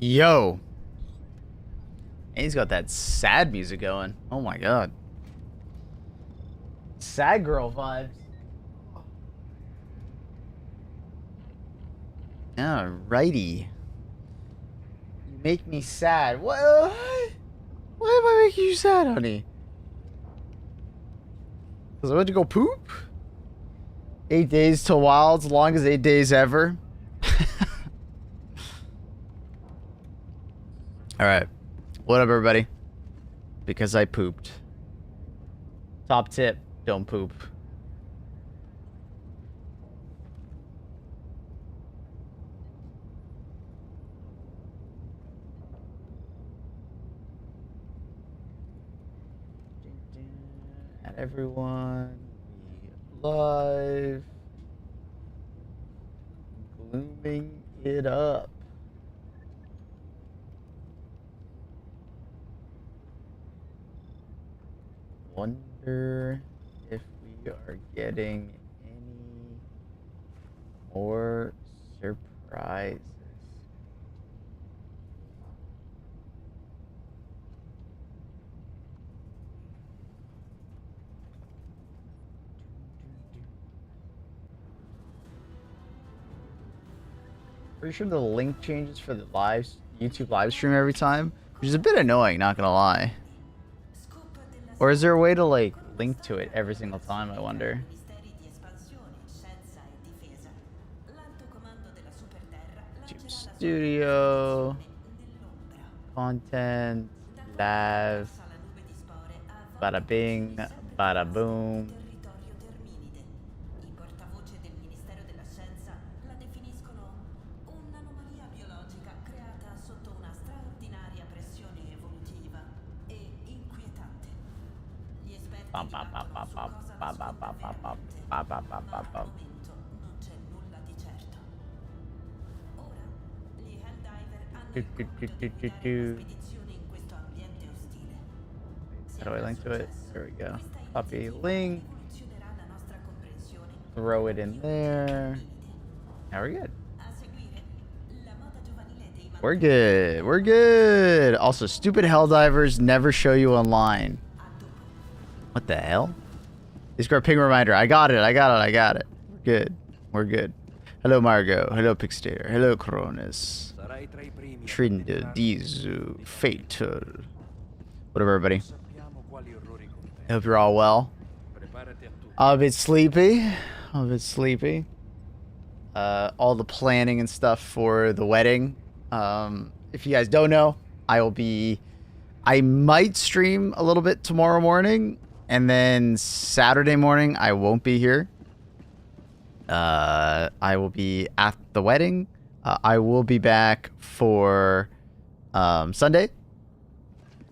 Yo. And he's got that sad music going. Oh my god. Sad girl vibes. Alrighty. You make me sad. What? Why am I making you sad, honey? Because I went to go poop? 8 days till wild, as long as 8 days ever. Alright. What up, everybody? Because I pooped. Top tip, don't poop. At everyone, we live. Glooming it up. Wonder if we are getting any more surprises. Pretty sure the link changes for the YouTube live stream every time, which is a bit annoying, not gonna lie. Or is there a way to like link to it every single time, I wonder? YouTube Studio, content, live, bada bing, bada boom. How do I link to it? There we go. Copy link. Throw it in there. Now we're good. We're good. We're good. Also, stupid Helldivers never show you online. What the hell? Discord ping reminder. I got it. I got it. I got it. We're good. We're good. Hello, Margot. Hello, Pixtator. Hello, Cronus. Trinda, Dizu, Fatal. What up, everybody? I hope you're all well. I'm a bit sleepy. I'm a bit sleepy. All the planning and stuff for the wedding. If you guys don't know, I might stream a little bit tomorrow morning. And then Saturday morning, I won't be here. I will be at the wedding. I will be back for Sunday.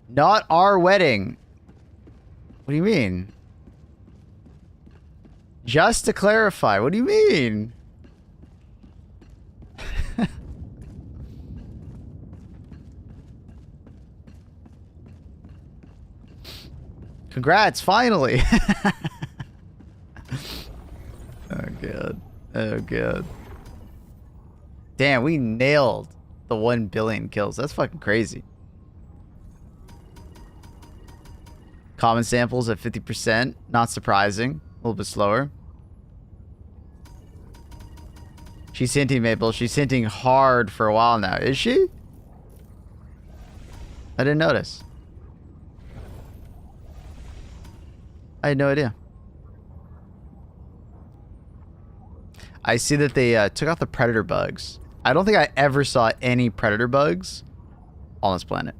Not our wedding. What do you mean? Just to clarify, what do you mean? Congrats, finally. Oh god. Oh god. Damn, we nailed the 1 billion kills. That's fucking crazy. Common samples at 50%. Not surprising. A little bit slower. She's hinting, Maple. She's hinting hard for a while now. Is she? I didn't notice. I had no idea. I see that they took out the predator bugs. I don't think I ever saw any predator bugs on this planet.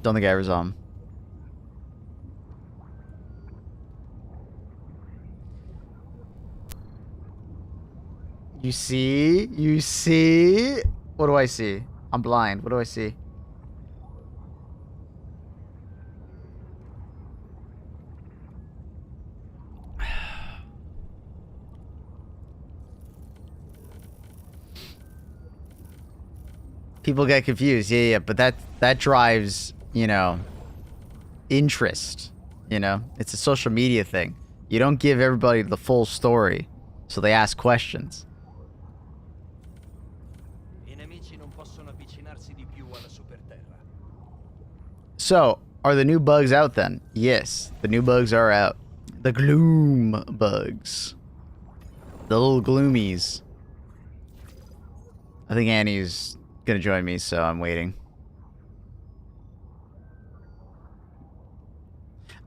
Don't think I ever saw them. You see? You see? What do I see? I'm blind. What do I see? People get confused. Yeah, but that drives, you know, interest. You know, it's a social media thing. You don't give everybody the full story, so they ask questions. So, are the new bugs out then? Yes, the new bugs are out. The gloom bugs. The little gloomies. I think Annie's gonna join me, so I'm waiting.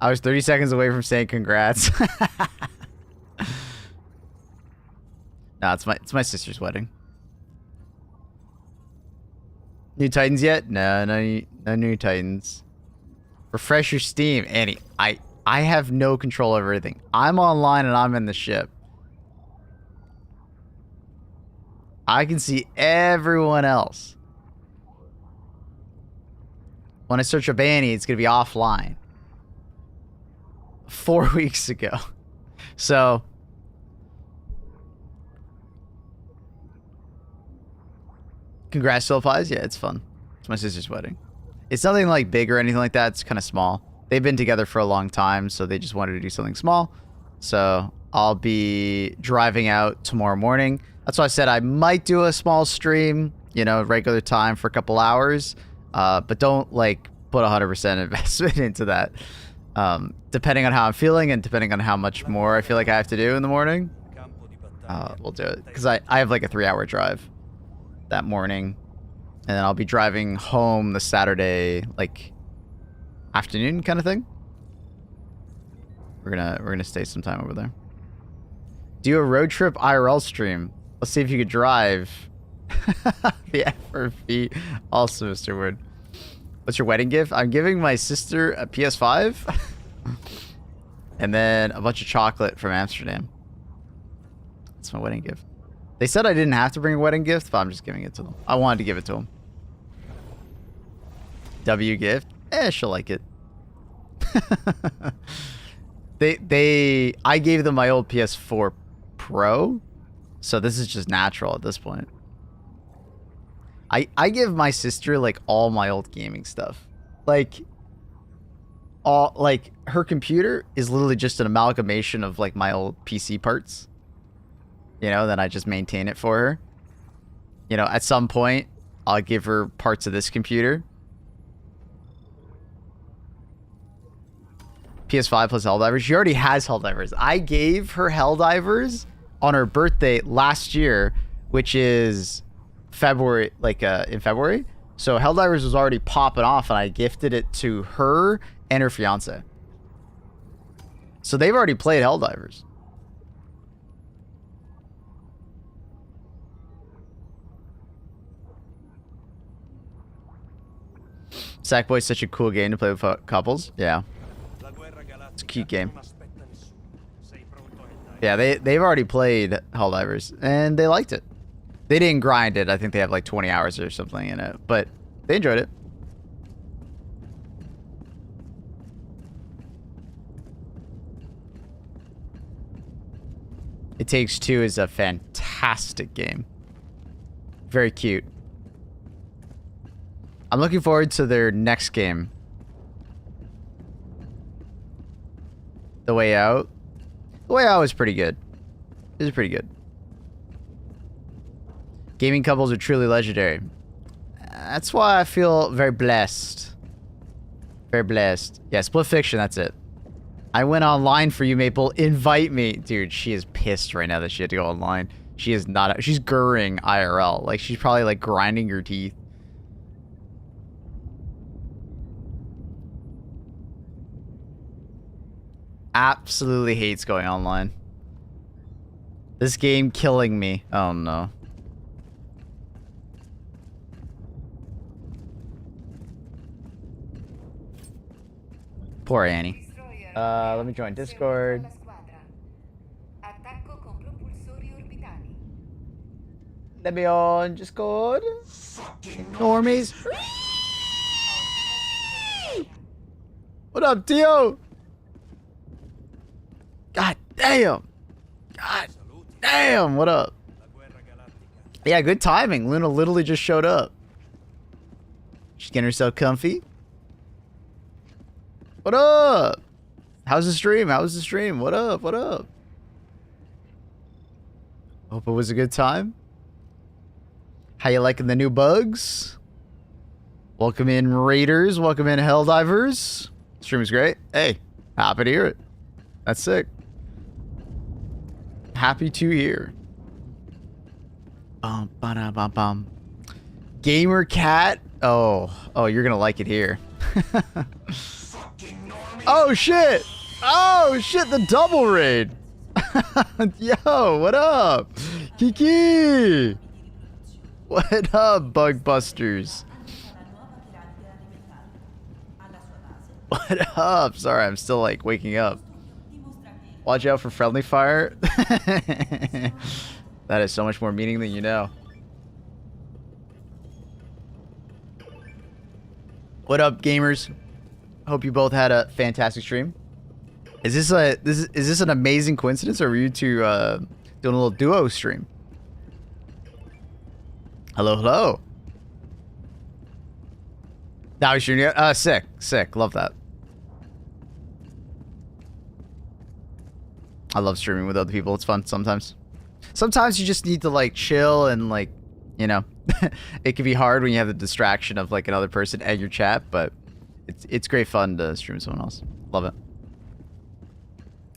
I was 30 seconds away from saying congrats. No, it's my sister's wedding. New Titans yet? No new Titans. Refresh your Steam, Annie. I have no control over everything. I'm online and I'm in the ship. I can see everyone else. When I search up Annie, it's gonna be offline. 4 weeks ago. So congrats to Pies. Yeah, it's fun. It's my sister's wedding. It's nothing like big or anything like that. It's kind of small. They've been together for a long time, so they just wanted to do something small. So I'll be driving out tomorrow morning. That's why I said I might do a small stream, you know, regular time for a couple hours. But don't like put 100% investment into that. Depending on how I'm feeling and depending on how much more I feel like I have to do in the morning, we'll do it. Because I have like a 3-hour drive that morning, and then I'll be driving home the Saturday like afternoon kind of thing. We're gonna stay some time over there. Do a road trip IRL stream. Let's see if you could drive. The FRV. Also, Mr. Word. What's your wedding gift? I'm giving my sister a PS5 and then a bunch of chocolate from Amsterdam. That's my wedding gift. They said I didn't have to bring a wedding gift, but I'm just giving it to them. I wanted to give it to them. W gift? She'll like it. I gave them my old PS4 Pro, so this is just natural at this point. I give my sister like all my old gaming stuff. Like her computer is literally just an amalgamation of like my old PC parts. You know, then I just maintain it for her. You know, at some point, I'll give her parts of this computer. PS5 plus Helldivers. She already has Helldivers. I gave her Helldivers on her birthday last year, which is February, like in February. So Helldivers was already popping off, and I gifted it to her and her fiance. So they've already played Helldivers. Sackboy's such a cool game to play with couples. Yeah. It's a cute game. Yeah, they've already played Helldivers, and they liked it. They didn't grind it. I think they have like 20 hours or something in it, but they enjoyed it. It Takes Two is a fantastic game. Very cute. I'm looking forward to their next game. The Way Out. The Way Out was pretty good. It was pretty good. Gaming couples are truly legendary. That's why I feel very blessed. Very blessed. Yeah, Split Fiction, that's it. I went online for you, Maple. Invite me. Dude, she is pissed right now that she had to go online. She is not. She's gurring IRL. Like, she's probably, like, grinding her teeth. Absolutely hates going online. This game killing me. Oh, no. Poor Annie. Let me join Discord. Let me on Discord. Normies. What up, Dio? God damn. God damn. What up? Yeah, good timing. Luna literally just showed up. She's getting herself comfy. What up? How's the stream? How was the stream? What up? What up? Hope it was a good time. How you liking the new bugs? Welcome in Raiders. Welcome in Helldivers. Stream is great. Hey, happy to hear it. That's sick. Happy to hear. Bum, ba, bum, bum. Gamer Cat. Oh, you're gonna like it here. Oh shit! Oh shit! The double raid. Yo, what up, Kiki? What up, Bug Busters? What up? Sorry, I'm still like waking up. Watch out for friendly fire. That has so much more meaning than you know. What up, gamers? Hope you both had a fantastic stream. Is this an amazing coincidence, or were you two doing a little duo stream? Hello, hello. Now you're shooting. Sick. Love that. I love streaming with other people. It's fun sometimes. Sometimes you just need to like chill and like, you know, it can be hard when you have the distraction of like another person and your chat, but it's great fun to stream with someone else. Love it.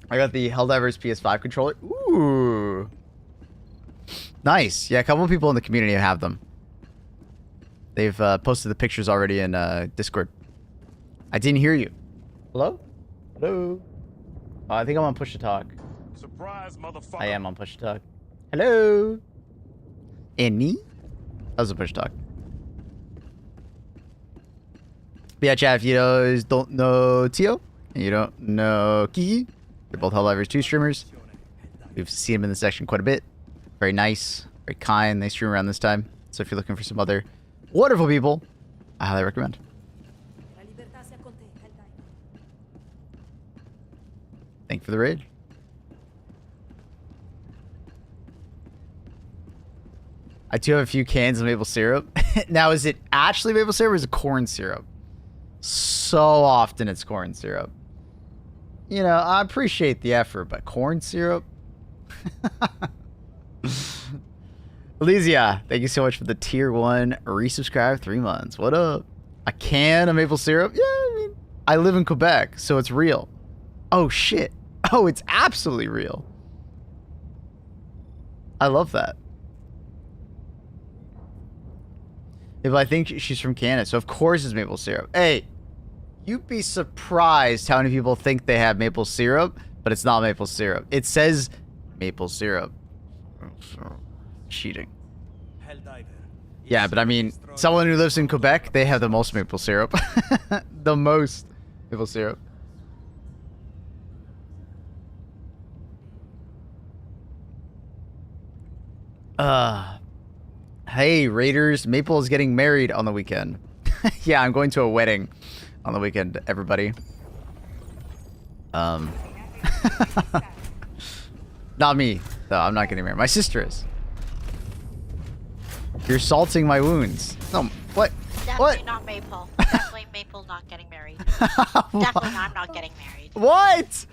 I got the Helldivers PS5 controller. Ooh. Nice. Yeah, a couple of people in the community have them. They've posted the pictures already in Discord. I didn't hear you. Hello? Hello? Oh, I think I'm on push to talk. Surprise, motherfucker. I am on push to talk. Hello? Any? That was a push to talk. But yeah, chat, if you guys don't know Tio, and you don't know Kiki, they're both Helldivers 2 streamers. We've seen them in the section quite a bit. Very nice, very kind. They stream around this time. So if you're looking for some other wonderful people, I highly recommend. Thank you for the raid. I do have a few cans of maple syrup. Now, is it actually maple syrup or is it corn syrup? So often it's corn syrup. You know, I appreciate the effort, but corn syrup? Elysia, thank you so much for the tier 1 resubscribe 3 months. What up? A can of maple syrup? Yeah, I mean, I live in Quebec, so it's real. Oh, shit. Oh, it's absolutely real. I love that. If I think she's from Canada, so of course it's maple syrup. Hey, you'd be surprised how many people think they have maple syrup, but it's not maple syrup. It says maple syrup. Cheating. Yeah, but I mean, someone who lives in Quebec, they have the most maple syrup. The most maple syrup. Hey, Raiders, Maple is getting married on the weekend. Yeah, I'm going to a wedding on the weekend, everybody. Not me, though. I'm not getting married. My sister is. You're salting my wounds. No, what? Definitely not Maple. Definitely Maple not getting married. Definitely I'm not getting married. What?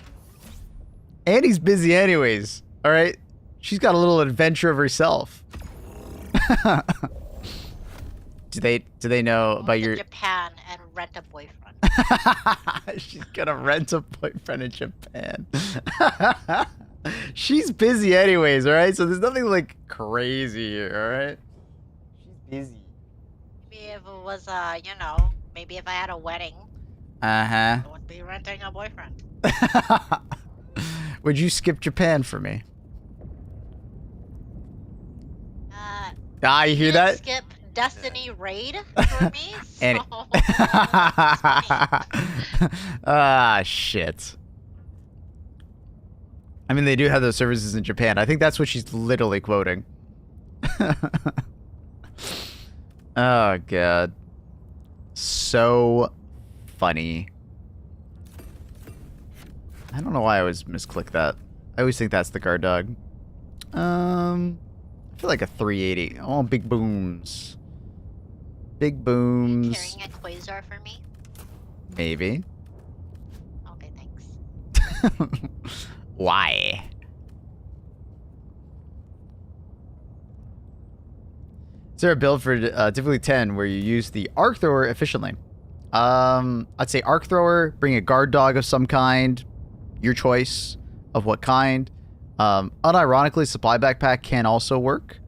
Annie's busy anyways, alright? She's got a little adventure of herself. Do they know about your... Japan and rent a boyfriend. She's gonna rent a boyfriend in Japan. She's busy anyways, alright? So there's nothing like crazy here, alright? She's busy. Maybe if it was, you know, maybe if I had a wedding, I would be renting a boyfriend. Would you skip Japan for me? You hear that? Skip Destiny raid for me. So shit. I mean, they do have those services in Japan. I think that's what she's literally quoting. Oh, God. So funny. I don't know why I always misclick that. I always think that's the guard dog. I feel like a 380. Oh, big booms. Big booms. Carrying a quasar for me? Maybe. Okay, thanks. Why? Is there a build for difficulty 10 where you use the arc thrower efficiently? I'd say arc thrower, bring a guard dog of some kind, your choice of what kind. Unironically, supply backpack can also work.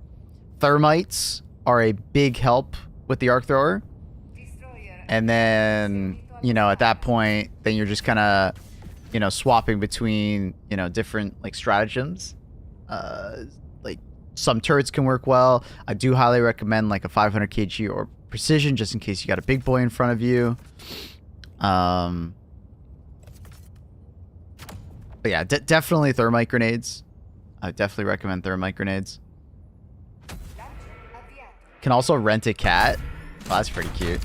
Thermites are a big help with the arc thrower. And then, you know, at that point, then you're just kind of, you know, swapping between, you know, different like stratagems. Like some turrets can work well. I do highly recommend like a 500 kg or precision just in case you got a big boy in front of you. But yeah, definitely thermite grenades. I definitely recommend thermite grenades. Can also rent a cat. Oh, that's pretty cute.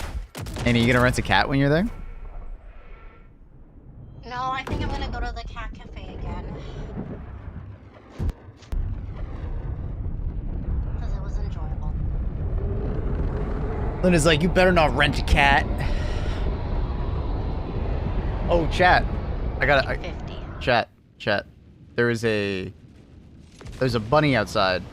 And are you gonna rent a cat when you're there? No, I think I'm gonna go to the cat cafe again. Because it was enjoyable. Luna's like, you better not rent a cat. Oh, chat. I got it. Chat. There's a bunny outside.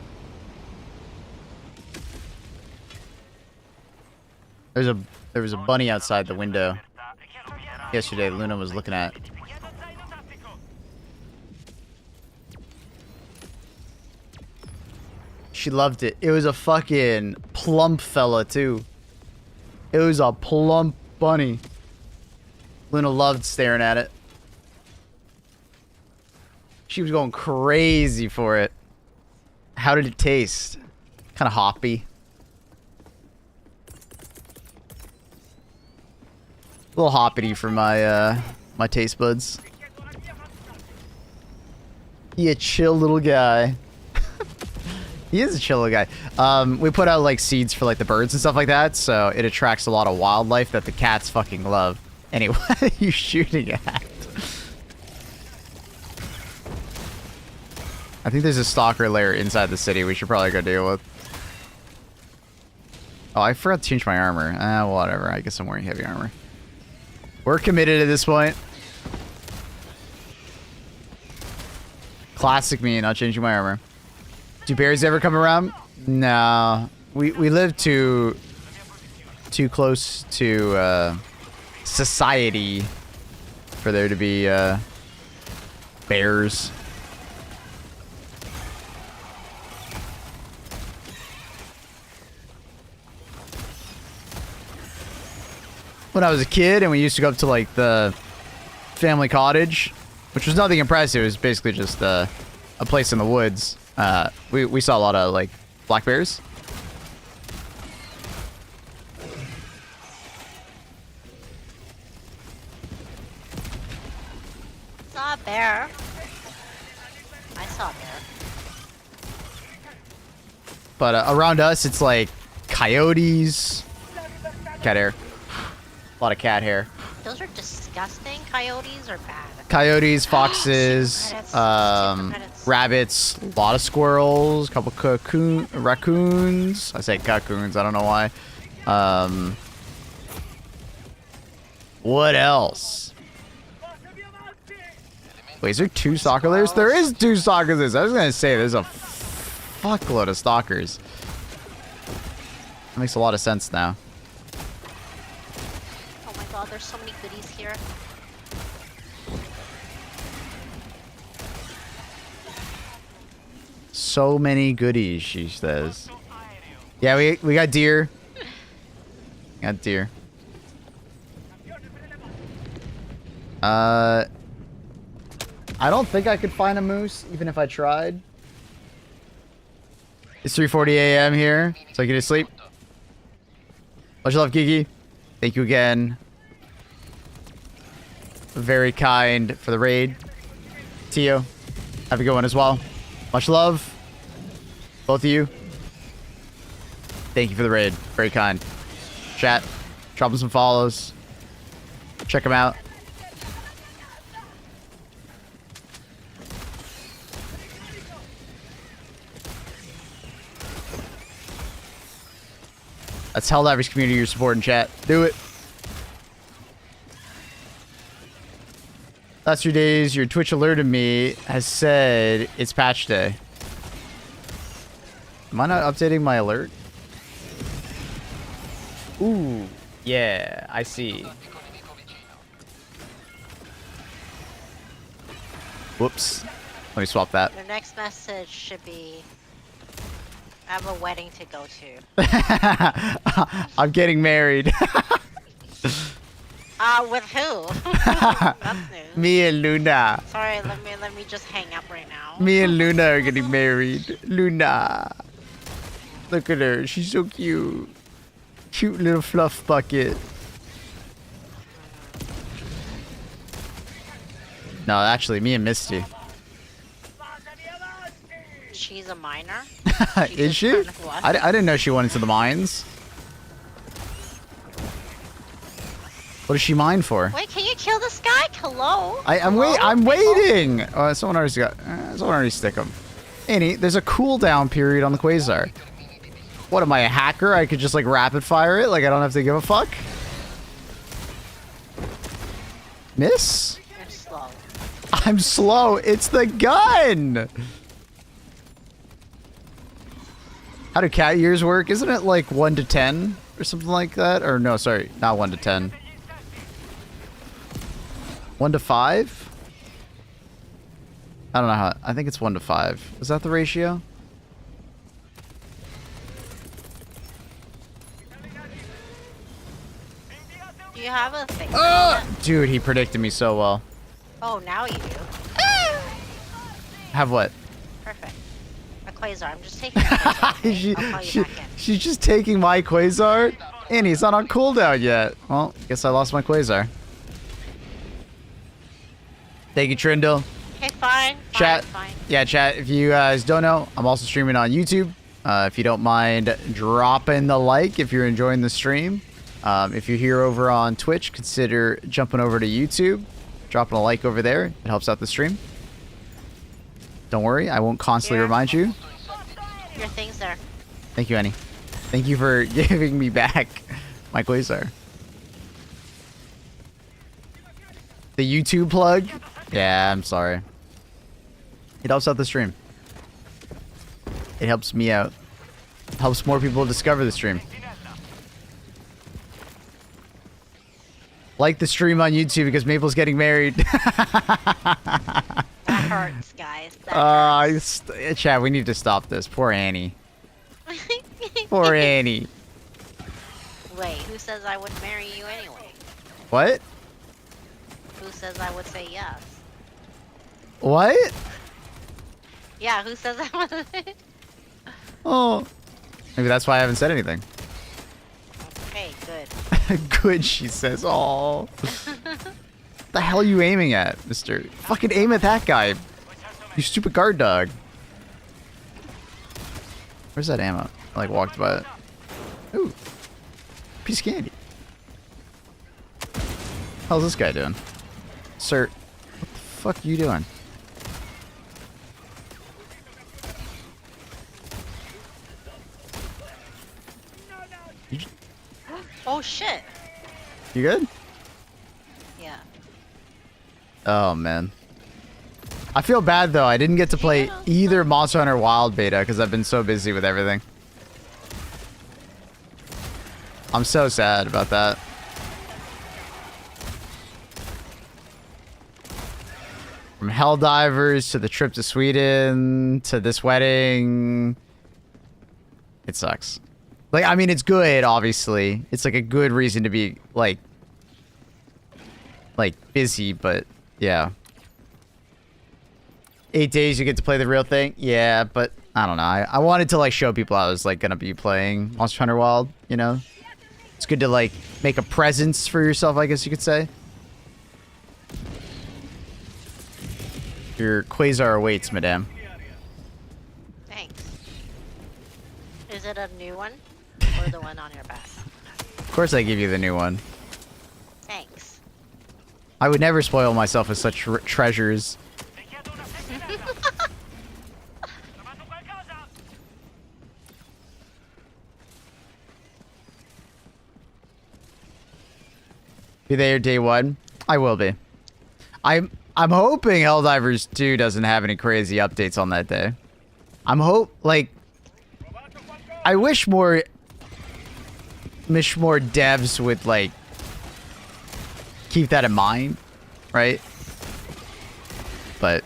There was a bunny outside the window yesterday. Luna was looking at. She loved it. It was a fucking plump fella too. It was a plump bunny. Luna loved staring at it. She was going crazy for it. How did it taste? Kind of hoppy. A little hoppity for my my taste buds. He a chill little guy. He is a chill little guy. We put out like seeds for like the birds and stuff like that, so it attracts a lot of wildlife that the cats fucking love. Anyway, what are you shooting at? I think there's a stalker lair inside the city we should probably go deal with. Oh, I forgot to change my armor. Whatever. I guess I'm wearing heavy armor. We're committed at this point. Classic me, not changing my armor. Do bears ever come around? No. We live too close to society for there to be bears. When I was a kid and we used to go up to like the family cottage, which was nothing impressive. It was basically just a place in the woods. We saw a lot of like black bears. Saw a bear. I saw a bear. But around us, it's like coyotes, cat hair. A lot of cat hair. Those are disgusting. Coyotes are bad. Coyotes, foxes, rabbits, a lot of squirrels, a couple raccoons. I say cocoons, I don't know why. What else? Wait, is there two stalker lairs? There is two stalker lairs. I was gonna say there's a fuckload of stalkers. That makes a lot of sense now. Oh my god, there's so many goodies here. So many goodies, she says. Yeah, we got deer. Got deer. I don't think I could find a moose, even if I tried. It's 3:40 a.m. here, so I get to sleep. Much love, Kiki. Thank you again. Very kind for the raid. Tio, have a good one as well. Much love. Both of you. Thank you for the raid. Very kind. Chat. Drop them some follows. Check them out. That's Helldivers community you're supporting, chat. Do it. Last few days, your Twitch alerted me has said it's patch day. Am I not updating my alert? Yeah, I see. Whoops. Let me swap that. Your next message should be, I have a wedding to go to. I'm getting married. With who? That's new. Me and Luna. Sorry, let me just hang up right now. Me and Luna are getting married. Luna. Look at her. She's so cute. Cute little fluff bucket. No, actually, me and Misty. She's a minor? Is she? I didn't know she went into the mines. What does she mine for? Wait, can you kill this guy? Hello? I'm waiting. Oh, someone already stick him. Annie, there's a cooldown period on the Quasar. What am I, a hacker? I could just like rapid fire it. Like I don't have to give a fuck. Miss? You're slow. I'm slow. It's the gun. How do cat years work? Isn't it like 1 to 10 or something like that? Or no, sorry, not 1 to 10. 1 to 5? I don't know how. I think it's 1 to 5. Is that the ratio? Do you have a thing? Dude, he predicted me so well. Oh, now you do. Have what? Perfect. A Quasar. I'm just taking a Quasar. Okay? I'll call you back in. She's just taking my Quasar? And he's not on cooldown yet. Well, guess I lost my Quasar. Thank you, Trindle. Okay, fine. Chat. Fine. Yeah, chat. If you guys don't know, I'm also streaming on YouTube. If you don't mind dropping the like if you're enjoying the stream. If you're here over on Twitch, consider jumping over to YouTube. Dropping a like over there. It helps out the stream. Don't worry, I won't constantly remind you. Your thing's there. Thank you, Annie. Thank you for giving me back my Quasar. The YouTube plug? Yeah, I'm sorry. It helps out the stream. It helps me out. Helps more people discover the stream. Like the stream on YouTube because Maple's getting married. That hurts, guys. That hurts. Chat, we need to stop this. Poor Annie. Poor Annie. Wait, who says I would marry you anyway? What? Who says I would say yes? What? Yeah, who says I would? Oh. Maybe that's why I haven't said anything. Okay, good. Good, she says. Oh. The hell are you aiming at, mister? Fucking aim at that guy. You stupid guard dog. Where's that ammo? I like walked by it. Ooh. Piece of candy. How's this guy doing? Sir, what the fuck are you doing? Oh shit. You good? Yeah. Oh, man. I feel bad, though. I didn't get to play either Monster Hunter Wild beta because I've been so busy with everything. I'm so sad about that. From Helldivers to the trip to Sweden to this wedding. It sucks. Like, I mean, it's good, obviously. It's like a good reason to be, like busy, but yeah. 8 days you get to play the real thing? Yeah, but I don't know. I wanted to, like, show people I was, like, gonna be playing Monster Hunter Wild, you know? It's good to, like, make a presence for yourself, I guess you could say. Your Quasar awaits, madame. Thanks. Is it a new one? Or the one on your back? Of course I give you the new one. Thanks. I would never spoil myself with such treasures. Be there day one? I will be. I'm hoping Helldivers 2 doesn't have any crazy updates on that day. I wish more wish more devs would like keep that in mind, right? But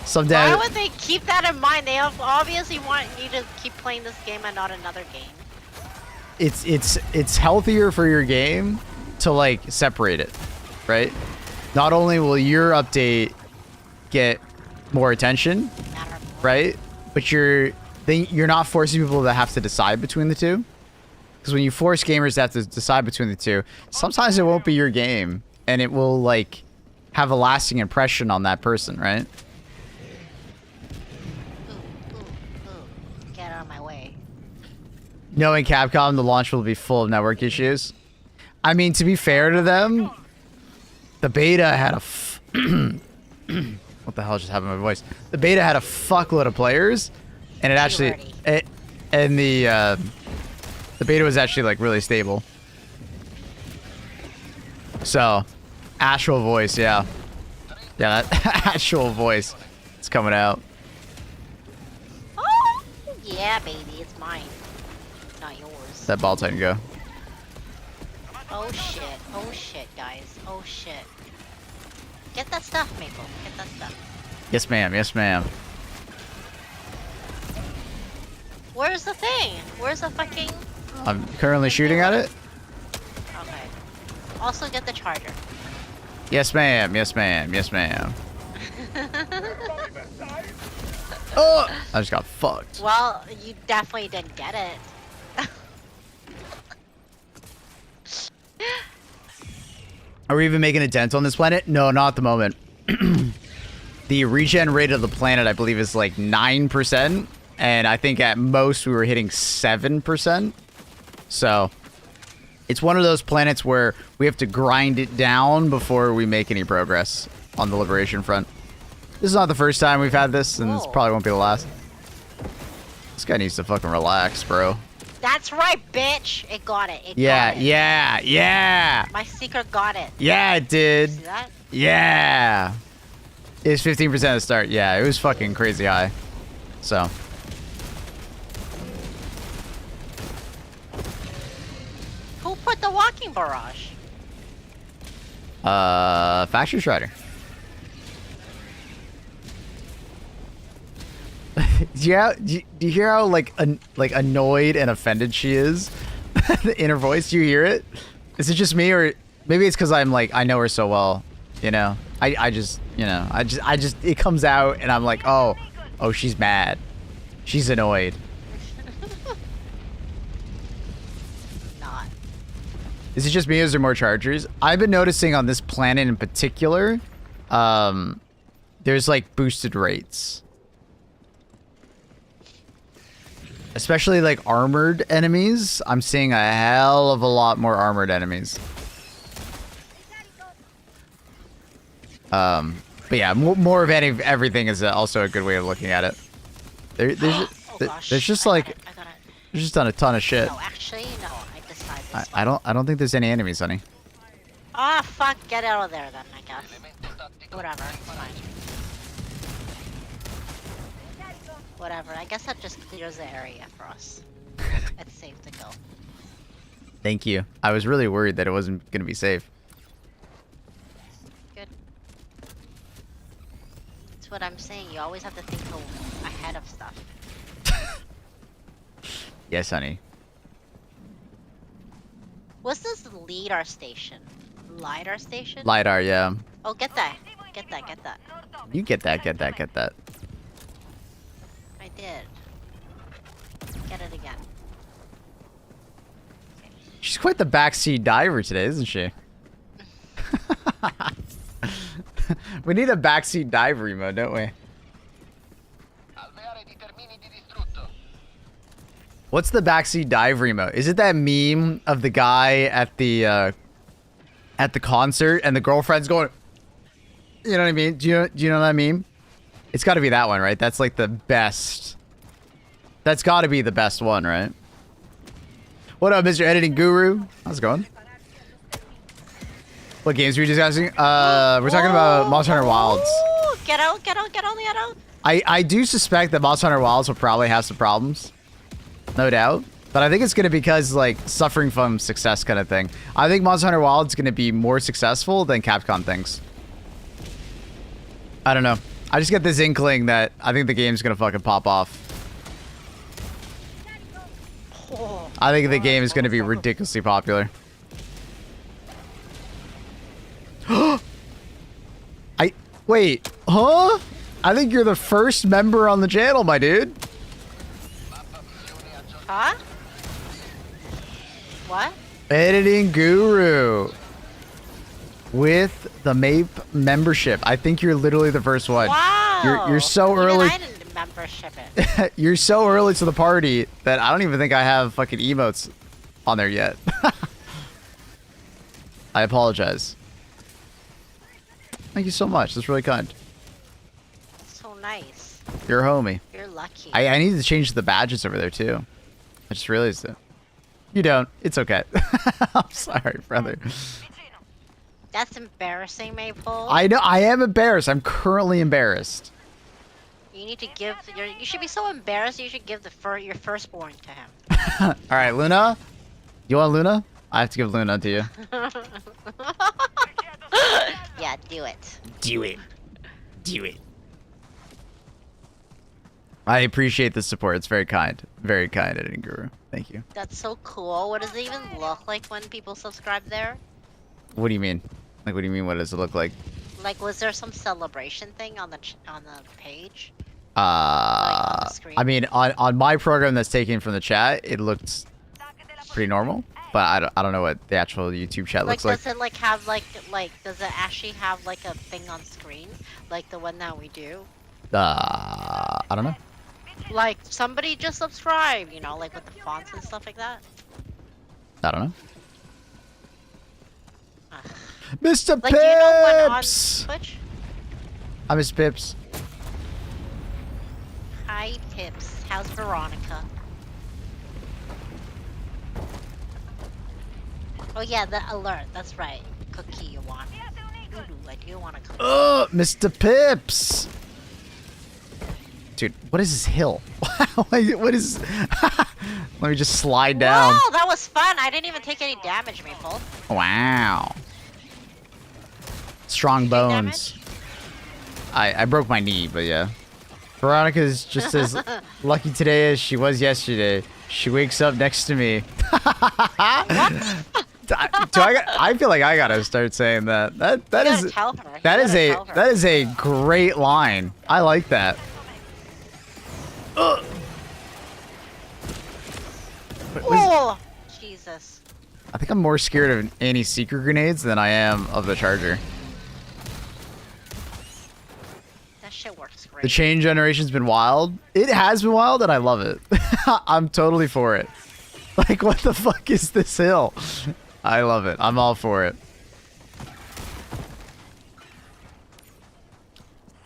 some devs. Why would they keep that in mind? They obviously want you to keep playing this game and not another game. It's healthier for your game to like separate it, right? Not only will your update get more attention, right? But you're not forcing people to have to decide between the two. Because when you force gamers to have to decide between the two, sometimes it won't be your game, and it will like have a lasting impression on that person, right? Get out of my way. Knowing Capcom, the launch will be full of network issues. I mean, to be fair to them, the beta had a what the hell just happened to my voice? The beta had a fuckload of players, and the beta was actually like really stable. So, actual voice, yeah, that actual voice is coming out. Oh, yeah, baby, it's mine, not yours. That ball titan go. Oh shit, guys. Oh shit. Get that stuff, Maple. Get that stuff. Yes, ma'am. Yes, ma'am. Where's the thing? Where's the fucking... I'm currently shooting at it. Okay. Also get the charger. Yes, ma'am. Yes, ma'am. Yes, ma'am. Oh! I just got fucked. Well, you definitely didn't get it. Are we even making a dent on this planet? No, not at the moment. The regen rate of the planet, I believe, is like 9%. And I think at most we were hitting 7%. So it's one of those planets where we have to grind it down before we make any progress on the liberation front. This is not the first time we've had this, and this probably won't be the last. This guy needs to fucking relax, bro. That's right, bitch. It got it. Yeah, got it. yeah. My seeker got it. Yeah, it did. See that? Yeah. It was 15% at the start. Yeah, it was fucking crazy high. So. Who put the walking barrage? Factory Strider. Do you hear how like annoyed and offended she is? The inner voice. Do you hear it? Is it just me, or maybe it's because I'm like I know her so well? You know, I just it comes out and I'm like, oh, she's mad, she's annoyed. Not. Is it just me, or is there more chargers? I've been noticing on this planet in particular, there's like boosted rates. Especially like armored enemies. I'm seeing a hell of a lot more armored enemies. But yeah, more of everything is also a good way of looking at it. There's just like there's just done a ton of shit. No, actually, no. I decided. I don't think there's any enemies, honey. Ah, fuck! Get out of there then. I guess. Whatever. Fine. Whatever, I guess that just clears the area for us. It's safe to go. Thank you. I was really worried that it wasn't going to be safe. Good. That's what I'm saying. You always have to think ahead of stuff. Yes, honey. What's this LIDAR station? LIDAR station? LIDAR, yeah. Oh, get that. Get that, get that. You get that, get that, get that. I did. Get it again. She's quite the backseat diver today, isn't she? We need a backseat diver emote, don't we? What's the backseat diver emote? Is it that meme of the guy at the concert and the girlfriend's going? You know what I mean? Do you know that meme? It's got to be that one, right? That's like the best. That's got to be the best one, right? What up, Mr. Editing Guru? How's it going? What games are we discussing? We're talking about Monster Hunter Wilds. Get out, get out, get out, get out. I do suspect that Monster Hunter Wilds will probably have some problems. No doubt. But I think it's gonna be because like suffering from success kind of thing. I think Monster Hunter Wilds gonna be more successful than Capcom thinks. I don't know. I just get this inkling that I think the game's gonna fucking pop off. I think the game is gonna be ridiculously popular. Wait, huh? I think you're the first member on the channel, my dude. Huh? What? Editing guru. With the MAPE membership. I think you're literally the first one. Wow. You're so Even early. I didn't membership it. You're so early to the party that I don't even think I have fucking emotes on there yet. I apologize. Thank you so much. That's really kind. So nice. You're a homie. You're lucky. I need to change the badges over there too. I just realized it. You don't. It's okay. I'm sorry, brother. That's embarrassing, Maple. I know. I am embarrassed. I'm currently embarrassed. You need to give. You should be so embarrassed. You should give your firstborn to him. All right, Luna. You want Luna? I have to give Luna to you. Yeah, do it. Do it. Do it. I appreciate the support. It's very kind. Very kind, Editing Guru. Thank you. That's so cool. What does it even look like when people subscribe there? What do you mean? Like, what do you mean? What does it look like? Like, was there some celebration thing on the page? Like on the screen? I mean, on my program that's taken from the chat, it looked pretty normal. But I don't know what the actual YouTube chat looks like. Does it like have like does it actually have like a thing on screen like the one that we do? I don't know. Like somebody just subscribe, you know, like with the fonts and stuff like that. I don't know. Ugh. Mr. Like, do you know when on Pips! Twitch? I miss Pips. Hi Pips, how's Veronica? Oh yeah, the alert. That's right. Cookie you want? Ooh, I do want a cookie. Oh, Mr. Pips! Dude, what is this hill? What is... Let me just slide down. Wow, that was fun. I didn't even take any damage, Maple. Wow. Strong bones. I broke my knee, but yeah. Veronica's just as lucky today as she was yesterday. She wakes up next to me. What? I feel like I gotta start saying that. That is a great line. I like that. Oh, Jesus. I think I'm more scared of anti-secret grenades than I am of the charger. That shit works great. The chain generation's been wild. It has been wild, and I love it. I'm totally for it. Like, what the fuck is this hill? I love it. I'm all for it.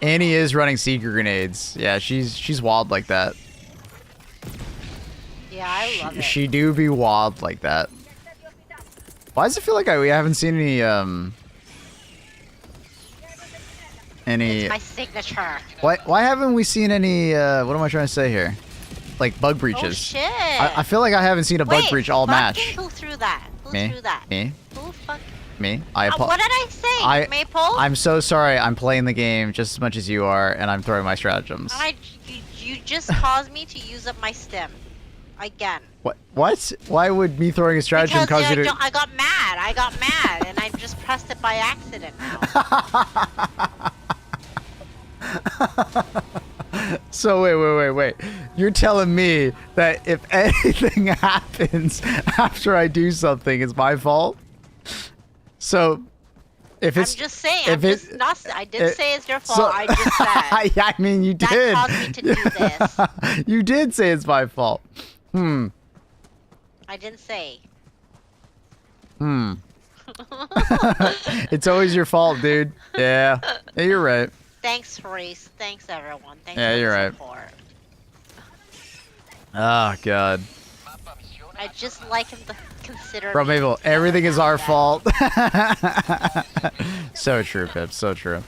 Annie is running secret grenades. Yeah, she's wild like that. Yeah, I love it. She do be wild like that. Why does it feel like we haven't seen any It's my signature. Why haven't we seen any what am I trying to say here? Like bug breaches. Oh shit. I feel like I haven't seen a bug breach all match. Who threw that? Who Me? threw that? Me? Who fuck? Me? What did I say, Maple? I'm so sorry. I'm playing the game just as much as you are, and I'm throwing my stratagems. You just caused me to use up my stem. Again. What? Why would me throwing a stratagem cause you to... I got mad, and I just pressed it by accident now. So wait. You're telling me that if anything happens after I do something, it's my fault? So, if it's... I'm just saying. I didn't say it's your fault. So, I just said. I mean, you did. That caused me to do this. You did say it's my fault. I didn't say. It's always your fault, dude. Yeah, you're right. Thanks, Reese. Thanks, everyone. Thanks Yeah, for you're the right. support. Oh, God. I just like him to consider. Bro, me Mabel, to everything is our that. fault. So true, Pip. So true.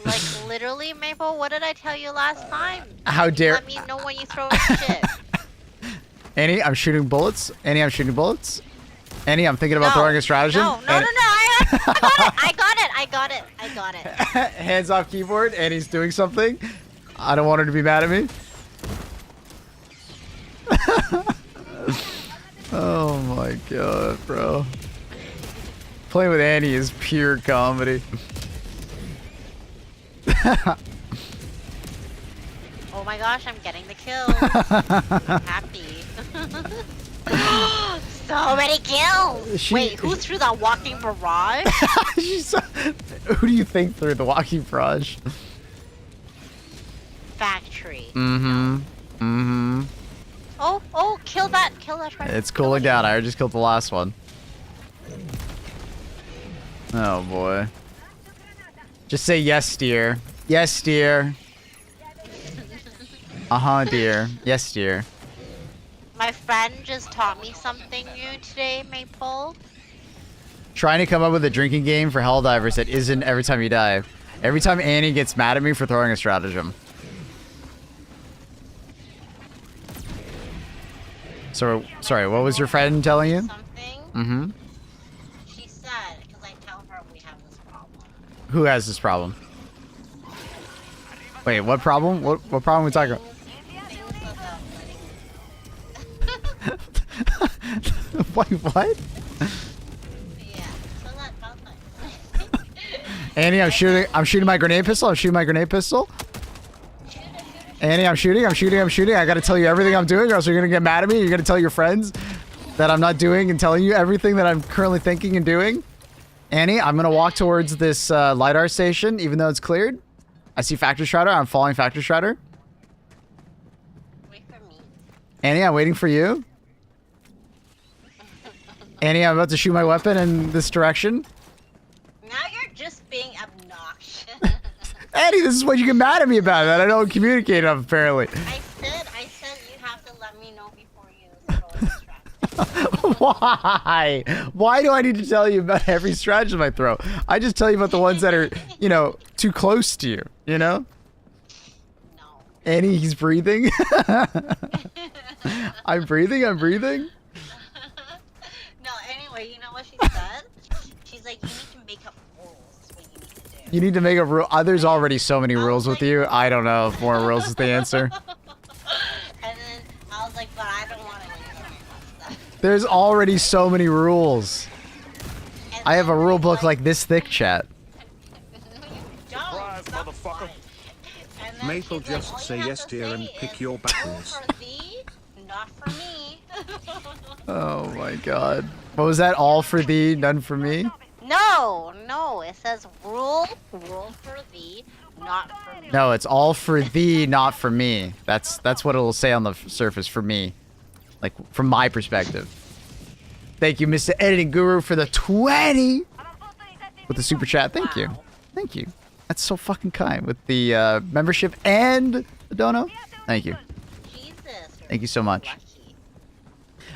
Like, literally, Maple. What did I tell you last time? How dare- Let me know when you throw shit. Annie, I'm shooting bullets. Annie, I'm shooting bullets. Annie, I'm thinking about throwing a stratagem. No. I got it. Hands off keyboard. Annie's doing something. I don't want her to be mad at me. Oh my god, bro. Playing with Annie is pure comedy. Oh my gosh, I'm getting the kills. I'm happy. So many kills! Wait, who threw that walking barrage? Who do you think threw the walking barrage? Factory. Mm-hmm. Oh, kill that Shredder. It's cooling down. I just killed the last one. Oh boy. Just say yes, dear. Yes, dear. Uh-huh, dear. Yes, dear. My friend just taught me something new today, Maple. Trying to come up with a drinking game for Helldivers that isn't every time you die. Every time Annie gets mad at me for throwing a stratagem. So, sorry, what was your friend telling you? Something. Mm-hmm. She said, because I tell her we have this problem. Who has this problem? Wait, what problem? What problem are we talking about? Wait, what? Yeah, so that's Annie, I'm shooting my grenade pistol. Annie, I'm shooting. I gotta tell you everything I'm doing, or else you're gonna get mad at me. You're gonna tell your friends that I'm not doing and telling you everything that I'm currently thinking and doing. Annie, I'm gonna walk towards this LiDAR station, even though it's cleared. I see Factory Shredder. I'm following Factory Shredder. Wait for me. Annie, I'm waiting for you. Annie, I'm about to shoot my weapon in this direction. Now you're just being obnoxious. Annie, this is what you get mad at me about, that I don't communicate enough, apparently. I said you have to let me know before you throw a stratagem. Why? Why do I need to tell you about every stratagem I throw? I just tell you about the ones that are, you know, too close to you, you know? No. Annie, he's breathing. I'm breathing. No, anyway, you know what she said? She's like, you need to make up rules. Is what you need to do. You need to make a rule. There's already so many rules with you. I don't know if more rules is the answer. And then I was like, but I don't want to do that stuff. There's already so many rules. And I have a then rule like, book like this thick, chat. No, you don't. Surprise, Stop motherfucker. lying. And then Maple, she's like, just all you say have yes, to dear, say and pick is, your "Rule battles." for thee, not for me. Oh my god. What was that? All for thee, none for me? No, it says rule for thee, not for me. No, it's all for thee, not for me. That's what it'll say on the surface for me. Like, from my perspective. Thank you, Mr. Editing Guru, for the 20! With the super chat. Thank you. Wow. Thank you. That's so fucking kind. With the membership and the dono. Thank you. Jesus. Thank you so much. Lucky.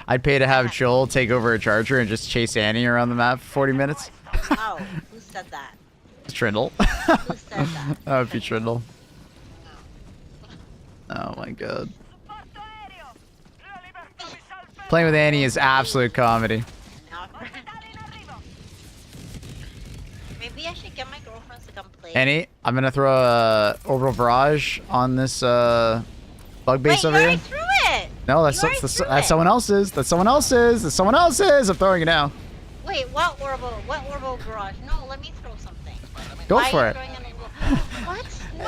I'd pay to have Joel take over a charger and just chase Annie around the map for 40 minutes. Oh, who said that? Trindle. Who said that? That would be Trindle. Oh my god. Playing with Annie is absolute comedy. Not for- Maybe I should get my girlfriends to come play. Annie, I'm gonna throw a orbital barrage on this bug base Wait, over you here. already threw it! No, You already that's threw it. someone else's. That's someone else's. That's someone else's. I'm throwing it now. Wait, what orbital garage? No, let me throw something. Go Why for are you it. throwing an orbital- What? No!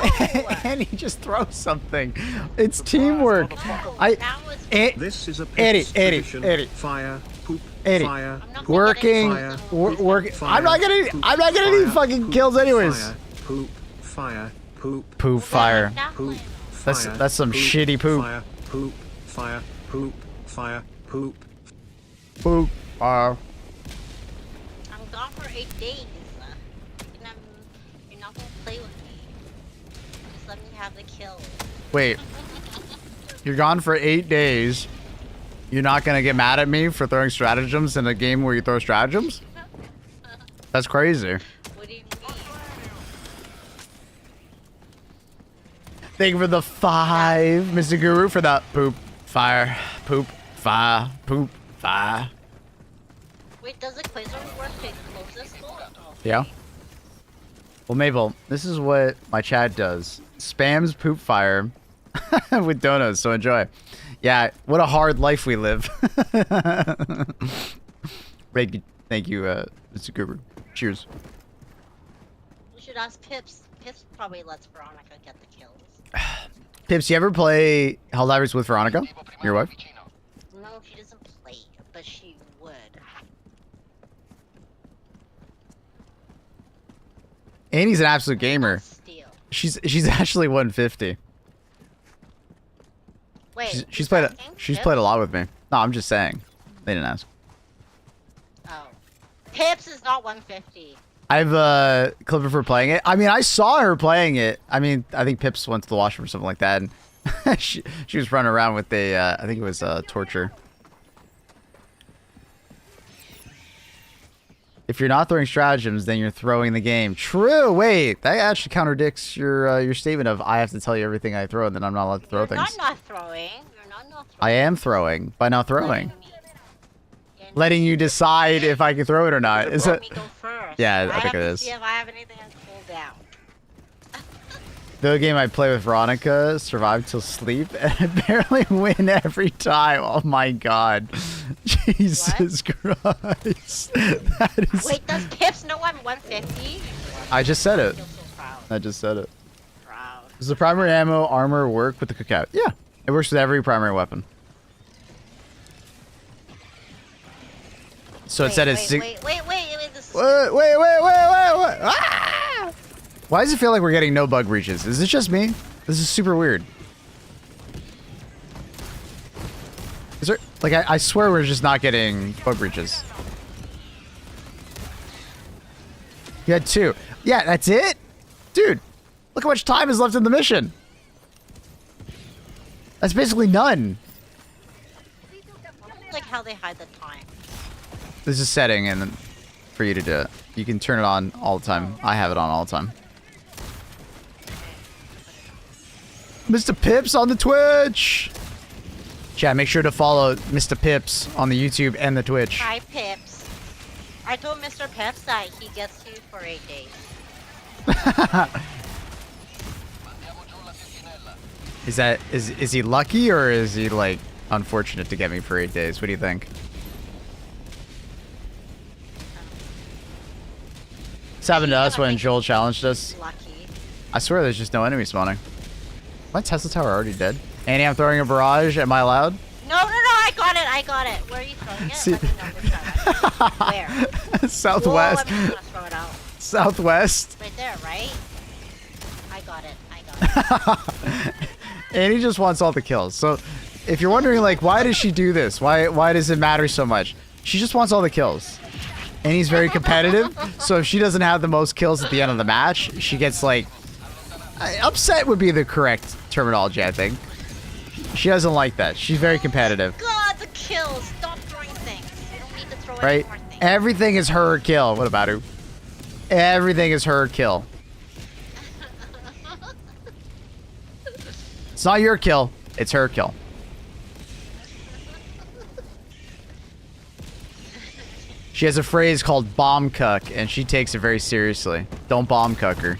Annie, just throw something. It's teamwork. I Now it's This is a Eddie, pet's Eddie, tradition. Eddie. Fire, poop, Eddie. fire, I'm not poop, gonna working, get any Fire. working. Fire, I'm not getting poop, any fire, fucking poop, kills anyways. Fire, poop, fire, poop, Poof fire. poop, That's- fire, that's some shitty poop. Fire, poop, fire, poop, fire, poop. Poop fire. I'm gone for 8 days. You're not gonna play with me. Just let me have the kill. Wait. You're gone for 8 days. You're not gonna get mad at me for throwing stratagems in a game where you throw stratagems? That's crazy. What do you mean? Thank you for the 5, Mr. Guru, for the poop, fire, poop, fire, poop, fire. Wait, does the quasar work to close this door? Oh. Yeah. Well, Mabel, this is what my chat does. Spams poop fire with donuts, so enjoy. Yeah, what a hard life we live. Thank you, Mr. Guru. Cheers. We should ask Pips. Pips probably lets Veronica get the kills. Pips, you ever play Helldivers with Veronica, your wife? No, she doesn't play, but she would. Annie's an absolute gamer. Steal. She's actually 150. Wait, She's played Pips? played a lot with me. No, I'm just saying. They didn't ask. Oh. Pips is not 150. I've clipped of her playing it. I mean, I saw her playing it. I mean, I think Pips went to the washroom or something like that, and she was running around with a I think it was torture. If you're not throwing stratagems, then you're throwing the game. True. Wait, that actually contradicts your statement of I have to tell you everything I throw, and then I'm not allowed to throw things. You're not throwing. You're not throwing. I am throwing by not throwing. Letting you decide if I can throw it or not. Is it? Me go first. Yeah, I think have it to is. See if I have anything to pull down. The game I play with Veronica, survive till sleep, and barely win every time. Oh my god. Jesus Christ. That is... Wait, does Pips know I'm 150? I just said I it. feel so proud. I just said it. Proud. Does the primary ammo armor work with the cookout? Yeah. It works with every primary weapon. So it said it's... Wait, this is... Wait. Ah! Why does it feel like we're getting no bug breaches? Is it just me? This is super weird. Is there... Like, I swear we're just not getting bug breaches. You had 2. Yeah, that's it? Dude, look how much time is left in the mission. That's basically none. Like how they hide the time. There's a setting and then for you to do it. You can turn it on all the time. I have it on all the time. Mr. Pips on the Twitch. Chat, make sure to follow Mr. Pips on the YouTube and the Twitch. Hi, Pips. I told Mr. Pips that he gets you for 8 days. Is he lucky or is he like unfortunate to get me for 8 days? What do you think? This happened to us when Joel challenged us. Lucky. I swear there's just no enemy spawning. My Tesla tower already dead? Annie, I'm throwing a barrage. Am I allowed? No, I got it. Where are you throwing it? See- Let me know which side. Where? Southwest. Whoa, I'm just gonna throw it out. Southwest. Right there, right? I got it. Annie just wants all the kills. So if you're wondering like why does she do this? Why does it matter so much? She just wants all the kills. Annie's very competitive, so if she doesn't have the most kills at the end of the match, she gets like upset would be the correct terminology, I think. She doesn't like that. She's very competitive. God, the kills. Stop throwing things. You don't need to throw any Right? more things. Everything is her kill. What about her? Everything is her kill. It's not your kill. It's her kill. She has a phrase called bomb cuck, and she takes it very seriously. Don't bomb cuck her.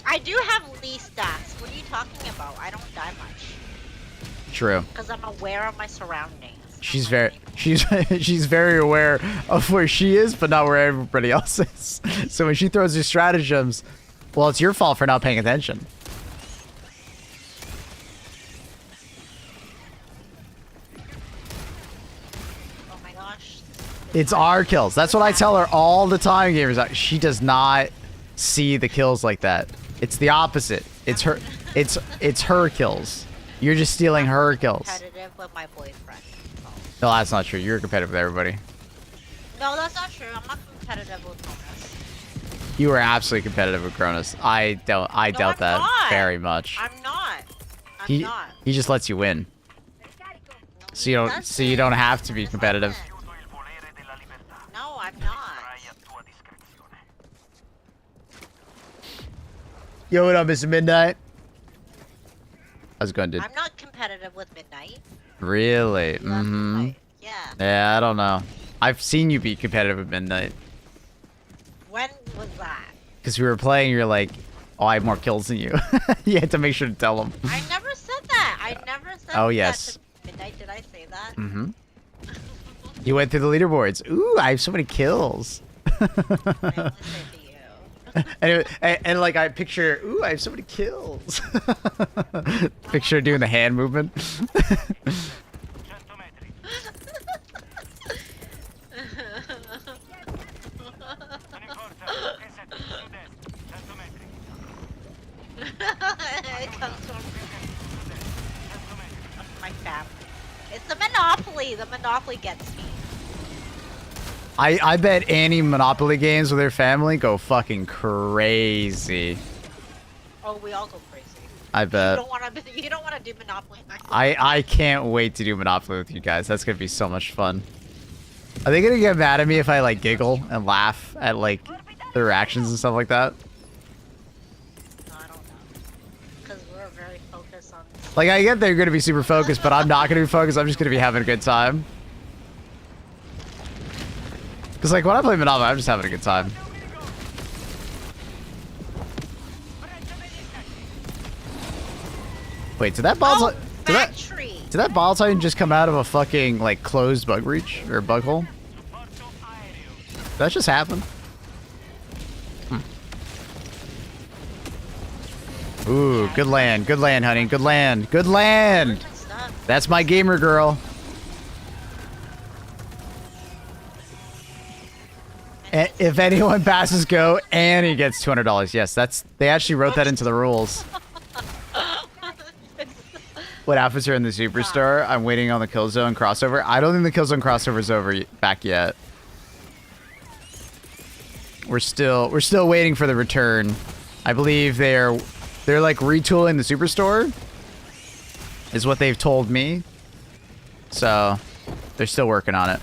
I do have Lee stats. What are you talking about? I don't die much. True. Because I'm aware of my surroundings. She's very aware of where she is, but not where everybody else is. So when she throws her stratagems, well, it's your fault for not paying attention. Oh my gosh. It's our kills. That's what I tell her all the time, gamers. She does not see the kills like that. It's the opposite. It's her. It's her kills. You're just stealing her kills. Competitive with my boyfriend. No, that's not true. You're competitive with everybody. No, that's not true. I'm not competitive with Thomas. You are absolutely competitive with Cronus. I doubt I'm that not. very much. I'm not. He just lets you win. So you don't have to be competitive. No, I'm not. Yo, what up, Mr. Midnight? How's it going, dude? I'm not competitive with Midnight. Really? You left Mm-hmm. Midnight. Yeah. Yeah, I don't know. I've seen you be competitive at Midnight. When was that? Because we were playing, you're like, oh, I have more kills than you. You had to make sure to tell him. I never said that. I never said Oh, that yes. to Midnight. Did I say that? Mm-hmm. You went through the leaderboards. Ooh, I have so many kills. I only say it to you. and like I picture, ooh, I have so many kills. Picture doing the hand movement. It comes from my family. It's the Monopoly. The Monopoly gets me. I bet any Monopoly games with their family go fucking crazy. Oh, we all go crazy. I bet. You don't want to do Monopoly. I can't wait to do Monopoly with you guys. That's gonna be so much fun. Are they gonna get mad at me if I like giggle and laugh at like their reactions and stuff like that? No, I don't know. Because we're very focused on. Like I get they're gonna be super focused, but I'm not gonna be focused. I'm just gonna be having a good time. Cause like when I play Monopoly, I'm just having a good time. Wait, did that ball? Oh, factory. Did that ball titan just come out of a fucking like closed bug breach or bug hole? Did that just happen? Ooh, good land, honey, good land, good land. Good stuff. That's my gamer girl. If anyone passes go, Annie gets $200. Yes, they actually wrote that into the rules. What outfits are in the superstore? I'm waiting on the Killzone crossover. I don't think the Killzone crossover is back yet. We're still waiting for the return. I believe they're like retooling the superstore, is what they've told me. So they're still working on it.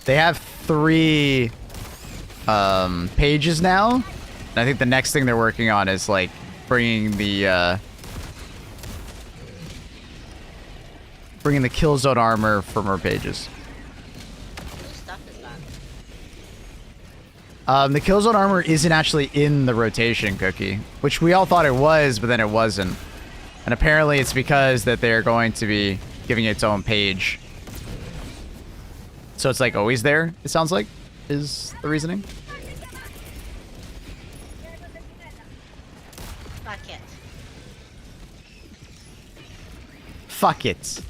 They have 3 pages now. And I think the next thing they're working on is like bringing the Killzone armor for more pages. Whose stuff is that? The Killzone armor isn't actually in the rotation, Cookie, which we all thought it was, but then it wasn't. And apparently it's because that they're going to be giving it its own page. So it's like always there, it sounds like, is the reasoning. Fuck it. Fuck it.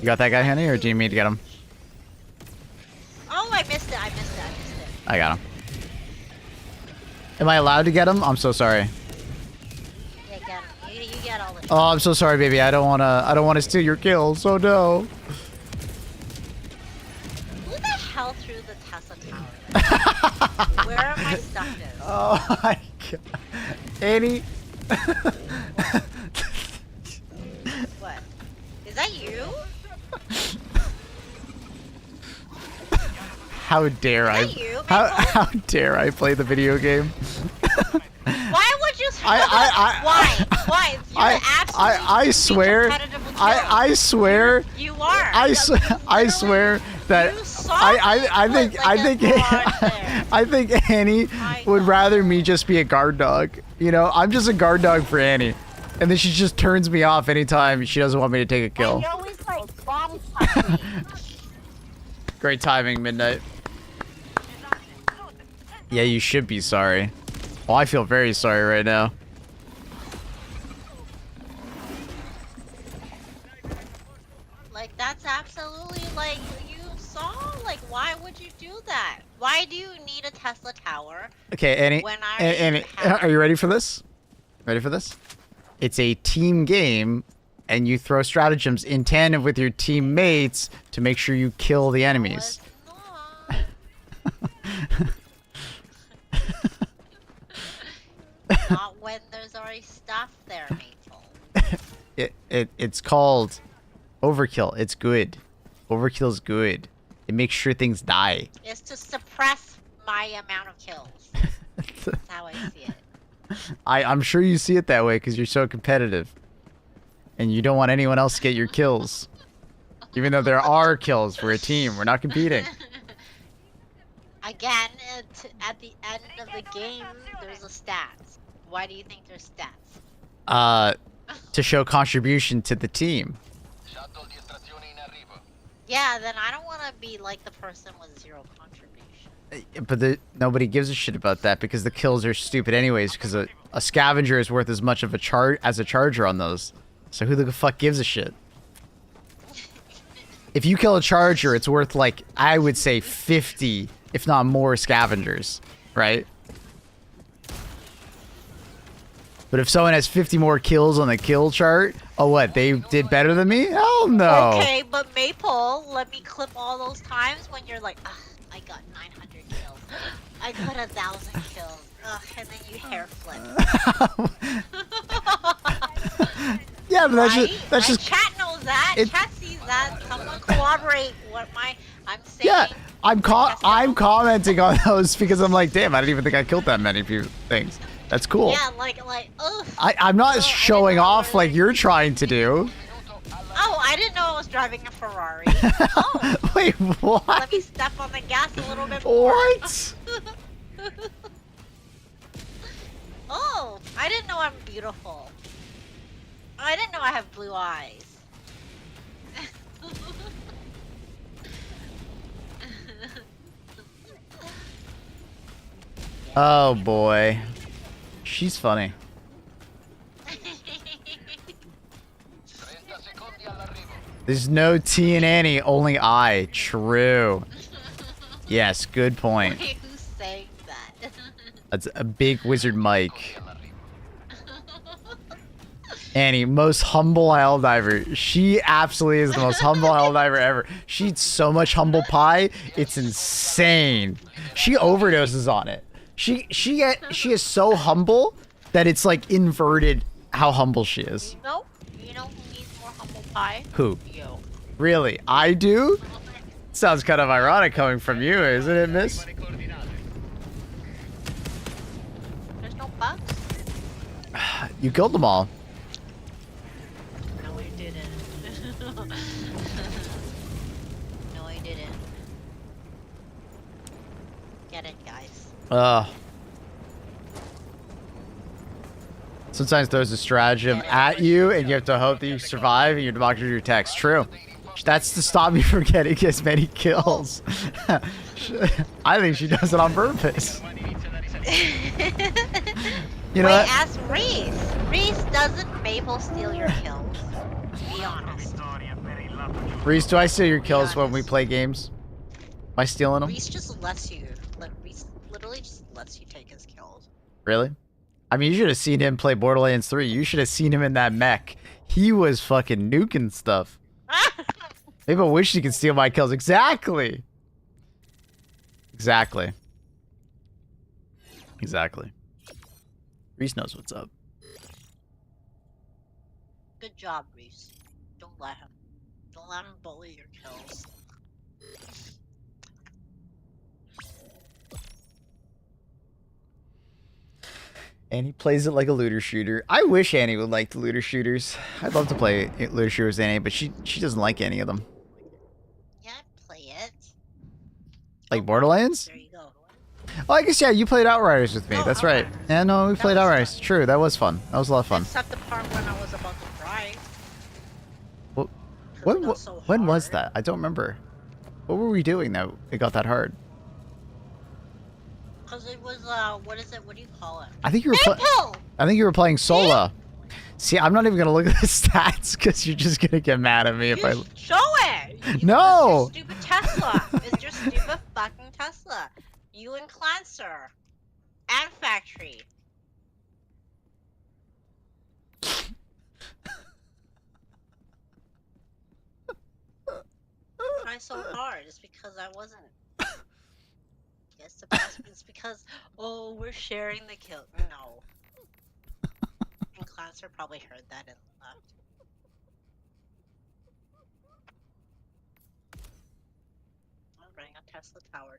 You got that guy, honey, or do you need me to get him? Oh, I missed it. I got him. Am I allowed to get him? I'm so sorry. Yeah, get him. You get all the. Oh, I'm so sorry, baby. I don't wanna steal your kills. Oh no. Who the hell threw the Tesla tower? Where are my stuff is? Oh my god. Annie. What? Is that you? How dare I? Is that you, How dare I play the video game? Why would you? I- Why? You're absolutely I swear, competitive with I swear, you are. I swear that You saw I me think put, like, a barrage there. I think Annie My would God. rather me just be a guard dog. You know, I'm just a guard dog for Annie, and then she just turns me off anytime she doesn't want me to take a kill. And you're always like body touching. Great timing, Midnight. Yeah, you should be sorry. Oh, I feel very sorry right now. Like that's absolutely like you saw. Like why would you do that? Why do you need a Tesla tower? Okay, Annie. When I Annie, have- are you ready for this? Ready for this? It's a team game, and you throw stratagems in tandem with your teammates to make sure you kill the enemies. No, it's not. Not when there's already stuff there, Maple. It's called overkill. It's good. Overkill's good. It makes sure things die. It's to suppress my amount of kills. That's how I see it. I'm sure you see it that way because you're so competitive. And you don't want anyone else to get your kills. Even though there are kills for a team. We're not competing. Again, at the end of the game, there's a stats. Why do you think there's stats? To show contribution to the team. Yeah, then I don't want to be like the person with zero contribution. But nobody gives a shit about that because the kills are stupid anyways. Because a scavenger is worth as much of a charge as a charger on those. So who the fuck gives a shit? If you kill a charger, it's worth like, I would say 50, if not more scavengers, right? But if someone has 50 more kills on the kill chart, oh what, they did better than me? Hell no. Okay, but Maple, let me clip all those times when you're like, ugh, I got 900 kills. I got 1,000 kills. Ugh, and then you hair flip. Yeah, but Right? that's just Chat knows that. Chat sees that. Someone corroborate what I'm saying. yeah. I'm commenting on those because I'm like, damn, I didn't even think I killed that many things. That's cool. Yeah, like, ugh. I'm not showing off like you're trying to do. Oh, I didn't know I was driving a Ferrari. Oh. Wait, what? Let me step on the gas a little bit more. What? Oh, I didn't know I'm beautiful. I didn't know I have blue eyes. Oh boy. She's funny. There's no T in Annie, only I. True. Yes, good point. Wait, who's saying that? That's a big wizard Mike. Annie, most humble helldiver. She absolutely is the most humble helldiver ever. She eats so much humble pie, it's insane. She overdoses on it. She is so humble that it's like inverted how humble she is. You know who needs more humble pie? Who? You. Really? I do? Sounds kind of ironic coming from you, isn't it, miss? There's no bugs? You killed them all. No, I didn't. No, I didn't. Get it, guys. Sometimes throws a stratagem at you, and you have to hope that you survive, and you democratize your text. True. That's to stop me from getting as many kills. I think she does it on purpose. You know what? Ask Reese. Reese, doesn't Maple steal your kills? Be honest. Reese, do I steal your kills when we play games? Am I stealing them? Reese just lets you. Reese literally just lets you take his kills. Really? I mean, you should have seen him play Borderlands 3. You should have seen him in that mech. He was fucking nuking stuff. Maybe I wish you could steal my kills. Exactly. Exactly. Exactly. Reese knows what's up. Good job, Reese. Don't let him. Don't let him bully your kills. Annie plays it like a looter shooter. I wish Annie would like the looter shooters. I'd love to play looter shooters with Annie, but she doesn't like any of them. Yeah, play it. Like Borderlands? There you go. Oh, I guess, yeah, you played Outriders with me. No, That's right. Outriders. Yeah, no, we That played was Outriders. fun. True, that was fun. That was a lot of fun. Except the part when I was about to drive. What, 'Cause it got so when was hard. that? I don't remember. What were we doing that it got that hard? Because it was, what is it? What do you call it? I think you were Maple! I think you were playing solo. See, I'm not even gonna look at the stats because you're just gonna get mad at me if I. Show it! No! It's your stupid Tesla. It's your stupid fucking Tesla. You and Clancer. And Factory. Try so hard. It's because I wasn't. It's because, oh, we're sharing the kill. No. And Clancer probably heard that and left. I'm running a Tesla tower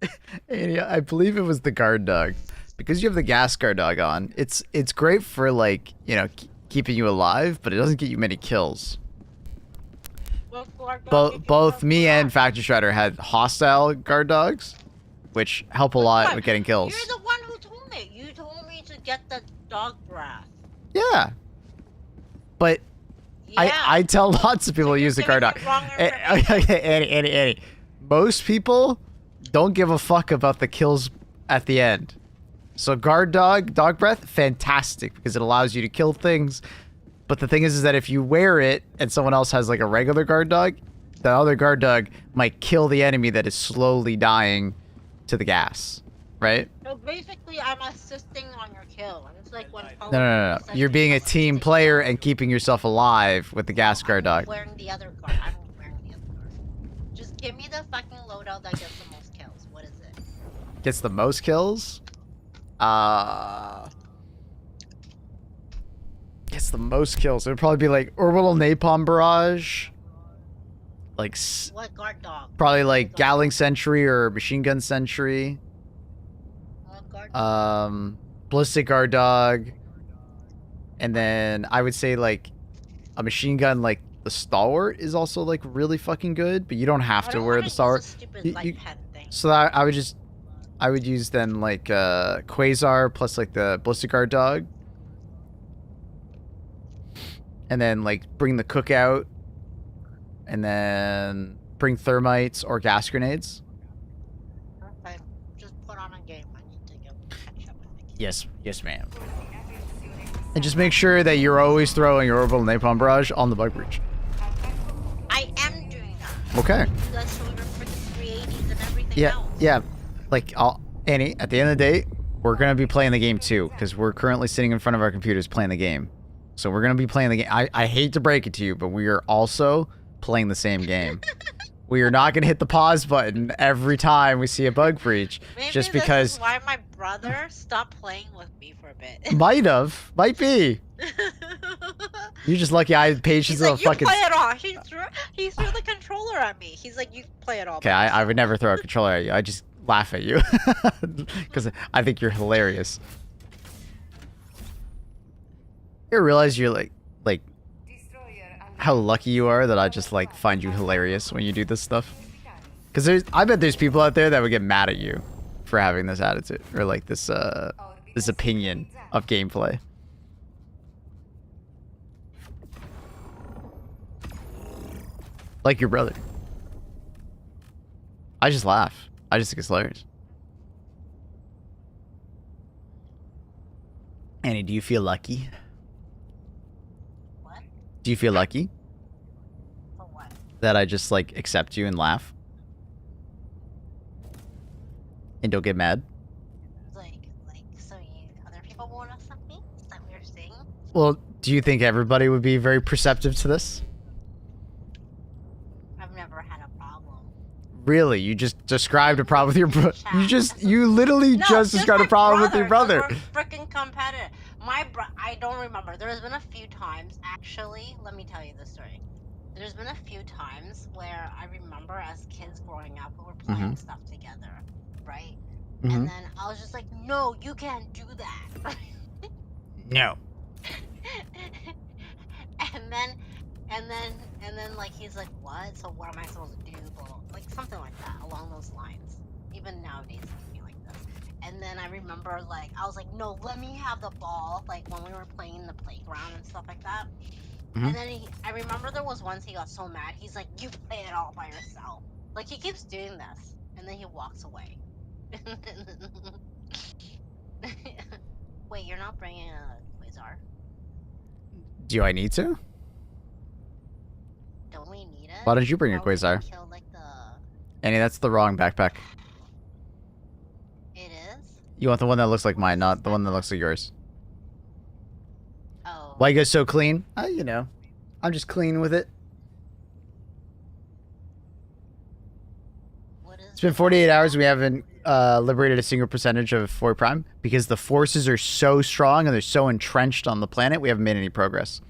too. Annie, I believe it was the guard dog. because you have the gas guard dog on, it's great for like, you know, keeping you alive, but it doesn't get you many kills. Both me and Factory Shredder had hostile guard dogs, which help a lot with getting kills. You're the one who told me. You told me to get the dog breath. Yeah. But Yeah. I tell lots of people to use the guard dog. Annie. Most people don't give a fuck about the kills at the end. So guard dog breath, fantastic, because it allows you to kill things. But the thing is that if you wear it and someone else has like a regular guard dog, the other guard dog might kill the enemy that is slowly dying to the gas, right? So basically, I'm assisting on your kill. And it's like when No. You're being a team player and keeping yourself alive with the gas guard dog. I'm wearing the other guard. I'm wearing the other guard. Just give me the fucking loadout that gets the most kills. What is it? Gets the most kills? Gets the most kills. It would probably be like Orbital Napalm Barrage. Like... What guard dog? Probably like Gatling Sentry or Machine Gun Sentry. What guard dog? Ballistic Guard Dog. And then I would say like a machine gun like the Stalwart is also like really fucking good, but you don't have to wear the Stalwart. So that I would use then like Quasar plus like the Ballistic Guard Dog. And then like bring the cookout. And then bring thermites or gas grenades. Okay, just put on a game. I need to go catch up with the game. Yes, ma'am. And just make sure that you're always throwing your orbital napalm barrage on the bug breach. I am doing that. Okay. That's for the freaking 380s and everything else. Yeah. Like, Annie, at the end of the day, we're gonna be playing the game too, because we're currently sitting in front of our computers playing the game. So we're gonna be playing the game. I hate to break it to you, but we are also playing the same game. We are not going to hit the pause button every time we see a bug breach. Maybe just this because is why my brother stopped playing with me for a bit. might be. You're just lucky I had patience. He's like, you fucking... play it all. He threw the controller at me. He's like, you play it all. Okay, I would never throw a controller at you. I just laugh at you because I think you're hilarious. You realize you're like how lucky you are that I just like find you hilarious when you do this stuff. Because I bet there's people out there that would get mad at you for having this attitude or like this opinion of gameplay. Like your brother. I just laugh. I just think it's hilarious. Annie, do you feel lucky? Do you feel lucky? For what? That I just, like, accept you and laugh? And don't get mad? So other people won't accept me? Is that what you're saying? Well, do you think everybody would be very perceptive to this? I've never had a problem. Really? You just described a problem with your brother? You literally just described a problem with your brother. We're freaking competitive. I don't remember. There's been a few times, actually. Let me tell you the story. There's been a few times where I remember as kids growing up, we were playing stuff together, right? And then I was just like, no, you can't do that. No. and then like he's like, what? So what am I supposed to do? Like something like that, along those lines. Even nowadays, I feel like this. And then I remember, like, I was like, no, let me have the ball, like, when we were playing in the playground and stuff like that. And then I remember there was once he got so mad, he's like, you play it all by yourself. Like, he keeps doing this. And then he walks away. Wait, you're not bringing a Quasar? Do I need to? Don't we need it? Why don't you bring a Quasar? Kill, like, Annie, that's the wrong backpack. It is? You want the one that looks like mine, not the one that looks like yours. Oh. Why you guys so clean? You know, I'm just clean with it. It's been 48 hours and we haven't liberated a single percentage of Foy Prime because the forces are so strong and they're so entrenched on the planet, we haven't made any progress.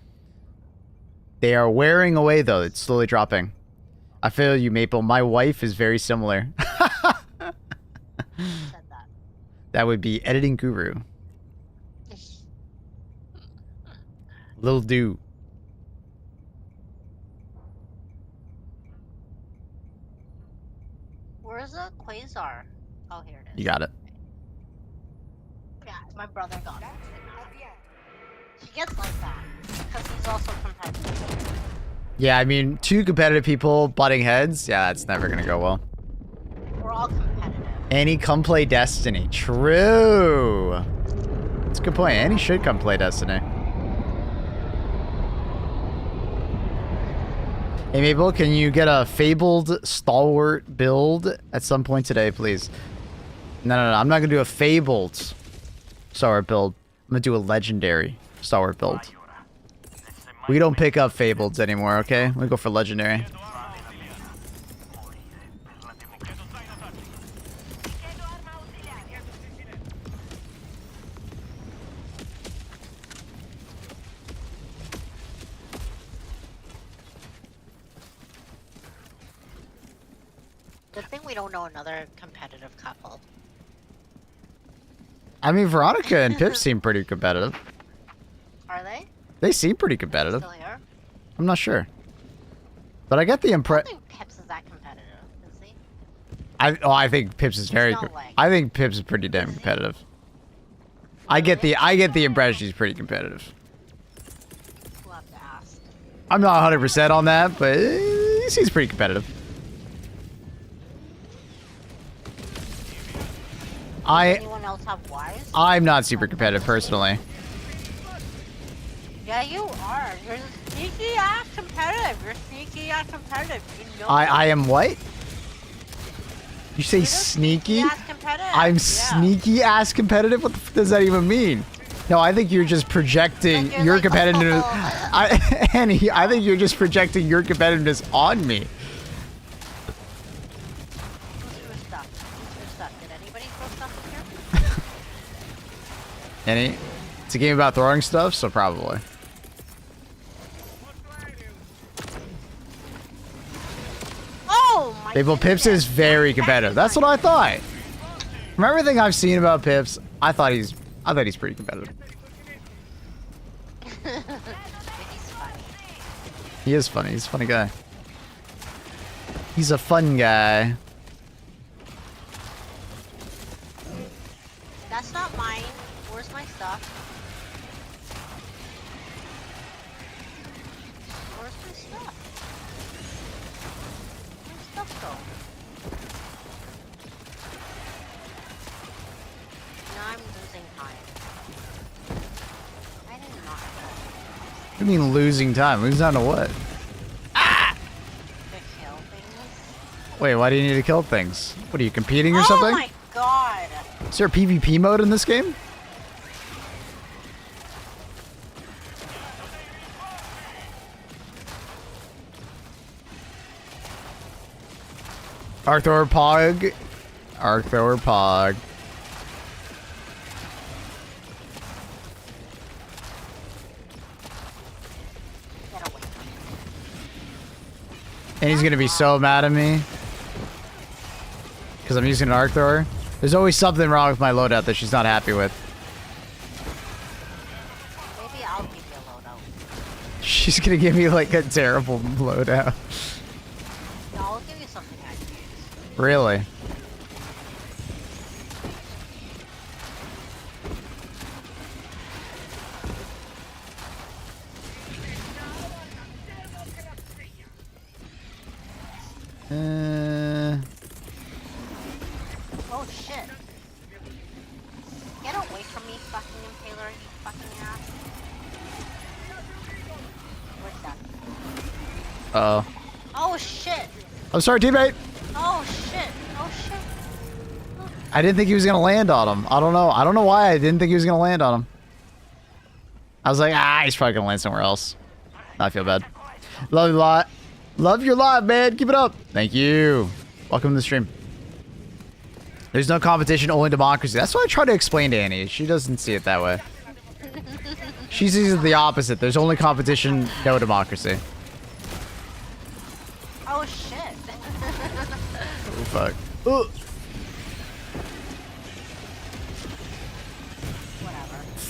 They are wearing away, though. It's slowly dropping. I feel you, Maple. My wife is very similar. Said that. That would be editing guru. Lil Do. Where's the Quasar? Oh, here it is. You got it. Yeah, my brother got it. He gets like that because he's also competitive. Yeah, I mean, two competitive people butting heads. Yeah, that's never gonna go well. We're all competitive. Annie, come play Destiny. True. That's a good point. Annie should come play Destiny. Hey, Mabel, can you get a Fabled Stalwart build at some point today, please? No. I'm not going to do a Fabled Stalwart build. I'm going to do a Legendary Stalwart build. We don't pick up Fableds anymore, okay? We go for Legendary. Good thing we don't know another competitive couple. I mean, Veronica and Pip seem pretty competitive. Are they? They seem pretty competitive. Still here? I'm not sure. But I get the I don't impression... think Pips is that competitive, is he? I think Pips is very... no way. I think Pips is pretty damn competitive. I get the impression he's pretty competitive. We'll have to ask. I'm not 100% on that, but he seems pretty competitive. Anyone else have wives? I'm not super competitive personally. Yeah, you are. You're sneaky ass competitive. You're sneaky ass competitive. You know. I am what? You say You're just sneaky? ass competitive. I'm Yeah. sneaky ass competitive? What the f does that even mean? No, I think you're just projecting Like you're your like, competitiveness. oh. Annie, I think you're just projecting your competitiveness on me. Who's your stuff? Who's your stuff? Did anybody throw stuff in here? Annie, it's a game about throwing stuff, so probably. Oh my Well, Pips is very competitive. That's what I thought. From everything I've seen about Pips, I thought he's pretty competitive. He's funny. He is funny. He's a funny guy. He's a fun guy. That's not mine. Where's my stuff? Where's my stuff? Where's my stuff go? Now I'm losing time. I did not know. What do you mean losing time? Losing time to what? To kill things. Wait, why do you need to kill things? What are you competing or Oh something? my god! Is there a PvP mode in this game? Arthropog. Arthropog. Get away from me. And he's gonna be so mad at me. Because I'm using an arc thrower. There's always something wrong with my loadout that she's not happy with. Maybe I'll give you a loadout. She's gonna give me like a terrible loadout. No, I'll give you something I can use. Really? Oh shit. Get away from me, fucking impaler, you fucking ass. Where's that? Uh-oh. Oh shit. I'm sorry, teammate. Oh shit. Oh shit. I didn't think he was gonna land on him. I don't know. I don't know why I didn't think he was gonna land on him. I was like, he's probably gonna land somewhere else. I feel bad. Love you a lot. Love your lot, man. Keep it up. Thank you. Welcome to the stream. There's no competition, only democracy. That's what I try to explain to Annie. She doesn't see it that way. She sees it the opposite. There's only competition, no democracy. Oh shit. Oh, fuck. Ugh.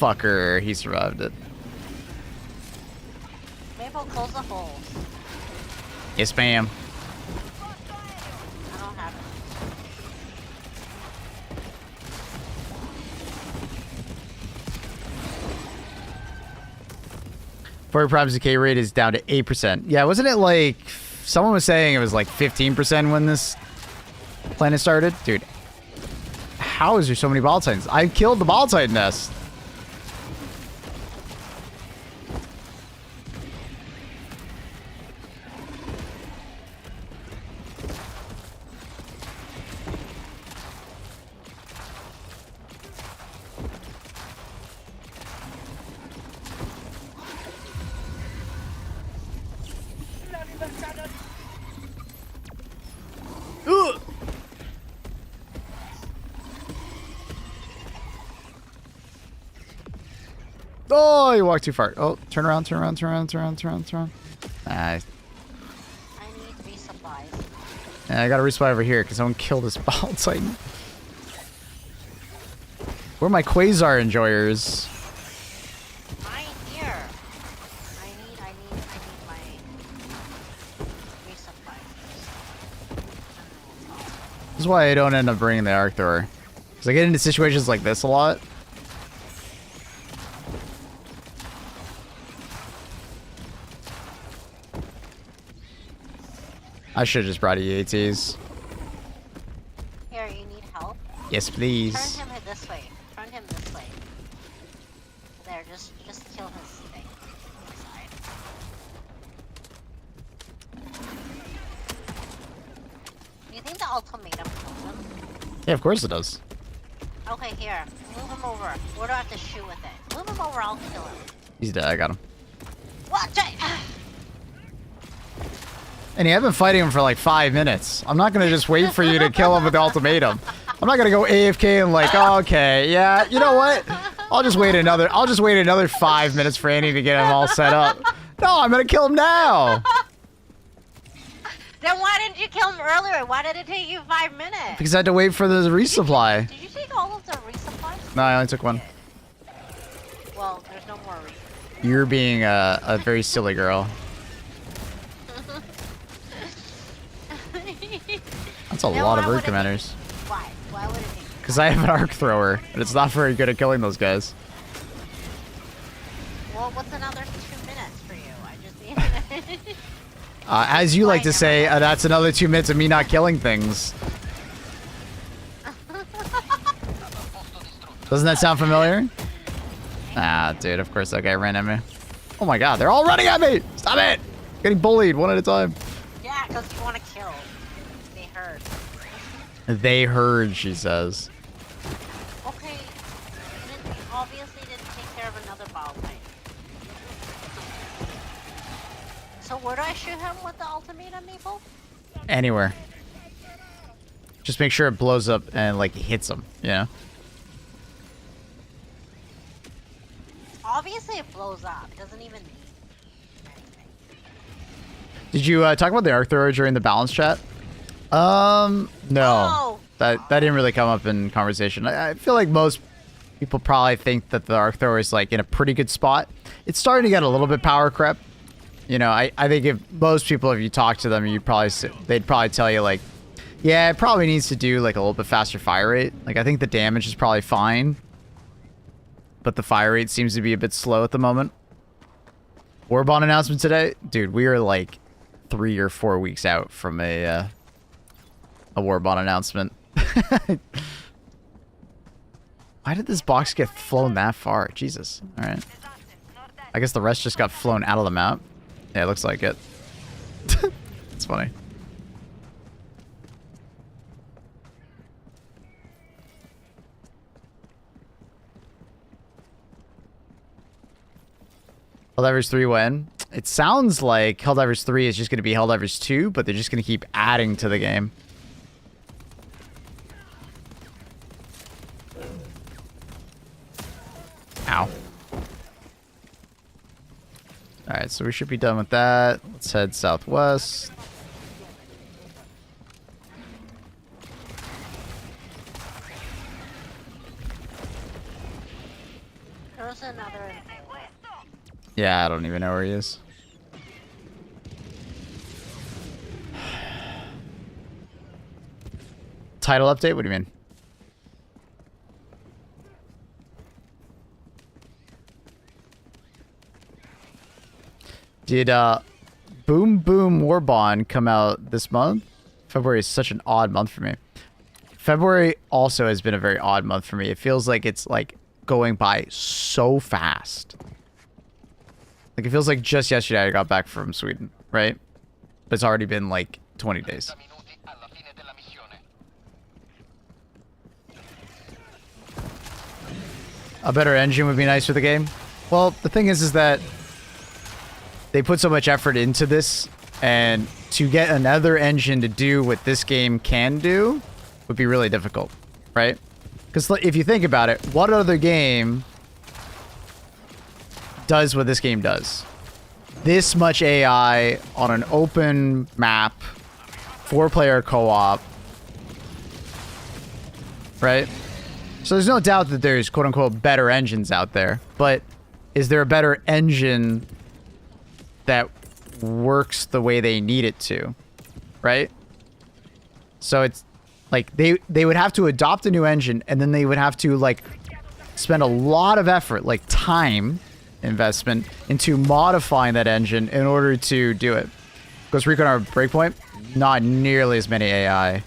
fucker. He survived it. Maple, close the holes. Yes, ma'am. I don't have it. Fire Prime's decay rate is down to 8%. Yeah, wasn't it like... Someone was saying it was like 15% when this planet started? Dude, how is there so many ball titans? I killed the ball titan nest. Ugh. Oh, you walked too far. Oh, turn around, turn around, turn around, turn around, turn around, turn around. I need resupplies. I gotta resupply over here because someone killed this ball titan. Where are my quasar enjoyers? Right here. I need my resupplies. This is why I don't end up bringing the arc thrower. Because I get into situations like this a lot. I should have just brought EATs. Here, you need help? Yes, please. Turn him this way. Turn him this way. There, just kill his thing. Side. Do you think the ultimatum kills him? Yeah, of course it does. Okay, here. Move him over. Where do I have to shoot with it? Move him over, I'll kill him. He's dead. I got him. Watch it! And I've been fighting him for like 5 minutes. I'm not gonna just wait for you to kill him with the ultimatum. I'm not gonna go AFK and like, oh, okay, yeah, you know what? I'll just wait another 5 minutes for Annie to get him all set up. No, I'm gonna kill him now. Then why didn't you kill him earlier? Why did it take you 5 minutes? Because I had to wait for the resupply. Did you take all of the resupplies? No, I only took one. Well, there's no more resupply. You're being a very silly girl. That's a lot of root commanders. Why? Why would it take? Because I have an arc thrower, and it's not very good at killing those guys. Well, what's another 2 minutes for you? I just need. As you like to say, that's another 2 minutes of me not killing things. Doesn't that sound familiar? Ah, dude, of course that guy ran at me. Oh my god, they're all running at me! Stop it! Getting bullied one at a time. Yeah, because you want to kill. They heard. They heard, she says. Okay. You obviously didn't take care of another ball fight. So where do I shoot him with the ultimatum, Maple? Anywhere. Just make sure it blows up and, like, hits him, you know? Obviously it blows up. It doesn't even need anything. Did you talk about the arc thrower during the balance chat? No. Oh. That didn't really come up in conversation. I feel like most people probably think that the arc thrower is, like, in a pretty good spot. It's starting to get a little bit power creep. You know, I think if most people, if you talk to them, they'd probably tell you, like, yeah, it probably needs to do, like, a little bit faster fire rate. Like, I think the damage is probably fine, but the fire rate seems to be a bit slow at the moment. Warbond announcement today? Dude, we are, like, 3 or 4 weeks out from a Warbond announcement. Why did this box get flown that far? Jesus. Alright. I guess the rest just got flown out of the map. Yeah, it looks like it. It's funny. Helldivers 3 when? It sounds like Helldivers 3 is just going to be Helldivers 2, but they're just going to keep adding to the game. Ow. Alright, so we should be done with that. Let's head southwest. There's Yeah, I don't even know where he is. Title update? What do you mean? Did Boom Boom Warbond come out this month? February is such an odd month for me. February also has been a very odd month for me. It feels like it's like going by so fast. Like it feels like just yesterday I got back from Sweden, right? But it's already been like 20 days. A better engine would be nice for the game. Well, the thing is that they put so much effort into this, and to get another engine to do what this game can do would be really difficult, right? Because if you think about it, what other game does what this game does? This much AI on an open map, 4-player co-op, right? So there's no doubt that there's quote-unquote better engines out there, but is there a better engine that works the way they need it to, right? So it's like they would have to adopt a new engine, and then they would have to like spend a lot of effort, like time investment, into modifying that engine in order to do it. Ghost Recon or Breakpoint, not nearly as many AI.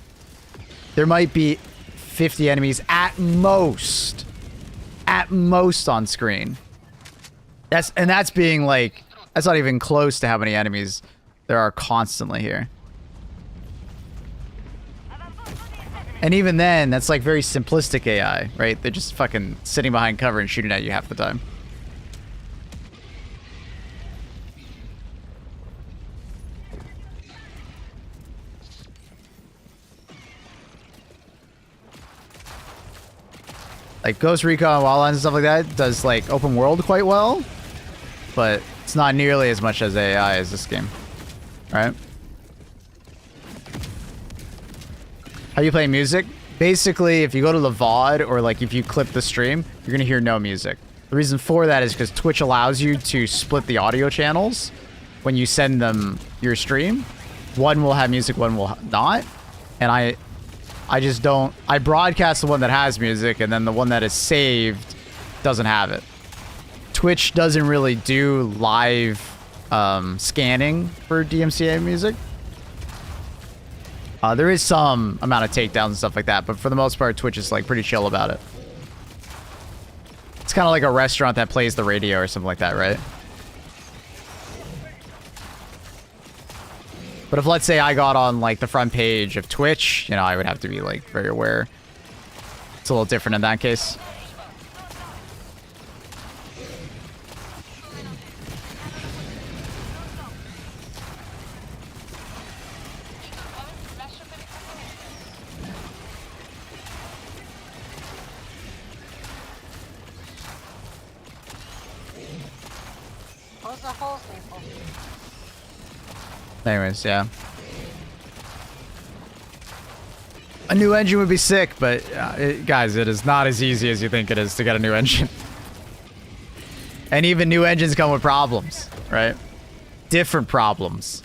There might be 50 enemies at most on screen. That's being like, that's not even close to how many enemies there are constantly here. And even then, that's like very simplistic AI, right? They're just fucking sitting behind cover and shooting at you half the time. Like Ghost Recon, Wildlands and stuff like that does like open world quite well, but it's not nearly as much as AI as this game, right? How you play music? Basically, if you go to the VOD or like if you clip the stream, you're gonna hear no music. The reason for that is because Twitch allows you to split the audio channels when you send them your stream. One will have music, one will not, and I just don't. I broadcast the one that has music, and then the one that is saved doesn't have it. Twitch doesn't really do live scanning for DMCA music. There is some amount of takedowns and stuff like that, but for the most part, Twitch is like pretty chill about it. It's kind of like a restaurant that plays the radio or something like that, right? But if, let's say, I got on, like, the front page of Twitch, you know, I would have to be, like, very aware. It's a little different in that case. Close the holes, people. Anyways, yeah. A new engine would be sick, but guys, it is not as easy as you think it is to get a new engine. And even new engines come with problems, right? Different problems.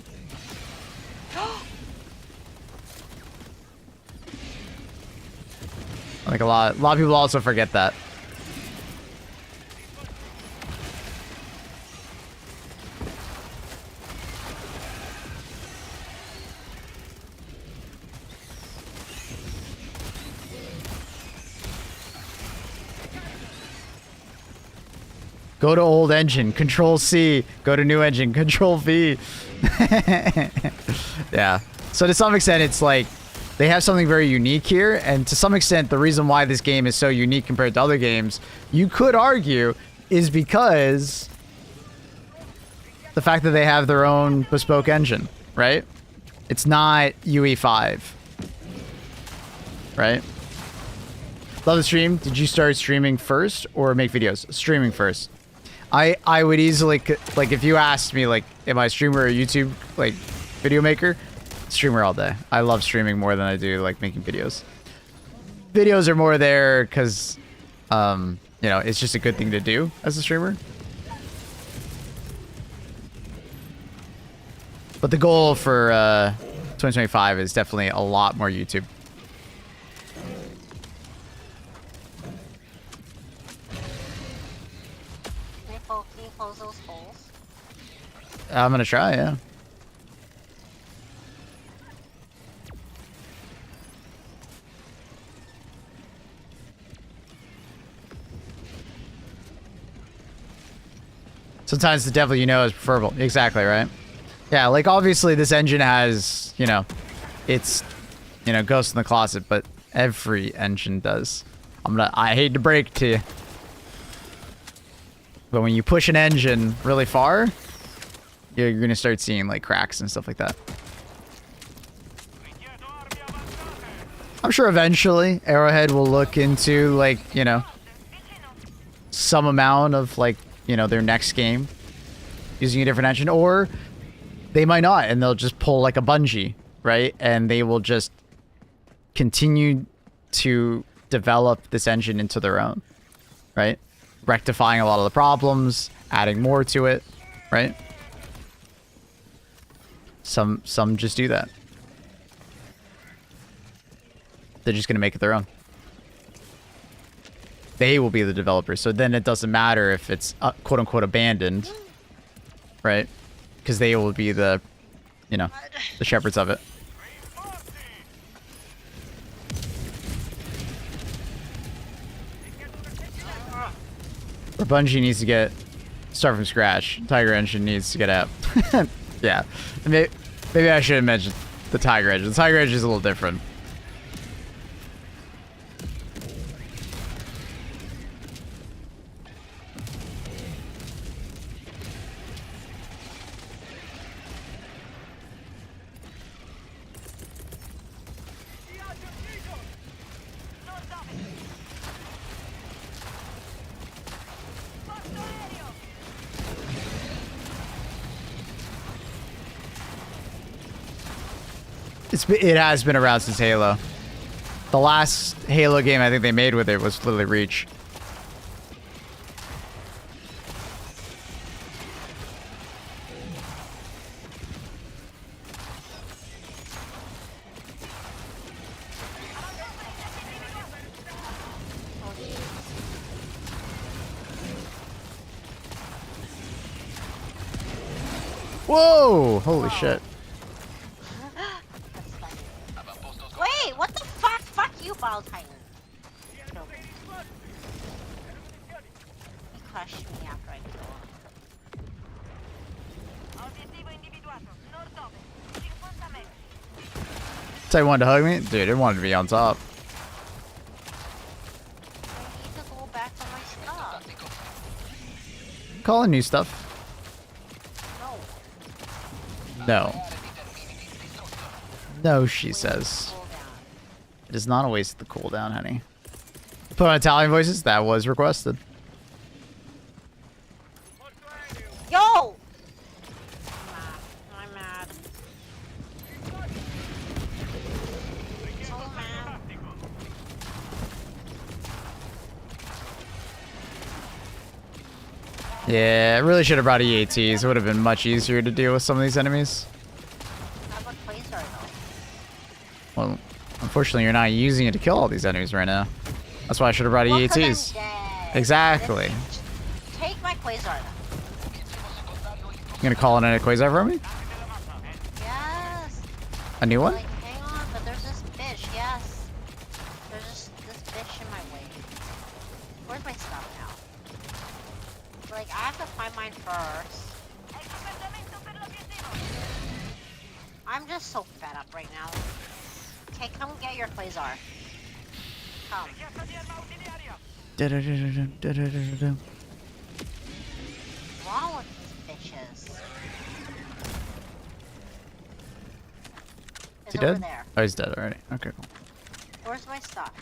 I think a lot of people also forget that. Go to old engine, Control C. Go to new engine, Control V. Yeah. So to some extent, it's like they have something very unique here, and to some extent, the reason why this game is so unique compared to other games, you could argue, is because the fact that they have their own bespoke engine, right? It's not UE5, right? Love the stream. Did you start streaming first or make videos? Streaming first. I would easily, like, if you asked me, like, am I a streamer or a YouTube, like, video maker? Streamer all day. I love streaming more than I do, like, making videos. Videos are more there because, you know, it's just a good thing to do as a streamer. But the goal for 2025 is definitely a lot more YouTube. Can you close those holes? I'm gonna try, yeah. Sometimes the devil you know is preferable. Exactly, right? Yeah, like obviously this engine has, you know, it's, you know, ghost in the closet, but every engine does. I hate to break it to you, but when you push an engine really far, you're gonna start seeing like cracks and stuff like that. I'm sure eventually Arrowhead will look into like, you know, some amount of like, you know, their next game using a different engine, or they might not, and they'll just pull like a Bungie, right? And they will just continue to develop this engine into their own, right? Rectifying a lot of the problems, adding more to it, right? Some just do that. They're just gonna make it their own. They will be the developers, so then it doesn't matter if it's quote unquote abandoned, right? Because they will be the, you know, the shepherds of it. Or Bungie needs to start from scratch. Tiger Engine needs to get out. Yeah, maybe I should have mentioned the Tiger Engine. The Tiger Engine is a little different. It has been around since Halo. The last Halo game I think they made with it was literally Reach. Whoa! Holy shit. Wait, what the fuck? Fuck you, Ball Titan. Kill me. He crushed me after I killed him. So he wanted to hug me? Dude, it wanted to be on top. I need to go back to my stuff. Calling new stuff. No. No. No, she says. It is not a waste of the cooldown, honey. Put on Italian voices? That was requested. Yo! I'm mad. So mad. Yeah, I really should have brought EATs. It would have been much easier to deal with some of these enemies. I have a Quasar though. Well, unfortunately, you're not using it to kill all these enemies right now. That's why I should have brought Well, 'cause I'm EATs. dead. Exactly. Take my Quasar then. You gonna call in a Quasar for me? Yes. A new one? Like, hang on, but there's this bitch, yes. There's just this bitch in my way. Where's my stuff now? Like, I have to find mine first. I'm just so fed up right now. Okay, come get your Quasar. Come. Da-da-da-da-da-da-da-da. What's wrong with these bitches? Is he over dead? there. Oh, he's dead already. Okay, cool. Where's my stuff?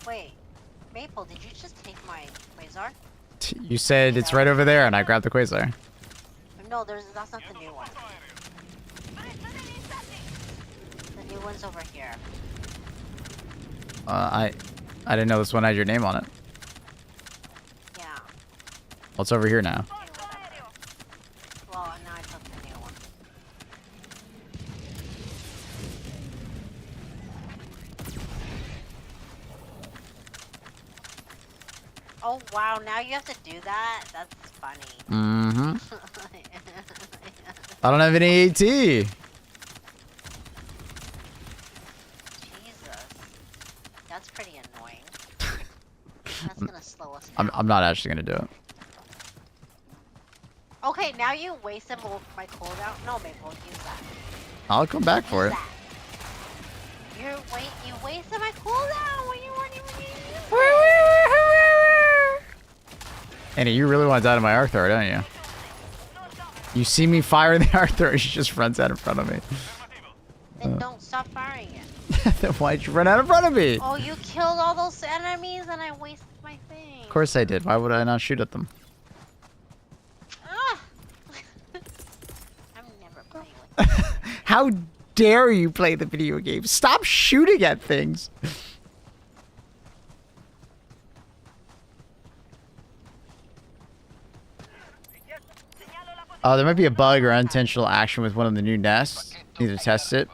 Wait, Maple, did you just take my Quasar? You said it's right over there, and I grabbed the Quasar. No, that's not the new one. The new one's over here. I didn't know this one had your name on it. Yeah. Well, it's over here now. Okay, whatever. Well, now I feel took the new one. Oh wow, now you have to do that? That's funny. Mm-hmm. I don't have any AT. Jesus. That's pretty annoying. That's gonna slow us down. I'm not actually gonna do it. Okay, now you wasted my cooldown. No, Maple, use that. I'll come back for Use it. that. You wasted my cooldown when you weren't even using it. Annie, you really want to die to my arc thrower, don't you? You see me fire the arc thrower, she just runs out in front of me. Then don't stop firing it. Then why'd you run out in front of me? Oh, you killed all those enemies and I wasted my thing. Of course I did. Why would I not shoot at them? Ah. I'm never playing with you. How dare you play the video game? Stop shooting at things. Oh, there might be a bug or unintentional action with one of the new nests. Need to test it.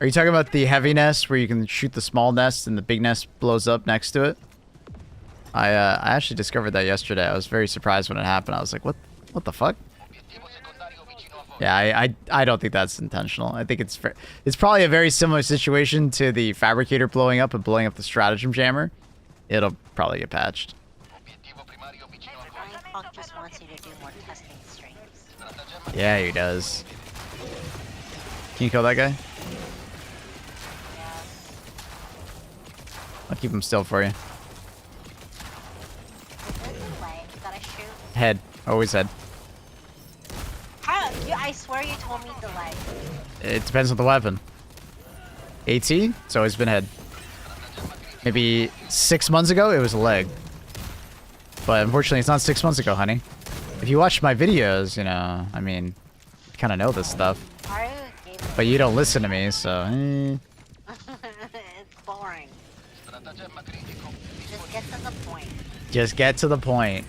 Are you talking about the heavy nest where you can shoot the small nest and the big nest blows up next to it? I actually discovered that yesterday. I was very surprised when it happened. I was like, what the fuck? Yeah, I don't think that's intentional. I think it's probably a very similar situation to the fabricator blowing up and blowing up the stratagem jammer. It'll probably get patched. Fuck just wants you to do more testing streams. Yeah, he does. Can you kill that guy? Yes. I'll keep him still for you. Is this a leg that I shoot? Head. Always head. How? I swear you told me the leg. It depends on the weapon. AT? It's always been head. Maybe 6 months ago, it was a leg. But unfortunately, it's not 6 months ago, honey. If you watch my videos, you know, I mean, you kind of know this stuff. But you don't listen to me, so... It's boring. Just get to the point. Just get to the point.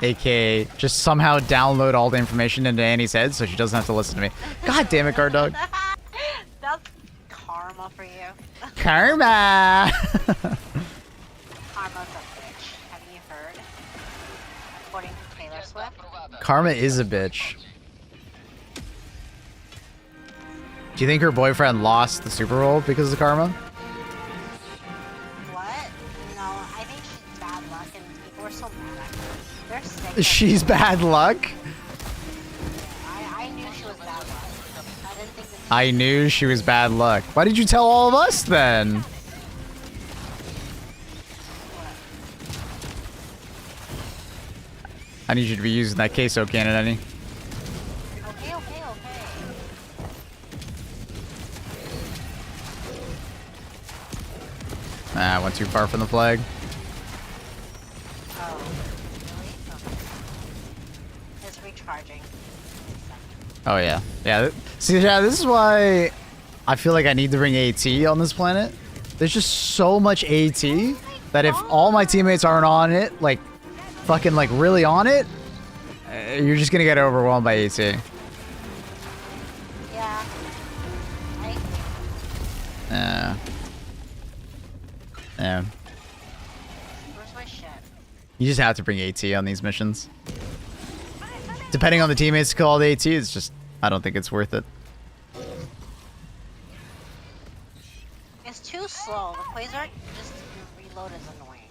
AKA, just somehow download all the information into Annie's head so she doesn't have to listen to me. God damn it, guard dog. That's karma for you. Karma! Karma's a bitch. Have you heard? According to Taylor Swift. Karma is a bitch. Do you think her boyfriend lost the Super Bowl because of karma? What? No, I think she's bad luck and people are so mad at her. They're sick. She's bad luck? I knew she was bad luck. I didn't think that I knew she was bad luck. Why did you tell all of us then? I need you to be using that queso cannon, Annie. Okay. Ah, I went too far from the flag. Oh, really? Okay. It's recharging. Oh, yeah. Yeah, see, yeah, this is why I feel like I need to bring AT on this planet. There's just so much AT that if all my teammates aren't on it, like, fucking, like, really on it, you're just gonna get overwhelmed by AT. Yeah. Yeah. Yeah. Where's my shit? You just have to bring AT on these missions. Depending on the teammates called AT, it's just, I don't think it's worth it. It's too slow. The Quasar just reload is annoying.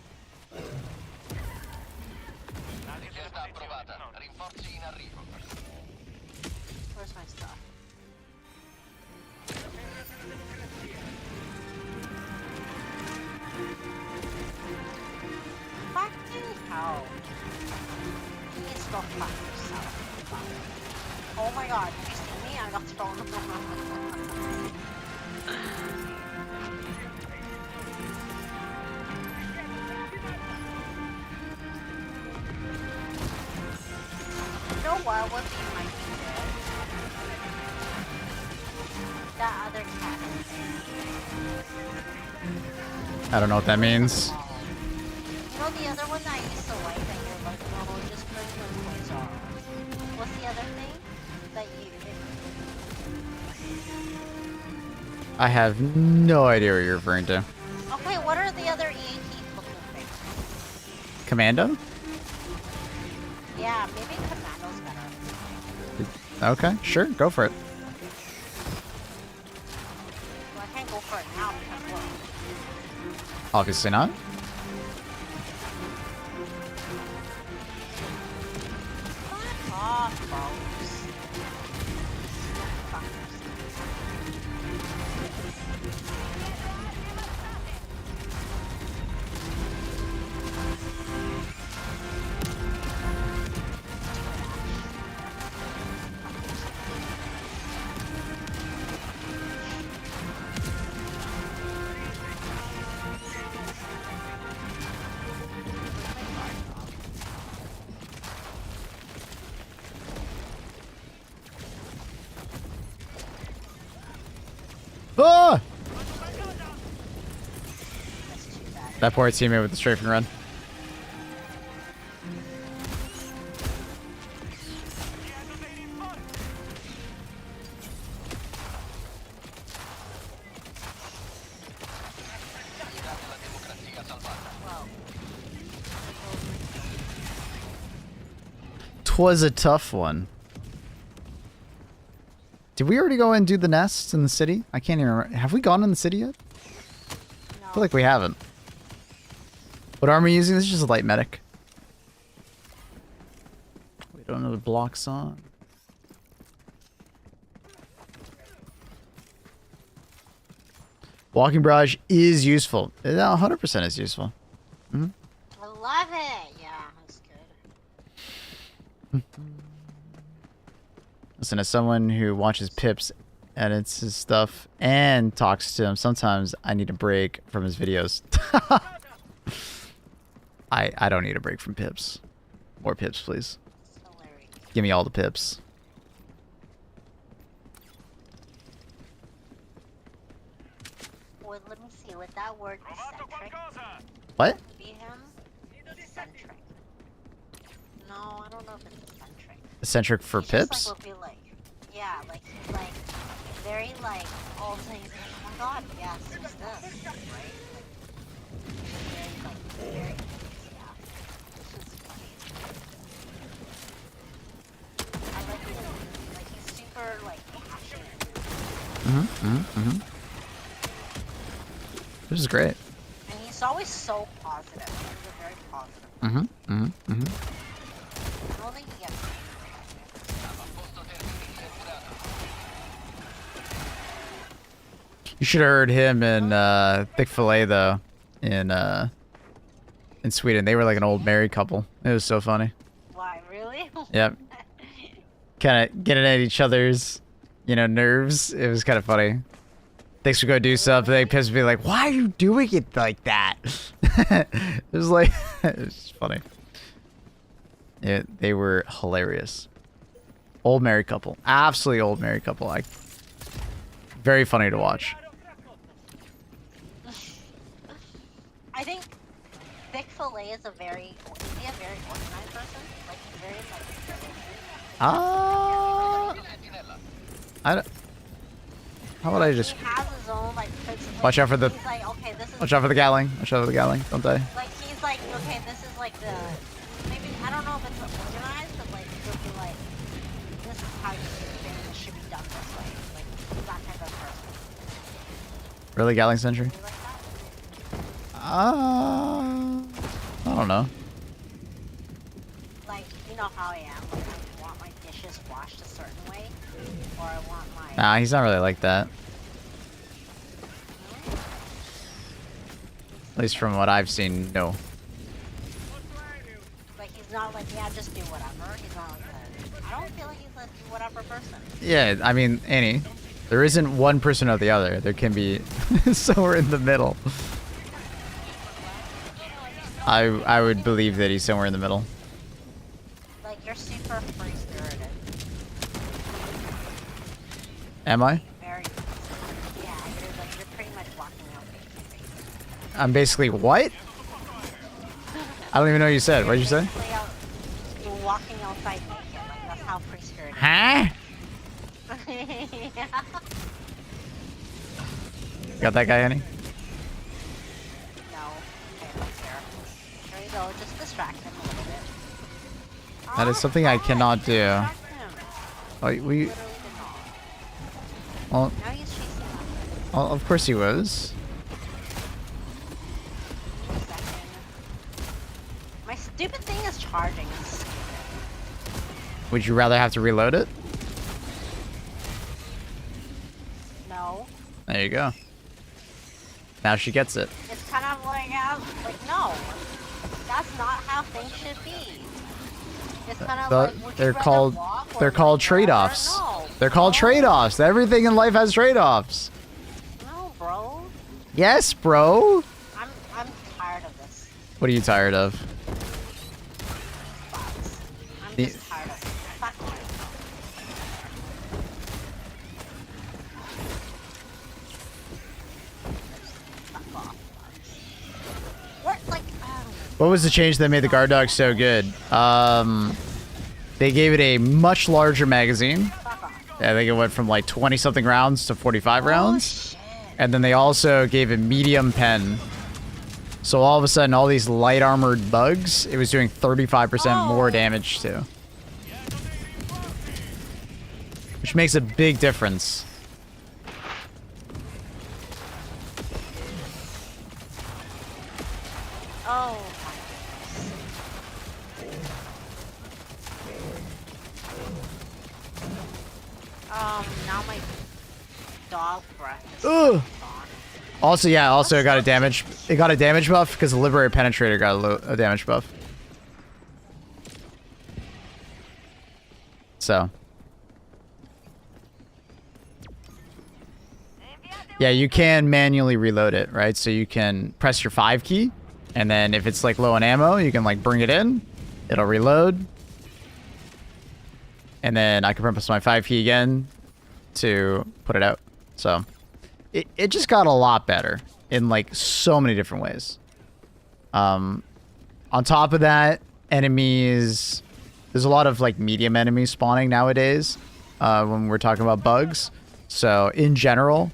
Where's my stuff? Fucking hell. Please go fuck yourself. Oh my god, did you see me? I got thrown. You know what would be my favorite? That other cannon thing. I don't know what that means. You know the other one that I used to like that you're like, no, just bring your Quasar. What's the other thing that I have no idea what you're referring to. Okay, what are the other EAT looking things? Commando? Yeah, maybe Commando's better. Okay, sure, go for it. Well, I can't go for it now because what? Obviously not. Fuck off, folks. Ah! That's too bad. That poor teammate with the strafing run. Whoa. 'Twas a tough one. Did we already go and do the nests in the city? I can't even remember. Have we gone in the city yet? I feel like we haven't. What arm are we using? This is just a light medic. We don't know the blocks on. Walking barrage is useful. 100% is useful. I love it. Yeah, that's good. Listen, as someone who watches Pips, edits his stuff, and talks to him, sometimes I need a break from his videos. I don't need a break from Pips. More Pips, please. It's hilarious. Give me all the Pips. Well, let me see. With that word eccentric, What? be him eccentric. No, I don't know if it's eccentric. Eccentric for It's just, Pips? like, would be like, yeah, like he's like very like all of a sudden he's like, oh my god, yes, who's this? Right? Like, very, yeah. It's just funny. I like it. Like he's super like passionate. This is great. And he's always so positive. He's a very positive. I don't think he gets You should have heard him in Thick Fillet though, in Sweden. They were like an old married couple. It was so funny. why, really? Yep. Kind of getting at each other's, nerves. It was kind of funny. Thicks would go do something. Pips would be like, "Why are you doing it like that?" It was like, it was funny. They were hilarious. Old married couple. Absolutely old married couple. Like, very funny to watch. I think Thick Fillet is a very organized person? Like he's very I don't. How would I just he has his own like principles. watch out for the He's like, okay, this is watch out for the Gatling? Watch out for the Gatling! Don't die. like he's like, okay, this is like the maybe I don't know if it's organized, but like he'll be like, this is how you do things should be done this way. Like he's that type of person. Really, Gatling Sentry? Do you like that? I don't know. Like, you know how I am. Like I want my dishes washed a certain way, or I want my Nah, he's not really like that. At least from what I've seen, no. like he's not like, yeah, just do whatever. He's not like that. I don't feel like he's a do whatever person. Yeah, I mean, Annie, there isn't one person or the other. There can be somewhere in the middle. I would believe that he's somewhere in the middle. Like you're super free spirited. Am I? Very yeah, you're pretty much walking out face. I'm basically what? I don't even know what you said. What did you say? You're walking outside naked. Like that's how free spirited. Huh? Yeah. Got that guy, honey? No. Okay, right there. There you go. Just distract him a little bit. That is something I cannot do. Distract him. Oh, we. Literally did not. Well, Now he's chasing after. well, of course he was. Give me a second. My stupid thing is charging. It's stupid. Would you rather have to reload it? No. There you go. Now she gets it. It's kind of like no. That's not how things should be. It's kind of like, would you They're rather called walk or they're would called you trade-offs. rather- No. They're called No. trade-offs. Everything in life has trade-offs. No, bro. Yes, bro. I'm tired of this. What are you tired of? Box. I'm The- just tired of it. Fuck you. Fuck off. What, like, What was the change that made the guard dog so good? They gave it a much larger magazine. fuck off. I think it went from like 20 something rounds to 45 rounds. Shit. And then they also gave a medium pen. So all of a sudden, all these light armored bugs, it was doing 35% more damage too. Which makes a big difference. Oh my goodness. Now my dog breath is Ugh. gone. Also, yeah, also it got a damage. It got a damage buff because the Liberator Penetrator got a damage buff. So. Yeah, you can manually reload it, right? So you can press your 5 key, and then if it's like low on ammo, you can like bring it in. It'll reload. And then I can press my 5 key again to put it out. So it just got a lot better in like so many different ways. On top of that, enemies, there's a lot of like medium enemies spawning nowadays when we're talking about bugs. So in general,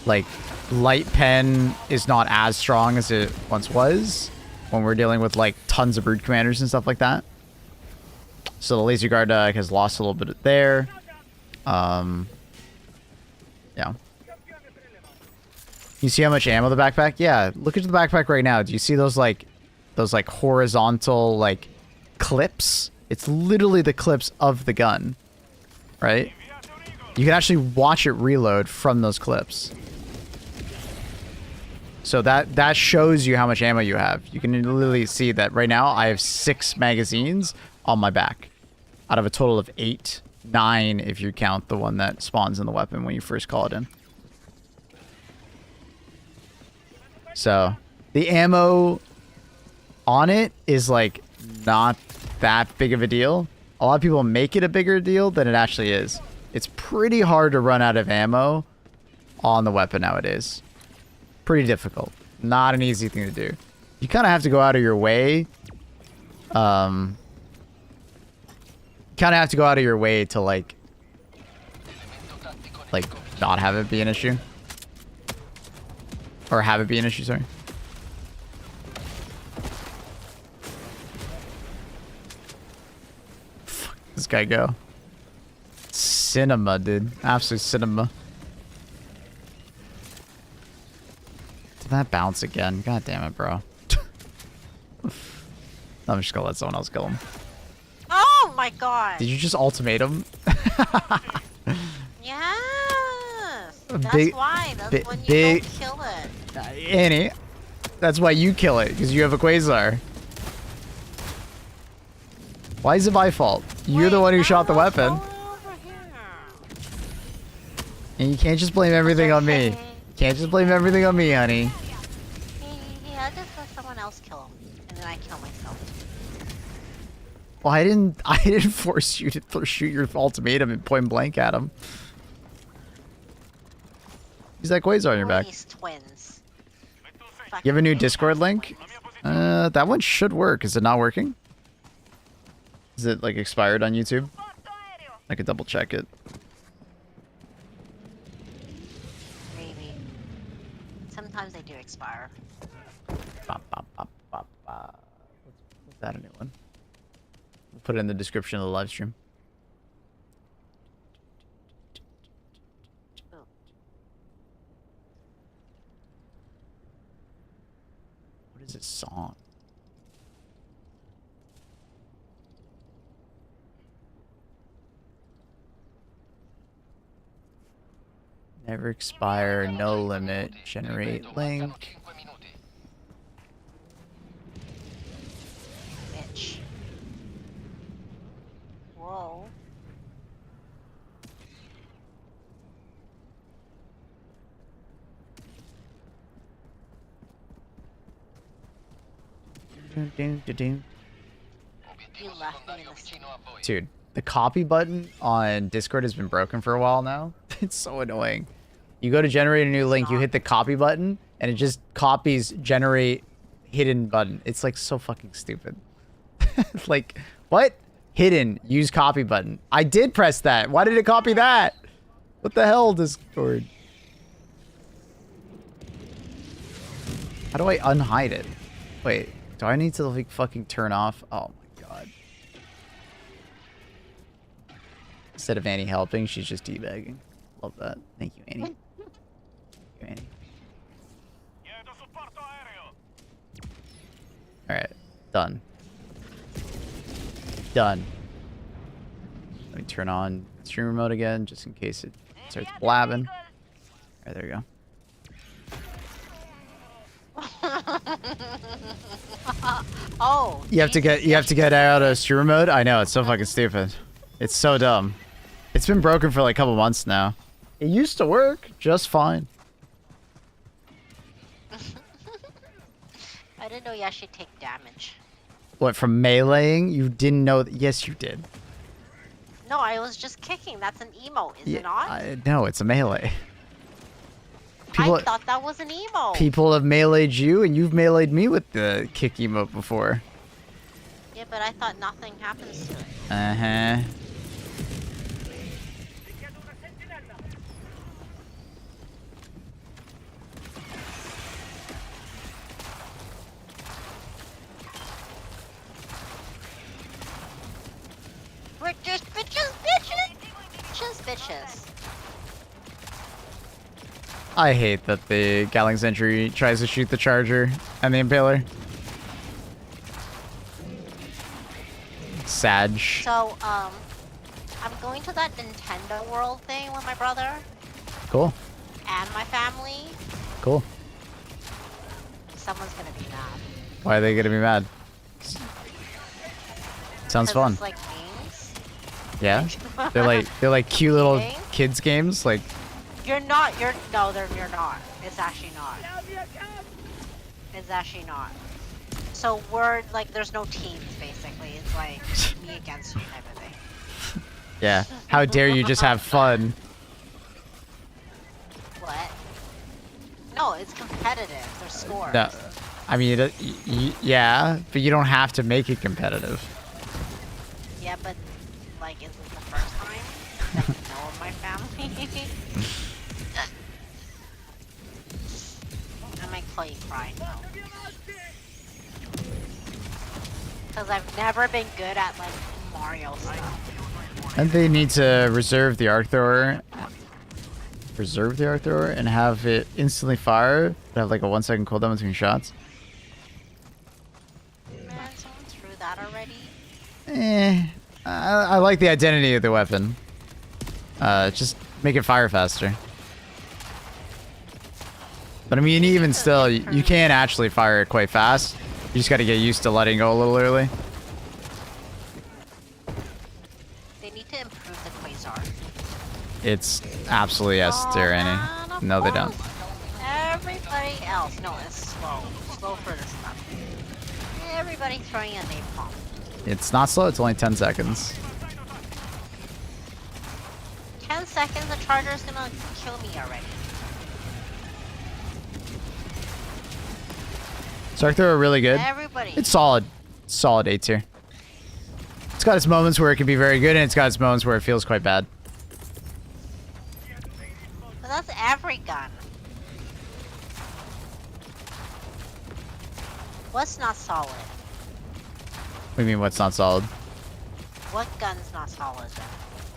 like light pen is not as strong as it once was when we're dealing with like tons of brood commanders and stuff like that. So the laser guard has lost a little bit there. Yeah. You see how much ammo the backpack? Yeah, look at the backpack right now. Do you see those like horizontal like clips? It's literally the clips of the gun, right? You can actually watch it reload from those clips. So that shows you how much ammo you have. You can literally see that right now I have 6 magazines on my back out of a total of 8, 9 if you count the one that spawns in the weapon when you first call it in. So the ammo on it is like not that big of a deal. A lot of people make it a bigger deal than it actually is. It's pretty hard to run out of ammo on the weapon nowadays. Pretty difficult. Not an easy thing to do. You kind of have to go out of your way. Kind of have to go out of your way to like not have it be an issue. Or have it be an issue, sorry. Fuck, this guy go. Cinema, dude. Absolute cinema. Did that bounce again? God damn it, bro. I'm just gonna let someone else kill him. Oh my god. Did you just ultimatum? Yes. That's Big- why. That's big- when you big- don't kill it. Annie, that's why you kill it, because you have a Quasar. Why is it my fault? You're the Wait, one who now shot the what's weapon. going over here? And you can't just blame everything on me. Okay. Can't just blame everything on me, honey. Yeah, just let someone else kill him, and then I kill myself. Well, I didn't force you to shoot your ultimatum and point blank at him. Use that Quasar on your back. These twins. You have a new Discord link? That one should work. Is it not working? Is it like expired on YouTube? I could double check it. Three, sometimes they do expire. Bop, bop, bop, bop, bop. What's that a new one? We'll put it in the description of the live stream. Ooh. What is this song? Never expire, no limit, generate link. Bitch. Whoa. Doo-doo-doo-doo. You left me in the city. Dude, the copy button on Discord has been broken for a while now. It's so annoying. You go to generate a new link, you hit the copy button, and it just copies generate hidden button. It's like so fucking stupid. Like, what? Hidden, use copy button. I did press that. Why did it copy that? What the hell, Discord? How do I unhide it? Wait, do I need to like fucking turn off? Oh my god. Instead of Annie helping, she's just debugging. Love that. Thank you, Annie. Thank you, Annie. Alright, done. Done. Let me turn on streamer mode again, just in case it starts blabbing. Alright, there you go. Oh. You have to get out of streamer mode? I know, it's so fucking stupid. It's so dumb. It's been broken for like a couple months now. It used to work just fine. I didn't know you actually take damage. What, from meleeing? You didn't know that? Yes, you did. No, I was just kicking. That's an emote, is it not? No, it's a melee. I thought that was an emote. People have meleeed you, and you've meleeed me with the kick emote before. Yeah, but I thought nothing happens to it. Uh-huh. Bitches, bitches, bitches! Bitches, bitches. I hate that the Gatling Sentry tries to shoot the Charger and the Impaler. Sag. So, I'm going to that Nintendo World thing with my brother Cool. and my family. Cool. Someone's gonna be mad. Why are they gonna be mad? Sounds 'Cause fun. It's like games. Yeah? They're like cute little Games? kids games, like You're no, you're not. It's actually not. It's actually not. So we're like, there's no teams basically. It's like me against you type of thing. yeah. How dare you just have fun? What? No, it's competitive. There's scores. No, I mean, yeah, but you don't have to make it competitive. Yeah, but like, is this the first time that you know of my family? I might call you crying though. Because I've never been good at like Mario stuff. And they need to reserve the arc thrower. Reserve the arc thrower and have it instantly fire, but have like a 1 second cooldown between shots. Man, someone threw that already. I like the identity of the weapon. Just make it fire faster. But I mean, even still, you can actually fire it quite fast. You just got to get used to letting go a little early. They need to improve the Quasar. It's absolutely yes, dear Annie. No, they don't. Everybody else. No, it's slow. Slow for this stuff. Everybody throwing a napalm. It's not slow. It's only 10 seconds. 10 seconds, the charger's gonna kill me already. Arc thrower really good. Everybody. It's solid. Solid A tier. It's got its moments where it can be very good, and it's got its moments where it feels quite bad. But that's every gun. What's not solid? What do you mean, what's not solid? What gun's not solid then?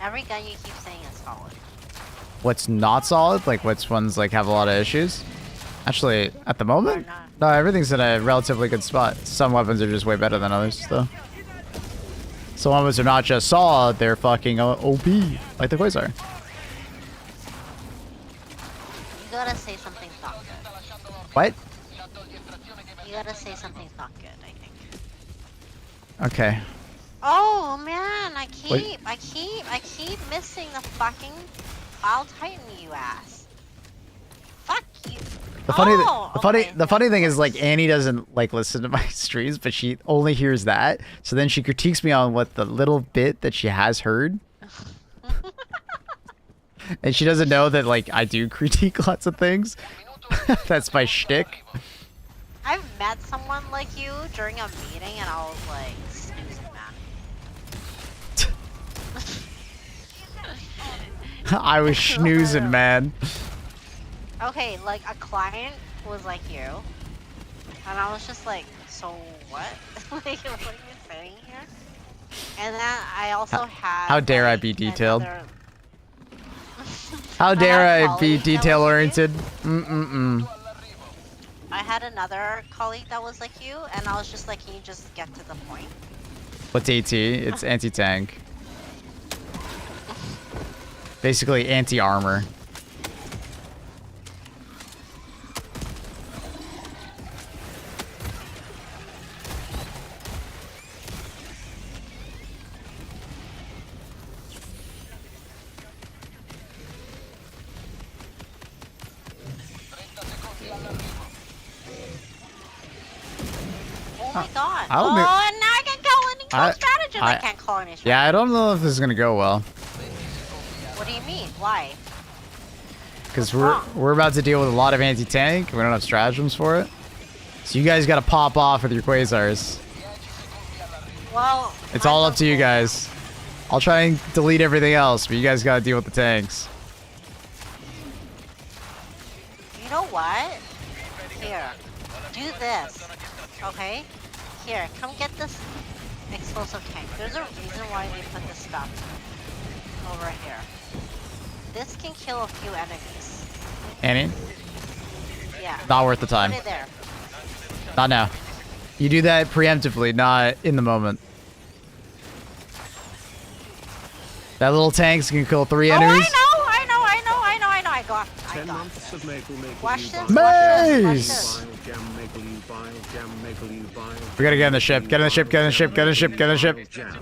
Every gun you keep saying is solid. What's not solid? Like, which ones, like, have a lot of issues? Actually, at the moment? not. No, everything's in a relatively good spot. Some weapons are just way better than others, though. Some weapons are not just solid, they're fucking OP, like the Quasar. You gotta say something's not good. What? You gotta say something's not good, I think. Okay. Oh man, I keep missing the fucking I'll tighten you ass. Fuck you. The funny thing is, like, Annie doesn't like listen to my streams, but she only hears that. So then she critiques me on what the little bit that she has heard. And she doesn't know that, like, I do critique lots of things. That's my shtick. I've met someone like you during a meeting and I was like, snoozing man. I was schnoozing, man. Okay, like a client was like you, and I was just like, so what? Like, what are you saying here? And then I also had. How dare I like, be detailed? another- How dare had a I be colleague that was detail like oriented? you. I had another colleague that was like you, and I was just like, can you just get to the point? What's AT? It's anti-tank. Basically anti-armor. Oh my god. I don't Oh, think- and now I can call any strategies. I can't call any strategies. Yeah, I don't know if this is gonna go well. What do you mean? Why? Because What's we're about to deal with a lot of anti-tank. We don't have stratagems for it. So you guys gotta pop off with your Quasars. Well, It's I'm all the up to you fool. guys. I'll try and delete everything else, but you guys gotta deal with the tanks. You know what? Here, do this. Okay? Here, come get this explosive tank. There's a reason why they put this stuff over here. This can kill a few enemies. Annie, Yeah. not worth the time. Put it there. Not now. You do that preemptively, not in the moment. That little tank's can kill 3 Oh, enemies. I got 10 this. months of maple Watch you this, vile. Maze! Vile jam maple you vile jam maple you vile. We gotta get in the ship. Get in the ship. Get in the ship. Get in the ship. Get in the ship. Jam.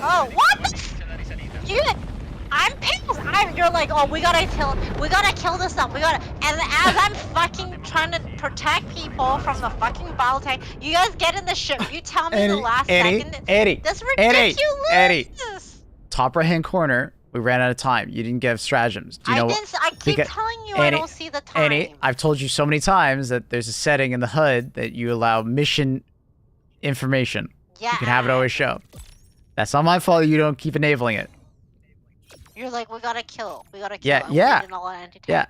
Oh, what? You, I'm pissed. You're like, oh, we gotta kill this stuff. We gotta. And as I'm fucking trying to protect people from the fucking bottle tank, you guys get in the ship. You tell me the last second. That's ridiculous. Top right hand corner. We ran out of time. You didn't give stratagems. Do you know what? I keep Because- telling you I don't see the time. Annie, I've told you so many times that there's a setting in the HUD that you allow mission information. Yeah. You can have it always show. That's not my fault. You don't keep enabling it. You're like, we gotta kill. We gotta kill. Yeah, and we yeah. did a lot of anti-tank. Yeah.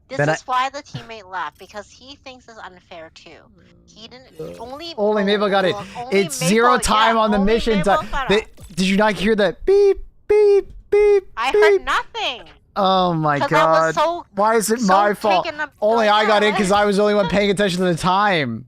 This Then is why the teammate left, because he thinks it's unfair too. He didn't Only Mabel got it. only It's Mabel- 0 time yeah, on the only mission Mabel time. got it. Did you not hear that beep, beep, beep, I beep? heard nothing. Oh my 'Cause I was god. so- Why is it so my fault? taken up- Only I got in Yeah. because I was the only one paying attention to the time.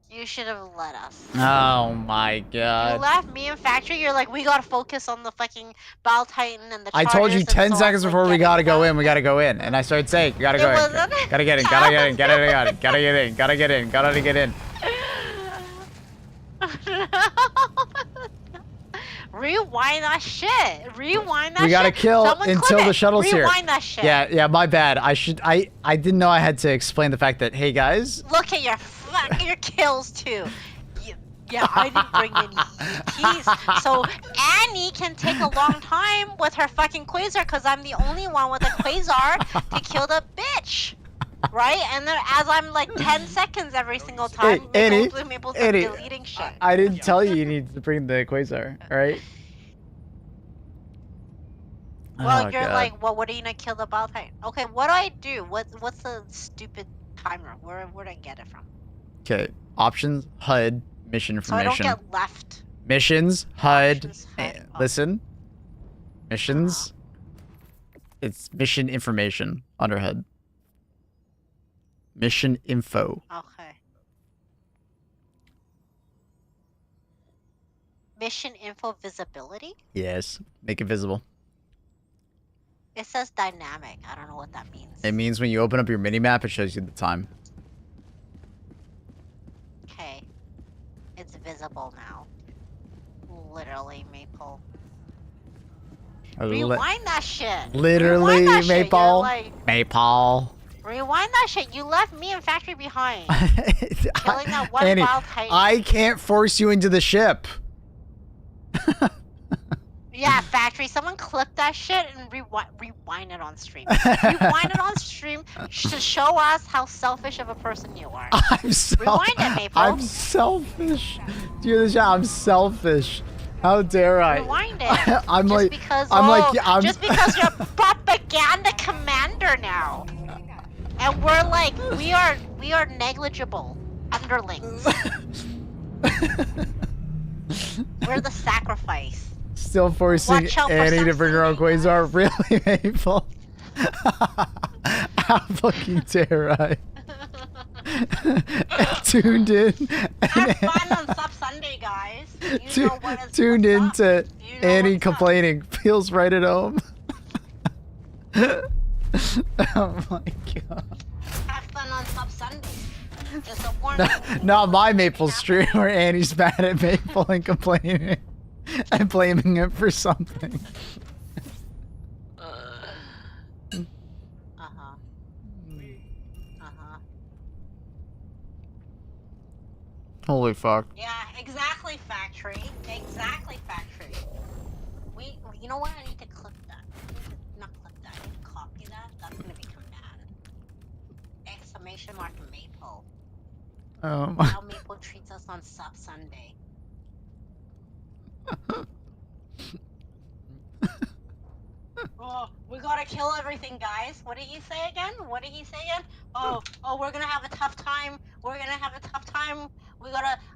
You should have let us. Oh my You god. left me in factory. You're like, we gotta focus on the fucking Battle Titan and the. I told you Chargers," 10 and so seconds I was, before like, we gotta getting go them. in. We gotta go in. And I started saying, gotta It go in. wasn't- Gotta get in. Gotta get in. Gotta get in. Gotta get in. Gotta get in. Gotta get in. Rewind that shit. Rewind that shit. We gotta kill Someone clip until it. the shuttle's here. Rewind that shit. Yeah, my bad. I didn't know I had to explain the fact that, hey guys, Look at your kills too. Yeah, I didn't bring any EPs. So Annie can take a long time with her fucking Quasar because I'm the only one with a Quasar to kill the bitch. Right? And then as I'm like 10 seconds every single time, Annie, Maple's Annie, deleting shit. I didn't tell you need to bring the Quasar, alright? Well, Oh, you're God. like, well, what are you gonna kill the Battle Titan? Okay, what do I do? What's the stupid timer? Where'd I get it from? Okay. Options, HUD, mission So I don't information. get left. Missions, HUD. Options, HUD. Listen. Missions. It's mission information under HUD. Mission info. Okay. Mission info visibility? Yes. Make it visible. It says dynamic. I don't know what that means. It means when you open up your mini map, it shows you the time. Okay. It's visible now. Literally, Maple. Rewind that shit. Literally, Rewind that shit. You're Maple. like, Maple. rewind that shit. You left me and Factory behind. Killing that one Annie, wild titan. I can't force you into the ship. Yeah, Factory. Someone clip that shit and rewind it on stream. Rewind it on stream to show us how selfish of a person you are. Rewind it, Maple. I'm selfish. Do you hear this? I'm selfish. How dare I? Rewind it. I'm just like, because, I'm like, I'm just because you're a propaganda commander now, and we're like, we are negligible underlings. We're the sacrifice. still forcing Watch out for Annie to bring her own something, Quasar. Really, Maple? How fucking dare I? Tuned in. Have fun on Sub Sunday, guys. You know what is Tuned in what's to up. You know Annie what's up. complaining. Feels right at home. Oh my god. Have fun on Sub Sunday. Just a warning. Not my Maple stream where Annie's mad at Maple and complaining and blaming him for something. Holy fuck. Yeah, exactly, Factory. Exactly, Factory. You know what? I need to clip that. Not clip that. I need to copy that. That's gonna be command. Exclamation mark Maple. My. How Maple treats us on Sub Sunday. Oh, we gotta kill everything, guys. What did he say again? What did he say again? Oh, we're gonna have a tough time. We're gonna have a tough time.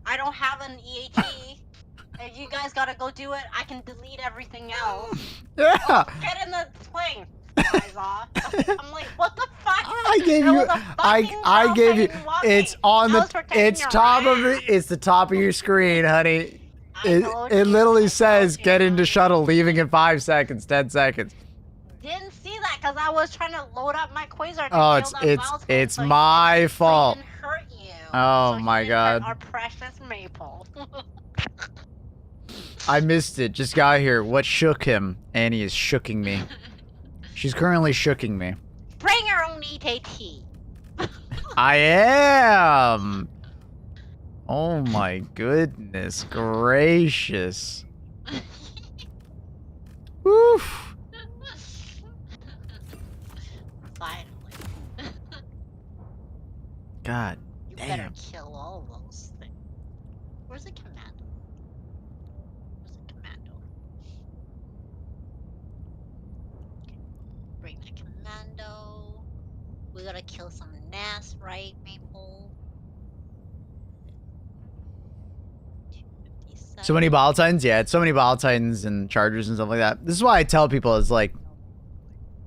I don't have an EAT. If you guys gotta go do it, I can delete everything else. Yeah. Oh, get in the plane. Liza. I'm like, what the fuck? I gave There you. was a fucking I gave you. girl fighting It's Wubby. on I was the. protecting It's your top of ass. it. It's the top of your screen, honey. I told It you, literally I says told get you. into shuttle, leaving in 5 seconds, 10 seconds. Didn't see that because I was trying to load up my Quasar to Oh, kill that Valve thing it's so he my didn't- fault. So he didn't hurt you. Oh So he my didn't God. hurt our precious Maple. I missed it. Just got here. What shook him? Annie is shooking me. She's currently shooking me. Bring your own ETT. I am. Oh my goodness gracious. Woof. Finally. God You better damn. kill all those things. Where's the commando? Where's the commando? Okay. Bring the commando. We gotta kill some NAS, right, Maple? 257. So many bottle titans? Yeah, it's so many bottle titans and chargers and stuff like that. This is why I tell people is like,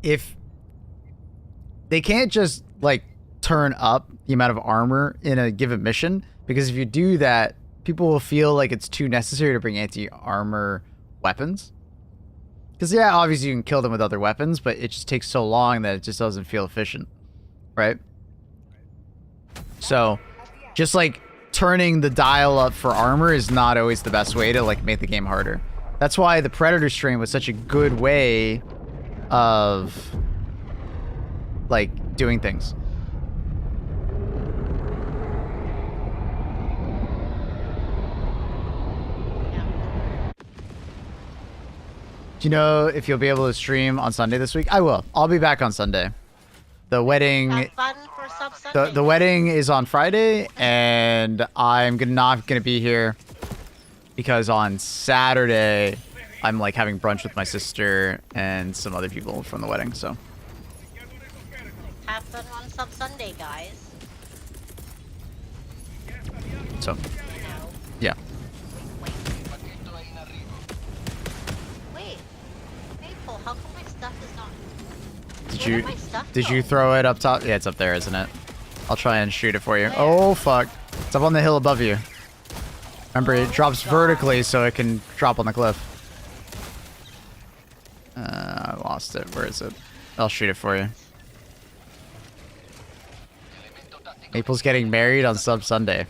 if they can't just like turn up the amount of armor in a given mission, because if you do that, people will feel like it's too necessary to bring anti-armor weapons. Because yeah, obviously you can kill them with other weapons, but it just takes so long that it just doesn't feel efficient, right? So, just like turning the dial up for armor is not always the best way to like make the game harder. That's why the Predator stream was such a good way of like doing things. Do you know if you'll be able to stream on Sunday this week? I will. I'll be back on Sunday. The wedding. Have fun for Sub Sunday. The wedding is on Friday, and I'm not gonna be here because on Saturday I'm like having brunch with my sister and some other people from the wedding. So Have fun on Sub Sunday, guys. So, You know? yeah. Wait. Maple, how come my stuff is not... Did Where you my stuff did you go? throw it up top? Yeah, it's up there, isn't it? I'll try and shoot it for you. Where? Oh fuck! It's up on the hill above you. Remember, it Oh, drops God. vertically, so it can drop on the cliff. I lost it. Where is it? I'll shoot it for you. Maple's getting married on Sub Sunday.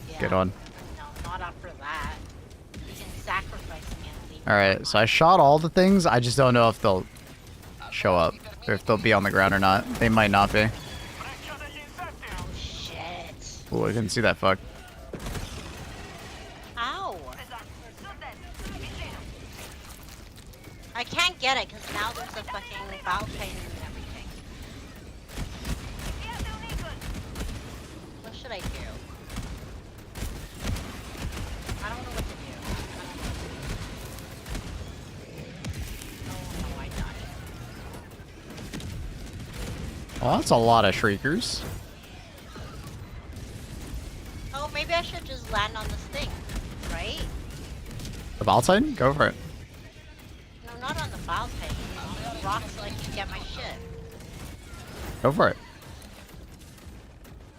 Yeah. Good one. No, not up for that. You can sacrifice me and leave me Alright, so I shot all the things. I just don't know if they'll show up. Or if they'll be on the ground or not. They might not be. Oh, shit. Oh, I didn't see that fuck. Ow. I can't get it because now there's a fucking valve chain and everything. What should I do? I don't know what to do. Oh no, I died. Well, that's a lot of shriekers. Oh, maybe I should just land on this thing, right? The Ball Titan? Go for it. No, not on the valve chain. On the rocks so I can get my shit. Go for it.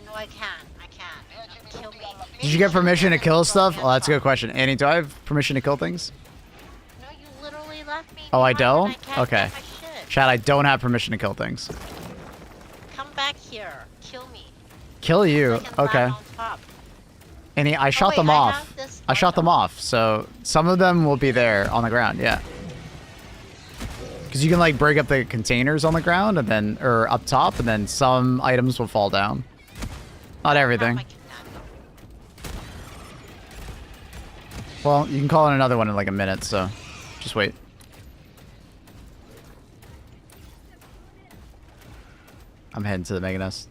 No, I can't. I can't. Kill me. Did you get permission to kill stuff? Oh, that's a good question. Annie, do I have permission to kill things? No, you literally left me. Oh, I behind and don't? can't Okay. get my shit. Chad, I don't have permission to kill things. Come back here. Kill me. Kill you? So I can Okay. land on top. Annie, I shot wait, them I off. have this I shot them off, so some of them will be there on the ground, yeah. Because you can like break up the containers on the ground and then, or up top, and then some items will fall down. Not everything. Not my commando. Well, you can call in another one in like a minute, so just wait. I'm heading to the Mega Nest.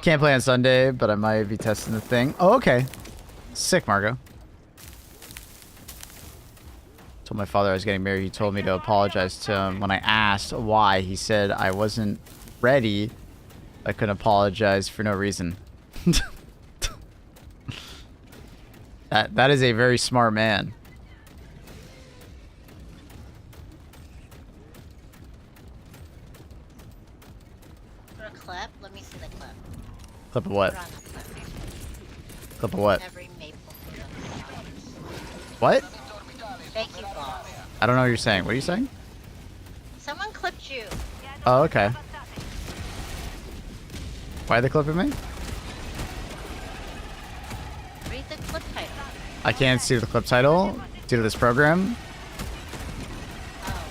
Can't play on Sunday, but I might be testing the thing. Oh, okay. Sick, Margo. Told my father I was getting married. He told me to apologize to him. When I asked why, he said I wasn't ready. I couldn't apologize for no reason. That is a very smart man. For a clip? Let me see the clip. Clip of what? Put on the clip. Clip of what? Every maple. What? Thank you, boss. I don't know what you're saying. What are you saying? Someone clipped you. Oh, okay. Why are they clipping me? Read the clip title. I can't see the clip title due to this program. Oh.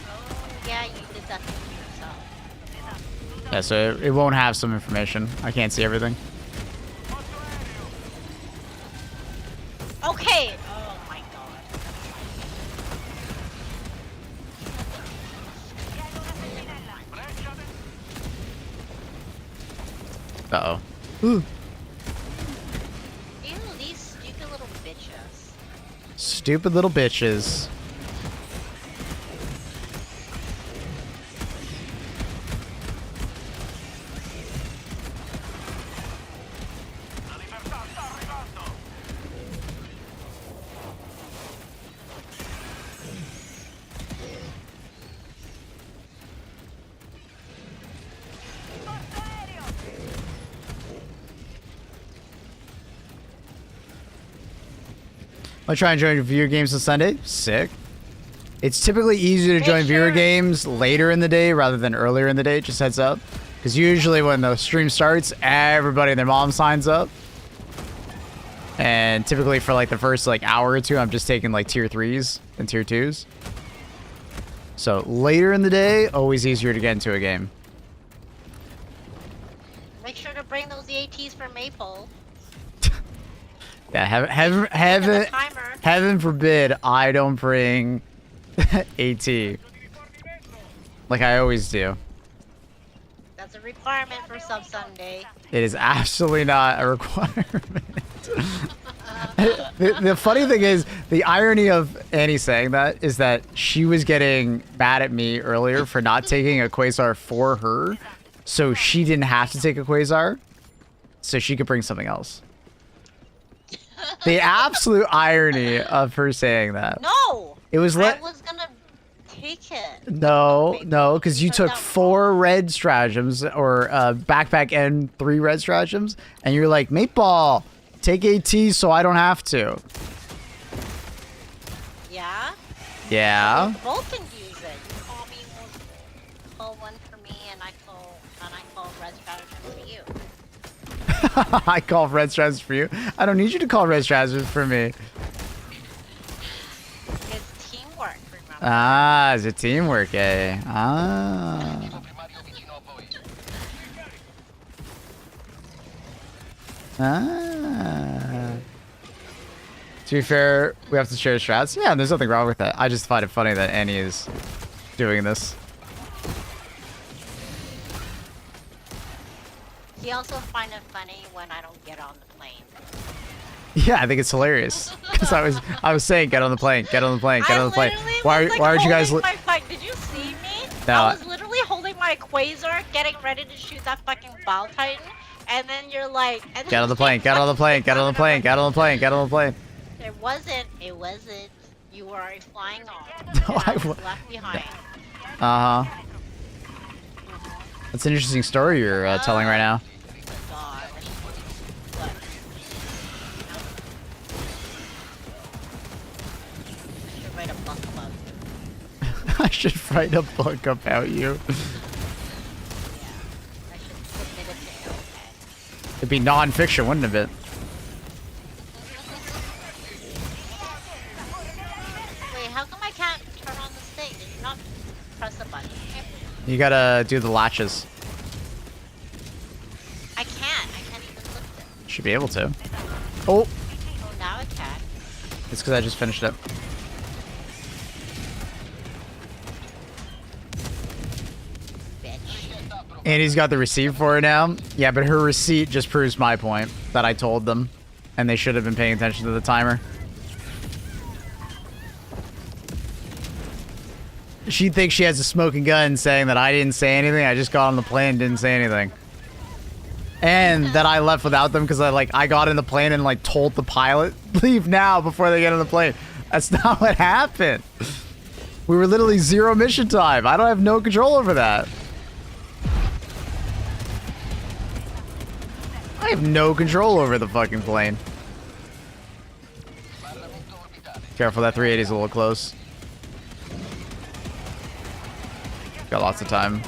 Oh, yeah, you did that to yourself. Yeah, so it won't have some information. I can't see everything. Okay. Oh my god. Uh-oh. Ooh. Ew, these stupid little bitches. Stupid little bitches. I try and join viewer games on Sunday. Sick. It's typically easier to Make join viewer sure- games later in the day rather than earlier in the day. Just heads up. Because usually when the stream starts, everybody and their mom signs up. And typically for like the first like hour or two, I'm just taking like tier 3s and tier 2s. So later in the day, always easier to get into a game. Make sure to bring those EATs for Maple. Yeah, Look at heaven, the timer. heaven forbid I don't bring AT. Like I always do. That's a requirement for Sub Sunday. It is absolutely not a requirement. The funny thing is, the irony of Annie saying that is that she was getting mad at me earlier for not taking a Quasar for her so she didn't have to take a Quasar, so she could bring something else. The absolute irony of her saying that. No! It was I was gonna take it. No, because you Turned took out 4 red stratagems, or backpack and 3 red stratagems, and you're like, Meatball, take AT so I don't have to. Yeah? Yeah. We both can use it. You call me call one for me, and I call red stratagem for you. I call red stratagems for you. I don't need you to call red stratagems for me. It's teamwork, remember? Ah, it's a teamwork, eh? Ah. Ah. To be fair, we have to share strats. Yeah, there's nothing wrong with that. I just find it funny that Annie is doing this. He also find it funny when I don't get on the plane. Yeah, I think it's hilarious. Because I was saying, get on the plane, get on the plane, get on the plane. Why aren't you guys? Did you see me? No. I was literally holding my Quasar, getting ready to shoot that fucking Bile Titan, and then you're like, and Get on the plane, get on the plane, get on the plane, get on the plane, get on the plane. It wasn't. You were flying off. No, and I I was wa- left behind. Uh-huh. That's an interesting story you're telling right now. God. What? I should write a book about you. I should write a book about you. Yeah. I should submit it to Ilke. It'd be non-fiction, wouldn't it? Wait, how come I can't turn on the stage? Did you not press the button? You gotta do the latches. I can't even lift it. Should be able to. Oh, Oh, now I can. it's because I just finished it. Bitch. Annie's got the receipt for it now. Yeah, but her receipt just proves my point that I told them, and they should have been paying attention to the timer. She thinks she has a smoking gun saying that I didn't say anything. I just got on the plane and didn't say anything. And that I left without them because I got in the plane and like told the pilot, leave now before they get on the plane. That's not what happened. We were literally 0 mission time. I don't have no control over that. I have no control over the fucking plane. Careful, that 380 is a little close. Got lots of time.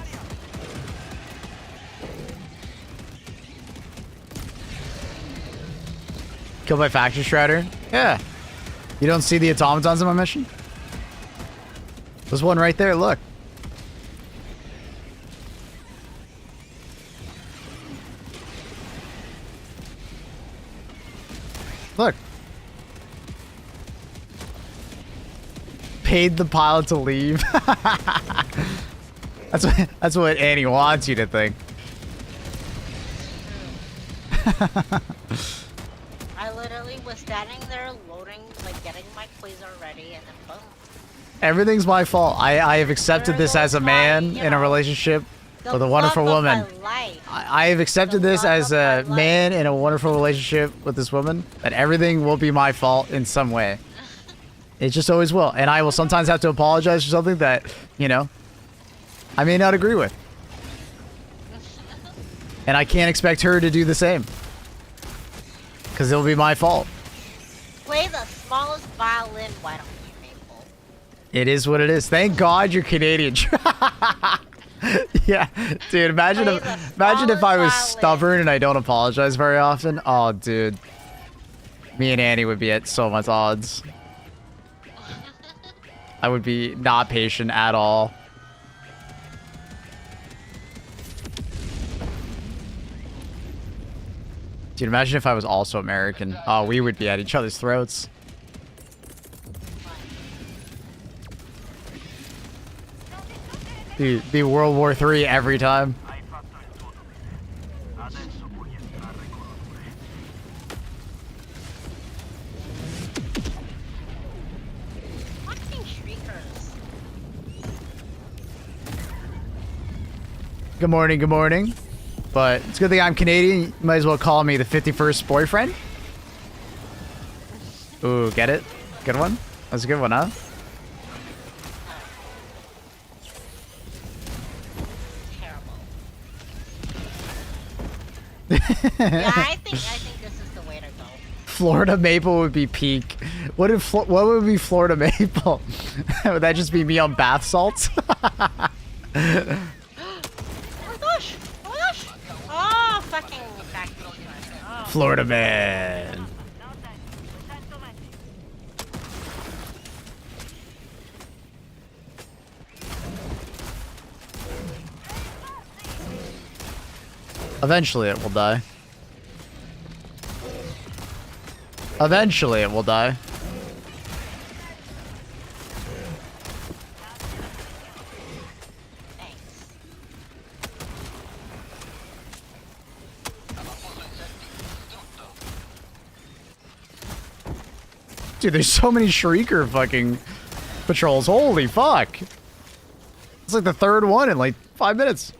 Killed by Factory Shredder? Yeah. You don't see the automatons in my mission? There's one right there, look. Look. Paid the pilot to leave. That's what Annie wants you to think. I literally was standing there loading, like getting my Quasar ready, and then boom. Everything's my fault. I have accepted this as a man in a relationship with a wonderful woman. I have accepted this as a man in a wonderful relationship with this woman, that everything will be my fault in some way. It just always will. And I will sometimes have to apologize for something that, you know, I may not agree with. And I can't expect her to do the same. Because it'll be my fault. Play the smallest violin, why don't you, Maple? It is what it is. Thank God you're Canadian. Yeah, dude, imagine if I was stubborn and I don't apologize very often. Oh, dude. Me and Annie would be at so much odds. I would be not patient at all. Dude, imagine if I was also American. Oh, we would be at each other's throats. Dude, be World War III every time. Good morning, good morning. But it's a good thing I'm Canadian. You might as well call me the 51st boyfriend. Ooh, get it? Good one? That's a good one, huh? Yeah, I think this is the way to go. Florida maple would be peak. What would be Florida maple? Would that just be me on bath salts? Oh my gosh! Oh my gosh! Oh, fucking factory. Oh. Florida man. Eventually it will die. Eventually it will die. Thanks. Dude, there's so many Shrieker fucking patrols. Holy fuck. It's like the third one in like 5 minutes.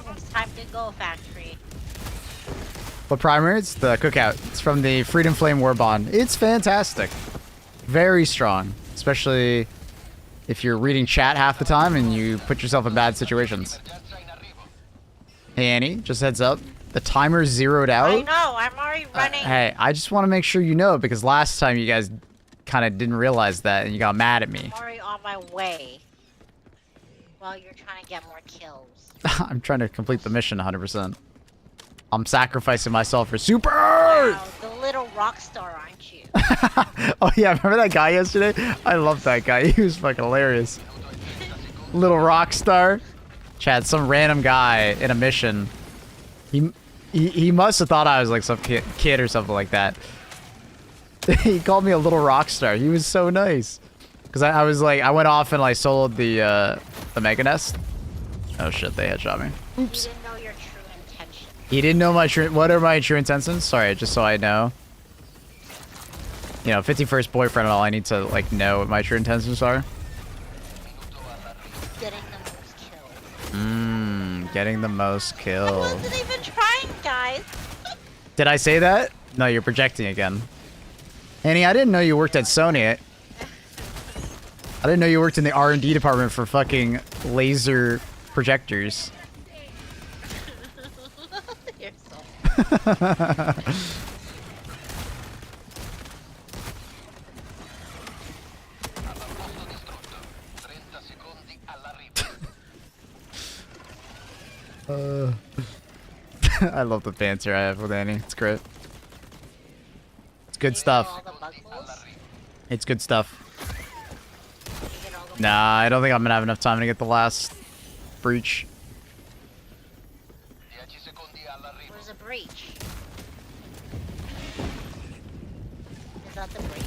It's time to go, factory. What primer? It's the cookout. It's from the Freedom Flame War Bond. It's fantastic. Very strong. Especially if you're reading chat half the time and you put yourself in bad situations. Hey Annie, just heads up. The timer's zeroed out. I know, I'm already running. Hey, I just want to make sure you know because last time you guys kind of didn't realize that and you got mad at me. I'm already on my way. Well, you're trying to get more kills. I'm trying to complete the mission 100%. I'm sacrificing myself for super. Wow, the little rock star, aren't you? Oh yeah, remember that guy yesterday? I love that guy. He was fucking hilarious. Little rock star. Chad, some random guy in a mission. He must have thought I was like some kid or something like that. He called me a little rock star. He was so nice. Cause I was like, I went off and like soloed the Mega Nest. Oh shit, they headshot me. Oops. You didn't know your true intention. He didn't know my true. What are my true intentions? Sorry, just so I know. You know, 51st boyfriend and all. I need to like know what my true intentions are. Getting the most kills. Getting the most I kills. wasn't even trying, guys. Did I say that? No, you're projecting again. Annie, I didn't know you worked at Sony. I didn't know you worked in the R&D department for fucking laser projectors. You're so... I love the banter I have with Annie. It's great. It's good stuff. All the bug holes? It's good stuff. You get all the Nah, I don't think I'm gonna have enough time to get the last breach. Where's a breach? Is that the breach?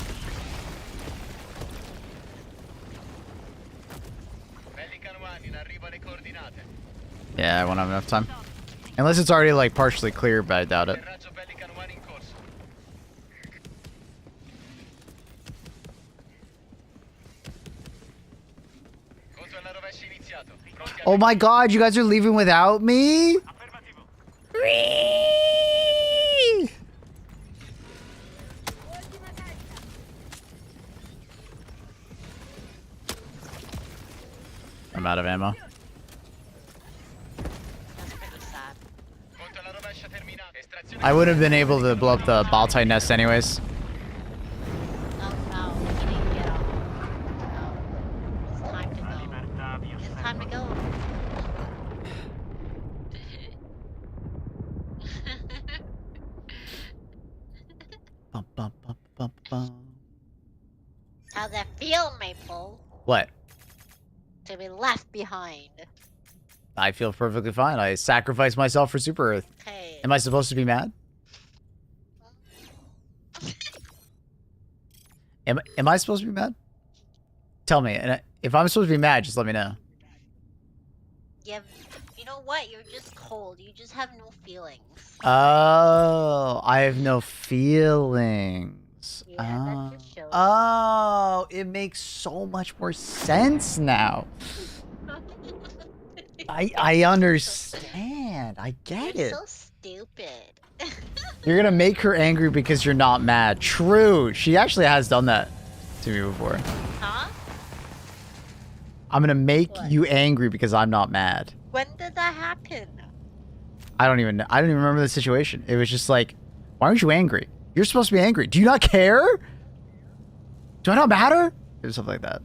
Yeah, I won't have enough time. Unless it's already like partially clear, but I doubt it. Oh my god, you guys are leaving without me? Whee! I'm out of ammo. That's pretty sad. I would have been able to blow up the ball-tight nest anyways. Oh no, he didn't get off. No. It's time to go. It's time to go. Bum, bum, bum, bum, bum. How's that feel, Maple? What? To be left behind. I feel perfectly fine. I sacrificed myself for Super Earth. Hey. Am I supposed to be mad? Am I supposed to be mad? Tell me. And if I'm supposed to be mad, just let me know. Yeah, you know what? You're just cold. You just have no feelings. Oh, I have no feelings. Yeah, that just shows. Oh, it makes so much more sense now. I understand. I get You're it. so stupid. You're gonna make her angry because you're not mad. True. She actually has done that to me before. Huh? I'm gonna make What? you angry because I'm not mad. When did that happen? I don't even remember the situation. It was just like, why aren't you angry? You're supposed to be angry. Do you not care? Do I not matter? It was something like that.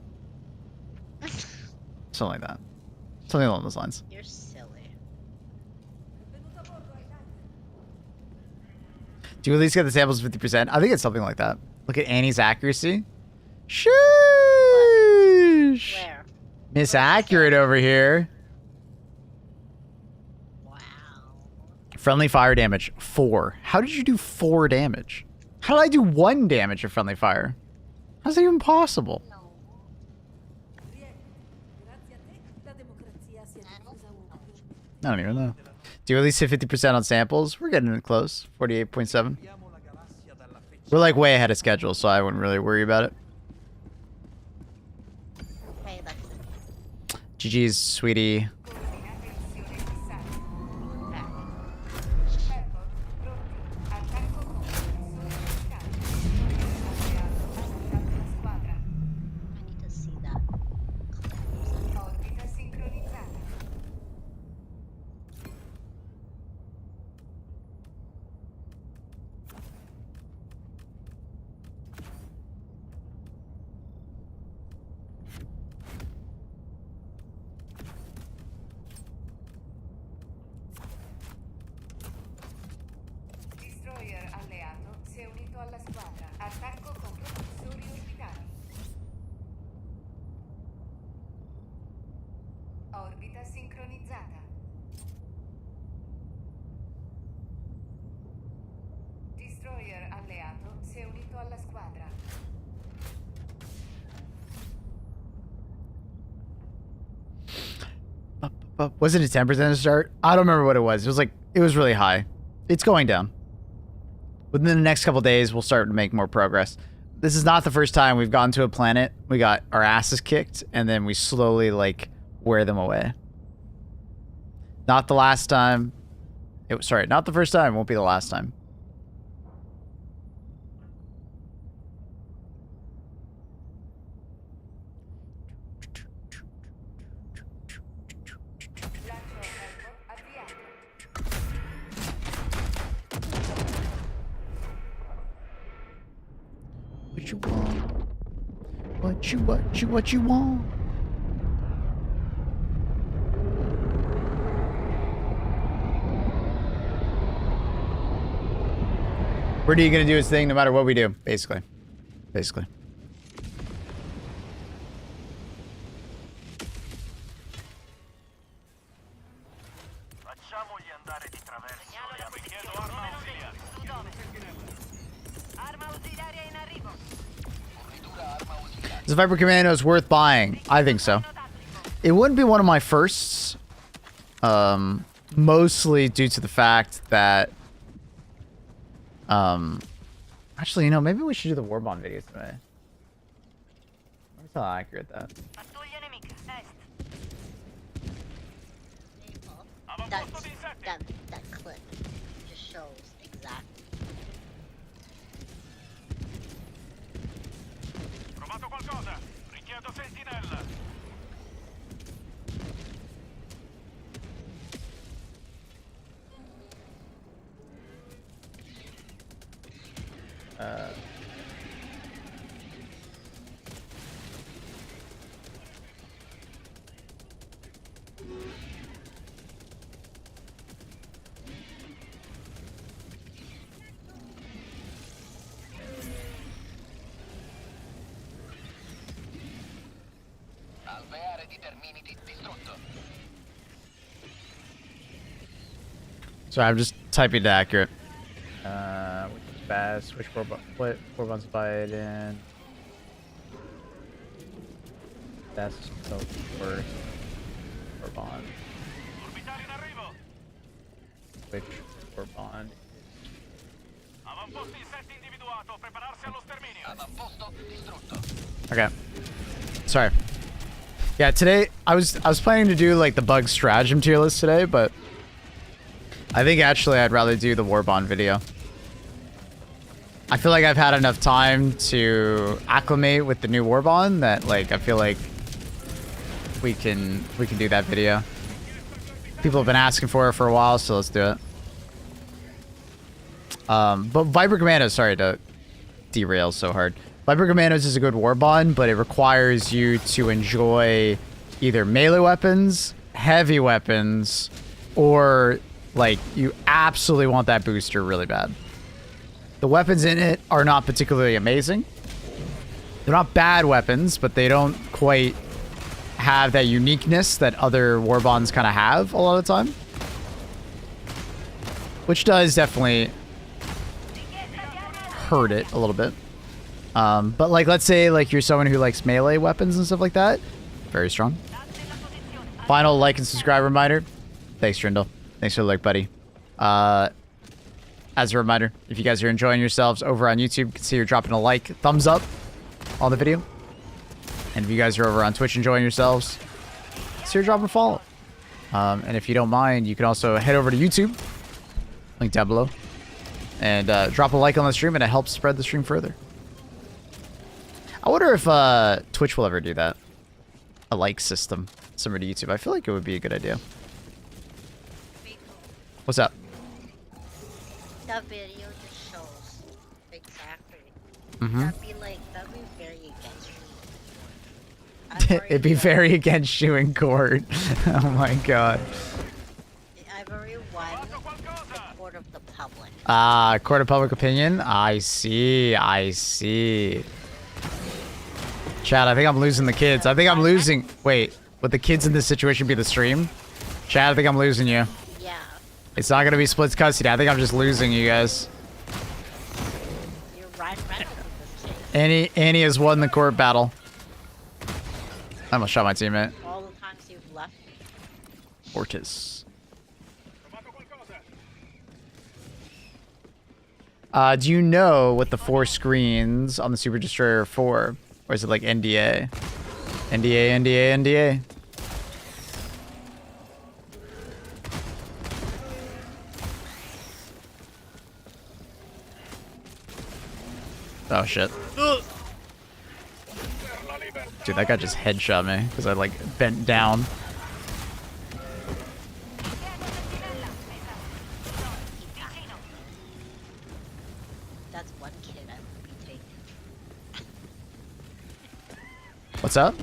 Something like that. Something along those lines. You're silly. Do you at least get the samples 50%? I think it's something like that. Look at Annie's accuracy. Sheesh. Where? Miss Accurate over here. Wow. Friendly fire damage, 4. How did you do 4 damage? How did I do 1 damage of friendly fire? How's that even possible? No. I don't even know. Do you at least hit 50% on samples? We're getting it close. 48.7. We're like way ahead of schedule, so I wouldn't really worry about it. Hey, that's it. GG's, sweetie. I need to see that. Destroyer alleato si è unito alla squadra. Attacco con propulsori orbitali. Orbita sincronizzata. Destroyer alleato si è unito alla squadra. Was it a 10% to start? I don't remember what it was. It was really high. It's going down. Within the next couple days, we'll start to make more progress. This is not the first time we've gone to a planet, we got our asses kicked, and then we slowly, like, wear them away. Not the last time. Sorry, not the first time. Won't be the last time. What you want? What you want? Birdie gonna do his thing no matter what we do, basically. Basically. Facciamogli andare di traverso e richiedo arma ausiliare. Arma ausiliaria in arrivo. Is the Viper Commandos worth buying? I think so. It wouldn't be one of my firsts. Mostly due to the fact that actually, you know, maybe we should do the Warbond videos today. That's how accurate that. Pattuglia nemica. Est. That clip just shows exactly. Trovato qualcosa? Richiedo sentinella. Alveare di terminiti distrutto. Sorry, I'm just typing to accurate. Which is best? Which Warbonds fight in? That's the worst Warbond. Orbitali in arrivo. Which Warbond? Avamposti in set individuali. Trovato, prepararsi allo sterminio. Avamposto distrutto. Okay. Sorry. Yeah, today I was planning to do like the bug stratagem tier list today, but I think actually I'd rather do the Warbond video. I feel like I've had enough time to acclimate with the new Warbond that like I feel like we can do that video. People have been asking for it for a while, so let's do it. But Viper Commandos, sorry to derail so hard. Viper Commandos is a good Warbond, but it requires you to enjoy either melee weapons, heavy weapons, or like you absolutely want that booster really bad. The weapons in it are not particularly amazing. They're not bad weapons, but they don't quite have that uniqueness that other Warbonds kind of have a lot of the time. Which does definitely hurt it a little bit. But like, let's say like you're someone who likes melee weapons and stuff like that. Very strong. Final like and subscribe reminder. Thanks, Trindle. Thanks for the like, buddy. As a reminder, if you guys are enjoying yourselves over on YouTube, consider dropping a like, thumbs up on the video. And if you guys are over on Twitch enjoying yourselves, consider dropping a follow. And if you don't mind, you can also head over to YouTube, link down below, and drop a like on the stream, and it helps spread the stream further. I wonder if Twitch will ever do that. A like system similar to YouTube. I feel like it would be a good idea. What's up? That video just shows exactly. Mm-hmm. That'd be very against you. It'd be very against you in court. Oh my god. I've already won the court of the public. Ah, court of public opinion? I see. I see. Chad, I think I'm losing the kids. I think I'm losing... Wait, would the kids in this situation be the stream? Chad, I think I'm losing you. Yeah. It's not gonna be splits custody. I think I'm just losing you guys. You're right in this case. Annie has won the court battle. I almost shot my teammate. All the times you've left me. Ortiz. Trovato qualcosa. Do you know what the 4 screens on the Super Destroyer are for? Or is it like NDA? NDA, NDA, NDA. Oh shit. Dude, that guy just headshot me because I like bent down. That's one kid I would be taking. What's up?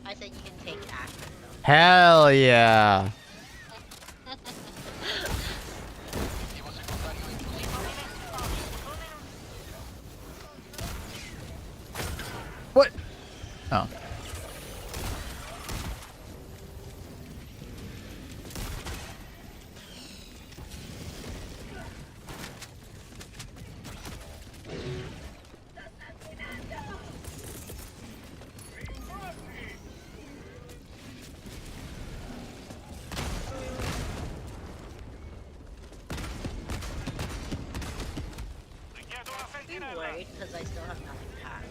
I said you can take active though. Hell yeah. What? Oh. Richiedo una I'm sentinella. worried because I still have nothing packed.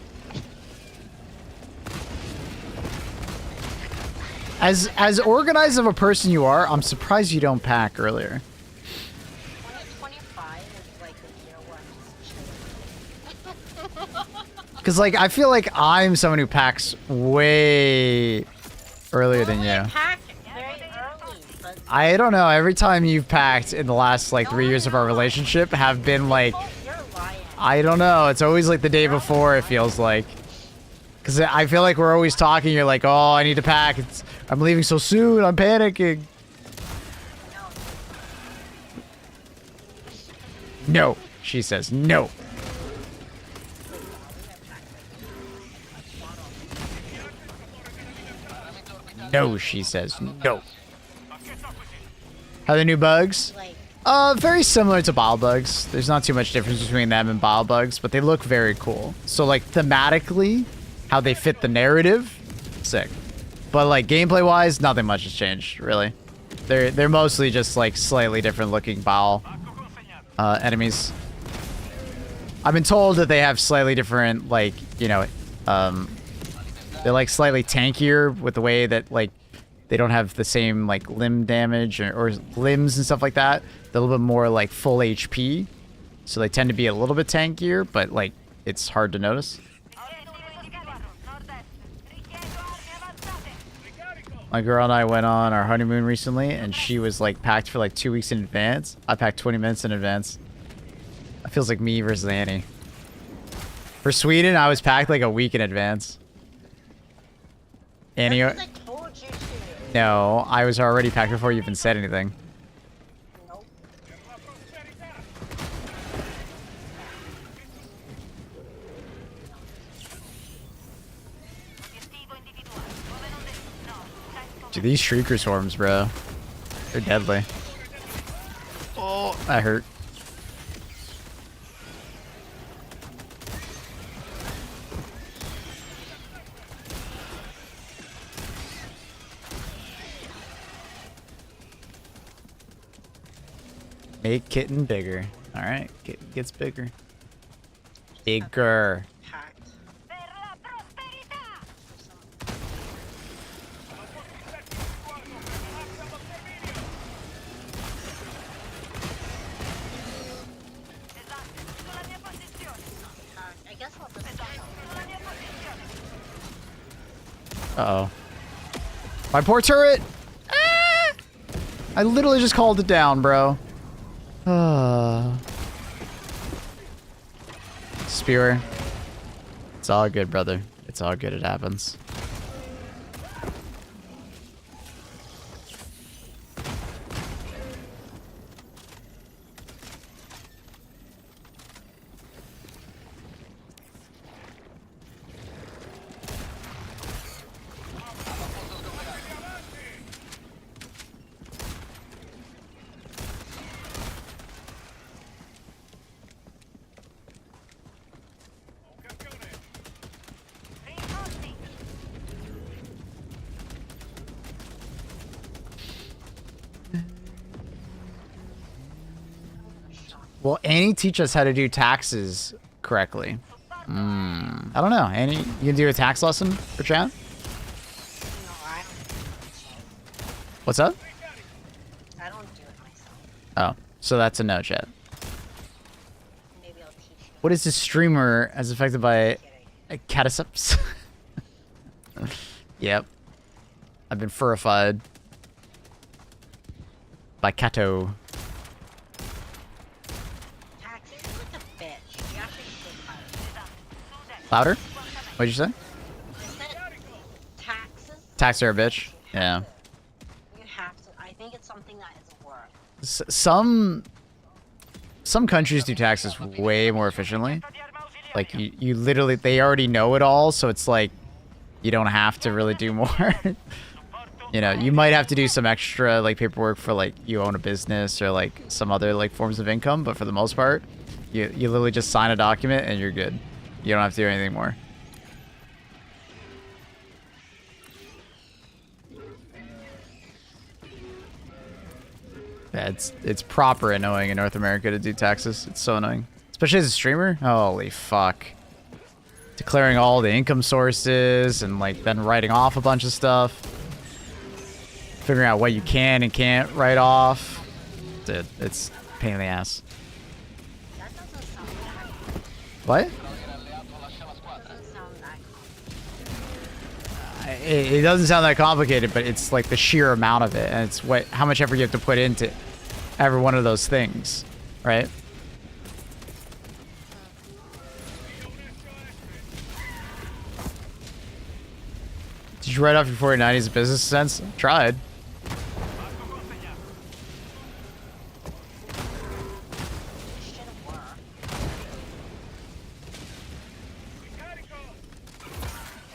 As organized of a person you are, I'm surprised you don't pack earlier. 2025 is like the year where I'm just chilling. Cause like I feel like I'm someone who packs way earlier than I you. packed very early, but I don't know. Every time you've packed in the last like 3 years of our relationship have been like, you're lying. I don't know. It's always like the day before. It feels like. Cause I feel like we're always talking. You're like, oh, I need to pack. I'm leaving so soon. I'm panicking. No, she says no. No, she says no. How are the new bugs? Like, Very similar to bile bugs. There's not too much difference between them and bile bugs, but they look very cool. So like thematically, how they fit the narrative, sick. But like gameplay wise, nothing much has changed really. They're mostly just like slightly different looking bile. Pacco consegnato. enemies. I've been told that they have slightly different, like, you know, they're like slightly tankier with the way that like they don't have the same like limb damage or limbs and stuff like that. They're a little bit more like full HP, so they tend to be a little bit tankier, but like it's hard to notice. My girl and I went on our honeymoon recently, and she was like packed for like 2 weeks in advance. I packed 20 minutes in advance. That feels like me versus Annie. For Sweden, I was packed like a week in advance. Annie, That's 'cause I told you to. no, I was already packed before you even said anything. Nope. Dude, these Shrieker swarms, bro. They're deadly. Oh, that hurt. Make kitten bigger. Alright, kitten gets bigger. Bigger. Packed. I guess I'll just Uh-oh. My poor turret! Ah! I literally just called it down, bro. Spewer. It's all good, brother. It's all good. It happens. Will Annie teach us how to do taxes correctly? I don't know. Annie, you can do a tax lesson for chat? What's up? I don't do it myself. Oh, so that's a no, chat. Maybe I'll teach you. What is this streamer as affected by cataceps? Yep. I've been furified by Kato. Taxes is like a bitch. You actually should hire. Louder? What'd you say? I said taxes. Tax are a bitch. Yeah. You have to. I think it's something that is worth. Some countries do taxes way more efficiently. Like you literally, they already know it all, so it's like you don't have to really do more. You know, you might have to do some extra like paperwork for like you own a business or like some other like forms of income, but for the most part, you literally just sign a document and you're good. You don't have to do anything more. Yeah, it's proper annoying in North America to do taxes. It's so annoying. Especially as a streamer. Holy fuck. Declaring all the income sources and like then writing off a bunch of stuff. Figuring out what you can and can't write off. Dude, it's a pain in the ass. That doesn't sound that. What? Doesn't sound that. It doesn't sound that complicated, but it's like the sheer amount of it, and it's how much effort you have to put into every one of those things, right? Did you write off your 4090s business sense? Tried. Shouldn't work.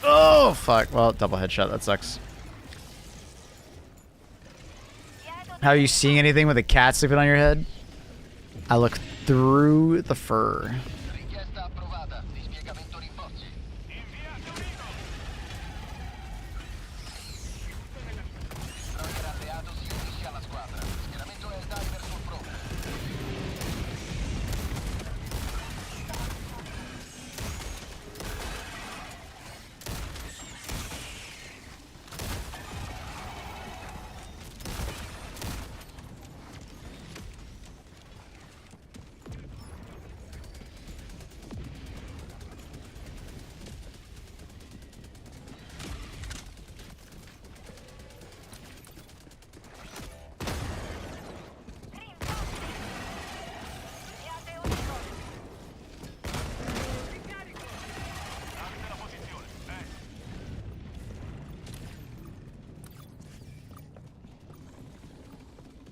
Oh, fuck. Well, double headshot. That sucks. How are you seeing anything with a cat sleeping on your head? I look through the fur. Richiesta approvata. Dispiegamento rinforzi. Destroyer alleato si unisce alla squadra. Schieramento hd2creator sul fronte.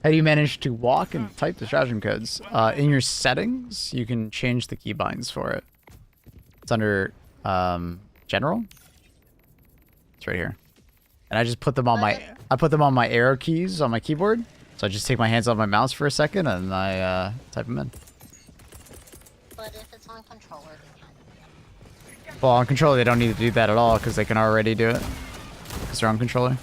How do you manage to walk and type the stratagem codes? In your settings, you can change the keybinds for it. It's under general. It's right here. And I just put them on my arrow keys on my keyboard. So I just take my hands off my mouse for a second and I type them in. But if it's on controller, they can't. Well, on controller they don't need to do that at all because they can already do it. Because they're on controller.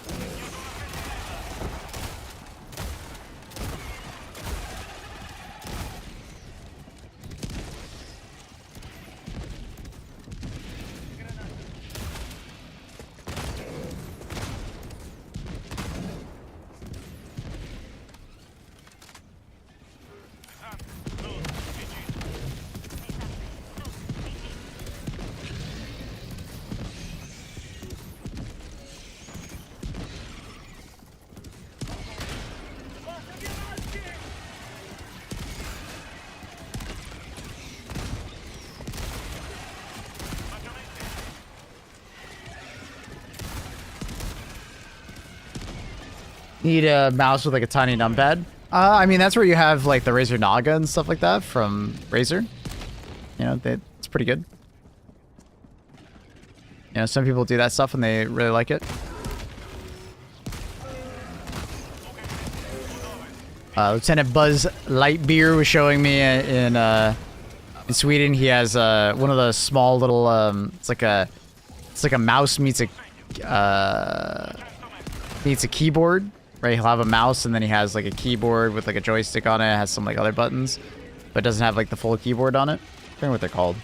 Need a mouse with like a tiny numpad. I mean, that's where you have like the Razer Naga and stuff like that from Razer. You know, it's pretty good. You know, some people do that stuff and they really like it. Lieutenant Buzz Lightbeer was showing me in Sweden. He has one of those small little it's like a mouse meets a keyboard. Right, he'll have a mouse and then he has like a keyboard with like a joystick on it. It has some like other buttons, but it doesn't have like the full keyboard on it. I forget what they're called.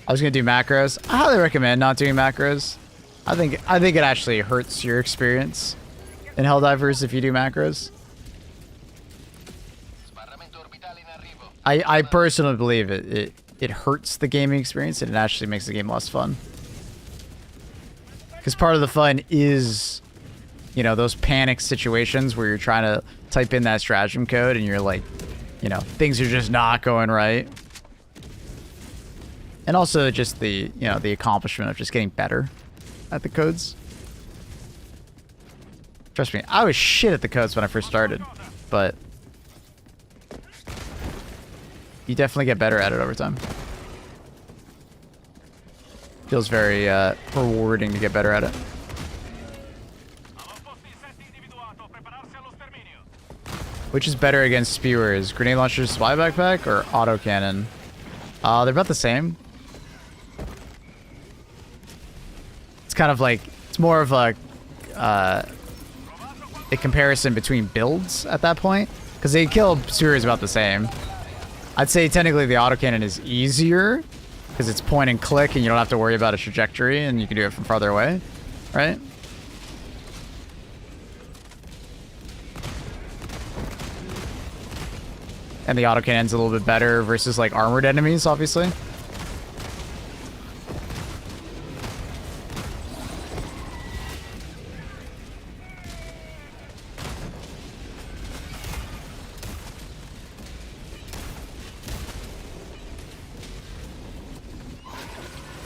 I was gonna do macros. I highly recommend not doing macros. I think it actually hurts your experience in Helldivers if you do macros. I personally believe it hurts the gaming experience and it actually makes the game less fun. Because part of the fun is, you know, those panic situations where you're trying to type in that stratagem code and you're like, you know, things are just not going right. And also just the, you know, the accomplishment of just getting better at the codes. Trust me, I was shit at the codes when I first started, but you definitely get better at it over time. Feels very rewarding to get better at it. Which is better against spewers? Grenade launchers, spy backpack, or autocannon? They're about the same. It's kind of like, it's more of a comparison between builds at that point. Because they kill spewers about the same. I'd say technically the autocannon is easier. Because it's point and click and you don't have to worry about a trajectory and you can do it from farther away. Right? And the autocannon's a little bit better versus like armored enemies, obviously.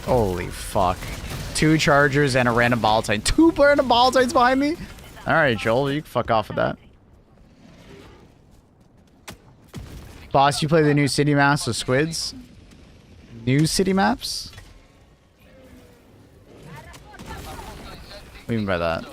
Holy fuck. 2 chargers and a random ball titan. 2 random ball titans behind me? Alright, Joel, you can fuck off with that. Boss, you play the new city maps with squids? New city maps? What do you mean by that?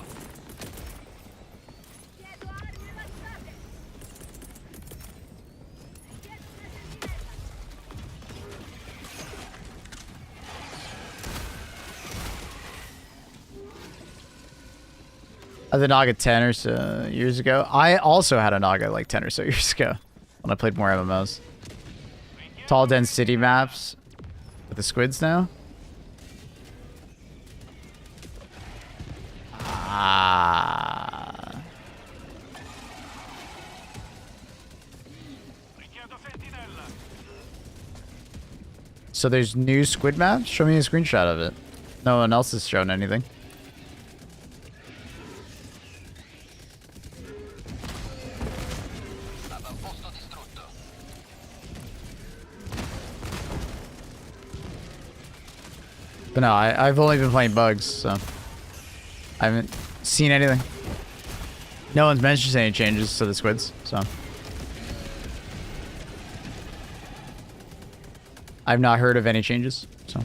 I had a Naga 10 or so years ago. I also had a Naga like 10 or so years ago when I played more MMOs. Tall, dense city maps with the squids now. Ah. So there's new squid maps? Show me a screenshot of it. No one else has shown anything. But no, I've only been playing bugs, so I haven't seen anything. No one's mentioned any changes to the squids, so I've not heard of any changes, so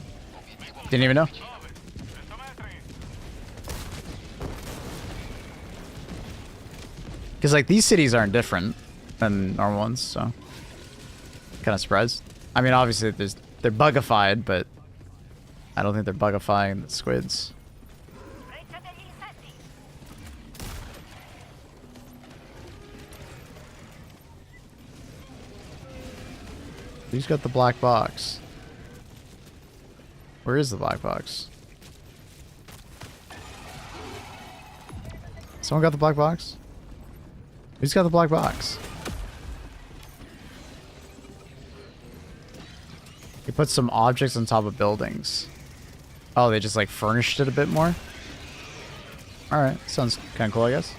didn't even know. Because like these cities aren't different than normal ones, so kind of surprised. I mean, obviously they're bugified, but I don't think they're bugifying the squids. Who's got the black box? Where is the black box? Someone got the black box? Who's got the black box? They put some objects on top of buildings. Oh, they just like furnished it a bit more? Alright, sounds kind of cool, I guess.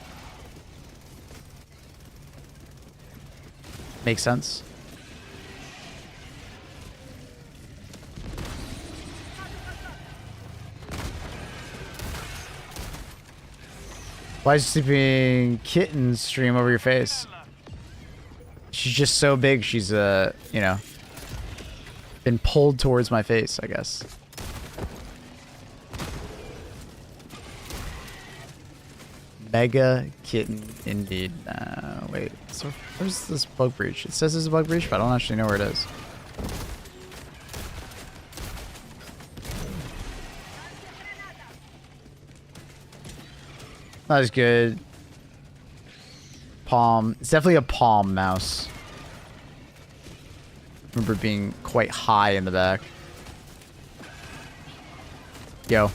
Makes sense. Why is Sleeping Kitten stream over your face? She's just so big, she's, you know, been pulled towards my face, I guess. Mega Kitten, indeed. Wait, so where's this bug breach? It says there's a bug breach, but I don't actually know where it is. Not as good. Palm. It's definitely a palm mouse. Remember it being quite high in the back. Yo.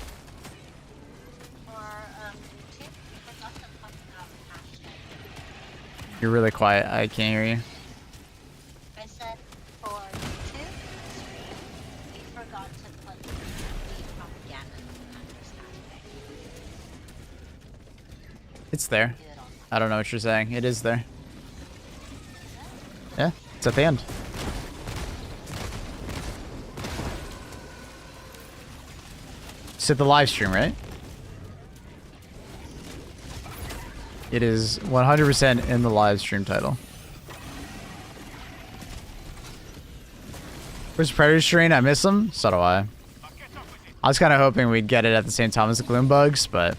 You're really quiet. I can't hear you. I said for YouTube stream, we forgot to put the propaganda hashtag. It's there. I don't know what you're saying. It is there. Yeah, it's at the end. It's at the live stream, right? It is 100% in the live stream title. Where's Predator Strain? I miss him. So do I. I was kind of hoping we'd get it at the same time as the Gloom Bugs, but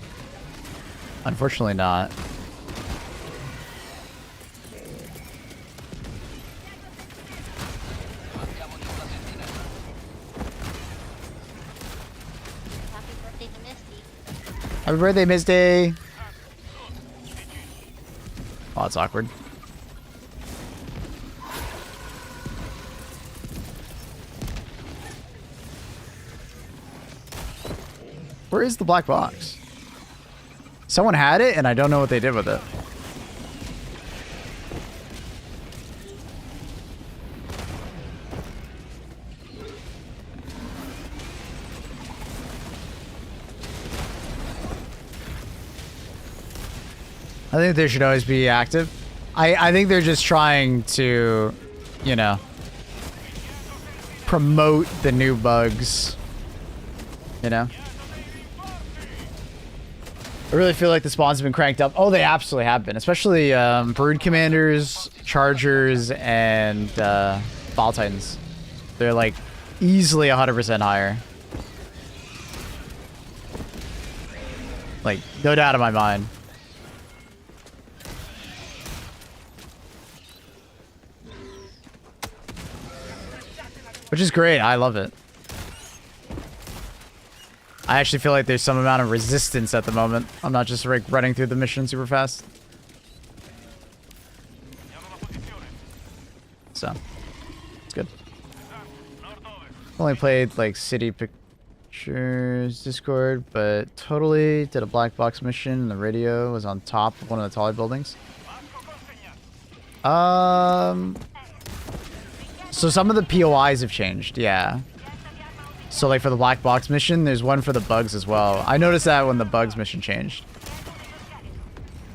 unfortunately not. Happy birthday to Misty. Happy birthday, Misty! Oh, that's awkward. Where is the black box? Someone had it, and I don't know what they did with it. I think they should always be active. I think they're just trying to, you know, promote the new bugs. You know? I really feel like the spawns have been cranked up. Oh, they absolutely have been. Especially Brood Commanders, Chargers, and Ball Titans. They're like easily 100% higher. Like, no doubt in my mind. Which is great. I love it. I actually feel like there's some amount of resistance at the moment. I'm not just like running through the mission super fast. So, it's good. Only played like City Pictures Discord, but totally did a black box mission and the radio was on top of one of the taller buildings. So some of the POIs have changed, yeah. So like for the black box mission, there's one for the bugs as well. I noticed that when the bugs mission changed.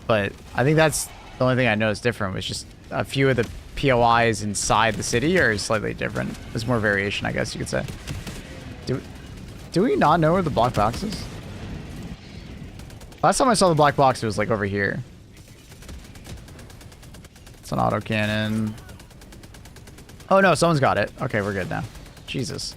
But I think that's the only thing I noticed different was just a few of the POIs inside the city are slightly different. There's more variation, I guess you could say. Do do we not know where the black box is? Last time I saw the black box, it was like over here. It's an autocannon. Oh no, someone's got it. Okay, we're good now. Jesus.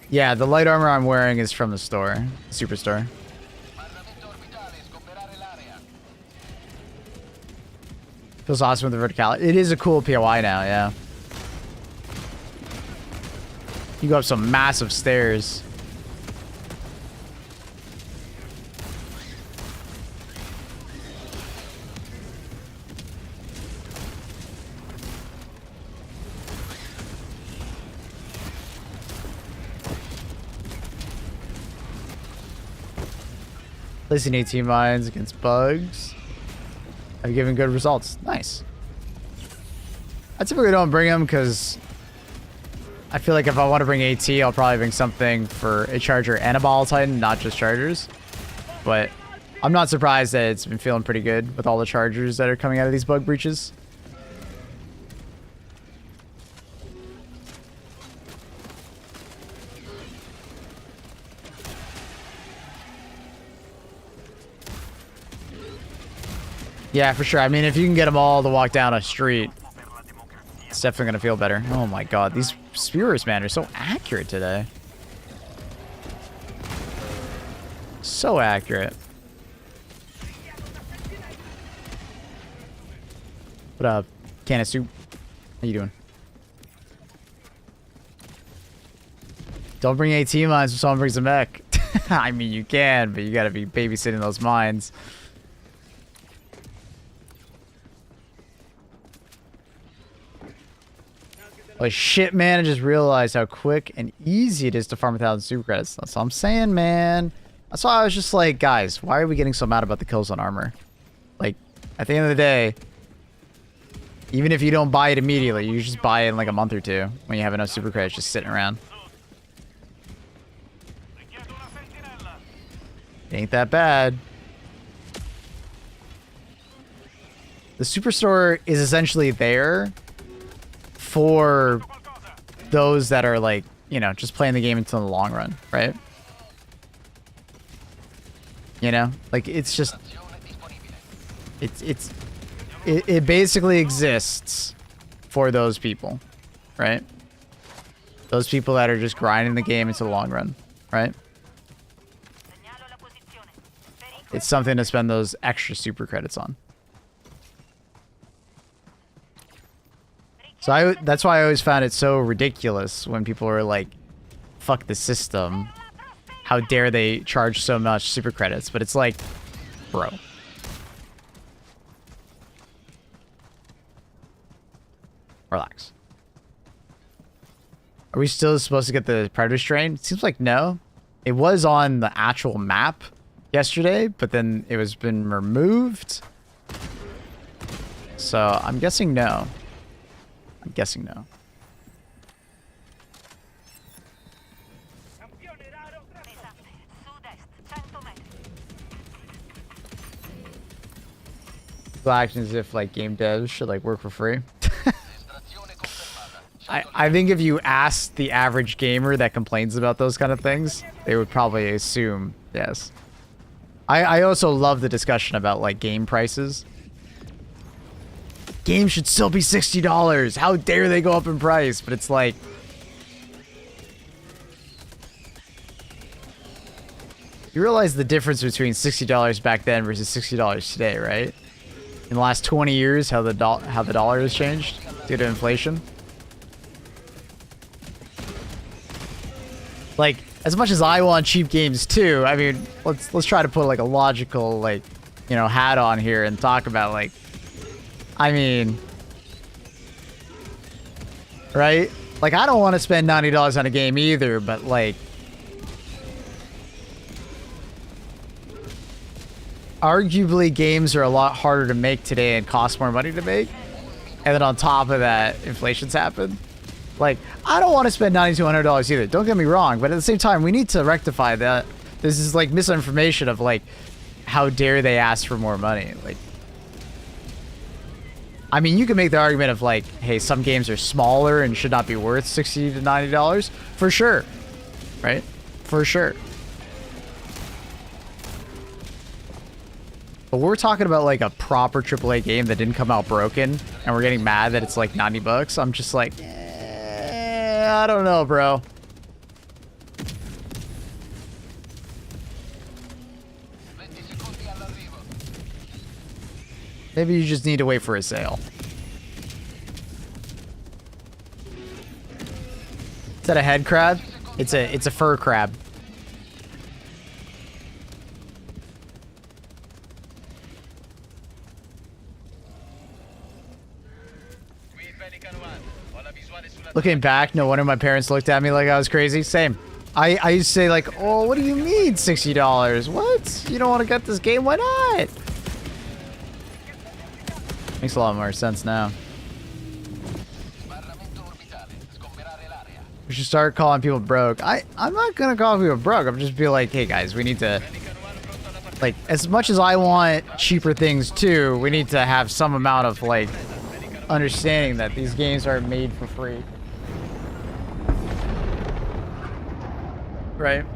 Yeah, the light armor I'm wearing is from the store. Superstore. Feels awesome with the verticality. It is a cool POI now, yeah. You go up some massive stairs. Placing 18 mines against bugs. Have given good results. Nice. I typically don't bring them because I feel like if I want to bring AT, I'll probably bring something for a charger and a ball titan, not just chargers. But I'm not surprised that it's been feeling pretty good with all the chargers that are coming out of these bug breaches. Yeah, for sure. I mean, if you can get them all to walk down a street, it's definitely going to feel better. Oh my god, these spears, man, are so accurate today. So accurate. What up, can of soup? How you doing? Don't bring AT mines if someone brings a mech. I mean, you can, but you got to be babysitting those mines. Holy shit, man, I just realized how quick and easy it is to farm 1,000 super credits. That's all I'm saying, man. That's why I was just like, guys, why are we getting so mad about the kills on armor? Like, at the end of the day, even if you don't buy it immediately, you just buy it in like a month or two when you have enough super credits just sitting around. It ain't that bad. The superstore is essentially there for those that are like, you know, just playing the game until the long run, right? You know, like it's just, it basically exists for those people, right? Those people that are just grinding the game into the long run, right? It's something to spend those extra super credits on. So that's why I always found it so ridiculous when people were like, fuck the system. How dare they charge so much super credits? But it's like, bro. Relax. Are we still supposed to get the Predator strain? It seems like no. It was on the actual map yesterday, but then it was been removed. So I'm guessing no. I'm guessing no. Actions as if like game devs should like work for free. I think if you ask the average gamer that complains about those kind of things, they would probably assume yes. I also love the discussion about like game prices. Games should still be $60. How dare they go up in price? But it's like, you realize the difference between $60 back then versus $60 today, right? In the last 20 years, how the dollar has changed due to inflation. Like, as much as I want cheap games too, I mean, let's try to put like a logical, like, you know, hat on here and talk about like, I mean, right? Like, I don't want to spend $90 on a game either, but like, arguably games are a lot harder to make today and cost more money to make. And then on top of that, inflation's happened. Like, I don't want to spend $90 to $100 either. Don't get me wrong, but at the same time, we need to rectify that. This is like misinformation of like, how dare they ask for more money? Like, I mean, you can make the argument of like, hey, some games are smaller and should not be worth $60 to $90 for sure, right? For sure. But we're talking about like a proper AAA game that didn't come out broken, and we're getting mad that it's like 90 bucks. I'm just like, I don't know, bro. Maybe you just need to wait for a sale. Is that a head crab? It's a fur crab. Looking back, no wonder my parents looked at me like I was crazy. Same. I used to say like, oh, what do you mean $60? What? You don't want to get this game? Why not? Makes a lot more sense now. We should start calling people broke. I'm not gonna call people broke. I'm just be like, hey guys, we need to, like, as much as I want cheaper things too, we need to have some amount of like understanding that these games are made for free. Right?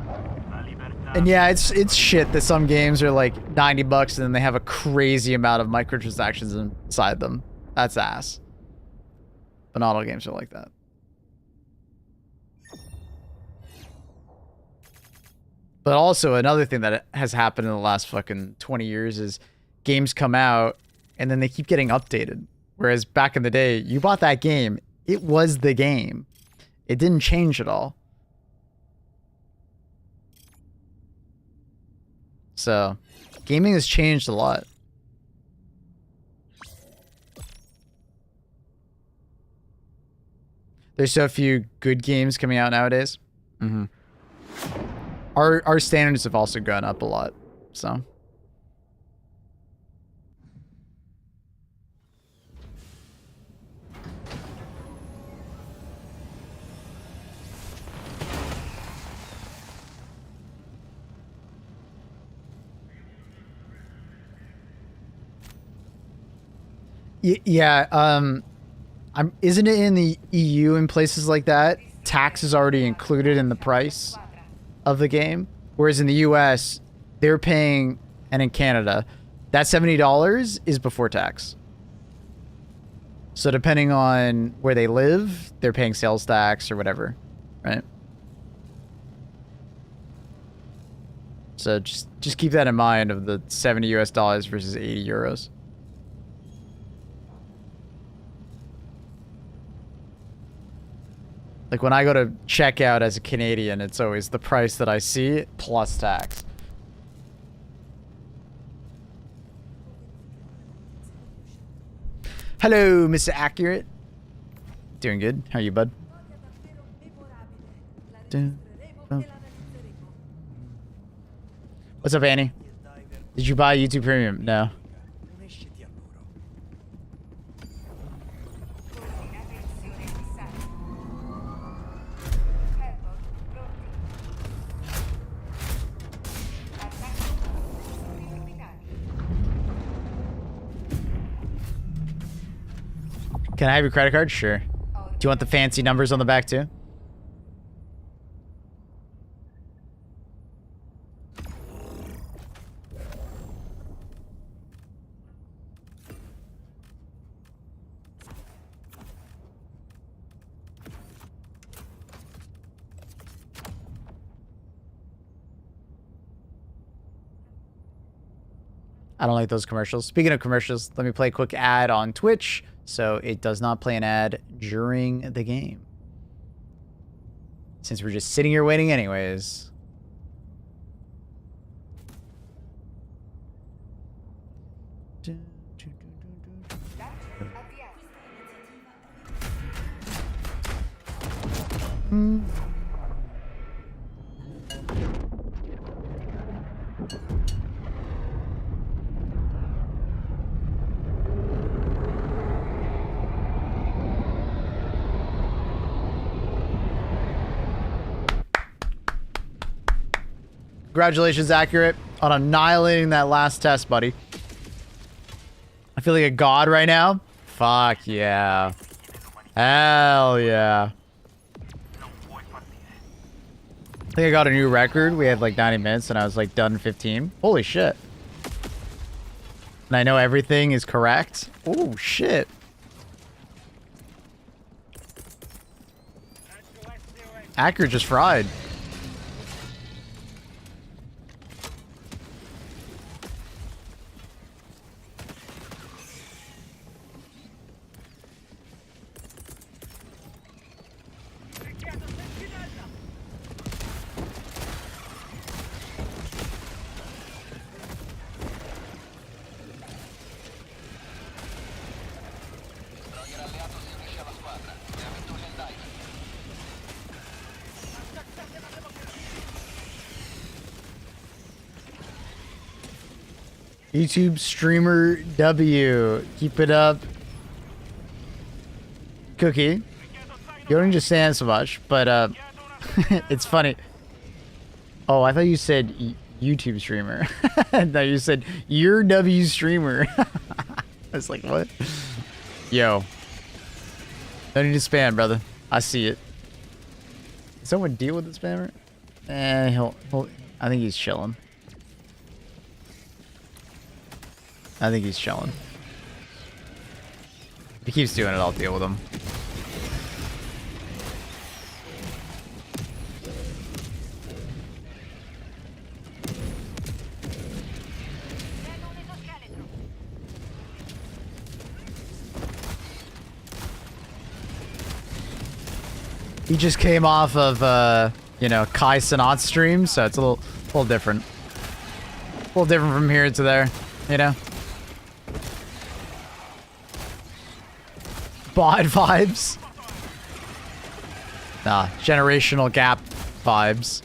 And yeah, it's shit that some games are like 90 bucks and then they have a crazy amount of microtransactions inside them. That's ass. But not all games are like that. But also another thing that has happened in the last fucking 20 years is games come out and then they keep getting updated. Whereas back in the day, you bought that game, it was the game. It didn't change at all. So, gaming has changed a lot. There's so few good games coming out nowadays. Mm-hmm. Our standards have also gone up a lot, so. Yeah, isn't it in the EU and places like that? Tax is already included in the price of the game, whereas in the US, they're paying, and in Canada, that $70 is before tax. So depending on where they live, they're paying sales tax or whatever, right? So just keep that in mind of the $70 US versus 80 euros. Like when I go to checkout as a Canadian, it's always the price that I see plus tax. Hello, Mr. Accurate. Doing good. How are you, bud? What's up, Annie? Did you buy YouTube Premium? No. Can I have your credit card? Sure. Do you want the fancy numbers on the back too? I don't like those commercials. Speaking of commercials, let me play a quick ad on Twitch so it does not play an ad during the game. Since we're just sitting here waiting anyways. Congratulations, Accurate, on annihilating that last test, buddy. I feel like a god right now. Fuck yeah. Hell yeah. I think I got a new record. We had like 90 minutes and I was like done in 15. Holy shit. And I know everything is correct. Oh shit. Accurate just fried. Destroyer alleato si unisce alla squadra. Ne ha vinto un helldiver. YouTube streamer W. Keep it up. Cookie. You don't understand so much, but it's funny. Oh, I thought you said YouTube streamer. No, you said you're W streamer. I was like, what? Yo. No need to spam, brother. I see it. Can someone deal with the spammer? I think he's chilling. I think he's chilling. If he keeps doing it, I'll deal with him. He just came off of, you know, Kai Sanat's stream, so it's a little different. A little different from here to there, you know? Bod vibes. Nah, generational gap vibes.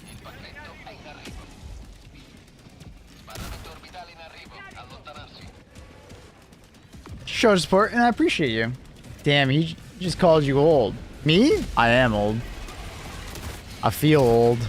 Il pacchetto è in arrivo. Sbarramento orbitale in arrivo. Allontanarsi. Show support, and I appreciate you. Damn, he just called you old. Me? I am old. I feel old.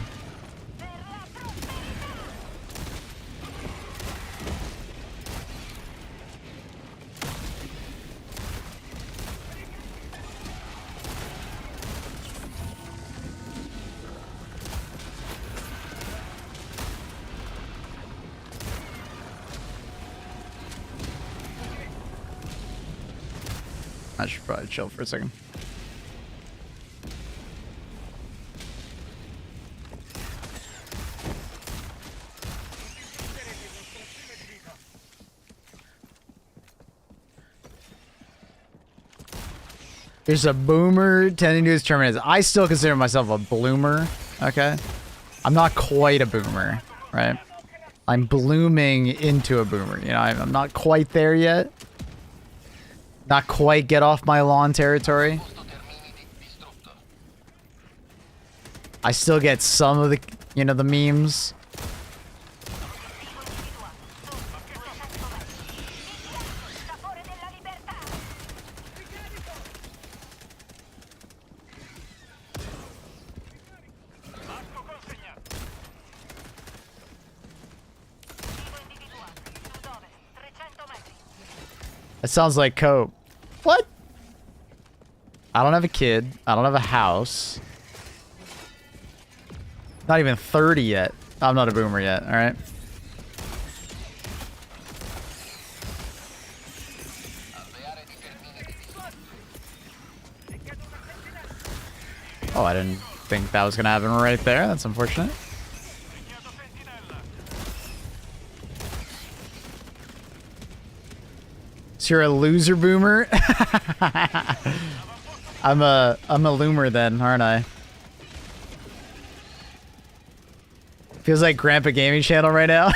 I should probably chill for a second. There's a boomer tending to his terminators. I still consider myself a bloomer, okay? I'm not quite a boomer, right? I'm blooming into a boomer, you know? I'm not quite there yet. Not quite get off my lawn territory. I still get some of the, you know, the memes. It sounds like cope. What? I don't have a kid. I don't have a house. Not even 30 yet. I'm not a boomer yet, alright? Oh, I didn't think that was gonna happen right there. That's unfortunate. So you're a loser boomer? I'm a loomer then, aren't I? Feels like Grandpa Gaming Channel right now.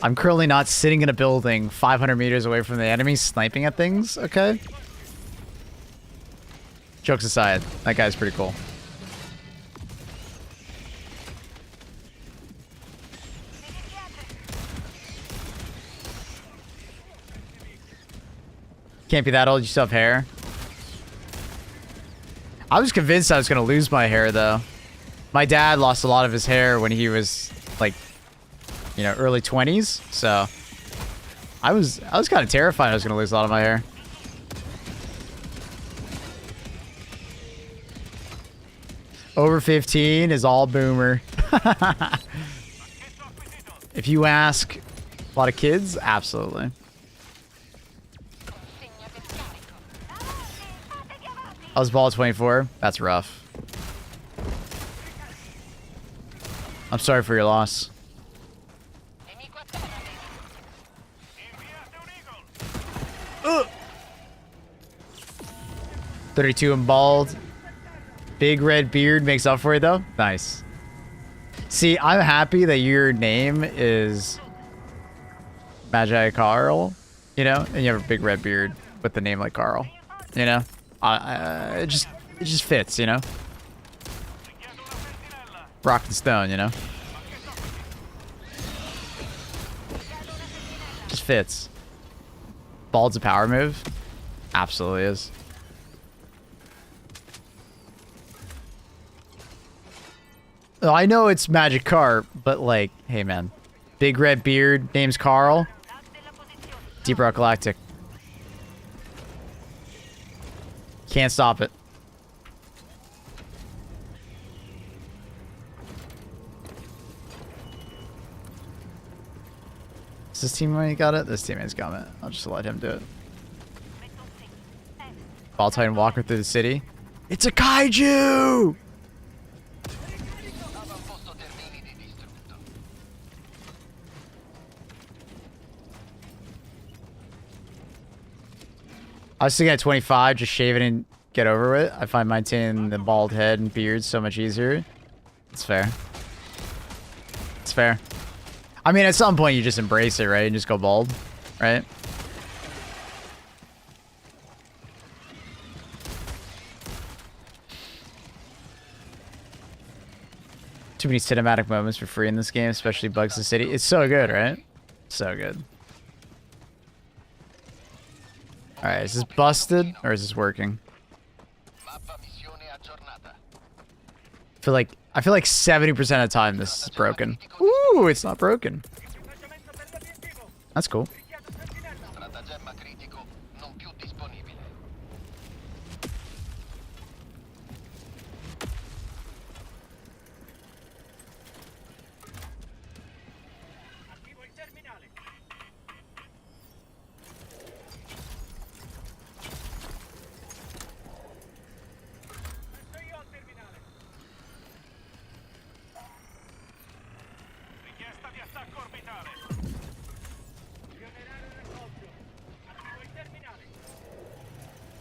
I'm currently not sitting in a building 500 meters away from the enemy sniping at things, okay? Jokes aside, that guy's pretty cool. Can't be that old. You still have hair. I was convinced I was gonna lose my hair though. My dad lost a lot of his hair when he was like, you know, early 20s. So I was kind of terrified I was gonna lose a lot of my hair. Over 15 is all boomer. If you ask a lot of kids, absolutely. I was bald at 24. That's rough. I'm sorry for your loss. 32 and bald. Big red beard makes up for it though. Nice. See, I'm happy that your name is Magi Carl, you know, and you have a big red beard with the name like Carl, you know. It just fits, you know. Rock and stone, you know. Just fits. Bald's a power move. Absolutely is. Oh, I know it's Magic Carp, but like, hey man. Big red beard, name's Carl. Deep Rock Galactic. Can't stop it. Is this teammate got it? This teammate's got it. I'll just let him do it. Ball Titan Walker through the city. It's a kaiju! I was thinking at 25, just shave it and get over it. I find maintaining the bald head and beard so much easier. It's fair. It's fair. I mean, at some point you just embrace it, right? And just go bald, right? Too many cinematic moments for free in this game, especially Bugs the City. It's so good, right? So good. Alright, is this busted or is this working? I feel like 70% of the time this is broken. Ooh, it's not broken. That's cool.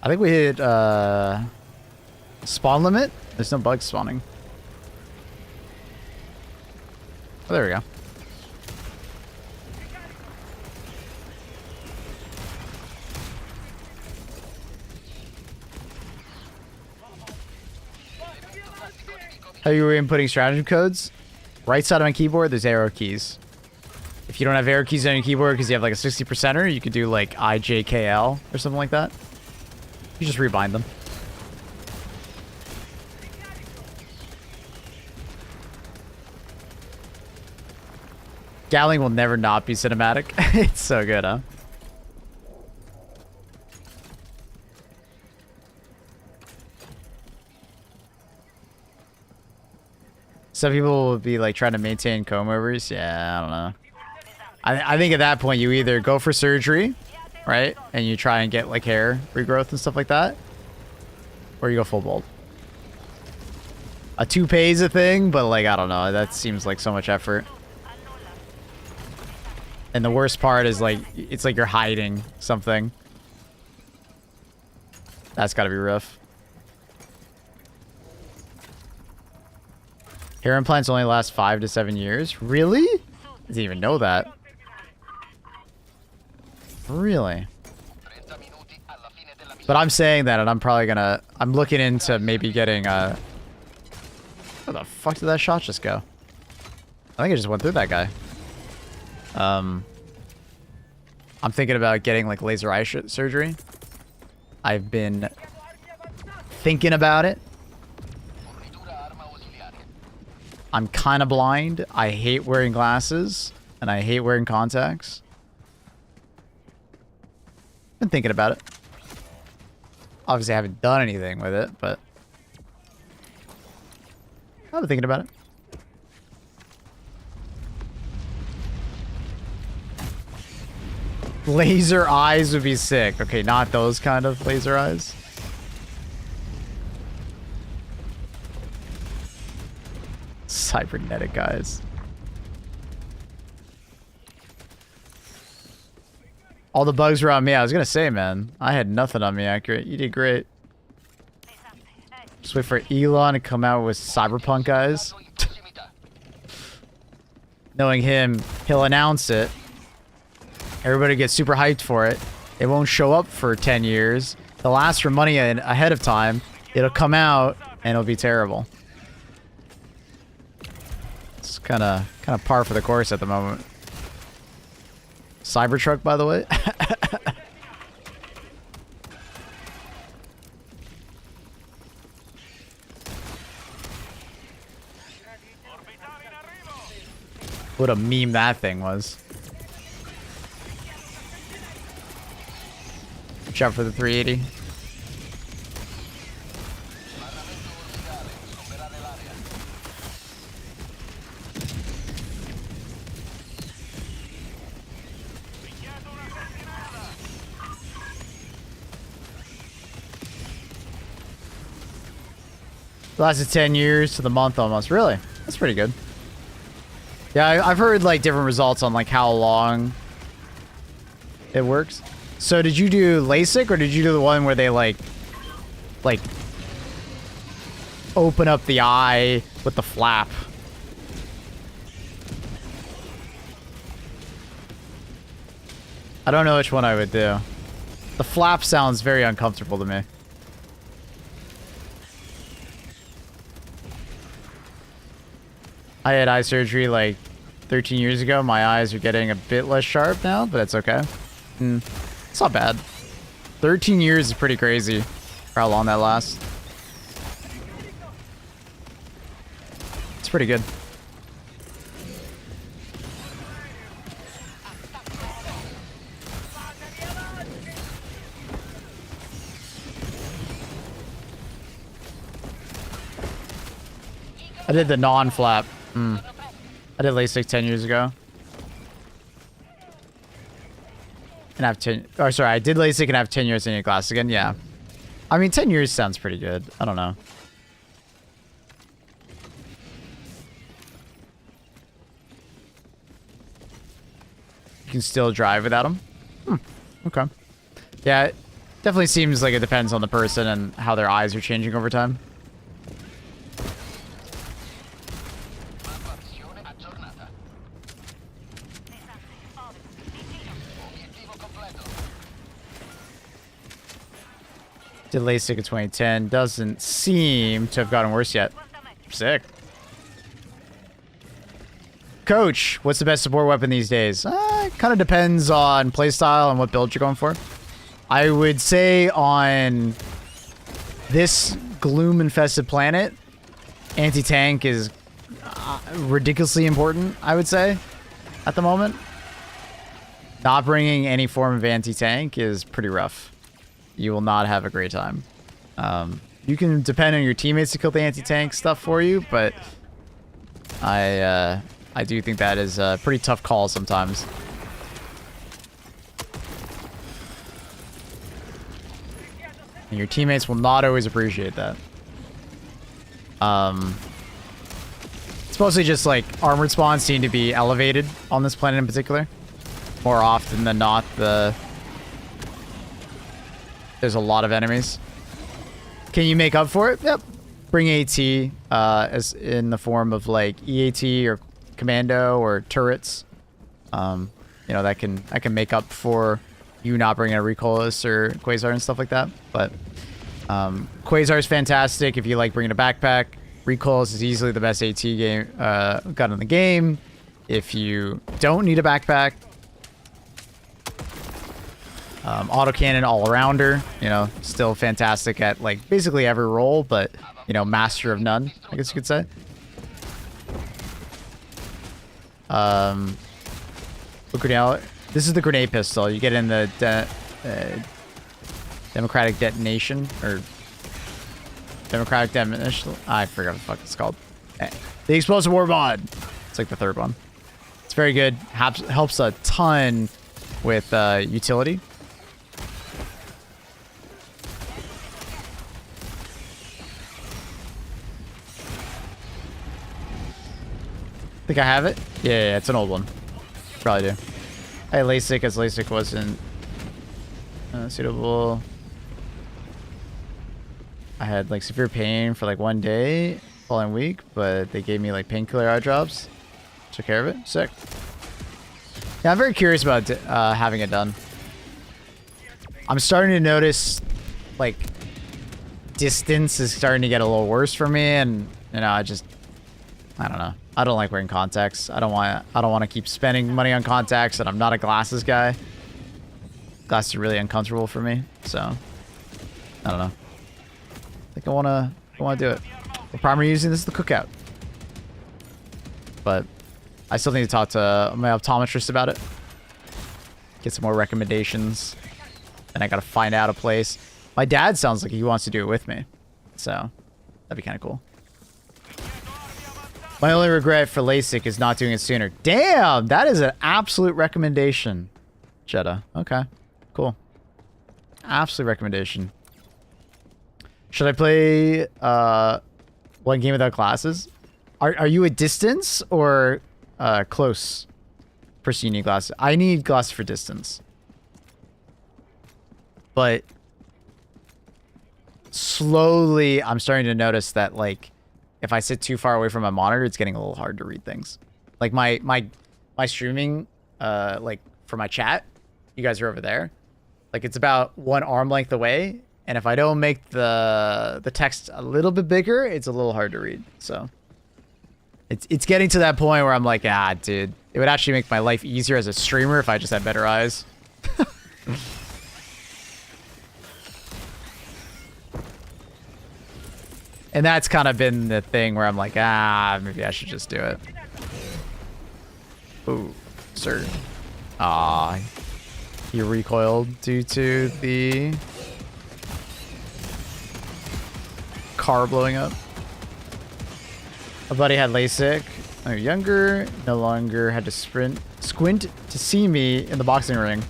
I think we hit spawn limit. There's no bugs spawning. Oh, there we go. How are you inputting stratagem codes? Right side of my keyboard, there's arrow keys. If you don't have arrow keys on your keyboard because you have like a 60%er, you could do like IJKL or something like that. You just rebind them. Galley will never not be cinematic. It's so good, huh? Some people will be like trying to maintain comb overs. Yeah, I don't know. I think at that point you either go for surgery, right? And you try and get like hair regrowth and stuff like that. Or you go full bald. A toupee is a thing, but like, I don't know. That seems like so much effort. And the worst part is like, it's like you're hiding something. That's gotta be rough. Hair implants only last 5 to 7 years. Really? I didn't even know that. Really? But I'm saying that, and I'm probably gonna... I'm looking into maybe getting a... Where the fuck did that shot just go? I think it just went through that guy. I'm thinking about getting like laser eye surgery. I've been thinking about it. I'm kind of blind. I hate wearing glasses, and I hate wearing contacts. Been thinking about it. Obviously, I haven't done anything with it, but I've been thinking about it. Laser eyes would be sick. Okay, not those kind of laser eyes. Cybernetic eyes. All the bugs were on me. I was gonna say, man, I had nothing on me accurate. You did great. Just wait for Elon to come out with Cyberpunk eyes. Knowing him, he'll announce it. Everybody gets super hyped for it. It won't show up for 10 years. They'll ask for money ahead of time. It'll come out and it'll be terrible. It's kind of par for the course at the moment. Cybertruck, by the way. What a meme that thing was. Watch out for the 380. Lasted 10 years to the month almost. Really? That's pretty good. Yeah, I've heard like different results on like how long it works. So did you do LASIK or did you do the one where they like open up the eye with the flap? I don't know which one I would do. The flap sounds very uncomfortable to me. I had eye surgery like 13 years ago. My eyes are getting a bit less sharp now, but it's okay. It's not bad. 13 years is pretty crazy for how long that lasts. It's pretty good. I did the non-flap. I did LASIK 10 years ago. And I have 10... Oh, sorry. I did LASIK and I have 10 years in your glasses again. Yeah. I mean, 10 years sounds pretty good. I don't know. You can still drive without them? Okay. Yeah, it definitely seems like it depends on the person and how their eyes are changing over time. Did LASIK in 2010. Doesn't seem to have gotten worse yet. Sick. Coach, what's the best support weapon these days? It kind of depends on playstyle and what build you're going for. I would say on this gloom-infested planet, anti-tank is ridiculously important, I would say, at the moment. Not bringing any form of anti-tank is pretty rough. You will not have a great time. You can depend on your teammates to kill the anti-tank stuff for you, but I do think that is a pretty tough call sometimes. And your teammates will not always appreciate that. It's mostly just like armored spawns seem to be elevated on this planet in particular. More often than not, there's a lot of enemies. Can you make up for it? Yep. Bring AT as in the form of like EAT or commando or turrets. You know, that can make up for you not bringing a recoilless or quasar and stuff like that. But quasar is fantastic if you like bringing a backpack. Recoilless is easily the best AT gun in the game. If you don't need a backpack, Autocannon all-arounder, you know, still fantastic at, like, basically every role, but, you know, master of none, I guess you could say. This is the grenade pistol. You get in the democratic detonation, or democratic detonation. I forgot what the fuck it's called. The explosive war mod. It's like the third one. It's very good. Helps a ton with utility. Think I have it? Yeah, it's an old one. Probably do. I had LASIK as LASIK wasn't suitable. I had like severe pain for like 1 day following week, but they gave me like painkiller eye drops. Took care of it. Sick. Yeah, I'm very curious about having it done. I'm starting to notice like distance is starting to get a little worse for me, and you know, I don't know. I don't like wearing contacts. I don't want to keep spending money on contacts, and I'm not a glasses guy. Glasses are really uncomfortable for me, so I don't know. I think I want to do it. The primary using this is the cookout, but I still need to talk to my optometrist about it. Get some more recommendations, and I gotta find out a place. My dad sounds like he wants to do it with me, so that'd be kind of cool. My only regret for LASIK is not doing it sooner. Damn, that is an absolute recommendation, Jeddah. Okay, cool. Absolute recommendation. Should I play one game without glasses? Are you a distance or close person you need glasses? I need glasses for distance. But slowly I'm starting to notice that like if I sit too far away from my monitor, it's getting a little hard to read things. Like my streaming, like for my chat, you guys are over there. Like it's about one arm length away, and if I don't make the text a little bit bigger, it's a little hard to read. So it's getting to that point where I'm like, ah, dude, it would actually make my life easier as a streamer if I just had better eyes. And that's kind of been the thing where I'm like, ah, maybe I should just do it. Ooh, sir. Ah, he recoiled due to the car blowing up. My buddy had LASIK. When we were younger, no longer had to squint to see me in the boxing ring.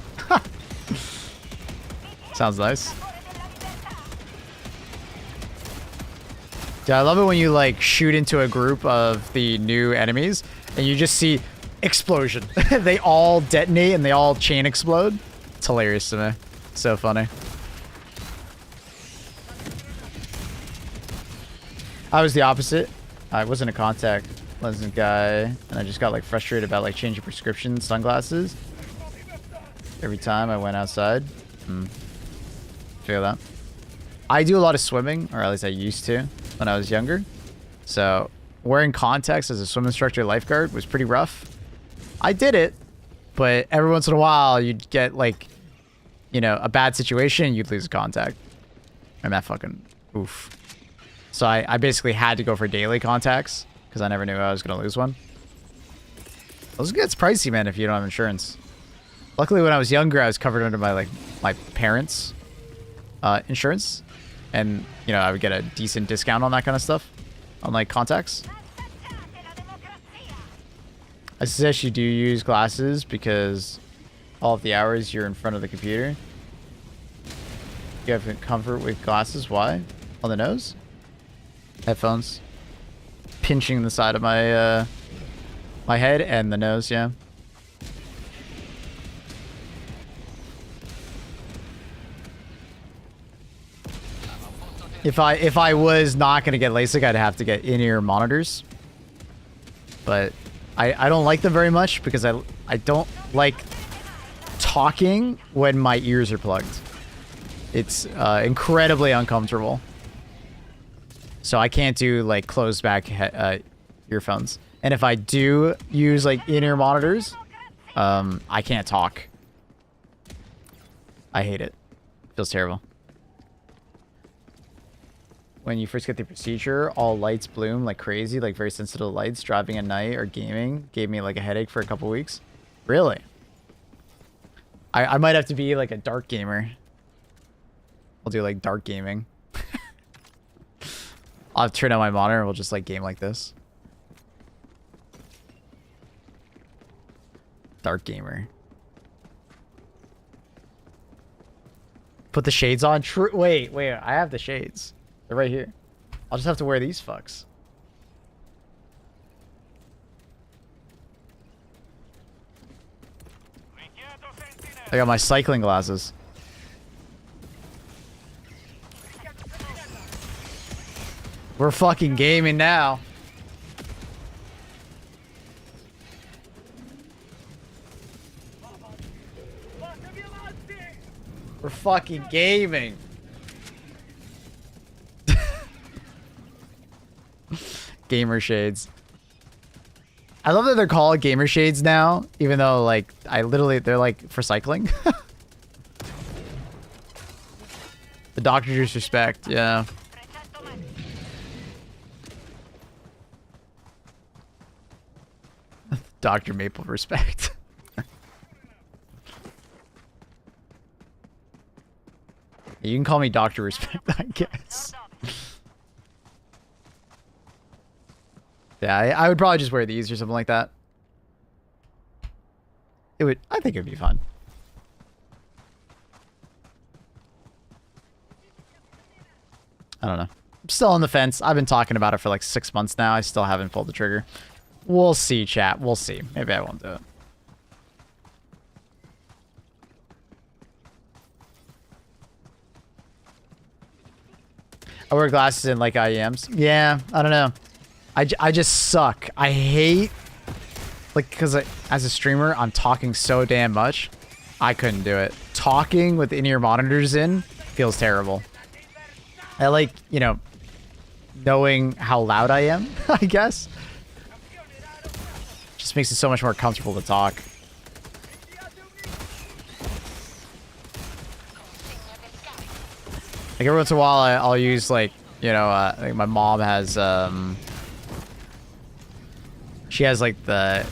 Sounds nice. Yeah, I love it when you like shoot into a group of the new enemies and you just see explosion. They all detonate and they all chain explode. It's hilarious to me. So funny. I was the opposite. I wasn't a contact lens guy, and I just got like frustrated about like changing prescription sunglasses every time I went outside. Feel that. I do a lot of swimming, or at least I used to when I was younger. So wearing contacts as a swim instructor lifeguard was pretty rough. I did it, but every once in a while you'd get like, you know, a bad situation, you'd lose a contact. And that fucking oof. So I basically had to go for daily contacts because I never knew I was going to lose one. Those gets pricey, man, if you don't have insurance. Luckily, when I was younger, I was covered under my parents' insurance. And, you know, I would get a decent discount on that kind of stuff. On, like, contacts. I suggest you do use glasses because all of the hours you're in front of the computer. You have comfort with glasses. Why? On the nose? Headphones. Pinching the side of my, my head and the nose, yeah. If I was not going to get LASIK, I'd have to get in-ear monitors. But I don't like them very much because I don't like talking when my ears are plugged. It's incredibly uncomfortable. So I can't do like closed back earphones. And if I do use like in-ear monitors, I can't talk. I hate it. Feels terrible. When you first get the procedure, all lights bloom like crazy, like very sensitive lights. Driving at night or gaming gave me like a headache for a couple weeks. Really? I might have to be like a dark gamer. I'll do like dark gaming. I'll turn on my monitor and we'll just like game like this. Dark gamer. Put the shades on. Wait, I have the shades. They're right here. I'll just have to wear these fucks. I got my cycling glasses. We're fucking gaming now. We're fucking gaming. Gamer shades. I love that they're called gamer shades now, even though like they're like for cycling. The Dr. Juice respect, yeah. Dr. Maple respect. You can call me Dr. Respect, I guess. Yeah, I would probably just wear these or something like that. I think it would be fun. I don't know. I'm still on the fence. I've been talking about it for like 6 months now. I still haven't pulled the trigger. We'll see, chat. We'll see. Maybe I won't do it. I wear glasses in like IEMs. Yeah, I don't know. I just suck. I hate, like, because as a streamer, I'm talking so damn much. I couldn't do it. Talking with in-ear monitors in feels terrible. I like, you know, knowing how loud I am, I guess. Just makes it so much more comfortable to talk. Like every once in a while, I'll use like, you know, like my mom has, she has like the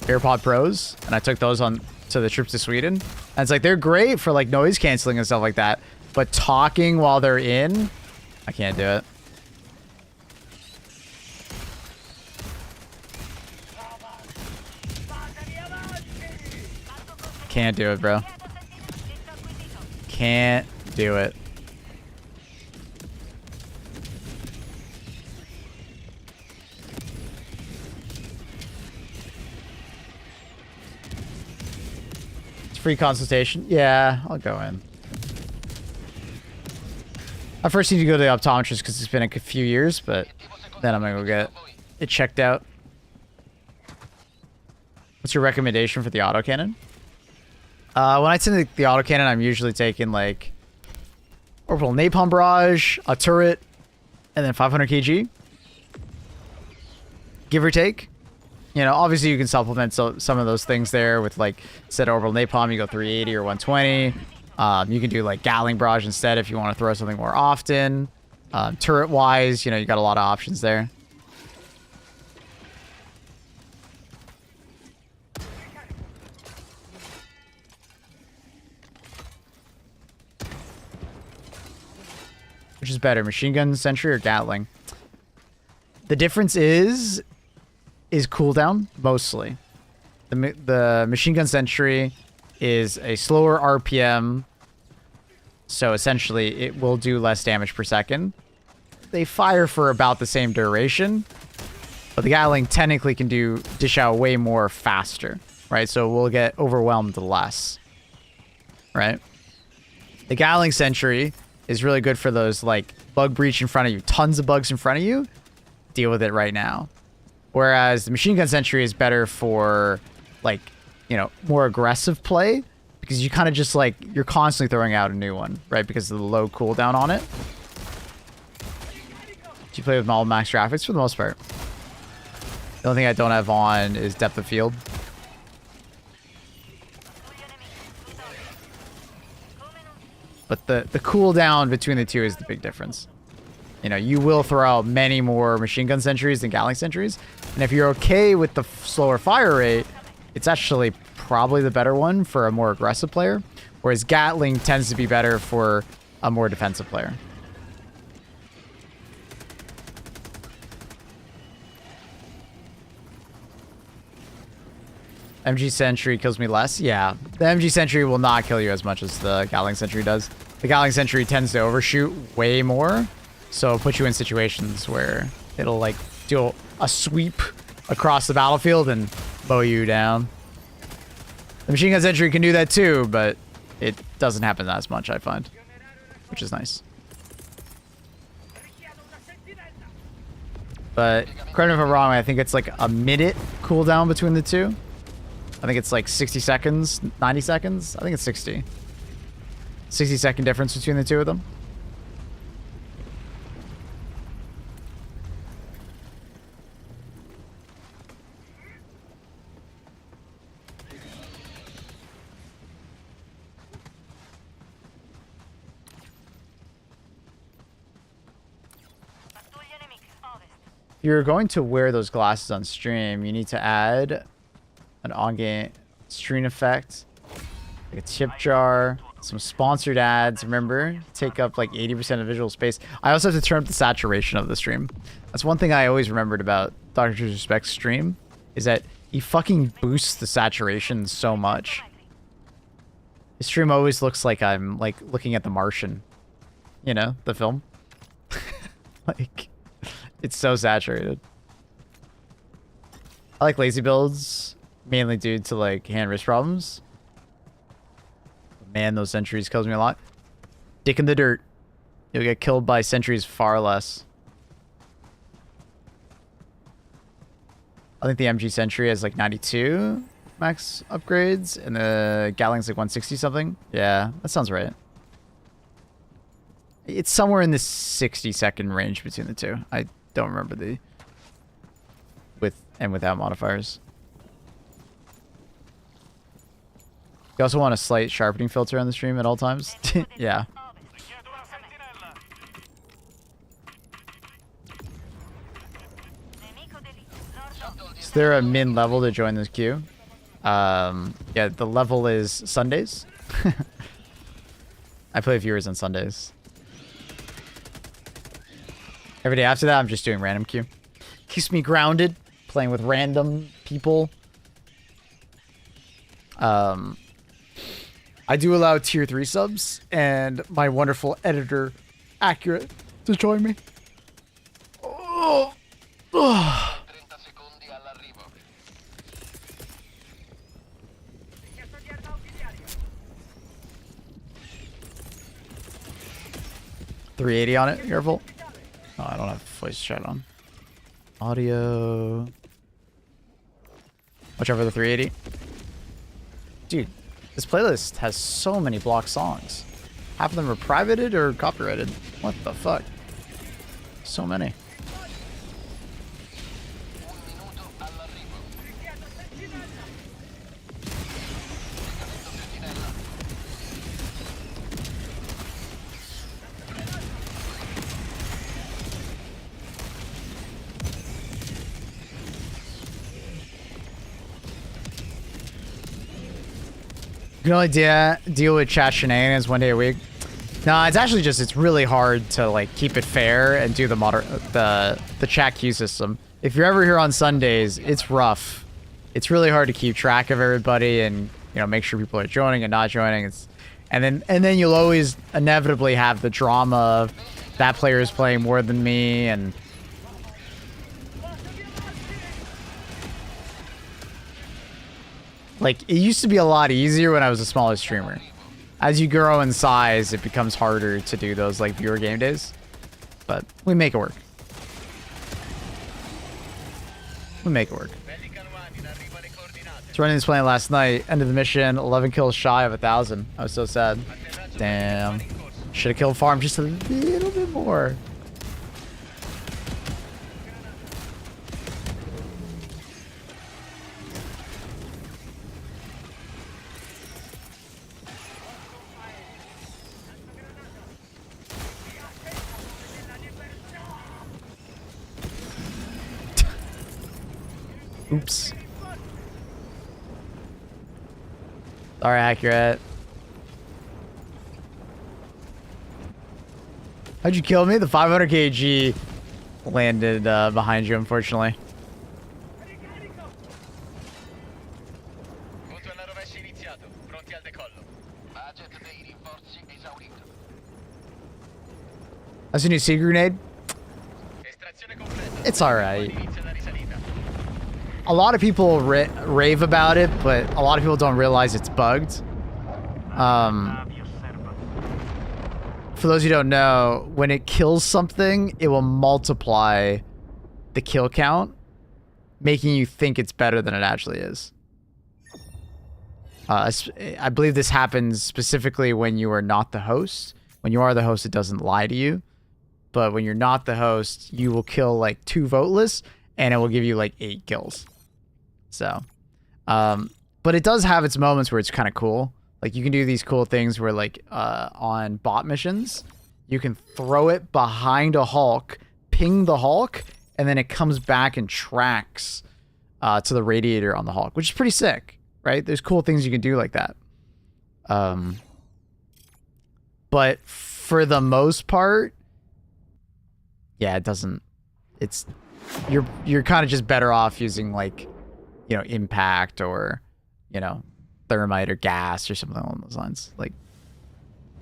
AirPod Pros, and I took those on to the trip to Sweden. And it's like, they're great for like noise canceling and stuff like that. But talking while they're in, I can't do it. Can't do it, bro. Can't do it. Free consultation. Yeah, I'll go in. I first need to go to the optometrist because it's been a few years, but then I'm gonna go get it checked out. What's your recommendation for the autocannon? When I send the autocannon, I'm usually taking like orbital napalm barrage, a turret, and then 500 kg, give or take. You know, obviously you can supplement some of those things there with like, instead of orbital napalm, you go 380 or 120. You can do like Gatling barrage instead if you want to throw something more often. Turret wise, you know, you got a lot of options there. Which is better, machine gun sentry or Gatling? The difference is cooldown, mostly. The machine gun sentry is a slower RPM, so essentially it will do less damage per second. They fire for about the same duration, but the Gatling technically can dish out way more faster, right? So we'll get overwhelmed less, right? The Gatling sentry is really good for those like bug breach in front of you, tons of bugs in front of you. Deal with it right now. Whereas the machine gun sentry is better for, like, you know, more aggressive play. Because you kind of just, like, you're constantly throwing out a new one, right? Because of the low cooldown on it. Do you play with all max graphics? For the most part. The only thing I don't have on is depth of field. but the cooldown between the two is the big difference. You know, you will throw out many more machine gun sentries than Gatling sentries, and if you're okay with the slower fire rate, it's actually probably the better one for a more aggressive player, whereas Gatling tends to be better for a more defensive player. MG Sentry kills me less. Yeah, the MG Sentry will not kill you as much as the Gatling Sentry does. The Gatling Sentry tends to overshoot way more, so it'll put you in situations where it'll like do a sweep across the battlefield and mow you down. The Machine Gun Sentry can do that too, but it doesn't happen as much, I find, which is nice. But correct me if I'm wrong, I think it's like a minute cooldown between the two. I think it's like 60 seconds, 90 seconds. I think it's 60. 60-second difference between the two of them. If you're going to wear those glasses on stream, you need to add an on-game stream effect, like a tip jar, some sponsored ads. Remember, take up like 80% of visual space. I also have to turn up the saturation of the stream. That's one thing I always remembered about Dr. Disrespect's stream, is that he fucking boosts the saturation so much. His stream always looks like I'm like looking at The Martian, you know, the film. Like, it's so saturated. I like lazy builds, mainly due to like hand wrist problems. Man, those sentries kills me a lot. Dick in the dirt. You'll get killed by sentries far less. I think the MG Sentry has like 92 max upgrades, and the Gatling's like 160 something. Yeah, that sounds right. It's somewhere in the 60-second range between the two. I don't remember the with and without modifiers. You also want a slight sharpening filter on the stream at all times. Yeah. Is there a min level to join this queue? Yeah, the level is Sundays. I play viewers on Sundays. Every day after that, I'm just doing random queue. Keeps me grounded, playing with random people. I do allow tier 3 subs and my wonderful editor, Accurate, to join me. Oh. Oh. 30 secondi all'arrivo. 380 on it, careful. Oh, I don't have voice chat on. Audio. Watch out for the 380. Dude, this playlist has so many blocked songs. Half of them are privated or copyrighted. What the fuck? So many. You can only deal with chat shenanigans 1 day a week. No, it's actually just, it's really hard to like keep it fair and do the chat queue system. If you're ever here on Sundays, it's rough. It's really hard to keep track of everybody and, you know, make sure people are joining and not joining. And then you'll always inevitably have the drama of that player is playing more than me, and like, it used to be a lot easier when I was a smaller streamer. As you grow in size, it becomes harder to do those, like, viewer game days. But we make it work. We make it work. So running this plane last night, ended the mission, 11 kills shy of 1,000. I was so sad. Damn. Should have killed farm just a little bit more. Oops. Sorry, accurate. How'd you kill me? The 500 kg landed behind you, unfortunately. Punto alla rovescia iniziato. Pronti al decollo. Budget dei rinforzi esaurito. That's a new sea grenade. Estrazione completa. It's alright. Inizia la risalita. A lot of people rave about it, but a lot of people don't realize it's bugged. For those who don't know, when it kills something, it will multiply the kill count, making you think it's better than it actually is. I believe this happens specifically when you are not the host. When you are the host, it doesn't lie to you. But when you're not the host, you will kill like 2 voteless, and it will give you like 8 kills. So, but it does have its moments where it's kind of cool. Like you can do these cool things where like on bot missions, you can throw it behind a Hulk, ping the Hulk, and then it comes back and tracks to the radiator on the Hulk, which is pretty sick, right? There's cool things you can do like that. But for the most part, yeah, it doesn't. It's you're kind of just better off using like, you know, impact or, you know, thermite or gas or something along those lines, like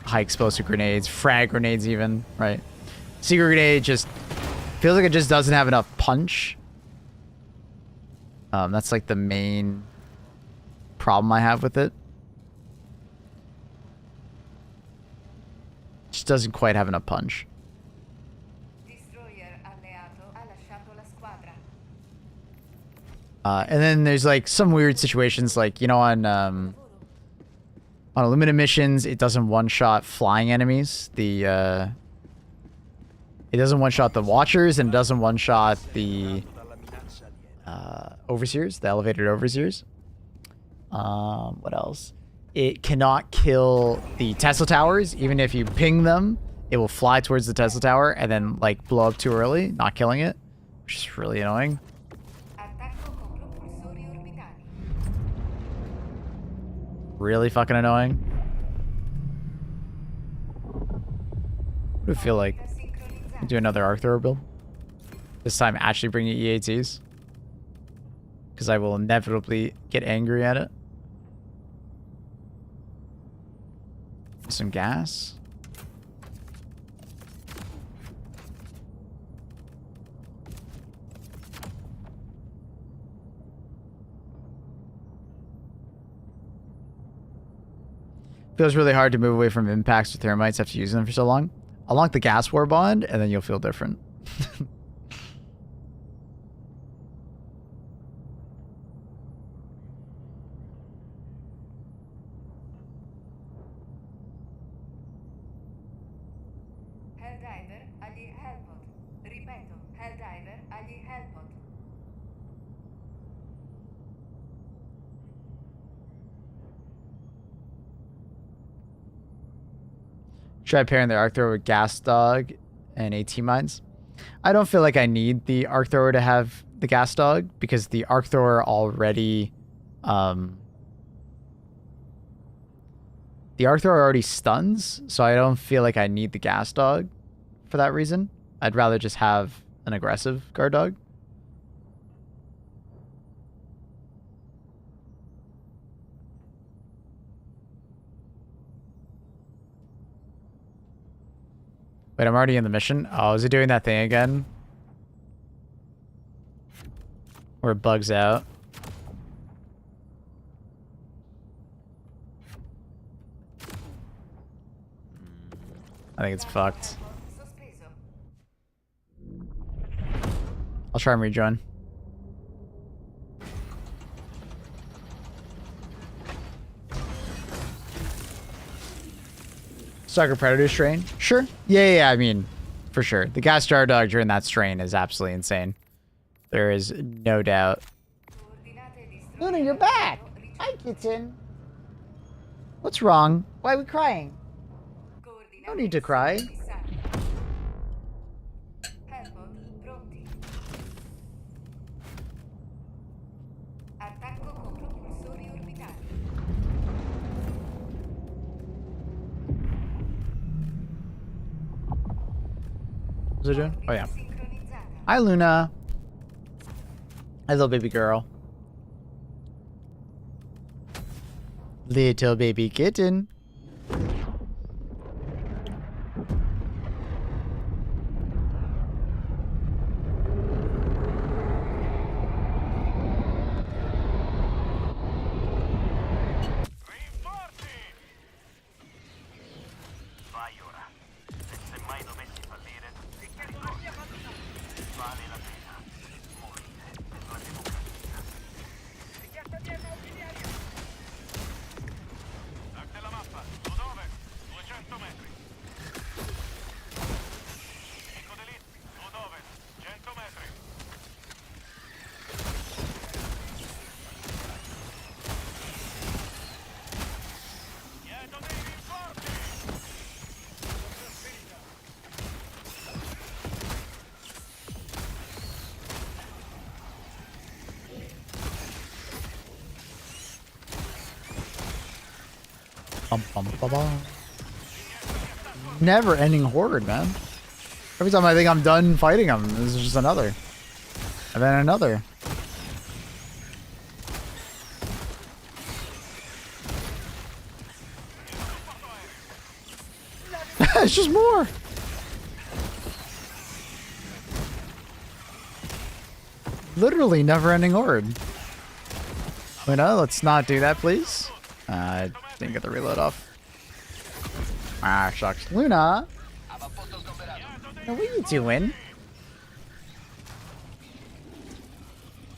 high explosive grenades, frag grenades even, right? Secret grenade just feels like it just doesn't have enough punch. That's like the main problem I have with it. Just doesn't quite have enough punch. Destroyer alleato ha lasciato la squadra. And then there's like some weird situations, like, you know, on illuminate missions, it doesn't one-shot flying enemies. It doesn't one-shot the Watchers, and it doesn't one-shot the Overseers, the elevated Overseers. What else? It cannot kill the Tesla towers. Even if you ping them, it will fly towards the Tesla tower and then like blow up too early, not killing it, which is really annoying. Attacco con propulsori orbitali. Really fucking annoying. What do I feel like? Sincronizzata. Do another arc thrower build. This time actually bring EATs. Because I will inevitably get angry at it. Some gas. Feels really hard to move away from impacts with thermites after using them for so long. Unlock the gas war bond, and then you'll feel different. Helldiver agli Hellbot. Ripeto, Helldiver agli Hellbot. Try pairing the arc thrower with gas dog and AT mines. I don't feel like I need the arc thrower to have the gas dog because the arc thrower already stuns, so I don't feel like I need the gas dog for that reason. I'd rather just have an aggressive guard dog. Wait, I'm already in the mission? Oh, is it doing that thing again? Where it bugs out? I think it's fucked. Sospeso. I'll try and rejoin. Stalker Predator strain? Sure. Yeah, I mean, for sure. The gas jar dog during that strain is absolutely insane. There is no doubt. Coordinate destroyer. Luna, you're back! Hi, kitten. What's wrong? Why are we crying? Coordinate No need to cry. fissati. Hellbot pronti. What's it doing? Oh, yeah. Sincronizzata. Hi, Luna. Hi, little baby girl. Little baby kitten. Rinforzi! Vai ora. E se mai dovessi fallire, vale la pena morire per la democrazia. Tag della mappa. Su dove? 200 metri. Nemico d'elite. Su dove? 100 metri. Chiedo dei rinforzi! Bum, bum, ba, ba. Never ending horde, man. Every time I think I'm done fighting them, this is just another. And then another. It's just more. Literally never ending horde. Wait, no, let's not do that, please. I didn't get the reload off. Ah, shucks. Luna, Avamposto sgomberato. what are you doing?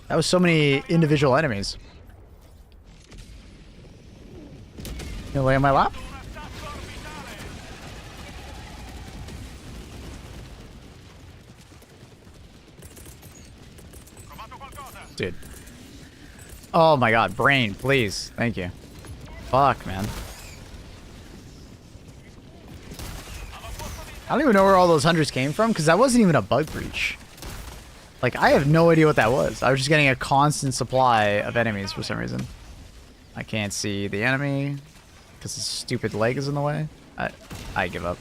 That was so many individual enemies. You lay on my lap? Dude. Oh my god, brain, please. Thank you. Fuck, man. I don't even know where all those hundreds came from, because that wasn't even a bug breach. Like, I have no idea what that was. I was just getting a constant supply of enemies for some reason. I can't see the enemy, because his stupid leg is in the way. I give up.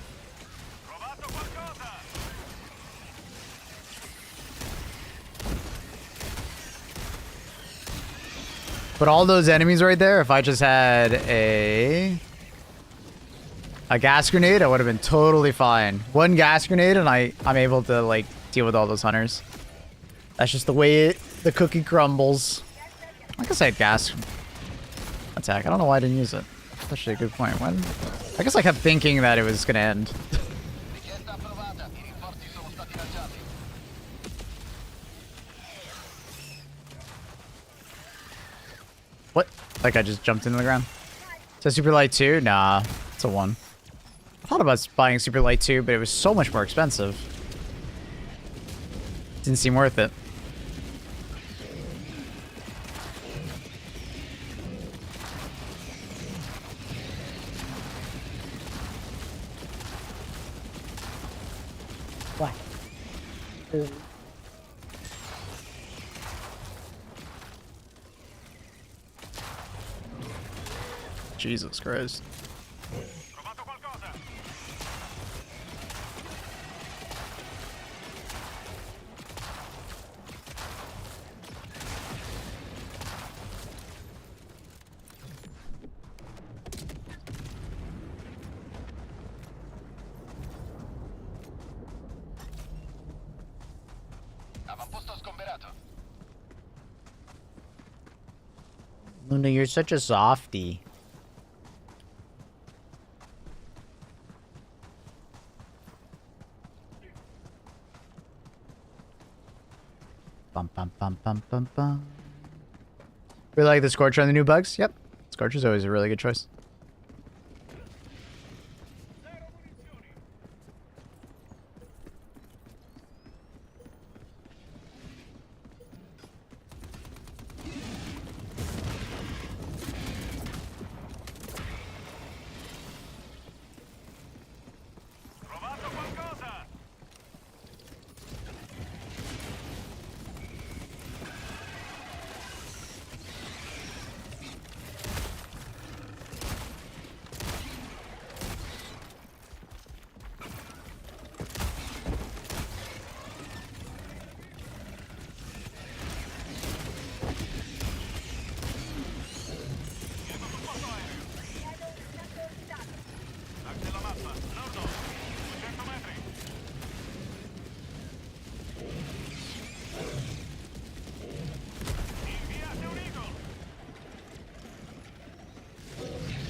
But all those enemies right there, if I just had a gas grenade, I would have been totally fine. One gas grenade and I'm able to like deal with all those hunters. That's just the way the cookie crumbles. I guess I had gas attack. I don't know why I didn't use it. That's actually a good point. When? I guess I kept thinking that it was gonna end. Richiesta approvata. I rinforzi sono stati lanciati. What? Like I just jumped into the ground. Is that super light 2? Nah, it's a 1. I thought about buying super light 2, but it was so much more expensive. Didn't seem worth it. What? Jesus Christ. Trovato qualcosa! Avamposto sgomberato. Luna, you're such a softie. Bum, bum, bum, bum, bum, bum. Really like the Scorcher on the new bugs? Yep. Scorcher's always a really good choice. Trovato qualcosa!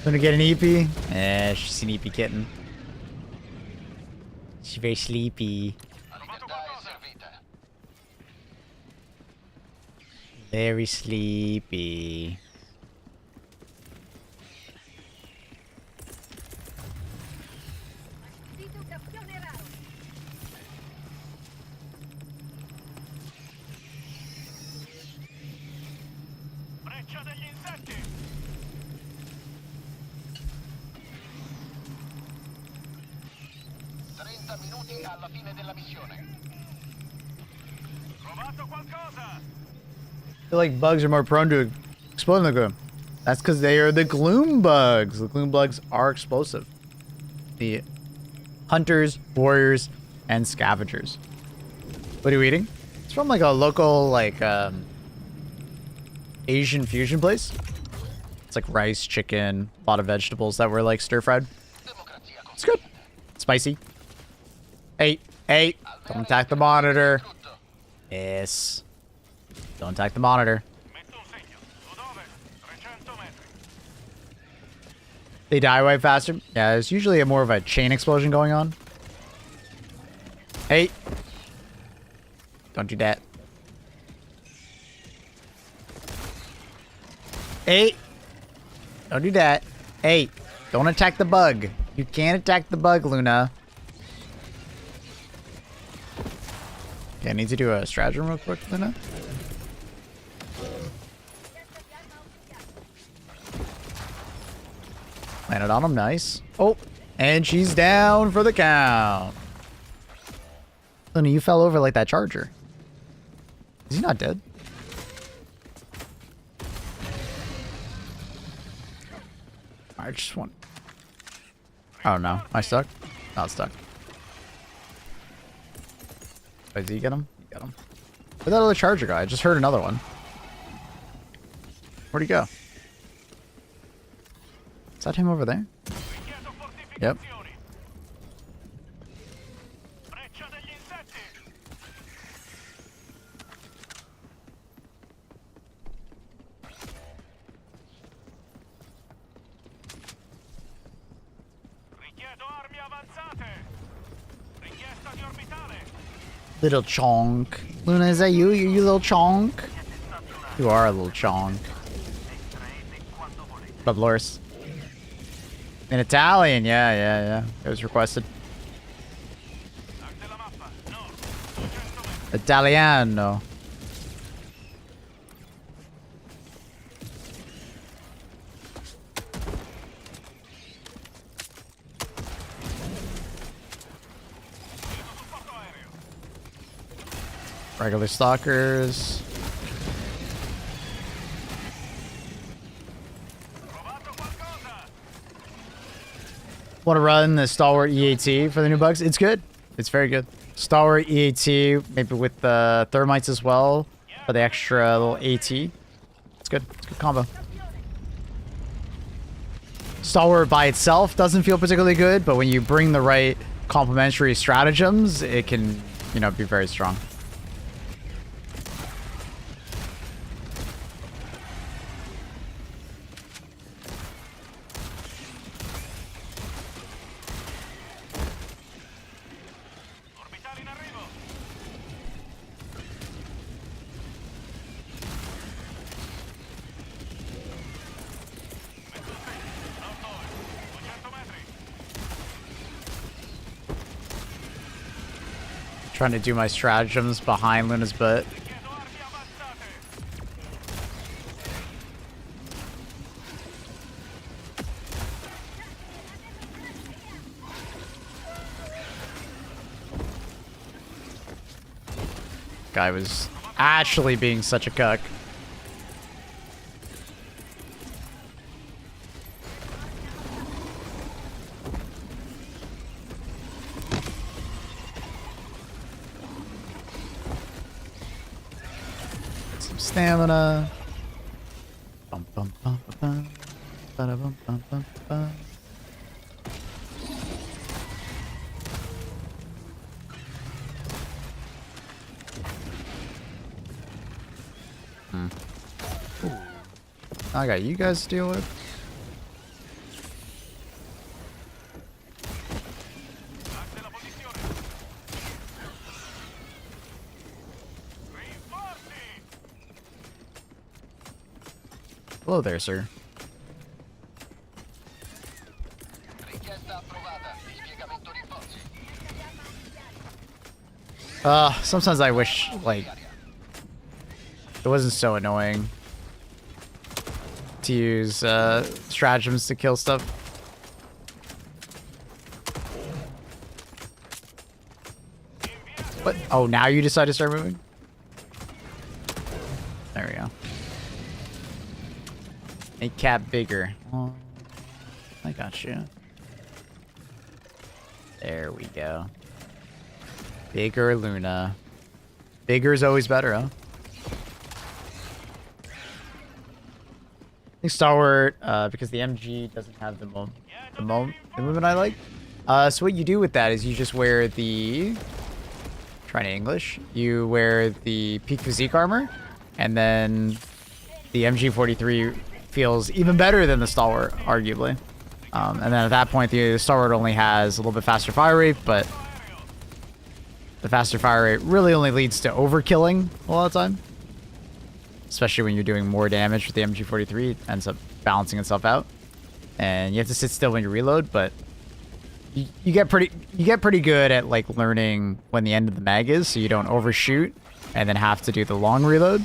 Gonna get an EP? Eh, she's an EP kitten. She's very sleepy. La libertà è servita. Very sleepy. Breccia degli insetti. 30 minuti alla fine della missione. Trovato qualcosa. I feel like bugs are more prone to exploding the gloom. That's because they are the gloom bugs. The gloom bugs are explosive. The hunters, warriors, and scavengers. What are you eating? It's from like a local like Asian fusion place. It's like rice, chicken, a lot of vegetables that were like stir fried. It's good. Spicy. Hey, hey, don't attack the monitor. Yes. Don't attack the monitor. Metto un segno. Su dove? 300 metri. They die way faster. Yeah, there's usually more of a chain explosion going on. Hey. Don't do that. Hey. Don't do that. Hey. Don't attack the bug. You can't attack the bug, Luna. Okay, I need to do a stratagem real quick, Luna. Landed on him, nice. Oh, and she's down for the count. Luna, you fell over like that charger. Is he not dead? I just want... Oh no, am I stuck? Not stuck. Wait, did you get him? You got him. Where'd that other charger go? I just heard another one. Where'd he go? Is that him over there? Richiedo Yep. fortificazioni. Breccia degli insetti. Richiedo armi avanzate. Richiesta di orbitale. Little chonk. Luna, is that you? You little chonk? You are a little chonk. But Loris. In Italian, yeah. It was requested. Della mappa. No. 200 metri. Italiano. Supporto aereo. Regular stalkers. Trovato qualcosa. Want to run the Stalwart EAT for the new bugs? It's good. It's very good. Stalwart EAT, maybe with the thermites as well, for the extra little AT. It's good. It's a good combo. Stalwart by itself doesn't feel particularly good, but when you bring the right complementary stratagems, it can, you know, be very strong. Orbitale in arrivo. Metto un segno. Non dove. 200 metri. Trying to do my stratagems behind Luna's butt. Richiedo armi avanzate. Guy was actually being such a cuck. Some stamina. Bum, bum, bum, bum, bum. Bada, bum, bum, bum, bum. I got you guys to deal with. Hello there, sir. Richiesta approvata. Dispiegamento rinforzi. Sometimes I wish, like, it wasn't so annoying to use stratagems to kill stuff. What? Oh, now you decide to start moving? There we go. Make cap bigger. Oh, I got you. There we go. Bigger Luna. Bigger is always better, huh? I think Stalwart, because the MG doesn't have the movement I like. So what you do with that is you just wear the... Trying to English. You wear the peak physique armor, and then the MG43 feels even better than the Stalwart, arguably. And then at that point, the Stalwart only has a little bit faster fire rate, but the faster fire rate really only leads to overkilling a lot of the time. Especially when you're doing more damage with the MG43, it ends up balancing itself out. And you have to sit still when you reload, but you get pretty good at like learning when the end of the mag is, so you don't overshoot and then have to do the long reload.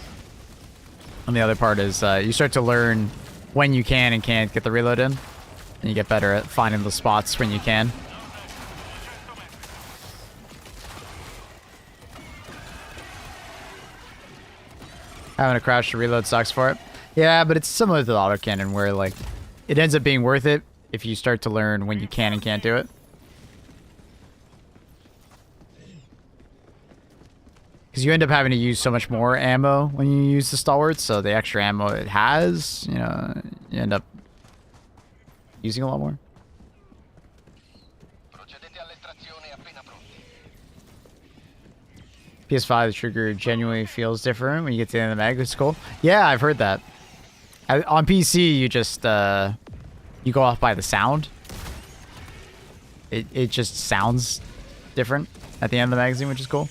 And the other part is you start to learn when you can and can't get the reload in, and you get better at finding the spots when you can. Having a crouch to reload sucks for it. Yeah, but it's similar to the autocannon where like it ends up being worth it if you start to learn when you can and can't do it. Because you end up having to use so much more ammo when you use the Stalwart, so the extra ammo it has, you know, you end up using a lot more. Procedete all'estrazione appena pronti. PS5, the trigger genuinely feels different when you get to the end of the mag. It's cool. Yeah, I've heard that. On PC, you just you go off by the sound. It just sounds different at the end of the magazine, which is cool.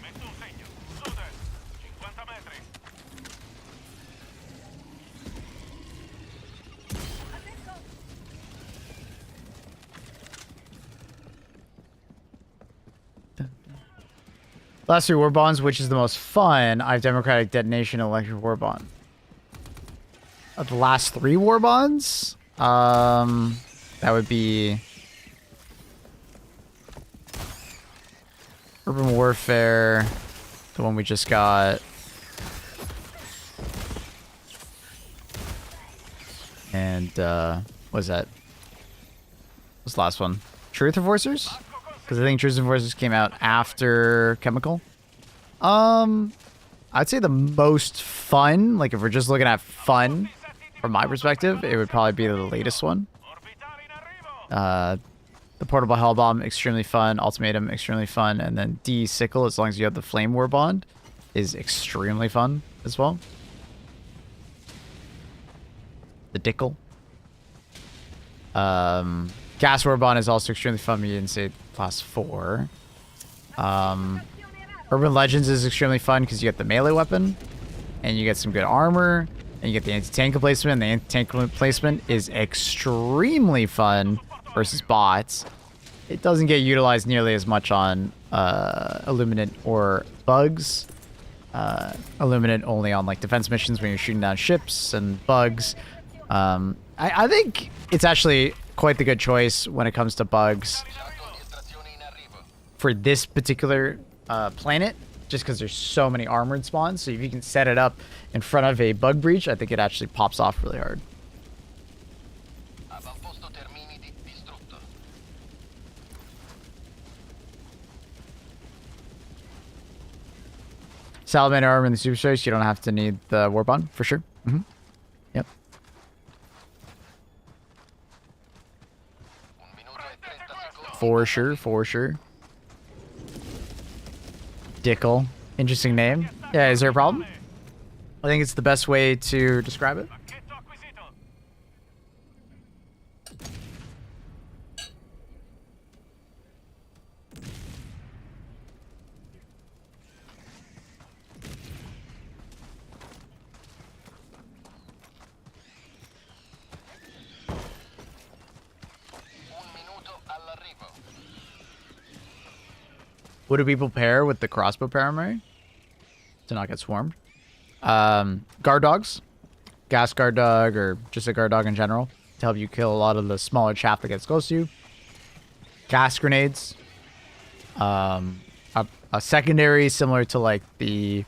Metto un segno. Suder. 50 metri. Last three war bonds, which is the most fun? I have Democratic Detonation and Electric War Bond. Of the last three war bonds? That would be Urban Warfare, the one we just got. And what was that? What's the last one? Truth Enforcers? Because I think Truth Enforcers came out after Chemical. I'd say the most fun, like if we're just looking at fun from my perspective, it would probably be the latest one. The Portable Hell Bomb, extremely fun. Ultimatum, extremely fun. And then D Sickle, as long as you have the Flame War Bond, is extremely fun as well. The Dickle. Gas War Bond is also extremely fun, but you didn't say class 4. Urban Legends is extremely fun because you get the melee weapon, and you get some good armor, and you get the anti-tank replacement, and the anti-tank replacement is extremely fun versus bots. It doesn't get utilized nearly as much on Illuminate or bugs. Illuminate only on like defense missions when you're shooting down ships and bugs. I think it's actually quite the good choice when it comes to bugs for this particular planet, just because there's so many armored spawns. So if you can set it up in front of a bug breach, I think it actually pops off really hard. Avamposto Terminiti distrutto. Salamander armor in the super space, you don't have to need the war bond for sure. Yep. 1 minuto e 30 secondi. For sure. Dickle. Interesting name. Yeah, is there a problem? I think it's the best way to describe it. Pacchetto acquisito. Would it be prepare with the crossbow primary to not get swarmed? Guard dogs, gas guard dog, or just a guard dog in general to help you kill a lot of the smaller chaff that gets close to you. Gas grenades, a secondary similar to like the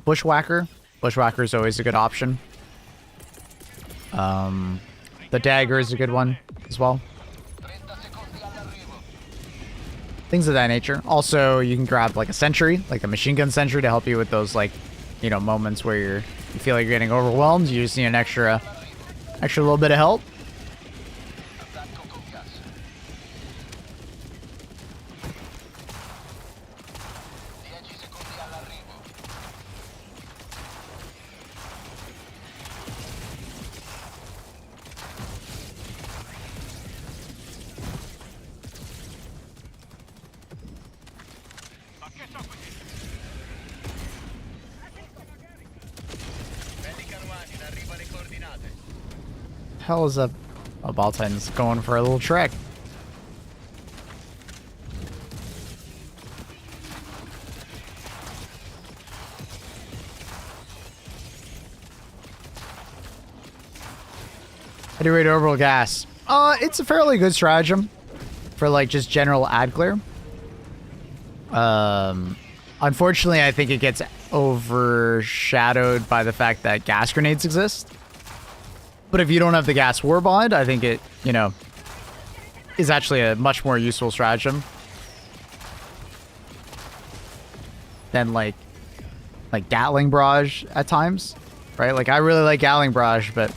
bushwhacker. Bushwhacker is always a good option. The dagger is a good one as well. Things of that nature. Also, you can grab like a sentry, like a machine gun sentry to help you with those like, you know, moments where you feel like you're getting overwhelmed. You just need an extra little bit of help. Hell is a ball titan's going for a little trek. How do you rate orbital gas? It's a fairly good stratagem for like just general ad clear. Unfortunately, I think it gets overshadowed by the fact that gas grenades exist. But if you don't have the gas warbond, I think it, you know, is actually a much more useful stratagem than like Gatling barrage at times, right? Like I really like Gatling barrage, but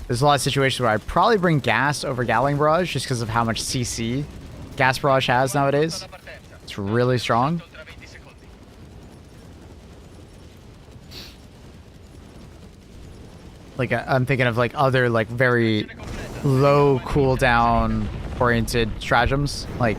there's a lot of situations where I'd probably bring gas over Gatling barrage just because of how much CC gas barrage has nowadays. It's really strong. Like I'm thinking of like other like very low cooldown oriented stratagems. Like,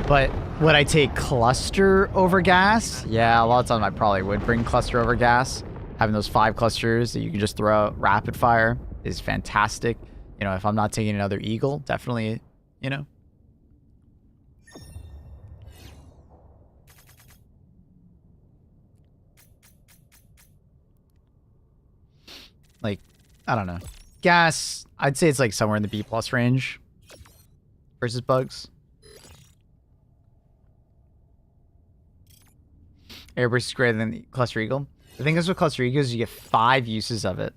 but would I take cluster over gas? Yeah, a lot of times I probably would bring cluster over gas. Having those 5 clusters that you can just throw out rapid fire is fantastic. You know, if I'm not taking another eagle, definitely, you know. Like, I don't know. Gas, I'd say it's like somewhere in the B+ range versus bugs. Airburst is greater than the Cluster Eagle. The thing is with Cluster Eagle is you get 5 uses of it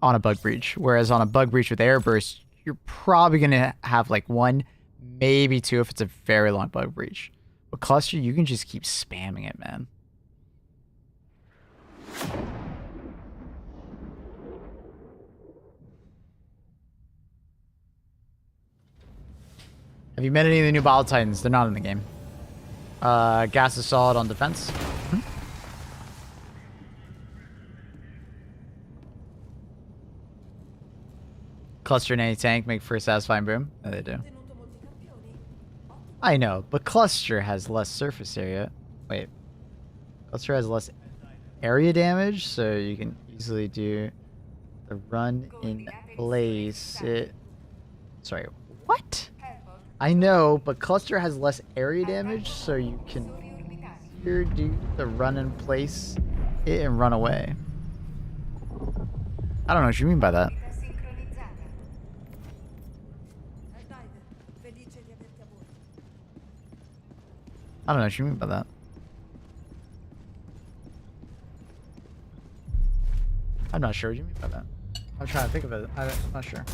on a bug breach. Whereas on a bug breach with Airburst, you're probably going to have like 1, maybe 2 if it's a very long bug breach. With Cluster, you can just keep spamming it, man. Have you met any of the new Battle Titans? They're not in the game. Gas is solid on defense. Cluster and any tank make for a satisfying boom. Yeah, they do. I know, but Cluster has less surface area. Wait. Cluster has less area damage, so you can easily do the run in place. Sorry, what? I know, but Cluster has less area damage, so you can here do the run in place it and run away. I don't know what you mean by that. I don't know what you mean by that. I'm not sure what you mean by that. I'm trying to think of it. I'm not sure.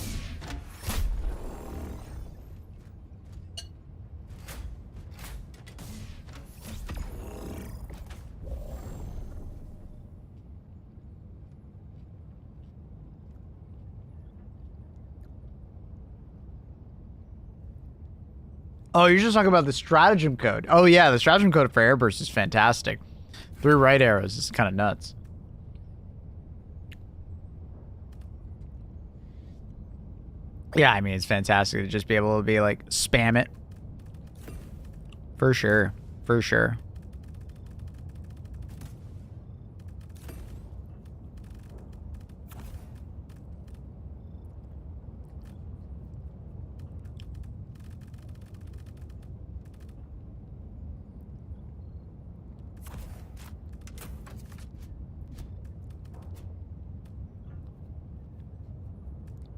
Oh, you're just talking about the stratagem code. Oh yeah, the stratagem code for Airburst is fantastic. 3 right arrows is kind of nuts. Yeah, I mean, it's fantastic to just be able to be like, spam it. For sure. For sure.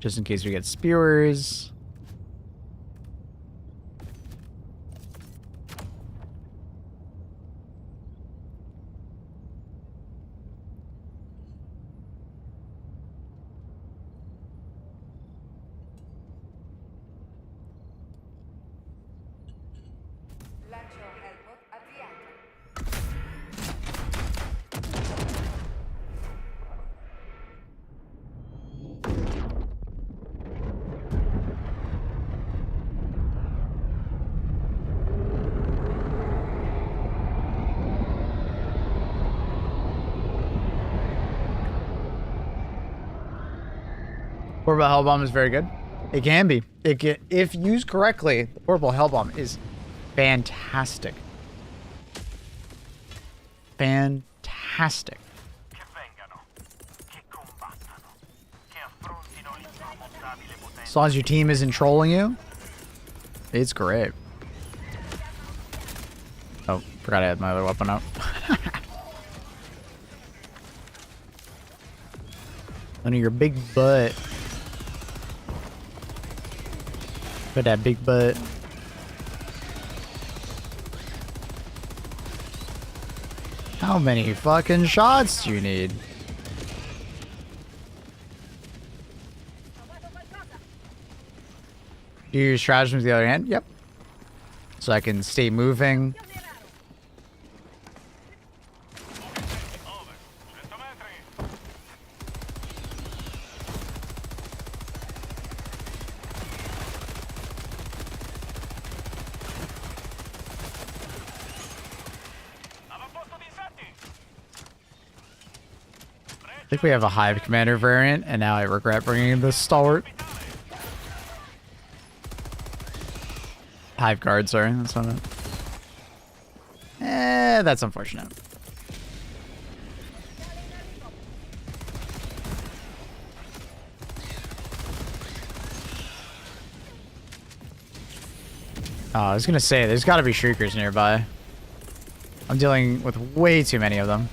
just in case we get spewers. Lancio Hellbot avviato. Portable hell bomb is very good. It can be. If used correctly, the portable hell bomb is fantastic. Fantastic. Che vengano, che combattano, che affrontino l'insormontabile potenza. As long as your team isn't trolling you, it's great. Oh, forgot I had my other weapon out. Under your big butt. Put that big butt. How many fucking shots do you need? Do you use stratagem with the other hand? Yep. So I can stay moving. I think we have a Hive Commander variant, and now I regret bringing in the Stalwart. Hive Guard, sorry, that's what I meant. That's unfortunate. Oh, I was gonna say, there's gotta be Shriekers nearby. I'm dealing with way too many of them.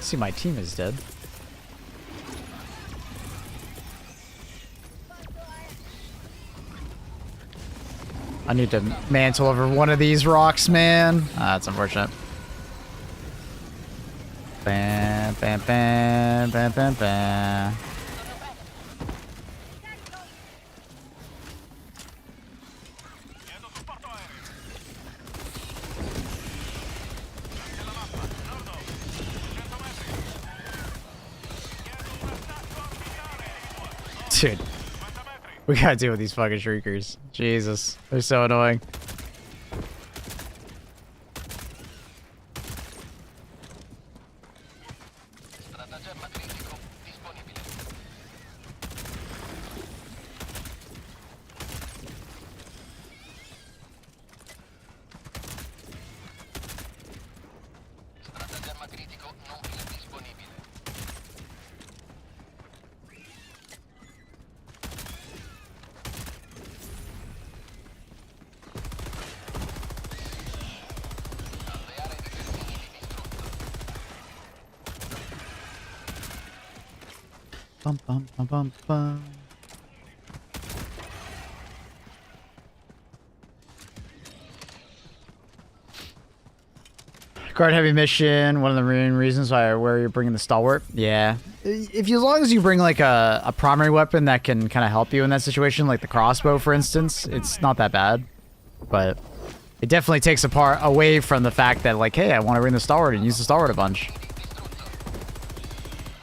See, my team is dead. I need to mantle over one of these rocks, man. Ah, that's unfortunate. Bam, bam, bam, bam, bam, bam. Dude, we gotta deal with these fucking Shriekers. Jesus, they're so annoying. Stratagemma critico disponibile. Stratagemma critico non disponibile. Alveare di terminili distrutto. Bum, bum, bum, bum, bum. Guard heavy mission. One of the main reasons where you're bringing the Stalwart. Yeah, if you, as long as you bring like a primary weapon that can kind of help you in that situation, like the crossbow, for instance, it's not that bad. But it definitely takes away from the fact that like, hey, I want to bring the Stalwart and use the Stalwart a bunch.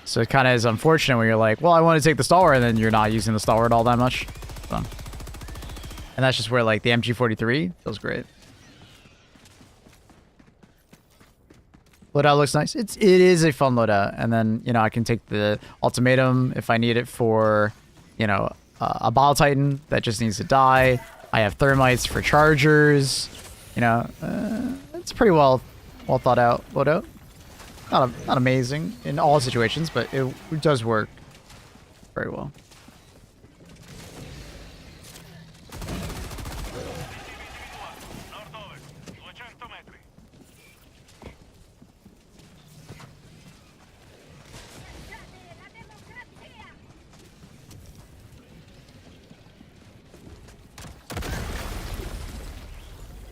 So it kind of is unfortunate when you're like, well, I want to take the Stalwart, and then you're not using the Stalwart all that much. So. And that's just where like the MG43 feels great. Loadout looks nice. It is a fun loadout, and then, you know, I can take the ultimatum if I need it for, you know, a Bile Titan that just needs to die. I have thermites for chargers. You know, it's pretty well thought out loadout. Not amazing in all situations, but it does work very well. Nord-ovest, 200 metri.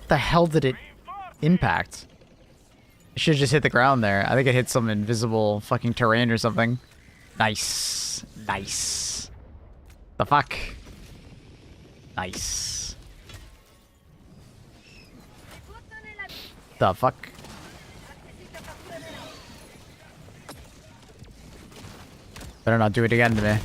The hell did it impact? It should have just hit the ground there. I think it hit some invisible fucking terrain or something. Nice. Nice. The fuck? Nice. The fuck? Better not do it again to me.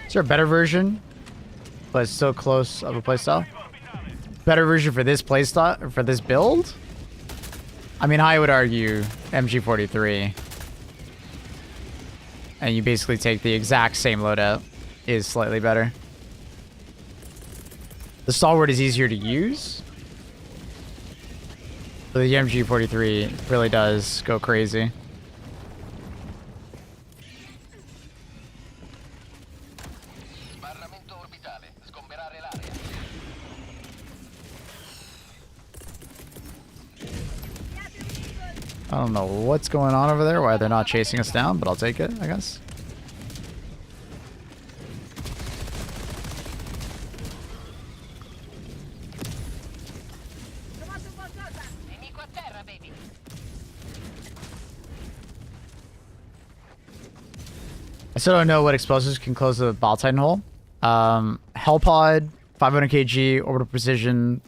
Is there a better version, but it's still close of a playstyle? Better version for this playstyle, for this build? I mean, I would argue MG43. And you basically take the exact same loadout is slightly better. The stalwart is easier to use. But the MG43 really does go crazy. Sbarramento orbitale. Sgomberare l'area. I don't know what's going on over there, why they're not chasing us down, but I'll take it, I guess. Nemico a terra, baby. I still don't know what explosives can close the Bile Titan hole. Hell Pod, 500 kg, orbital precision,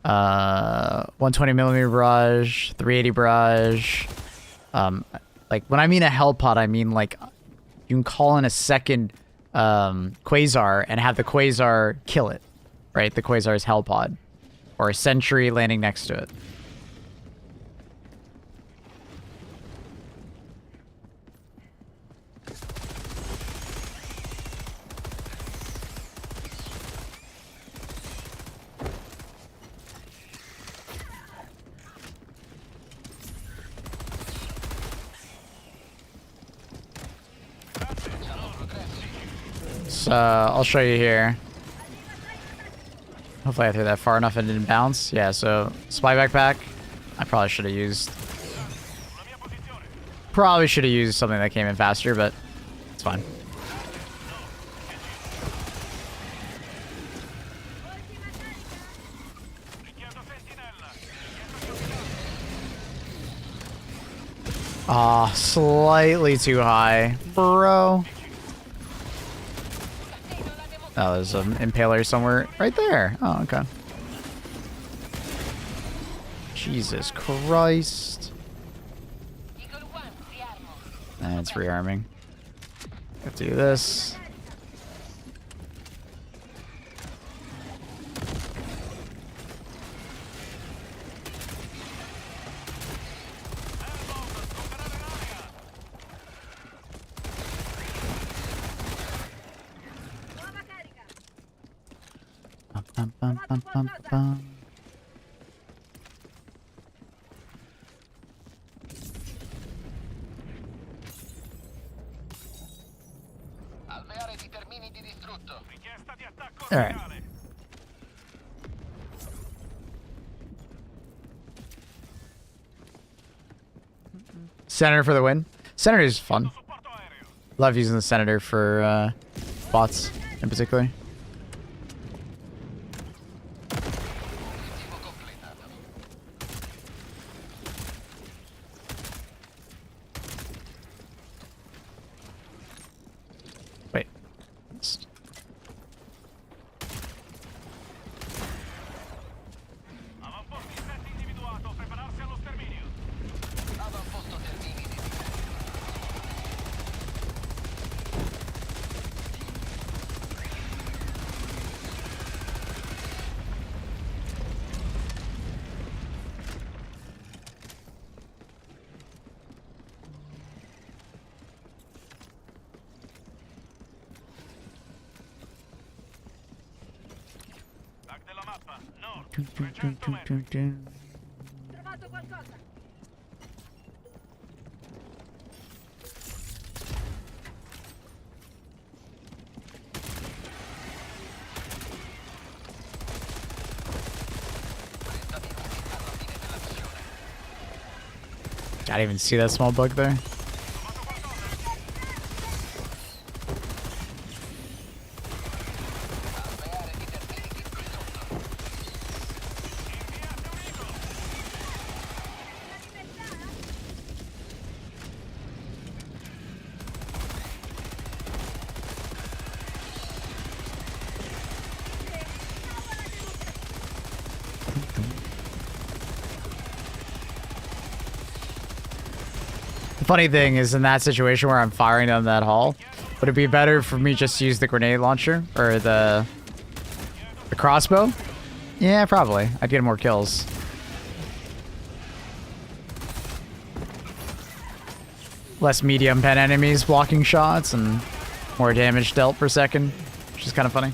120 millimeter barrage, 380 barrage. Like when I mean a Hell Pod, I mean like you can call in a second Quasar and have the Quasar kill it, right? The Quasar's Hell Pod, or a Sentry landing next to it. So I'll show you here. Hopefully I threw that far enough and didn't bounce. Yeah, so spy backpack. I probably should have used. Probably should have used something that came in faster, but it's fine. Ah, slightly too high, bro. Oh, there's an impaler somewhere right there. Oh, okay. Jesus Christ. And it's rearming. Have to do this. Bum, bum, bum, bum, bum. Alveare di terminiti distrutto. Richiesta di attacco All right. orbitale. Senator for the win. Senator is fun. Supporto aereo. Love using the Senator for bots in particular. Obiettivo completato. Wait. I didn't even see that small bug there. The funny thing is, in that situation where I'm firing down that hall, would it be better for me just to use the grenade launcher or the crossbow? Yeah, probably. I'd get more kills. Less medium pen enemies blocking shots and more damage dealt per second, which is kind of funny.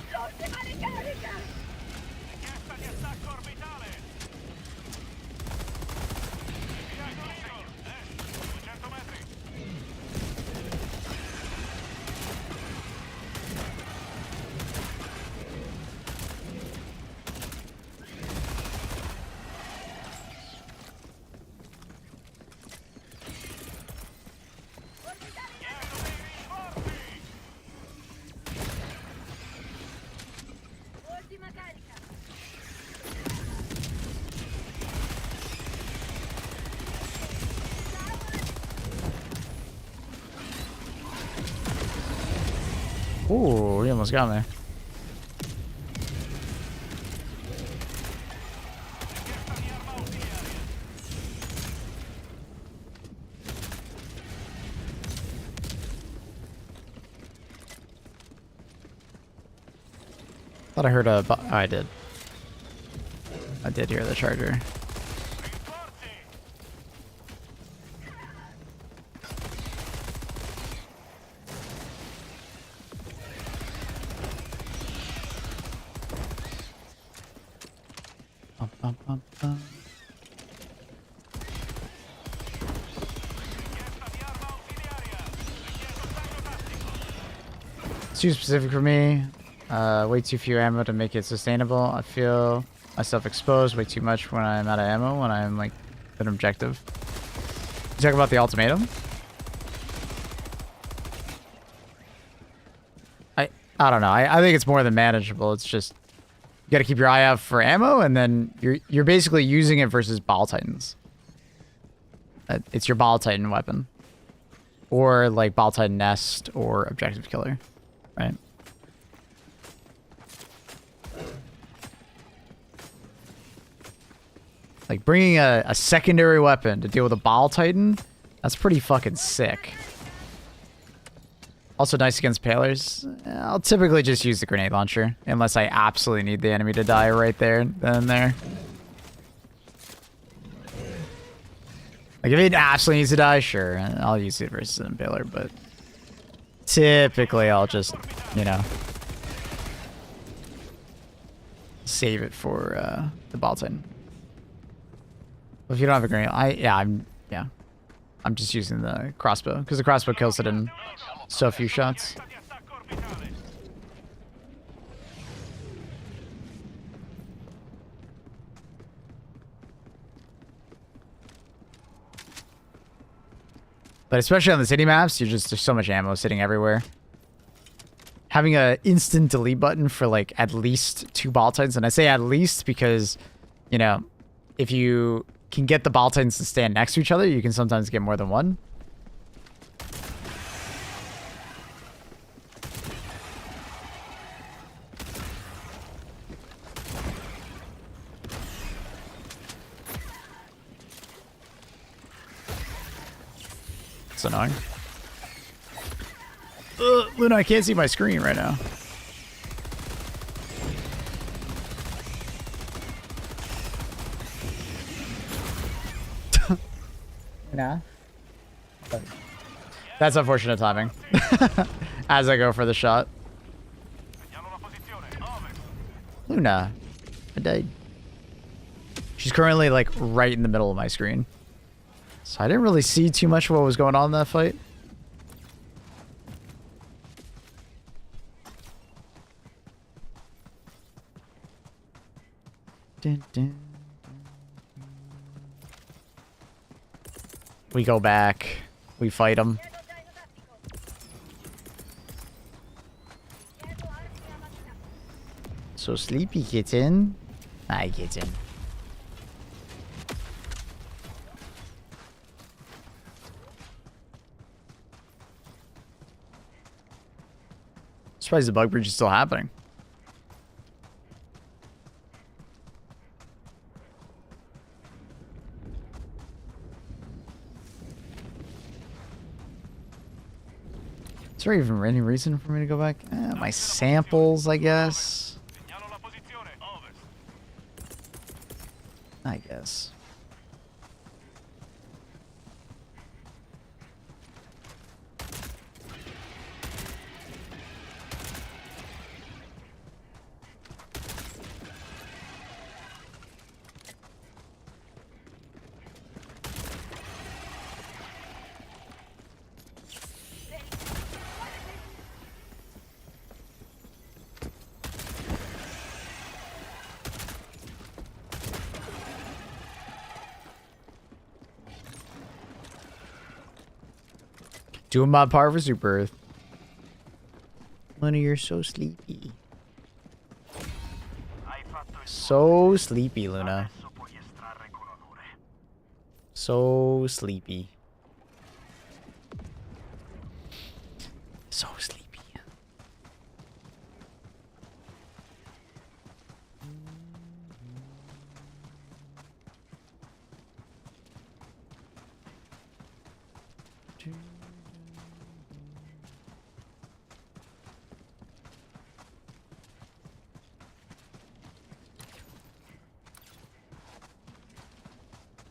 Ooh, he almost got me. Thought I heard a... Oh, I did. I did hear the charger. Bum, bum, bum. It's too specific for me. Way too few ammo to make it sustainable. I feel myself exposed way too much when I'm out of ammo, when I'm like an objective. You talk about the ultimatum? I don't know. I think it's more than manageable. It's just you got to keep your eye out for ammo, and then you're basically using it versus Ball Titans. It's your Ball Titan weapon, or like Ball Titan Nest or Objective Killer, right? Like bringing a secondary weapon to deal with a Ball Titan, that's pretty fucking sick. Also nice against Palers. I'll typically just use the grenade launcher, unless I absolutely need the enemy to die right there, then and there. Like if it absolutely needs to die, sure, I'll use it versus an Impaler, but typically I'll just, you know, save it for the Ball Titan. If you don't have a grenade, I'm just using the crossbow because the crossbow kills it in so few shots. But especially on the city maps, there's so much ammo sitting everywhere. Having a instant delete button for like at least 2 Ball Titans, and I say at least because, you know, if you can get the Ball Titans to stand next to each other, you can sometimes get more than one. It's annoying. Luna, I can't see my screen right now. Nah. That's unfortunate timing. As I go for the shot. Luna. I died. She's currently like right in the middle of my screen. So I didn't really see too much of what was going on in that fight. Dun, dun. We go back. We fight them. So sleepy kitten. Hi kitten. Surprised the bug bridge is still happening. Is there even any reason for me to go back? My samples, I guess. Segnalo la posizione. Ovest. I guess. Doing my part for Super Earth. Luna, you're so sleepy. Hai fatto il So sleepy, Luna. adesso puoi estrarre con onore. So sleepy. So sleepy.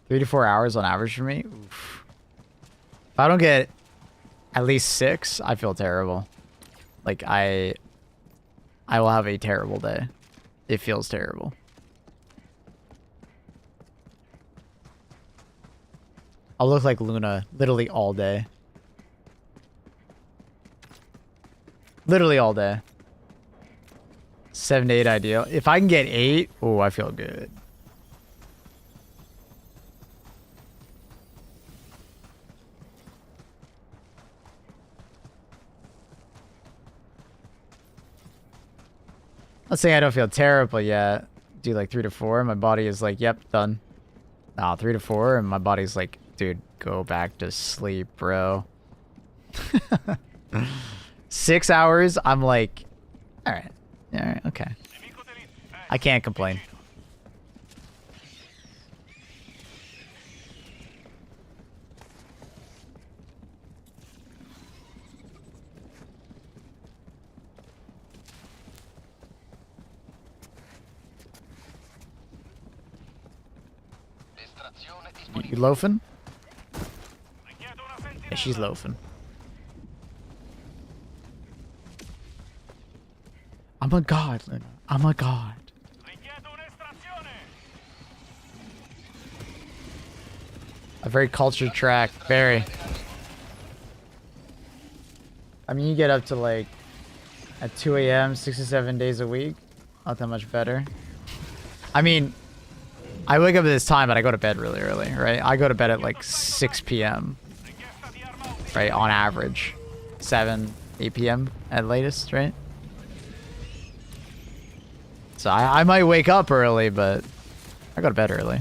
Three to 4 hours on average for me. Oof. If I don't get at least 6, I feel terrible. Like I will have a terrible day. It feels terrible. I'll look like Luna literally all day. Literally all day. 7 to 8 ideal. If I can get 8, oh, I feel good. Let's say I don't feel terrible yet. Do like 3 to 4. My body is like, yep, done. Nah, 3 to 4. And my body's like, dude, go back to sleep, bro. 6 hours. I'm like, all right. All right. Okay. Nemico dell'in. I can't complain. Estrazione You disponibile. loafing? Richiedo una sentinella. Yeah, she's loafing. I'm a god, Luna. I'm a god. Richiedo un'estrazione. A very cultured track. Very. I mean, you get up to like at 2 a.m. 6 to 7 days a week. Not that much better. I mean, I wake up at this time, but I go to bed really early, right? I go to bed at like 6 p.m. Richiesta di arma utile. right? On average. 7, 8 p.m. at latest, right? So I might wake up early, but I go to bed early.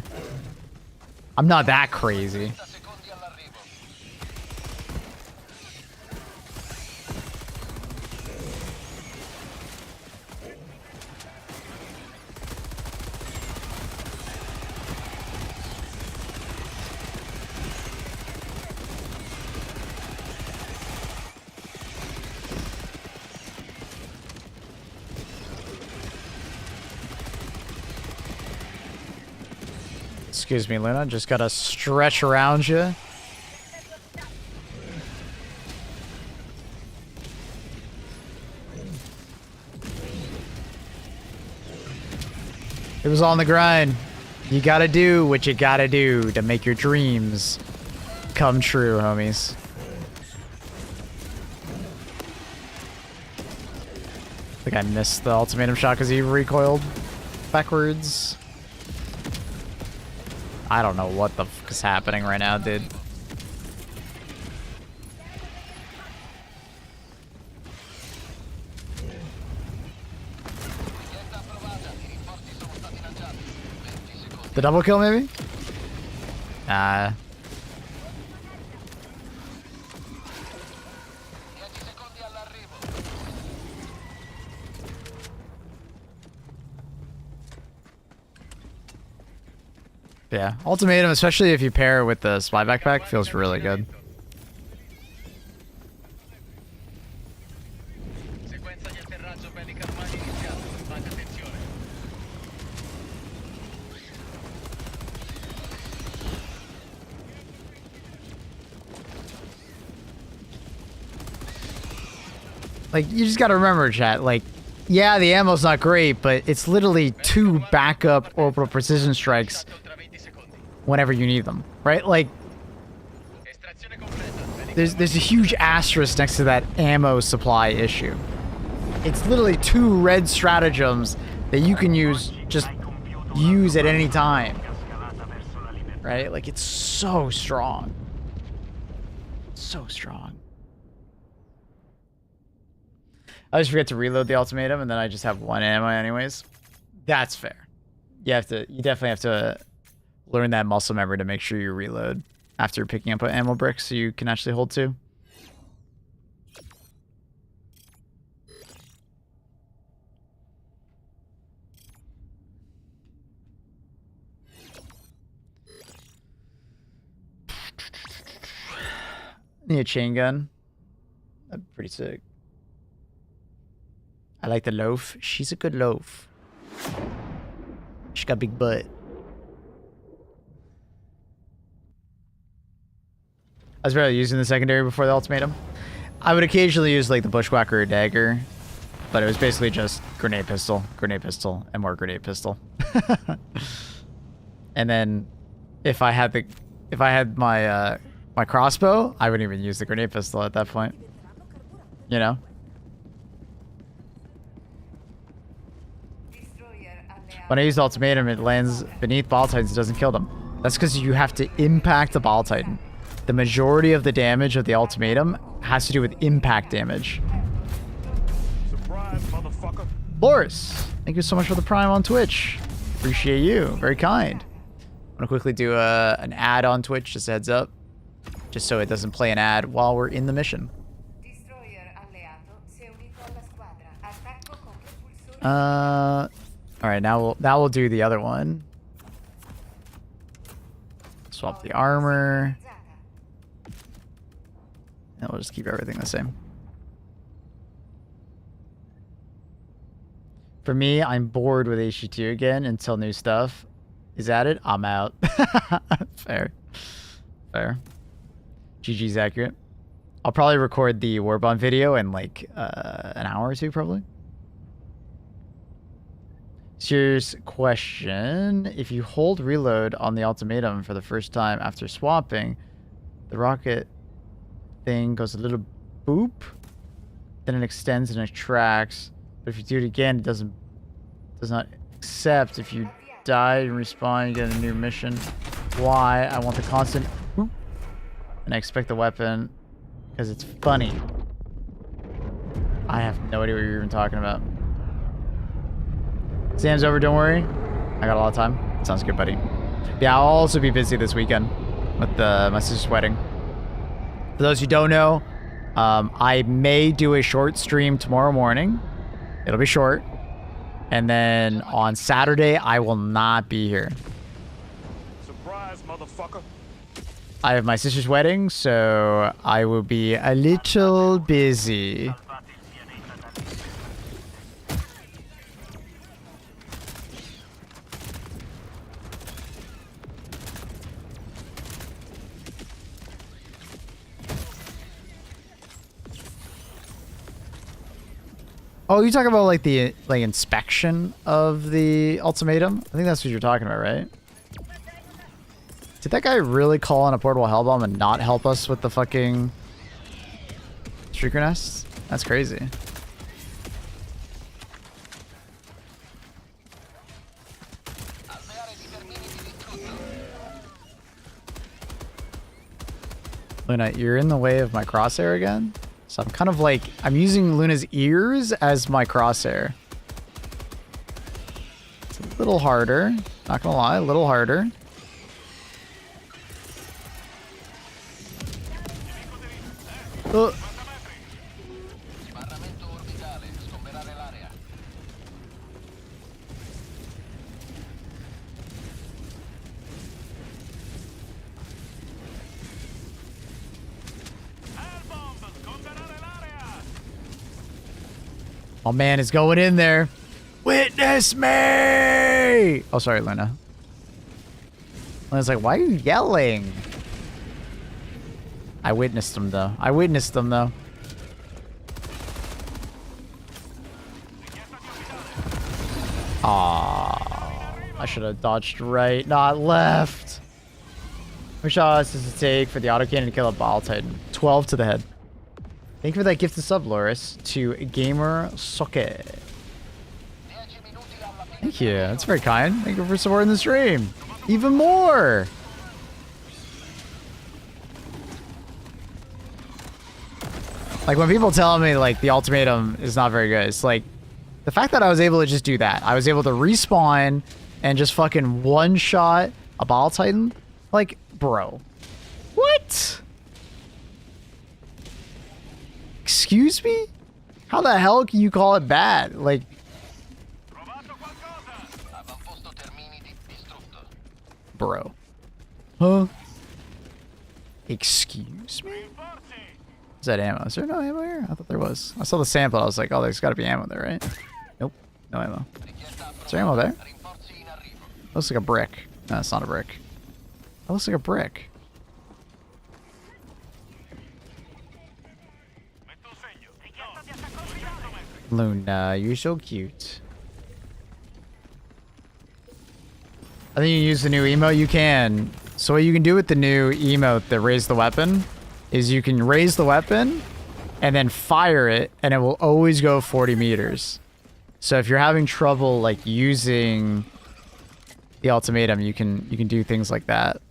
I'm not that crazy. 30 secondi all'arrivo. Excuse me, Luna. Just gotta stretch around you. It was on the grind. You gotta do what you gotta do to make your dreams come true, homies. I think I missed the ultimatum shot because he recoiled backwards. I don't know what the fuck is happening right now, dude. The double kill, maybe? Nah. Yeah, ultimatum, especially if you pair it with the spy backpack, feels really good. Sequenza di atterraggio bellica armati iniziata. Fate attenzione. Like, you just gotta remember, chat, like, yeah, the ammo's not great, but it's literally 2 backup orbital precision strikes Tra 20 secondi. whenever you need them, right? Like, Estrazione completa. there's a huge asterisk next to that ammo supply issue. It's literally 2 red stratagems that you can use at any time, right? Like, it's so strong. So strong. I just forget to reload the ultimatum, and then I just have 1 ammo anyways. That's fair. You definitely have to learn that muscle memory to make sure you reload after picking up an ammo brick so you can actually hold 2. Need a chain gun. That'd be pretty sick. I like the loaf. She's a good loaf. She got a big butt. I was barely using the secondary before the ultimatum. I would occasionally use like the bushwhacker or dagger, but it was basically just grenade pistol, and more grenade pistol. And then if I had my my crossbow, I wouldn't even use the grenade pistol at that point. You know? When I use ultimatum, it lands beneath ball titans, it doesn't kill them. That's because you have to impact the ball titan. The majority of the damage of the ultimatum has to do with impact damage. Surprise, motherfucker. Boris, thank you so much for the prime on Twitch. Appreciate you. Very kind. I'm gonna quickly do an ad on Twitch, just a heads up. Just so it doesn't play an ad while we're in the mission. Alright, now we'll do the other one. Swap the armor. And we'll just keep everything the same. For me, I'm bored with hd2 again until new stuff is added. I'm out. Fair. Fair. GG's accurate. I'll probably record the Warbond video in like an hour or 2 probably. Serious question. If you hold reload on the ultimatum for the first time after swapping, the rocket thing goes a little boop, then it extends and attracts. But if you do it again, it does not accept. If you die and respawn, you get a new mission. Why? I want the constant boop, and I expect the weapon because it's funny. I have no idea what you're even talking about. Sam's over, don't worry. I got a lot of time. Sounds good, buddy. Yeah, I'll also be busy this weekend with my sister's wedding. For those who don't know, I may do a short stream tomorrow morning. It'll be short. And then on Saturday, I will not be here. Surprise, motherfucker. I have my sister's wedding, so I will be a little busy. Oh, you talking about like the inspection of the ultimatum? I think that's what you're talking about, right? Did that guy really call on a portable hell bomb and not help us with the fucking Shrieker Nest? That's crazy. Luna, you're in the way of my crosshair again. So I'm kind of like, I'm using Luna's ears as my crosshair. It's a little harder. Not gonna lie, a little harder. Oh. Oh man, it's going in there. Witness me! Oh, sorry, Luna. Luna's like, why are you yelling? I witnessed them, though. I witnessed them, though. Aww. I should have dodged right, not left. How many shots does it take for the autocannon to kill a ball titan? 12 to the head. Thank you for that gifted sub, Loris, to Gamer Socket. Thank you. That's very kind. Thank you for supporting the stream. Even more. Like, when people tell me, like, the ultimatum is not very good, it's like, the fact that I was able to just do that. I was able to respawn and just fucking one-shot a ball titan. Like, bro. What? Excuse me? How the hell can you call it bad? Like... Bro. Huh? Excuse me? Is that ammo? Is there no ammo here? I thought there was. I saw the sample. I was like, oh, there's got to be ammo there, right? Nope. No ammo. Is there ammo there? Looks like a brick. No, it's not a brick. That looks like a brick. Luna, you're so cute. I think you use the new emote. You can. So what you can do with the new emote that raise the weapon is you can raise the weapon and then fire it, and it will always go 40 meters. So if you're having trouble like using the ultimatum, you can do things like that.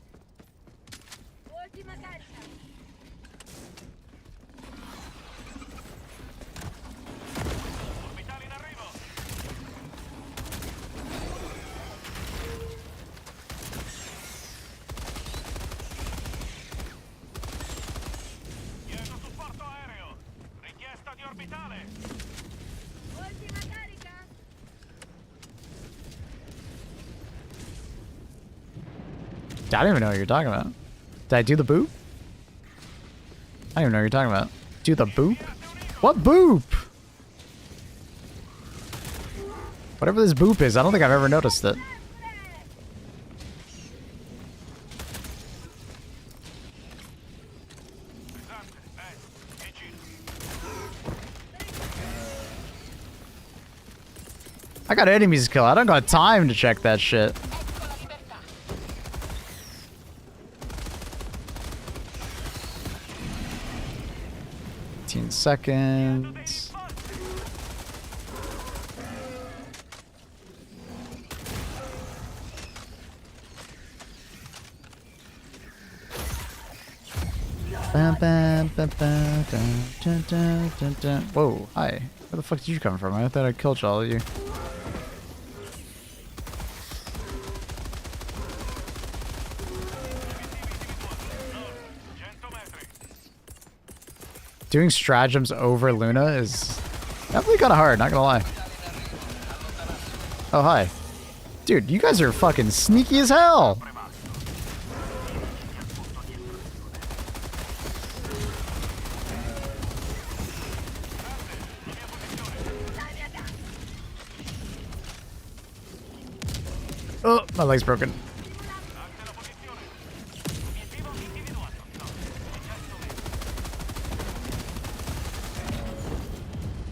I don't even know what you're talking about. Did I do the boop? I don't even know what you're talking about. Do the boop? What boop? Whatever this boop is, I don't think I've ever noticed it. I got enemies to kill. I don't got time to check that shit. 15 seconds. Whoa, hi. Where the fuck did you come from? I thought I killed all of you. Doing stratagems over Luna is definitely kind of hard, not gonna lie. Oh, hi. Dude, you guys are fucking sneaky as hell. Oh, my leg's broken.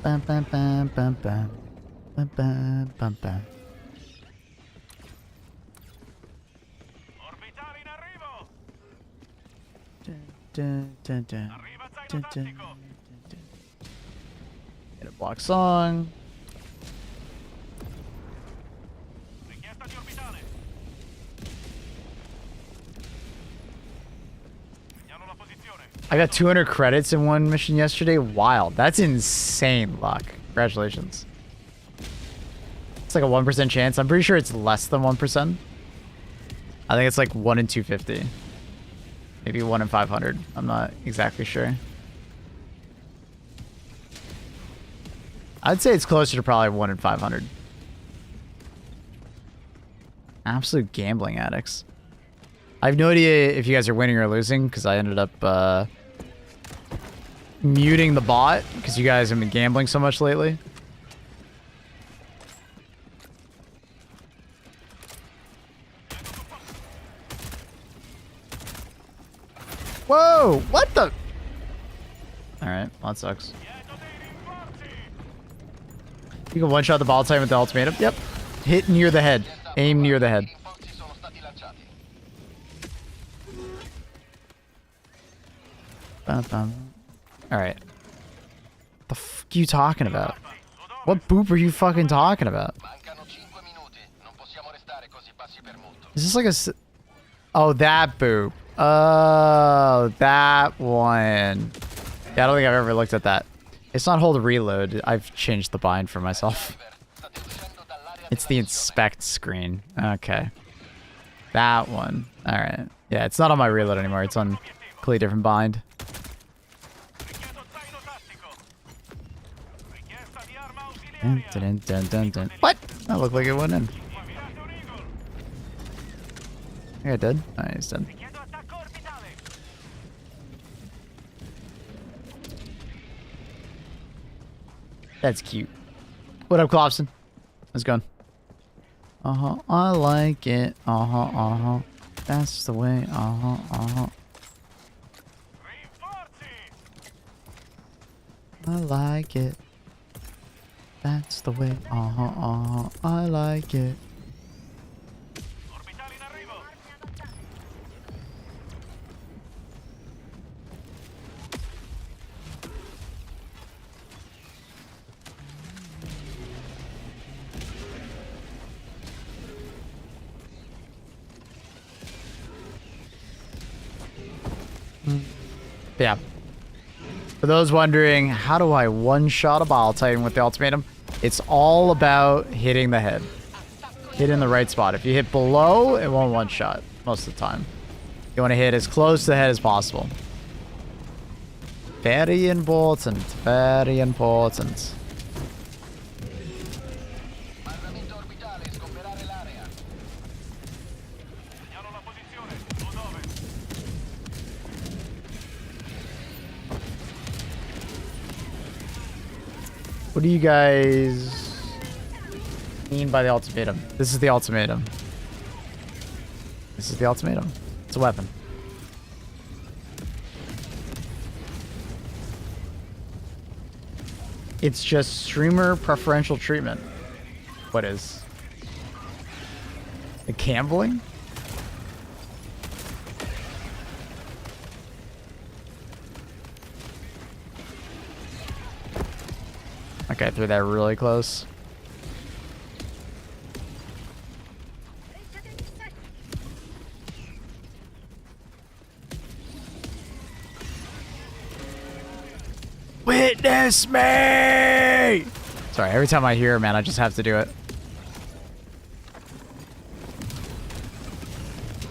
Bam, bam, bam, bam, bam. Bam, bam, bam, bam. dun, dun, dun, dun, dun, dun. Get a block song. Richiesta di orbitale. Segnalo la posizione. I got 200 credits in one mission yesterday. Wild. That's insane luck. Congratulations. It's like a 1% chance. I'm pretty sure it's less than 1%. I think it's like 1 in 250. Maybe 1 in 500. I'm not exactly sure. I'd say it's closer to probably 1 in 500. Absolute gambling addicts. I have no idea if you guys are winning or losing because I ended up muting the bot because you guys have been gambling so much lately. Whoa! What the? Alright, well, that sucks. You can one-shot the ball time with the ultimatum. Yep. Hit near the head. Aim near the head. Rinforzi sono stati lanciati. Alright. The fuck are you talking about? What boop are you fucking talking about? Mancano 5 minuti. Non possiamo restare così bassi per molto. Is this like a... Oh, that boop. Oh, that one. Yeah, I don't think I've ever looked at that. It's not hold reload. I've changed the bind for myself. State uscendo dall'area It's the inspect screen. Okay. That one. Alright. Yeah, it's not on my reload anymore. It's on a completely different bind. Richiedo zaino tattico. Richiesta di arma Dun, ausiliaria. dun, dun, dun, dun. What? That looked like it went in. Avviato un Eagle. I think I did. Oh, he's dead. Richiedo attacco orbitale. That's cute. What up, Clopson? How's it going? Uh-huh. I like it. Uh-huh, uh-huh. That's the way. Uh-huh, uh-huh. Rinforzi. I like it. That's the way. Uh-huh, uh-huh. I like it. Orbitali in arrivo. Yeah. For those wondering, how do I one-shot a Bile Titan with the ultimatum? It's all about hitting the head. Hit in the right spot. If you hit below, it won't one-shot most of the time. You want to hit as close to the head as possible. Very important. Very important. Armamento orbitale, sgomberare l'area. Segnalo la posizione. O dove? What do you guys mean by the ultimatum? This is the ultimatum. This is the ultimatum. It's a weapon. It's just streamer preferential treatment. What is? The gambling? Okay, I threw that really close. Witness me! Sorry, every time I hear it, man, I just have to do it.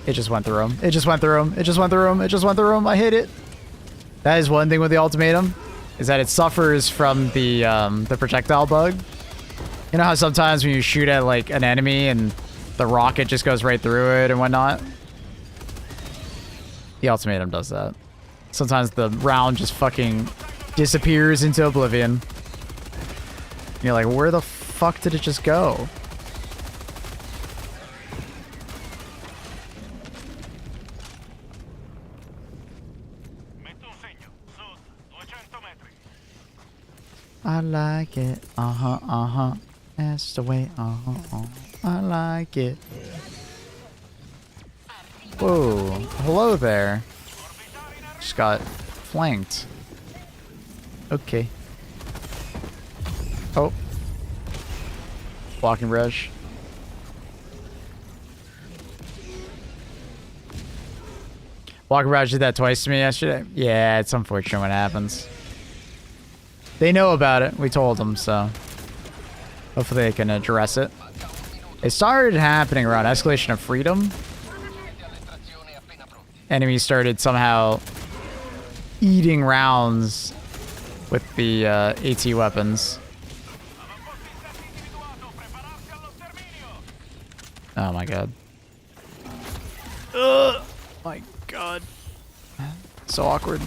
It just went through him. It just went through him. It just went through him. It just went through him. I hit it. That is one thing with the ultimatum, is that it suffers from the projectile bug. You know how sometimes when you shoot at like an enemy and the rocket just goes right through it and whatnot? The ultimatum does that. Sometimes the round just fucking disappears into oblivion. And you're like, where the fuck did it just go? Metto un segno. Sud, 200 metri. I like it. Uh-huh, uh-huh. That's the way. Uh-huh, uh-huh. I like it. Whoa. Hello there. Just got flanked. Okay. Oh. Walking rush. Walking Raj did that twice to me yesterday. Yeah, it's unfortunate when it happens. They know about it. We told them, so hopefully they can address it. It started happening around Escalation of Freedom. Enemies started somehow eating rounds with the AT weapons. Oh my god. Ugh. My god. So awkward.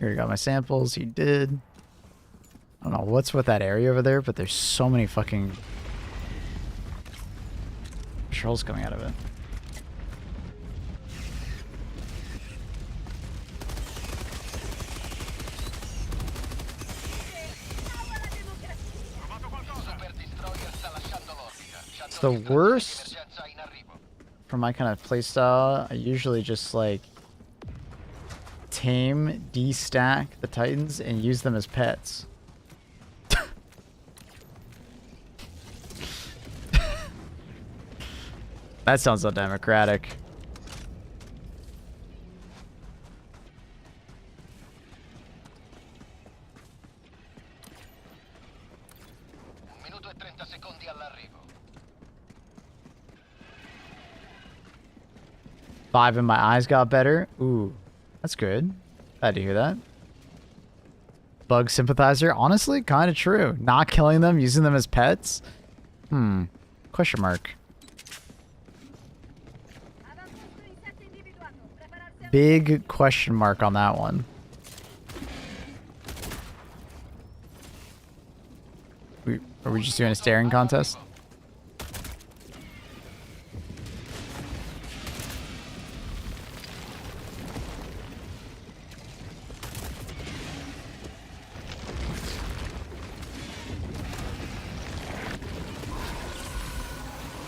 Here, you got my samples. You did. I don't know what's with that area over there, but there's so many fucking patrols coming out of it. It's the worst for my kind of playstyle. I usually just like tame, destack the Titans, and use them as pets. That sounds so democratic. Five and my eyes got better. Ooh, that's good. Glad to hear that. Bug sympathizer. Honestly, kind of true. Not killing them, using them as pets. Question mark. Big question mark on that one. Are we just doing a staring contest?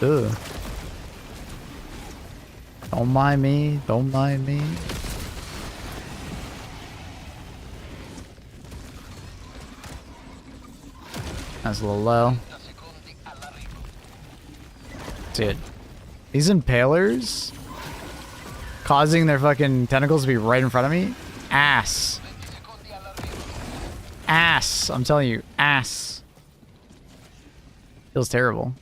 Ugh. Don't mind me. Don't mind me. That's a little low. Dude. These impalers causing their fucking tentacles to be right in front of me? Ass. Ass. I'm telling you. Ass. Feels terrible.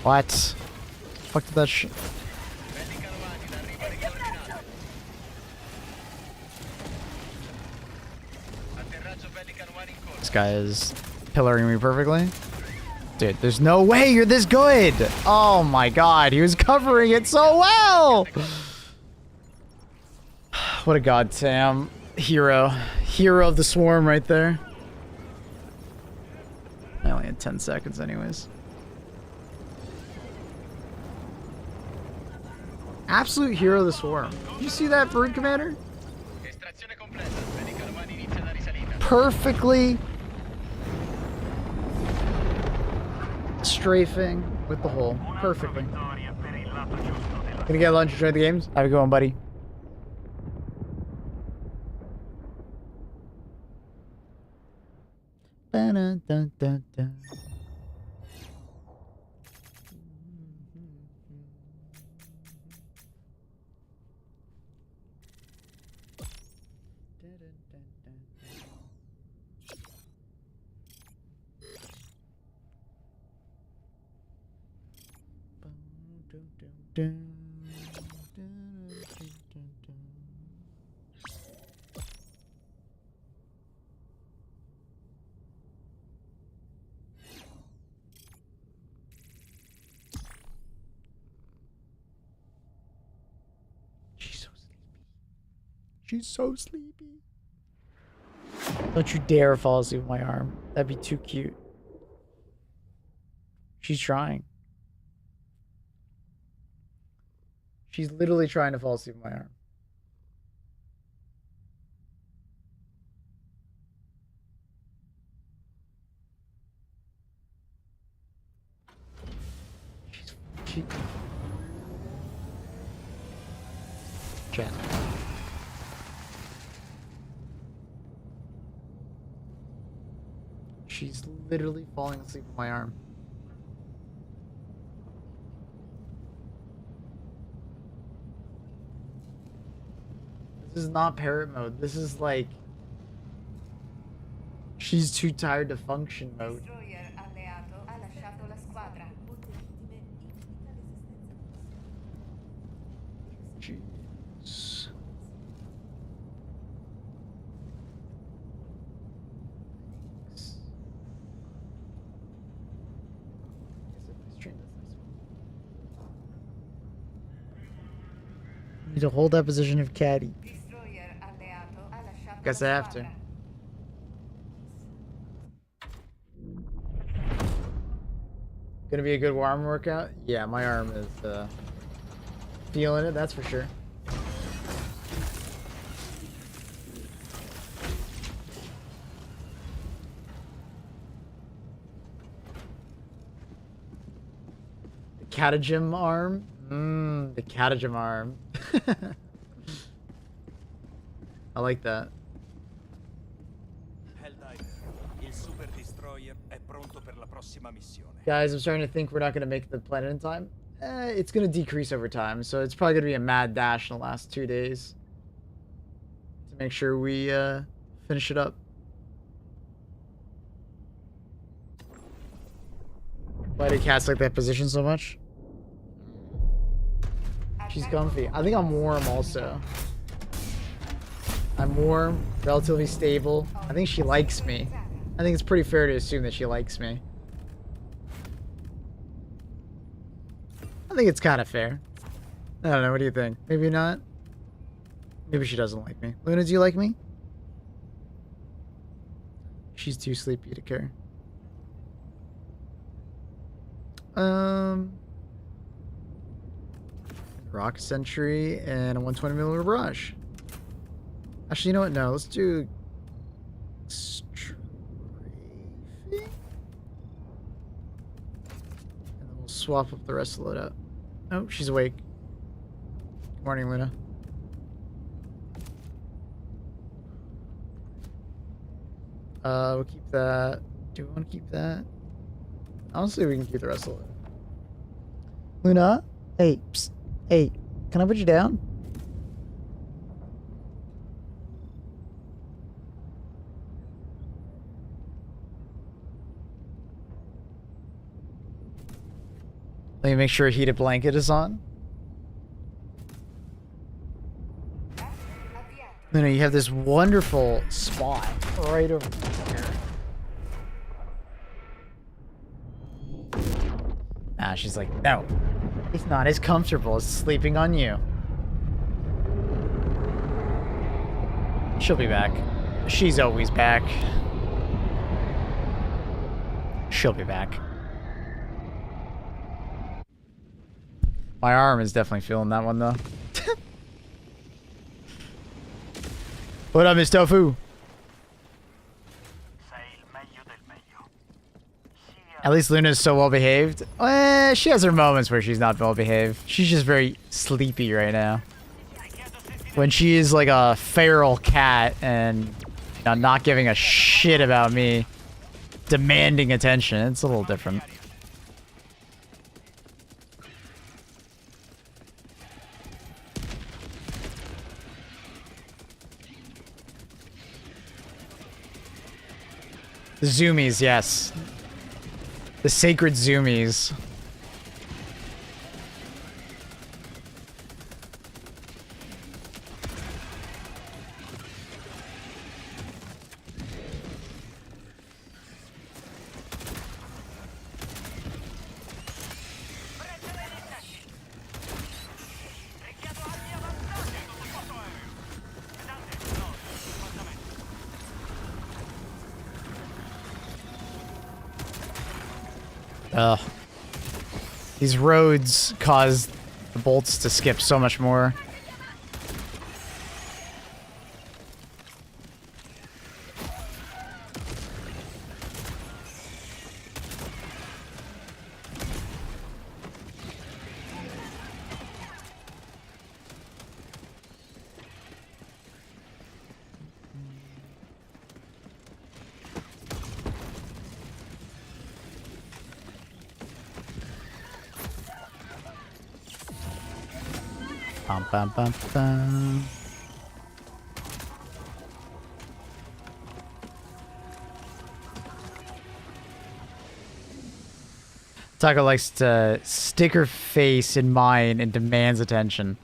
What? Fuck did that shit? This guy is pillaring me perfectly. Dude, there's no way you're this good! Oh my god, he was covering it so well! What a goddamn hero. Hero of the swarm right there. I only had 10 seconds anyways. Absolute hero of the swarm. Did you see that, Bird Commander? Perfectly strafing with the hole. Perfectly. Gonna get lunch, enjoy the games. Have a good one, buddy. Ba-da-da-da-da. She's so sleepy. She's so sleepy. Don't you dare fall asleep with my arm. That'd be too cute. She's trying. She's literally trying to fall asleep with my arm. She... Jen. She's literally falling asleep with my arm. This is not parrot mode. This is like... She's too tired to function mode. Destroyer alleato ha lasciato la squadra. Jeez. Need to hold that position of caddy. Destroyer alleato ha lasciato Guess la I have to. squadra. Gonna be a good arm workout? Yeah, my arm is feeling it, that's for sure. The catagym arm? The catagym arm. I like that. Helldiver, il Super Destroyer è pronto per la prossima missione. Guys, I'm starting to think we're not going to make the planet in time. It's going to decrease over time, so it's probably going to be a mad dash in the last 2 days to make sure we finish it up. Why do cats like that position so much? She's comfy. I think I'm warm also. I'm warm, relatively stable. I think she likes me. I think it's pretty fair to assume that she likes me. I think it's kind of fair. I don't know. What do you think? Maybe not. Maybe she doesn't like me. Luna, do you like me? She's too sleepy to care. Rock Sentry and a 120mm barrage. Actually, you know what? No, let's do Strafing. And then we'll swap up the rest of the loadout. Oh, she's awake. Good morning, Luna. We'll keep that. Do we want to keep that? Honestly, we can keep the rest of it. Luna? Hey, psst. Hey, can I put you down? Let me make sure a heated blanket is on. Luna, you have this wonderful spot right over here. Nah, she's like, no. It's not as comfortable as sleeping on you. She'll be back. She's always back. She'll be back. My arm is definitely feeling that one, though. What up, Miss Tofu? At least Luna's so well behaved. She has her moments where she's not well behaved. She's just very sleepy right now. When she is like a feral cat and not giving a shit about me, demanding attention, it's a little different. The zoomies, yes. The sacred zoomies. Ugh. These roads cause the bolts to skip so much more. Bum, bum, bum, bum. Taco likes to stick her face in mine and demands attention.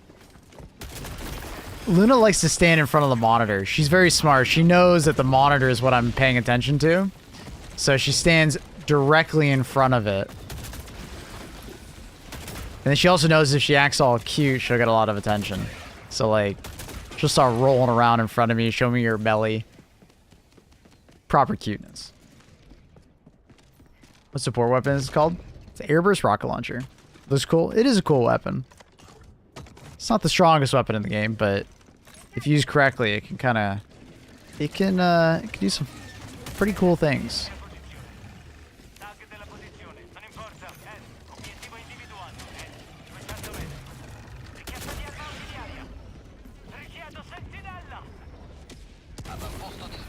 Luna likes to stand in front of the monitor. She's very smart. She knows that the monitor is what I'm paying attention to. So she stands directly in front of it. And then she also knows if she acts all cute, she'll get a lot of attention. So, like, she'll start rolling around in front of me, show me her belly. Proper cuteness. What support weapon is it called? It's an airburst rocket launcher. Looks cool. It is a cool weapon. It's not the strongest weapon in the game, but if used correctly, it can kind of... It can do some pretty cool things.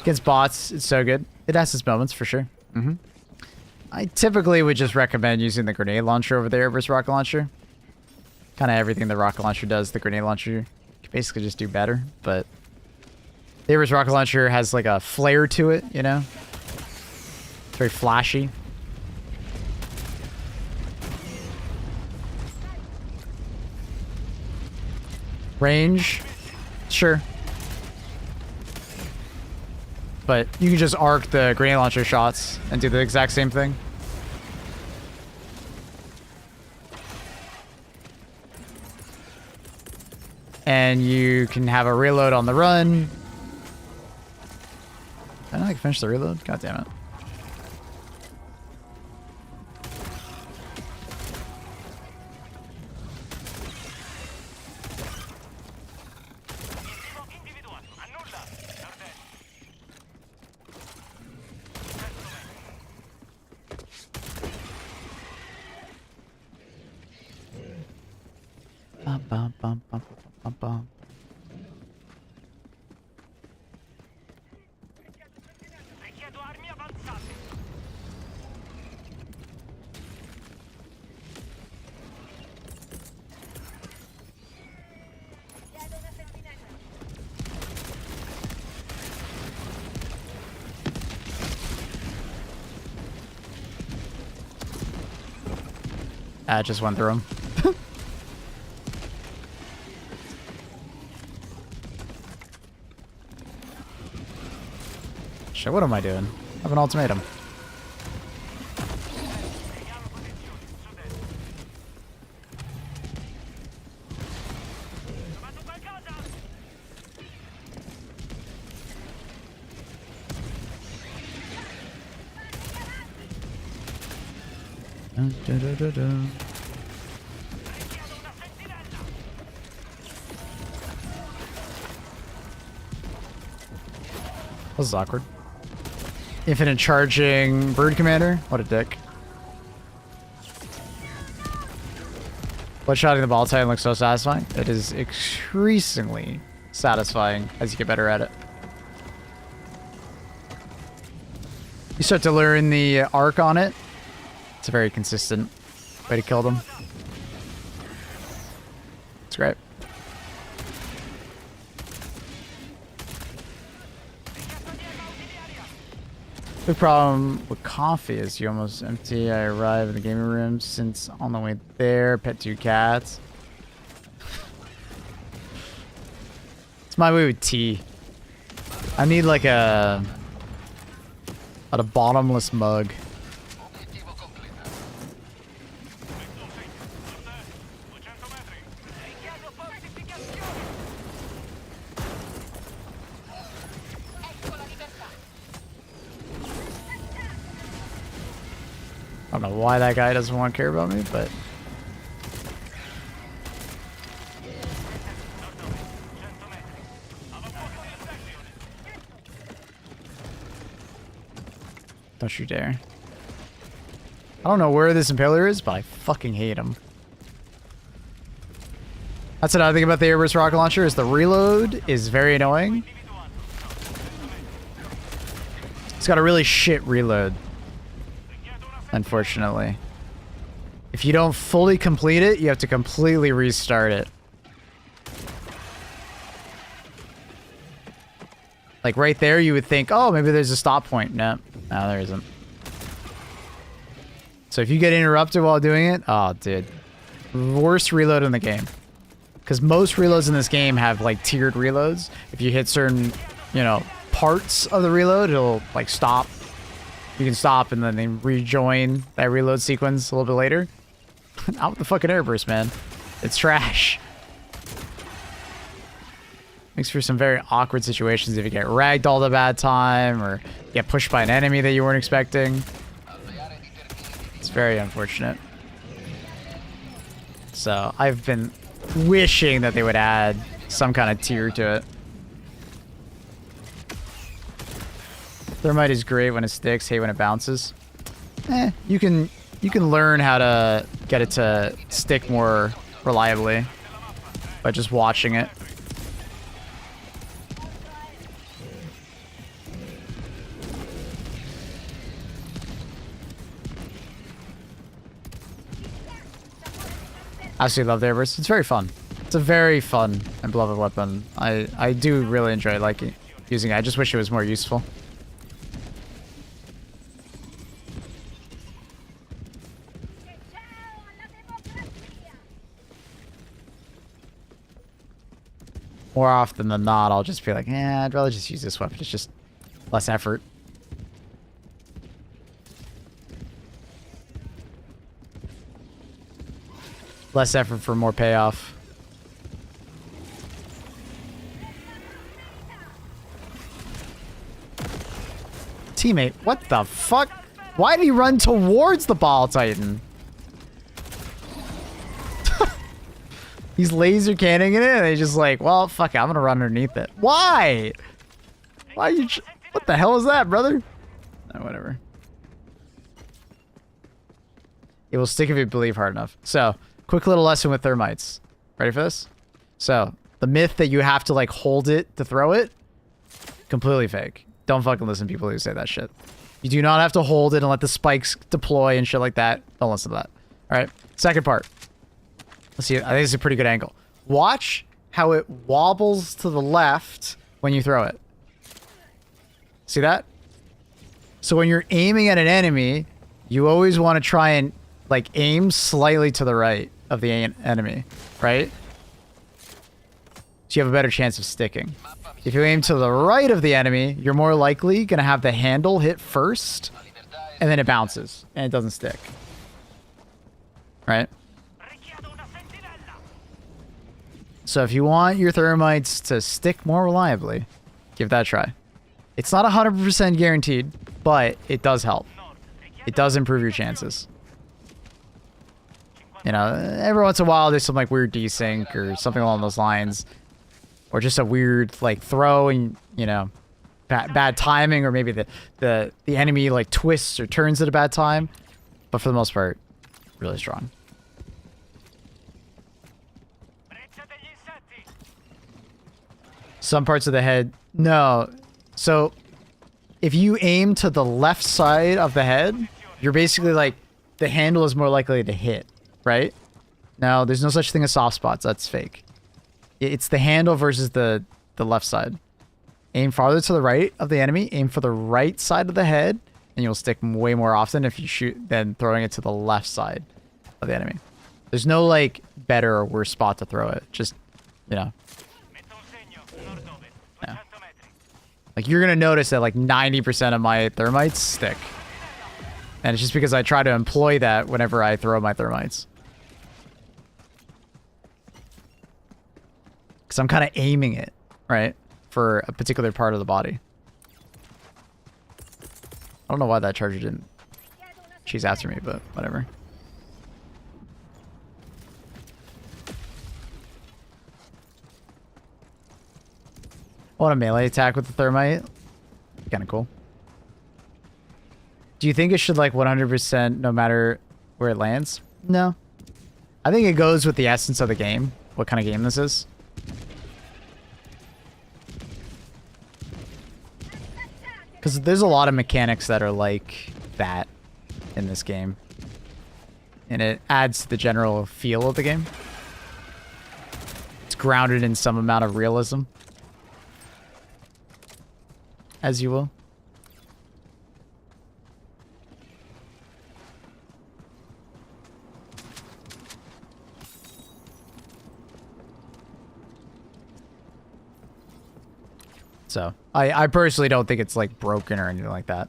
Against bots, it's so good. It has its moments, for sure. I typically would just recommend using the grenade launcher over the airburst rocket launcher. Kind of everything the rocket launcher does, the grenade launcher can basically just do better. But the airburst rocket launcher has like a flare to it, you know? It's very flashy. Range? Sure. But you can just arc the grenade launcher shots and do the exact same thing. And you can have a reload on the run. I don't think I finished the reload. God damn it. Bum, bum, bum, bum, bum, bum. Richiedo armi avanzate. I just went through him. Shit, what am I doing? I have an ultimatum. This is awkward. Infinite charging bird commander? What a dick. One-shotting the ball titan looks so satisfying. It is increasingly satisfying as you get better at it. You start to learn the arc on it. It's a very consistent way to kill them. It's great. The problem with coffee is you almost empty. I arrive in the gaming room since on the way there, pet 2 cats. It's my way with tea. I need like a bottomless mug. don't know why that guy doesn't want to care about me, but... Don't you dare. I don't know where this Impaler is, but I fucking hate him. That's another thing about the Airburst rocket launcher is the reload is very annoying. It's got a really shit reload, unfortunately. If you don't fully complete it, you have to completely restart it. Like right there, you would think, oh, maybe there's a stop point. No, there isn't. So if you get interrupted while doing it, oh, dude. Worst reload in the game. Because most reloads in this game have, like, tiered reloads. If you hit certain, you know, parts of the reload, it'll, like, stop. You can stop and then they rejoin that reload sequence a little bit later. Not with the fucking Airburst, man. It's trash. Makes for some very awkward situations if you get ragdolled at a bad time or get pushed by an enemy that you weren't expecting. It's very unfortunate. So I've been wishing that they would add some kind of tier to it. Thermite is great when it sticks, hate when it bounces. You can learn how to get it to stick more reliably by just watching it. I absolutely love the Airburst. It's very fun. It's a very fun and beloved weapon. I do really enjoy using it. I just wish it was more useful. More often than not, I'll just be like, I'd rather just use this weapon. It's just less effort. Less effort for more payoff. Teammate, what the fuck? Why did he run towards the ball titan? He's laser canning it and he's just like, well, fuck it, I'm gonna run underneath it. Why? Why you... What the hell is that, brother? Oh, whatever. It will stick if you believe hard enough. So... Quick little lesson with thermites. Ready for this? So, the myth that you have to, like, hold it to throw it, completely fake. Don't fucking listen to people who say that shit. You do not have to hold it and let the spikes deploy and shit like that. Don't listen to that. Alright, second part. Let's see, I think it's a pretty good angle. Watch how it wobbles to the left when you throw it. See that? So when you're aiming at an enemy, you always want to try and, like, aim slightly to the right of the enemy, right? So you have a better chance of sticking. If you aim to the right of the enemy, you're more likely going to have the handle hit first, and then it bounces, and it doesn't stick. Right? So if you want your thermites to stick more reliably, give that a try. It's not 100% guaranteed, but it does help. It does improve your chances. You know, every once in a while there's some like weird desync or something along those lines. Or just a weird like throw and, you know, bad timing, or maybe the enemy like twists or turns at a bad time. But for the most part, really strong. Some parts of the head, no. So if you aim to the left side of the head, you're basically like, the handle is more likely to hit. Right? No, there's no such thing as soft spots. That's fake. It's the handle versus the left side. Aim farther to the right of the enemy. Aim for the right side of the head. And you'll stick way more often if you shoot than throwing it to the left side of the enemy. There's no, like, better or worse spot to throw it. Just, you know. Yeah. Like, you're going to notice that, like, 90% of my thermites stick. And it's just because I try to employ that whenever I throw my thermites. Because I'm kind of aiming it, right? For a particular part of the body. I don't know why that charger didn't She's after me, but whatever. I want a melee attack with the thermite. Kind of cool. Do you think it should like 100% no matter where it lands? No. I think it goes with the essence of the game. What kind of game this is. Because there's a lot of mechanics that are like that in this game. And it adds to the general feel of the game. It's grounded in some amount of realism. As you will. So, I personally don't think it's, like, broken or anything like that.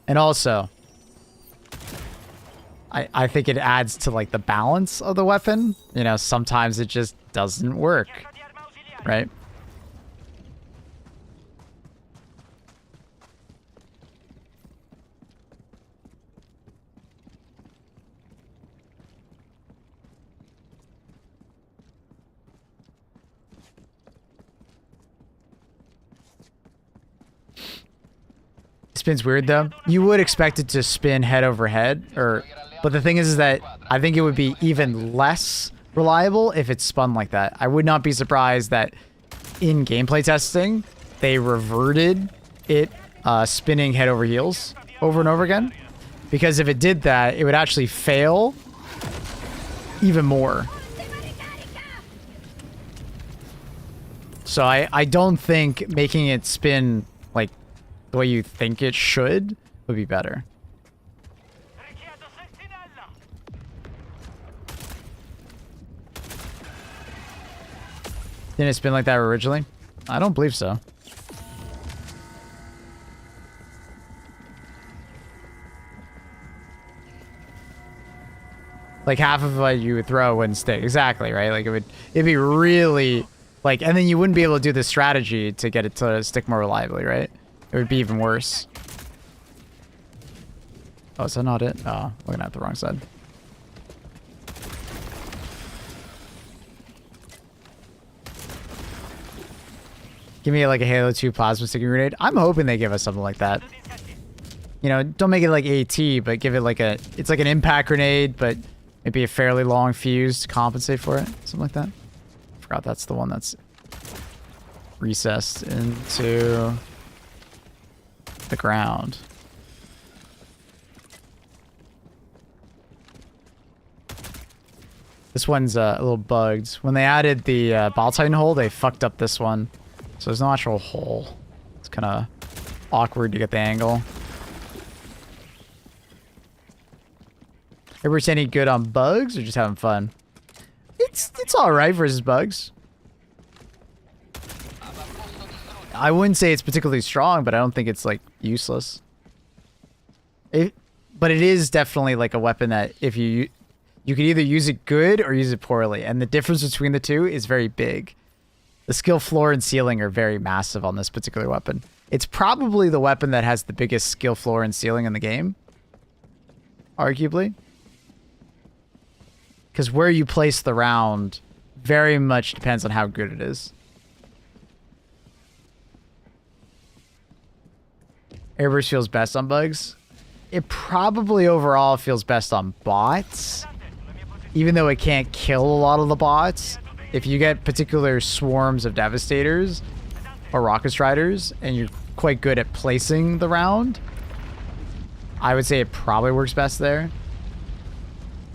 And also, I think it adds to, like, the balance of the weapon. You know, sometimes it just doesn't work. Right? Spins weird though. You would expect it to spin head over head, but the thing is that I think it would be even less reliable if it's spun like that. I would not be surprised that in gameplay testing they reverted it spinning head over heels over and over again, because if it did that, it would actually fail even more. So I don't think making it spin like the way you think it should would be better. Didn't it spin like that originally? I don't believe so. Like half of what you would throw wouldn't stick. Exactly, right? Like it'd be really like, and then you wouldn't be able to do the strategy to get it to stick more reliably, right? It would be even worse. Oh, is that not it? Oh, looking at the wrong side. Give me like a Halo 2 plasma sticky grenade. I'm hoping they give us something like that. You know, don't make it like AT, but give it like a... It's like an impact grenade, but maybe a fairly long fuse to compensate for it. Something like that. I forgot that's the one that's recessed into the ground. This one's a little bugged. When they added the Ball Titan hole, they fucked up this one. So there's no actual hole. It's kind of awkward to get the angle. Everybody's any good on bugs or just having fun? It's alright versus bugs. I wouldn't say it's particularly strong, but I don't think it's like useless. But it is definitely like a weapon that if you could either use it good or use it poorly, and the difference between the two is very big. The skill floor and ceiling are very massive on this particular weapon. It's probably the weapon that has the biggest skill floor and ceiling in the game, arguably. Because where you place the round very much depends on how good it is. Airburst feels best on bugs. It probably overall feels best on bots. Even though it can't kill a lot of the bots. If you get particular swarms of Devastators or Rocket Striders and you're quite good at placing the round, I would say it probably works best there.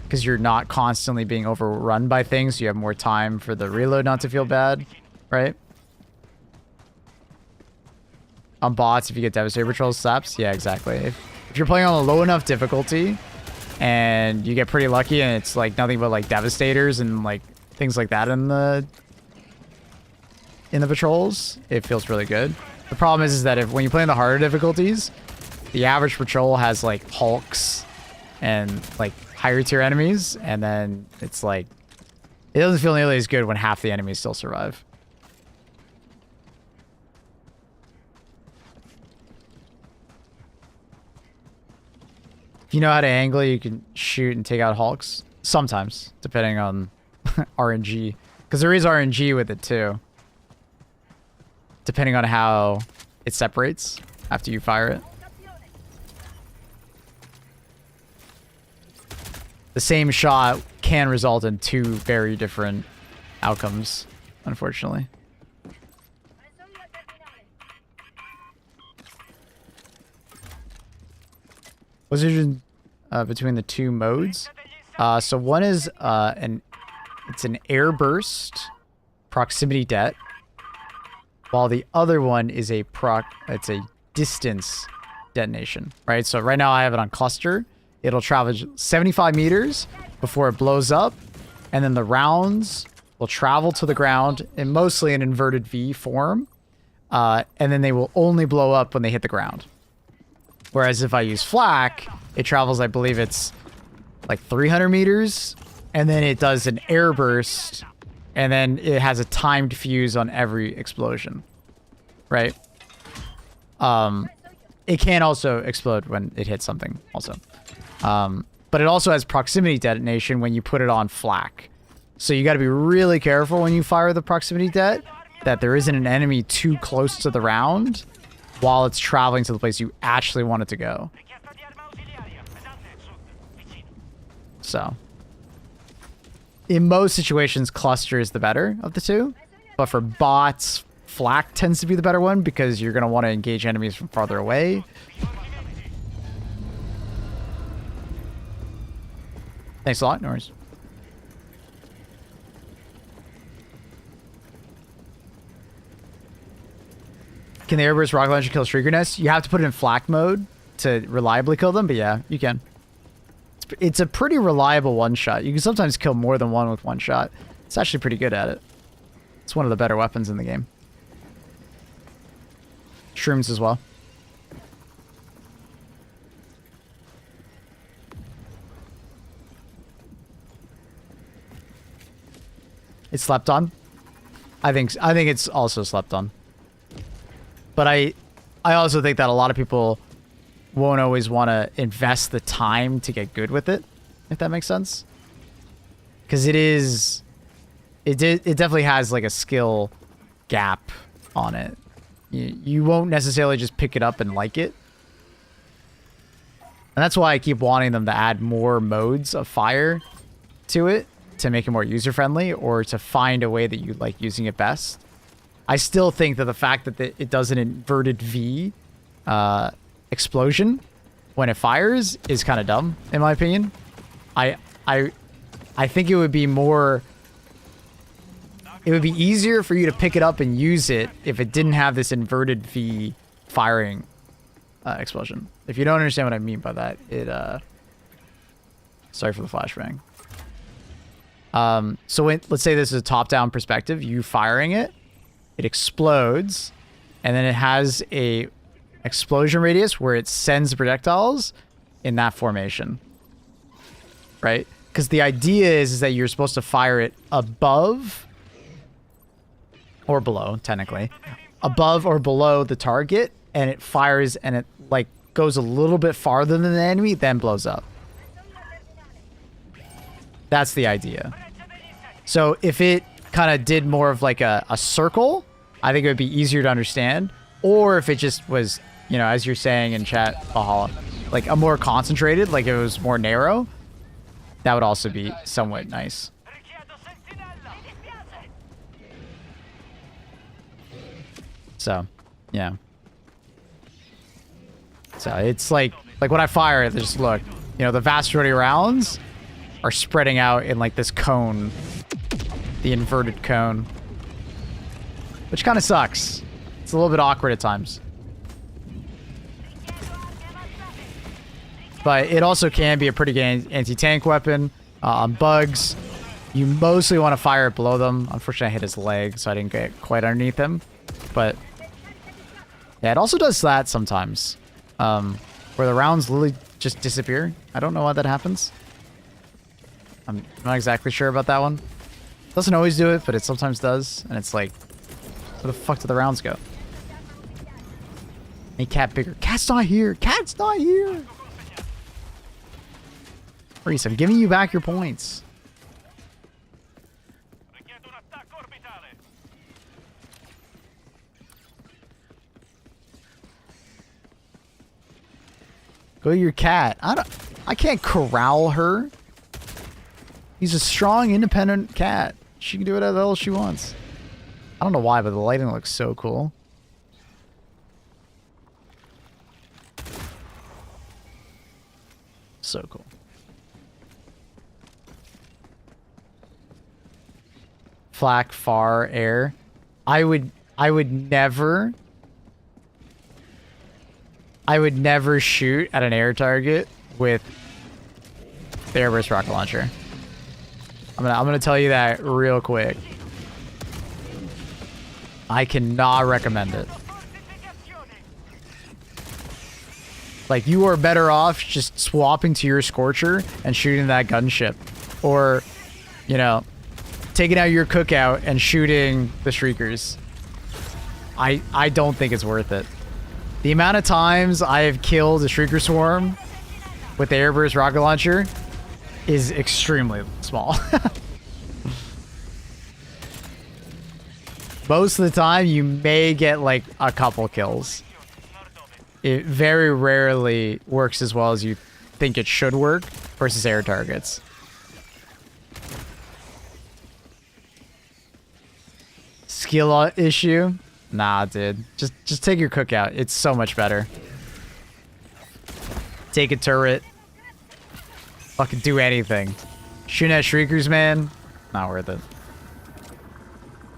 Because you're not constantly being overrun by things, so you have more time for the reload not to feel bad, right? On bots, if you get Devastator Patrol saps, yeah, exactly. If you're playing on a low enough difficulty and you get pretty lucky and it's like nothing but like Devastators and like things like that in the patrols, it feels really good. The problem is that when you play in the harder difficulties, the average patrol has like Hulks and like higher tier enemies, and then it's like it doesn't feel nearly as good when half the enemies still survive. If you know how to angle, you can shoot and take out hulks. Sometimes, depending on RNG. Because there is RNG with it too. Depending on how it separates after you fire it. The same shot can result in two very different outcomes, unfortunately. What's the difference between the two modes? So one is it's an air burst proximity det, while the other one is it's a distance detonation, right? So right now I have it on cluster. It'll travel 75 meters before it blows up, and then the rounds will travel to the ground in mostly an inverted V form, and then they will only blow up when they hit the ground. Whereas if I use flak, it travels, I believe it's like 300 meters, and then it does an air burst, and then it has a timed fuse on every explosion, right? It can also explode when it hits something also. But it also has proximity detonation when you put it on flak. So you got to be really careful when you fire the proximity det that there isn't an enemy too close to the round while it's traveling to the place you actually want it to go. So, in most situations, cluster is the better of the two. But for bots, flak tends to be the better one because you're going to want to engage enemies from farther away. Thanks a lot, Norris. Can the airburst rocket launcher kill Shrieker Nest? You have to put it in flak mode to reliably kill them, but yeah, you can. It's a pretty reliable one-shot. You can sometimes kill more than one with one shot. It's actually pretty good at it. It's one of the better weapons in the game. Shrooms as well. It's slept on. I think it's also slept on. But I also think that a lot of people won't always want to invest the time to get good with it, if that makes sense. Because it definitely has like a skill gap on it. You won't necessarily just pick it up and like it. And that's why I keep wanting them to add more modes of fire to it to make it more user-friendly or to find a way that you like using it best. I still think that the fact that it does an inverted V explosion when it fires is kind of dumb, in my opinion. I think it would be more... It would be easier for you to pick it up and use it if it didn't have this inverted V firing explosion. If you don't understand what I mean by that, sorry for the flashbang. So let's say this is a top-down perspective. You firing it, it explodes, and then it has a explosion radius where it sends projectiles in that formation. Right? Because the idea is that you're supposed to fire it above or below, technically. Above or below the target, and it fires and it like goes a little bit farther than the enemy, then blows up. That's the idea. So if it kind of did more of like a circle, I think it would be easier to understand. Or if it just was, you know, as you're saying in chat, Valhalla, like a more concentrated, like it was more narrow, that would also be somewhat nice. So, yeah. So it's like when I fire it, just look, you know, the vast majority of rounds are spreading out in like this cone, the inverted cone, which kind of sucks. It's a little bit awkward at times. But it also can be a pretty good anti-tank weapon on bugs. You mostly want to fire it below them. Unfortunately, I hit his leg, so I didn't get quite underneath him. But yeah, it also does that sometimes, where the rounds literally just disappear. I don't know why that happens. I'm not exactly sure about that one. It doesn't always do it, but it sometimes does. And it's like, where the fuck did the rounds go? Make cat bigger. Cat's not here. Cat's not here. Reese, I'm giving you back your points. Richiedo un attacco orbitale. Go your cat. I can't corral her. He's a strong, independent cat. She can do whatever the hell she wants. I don't know why, but the lighting looks so cool. So cool. Flak, far, air. I would never shoot at an air target with the airburst rocket launcher. I'm gonna tell you that real quick. I cannot recommend it. Like, you are better off just swapping to your Scorcher and shooting that gunship. Or, you know, taking out your cookout and shooting the Shriekers. I don't think it's worth it. The amount of times I have killed a Shrieker Swarm with the airburst rocket launcher is extremely small. Most of the time, you may get like a couple kills. It very rarely works as well as you think it should work versus air targets. Skill issue? Nah, dude. Just take your cookout. It's so much better. Take a turret. Fucking do anything. Shooting at Shriekers, man. Not worth it.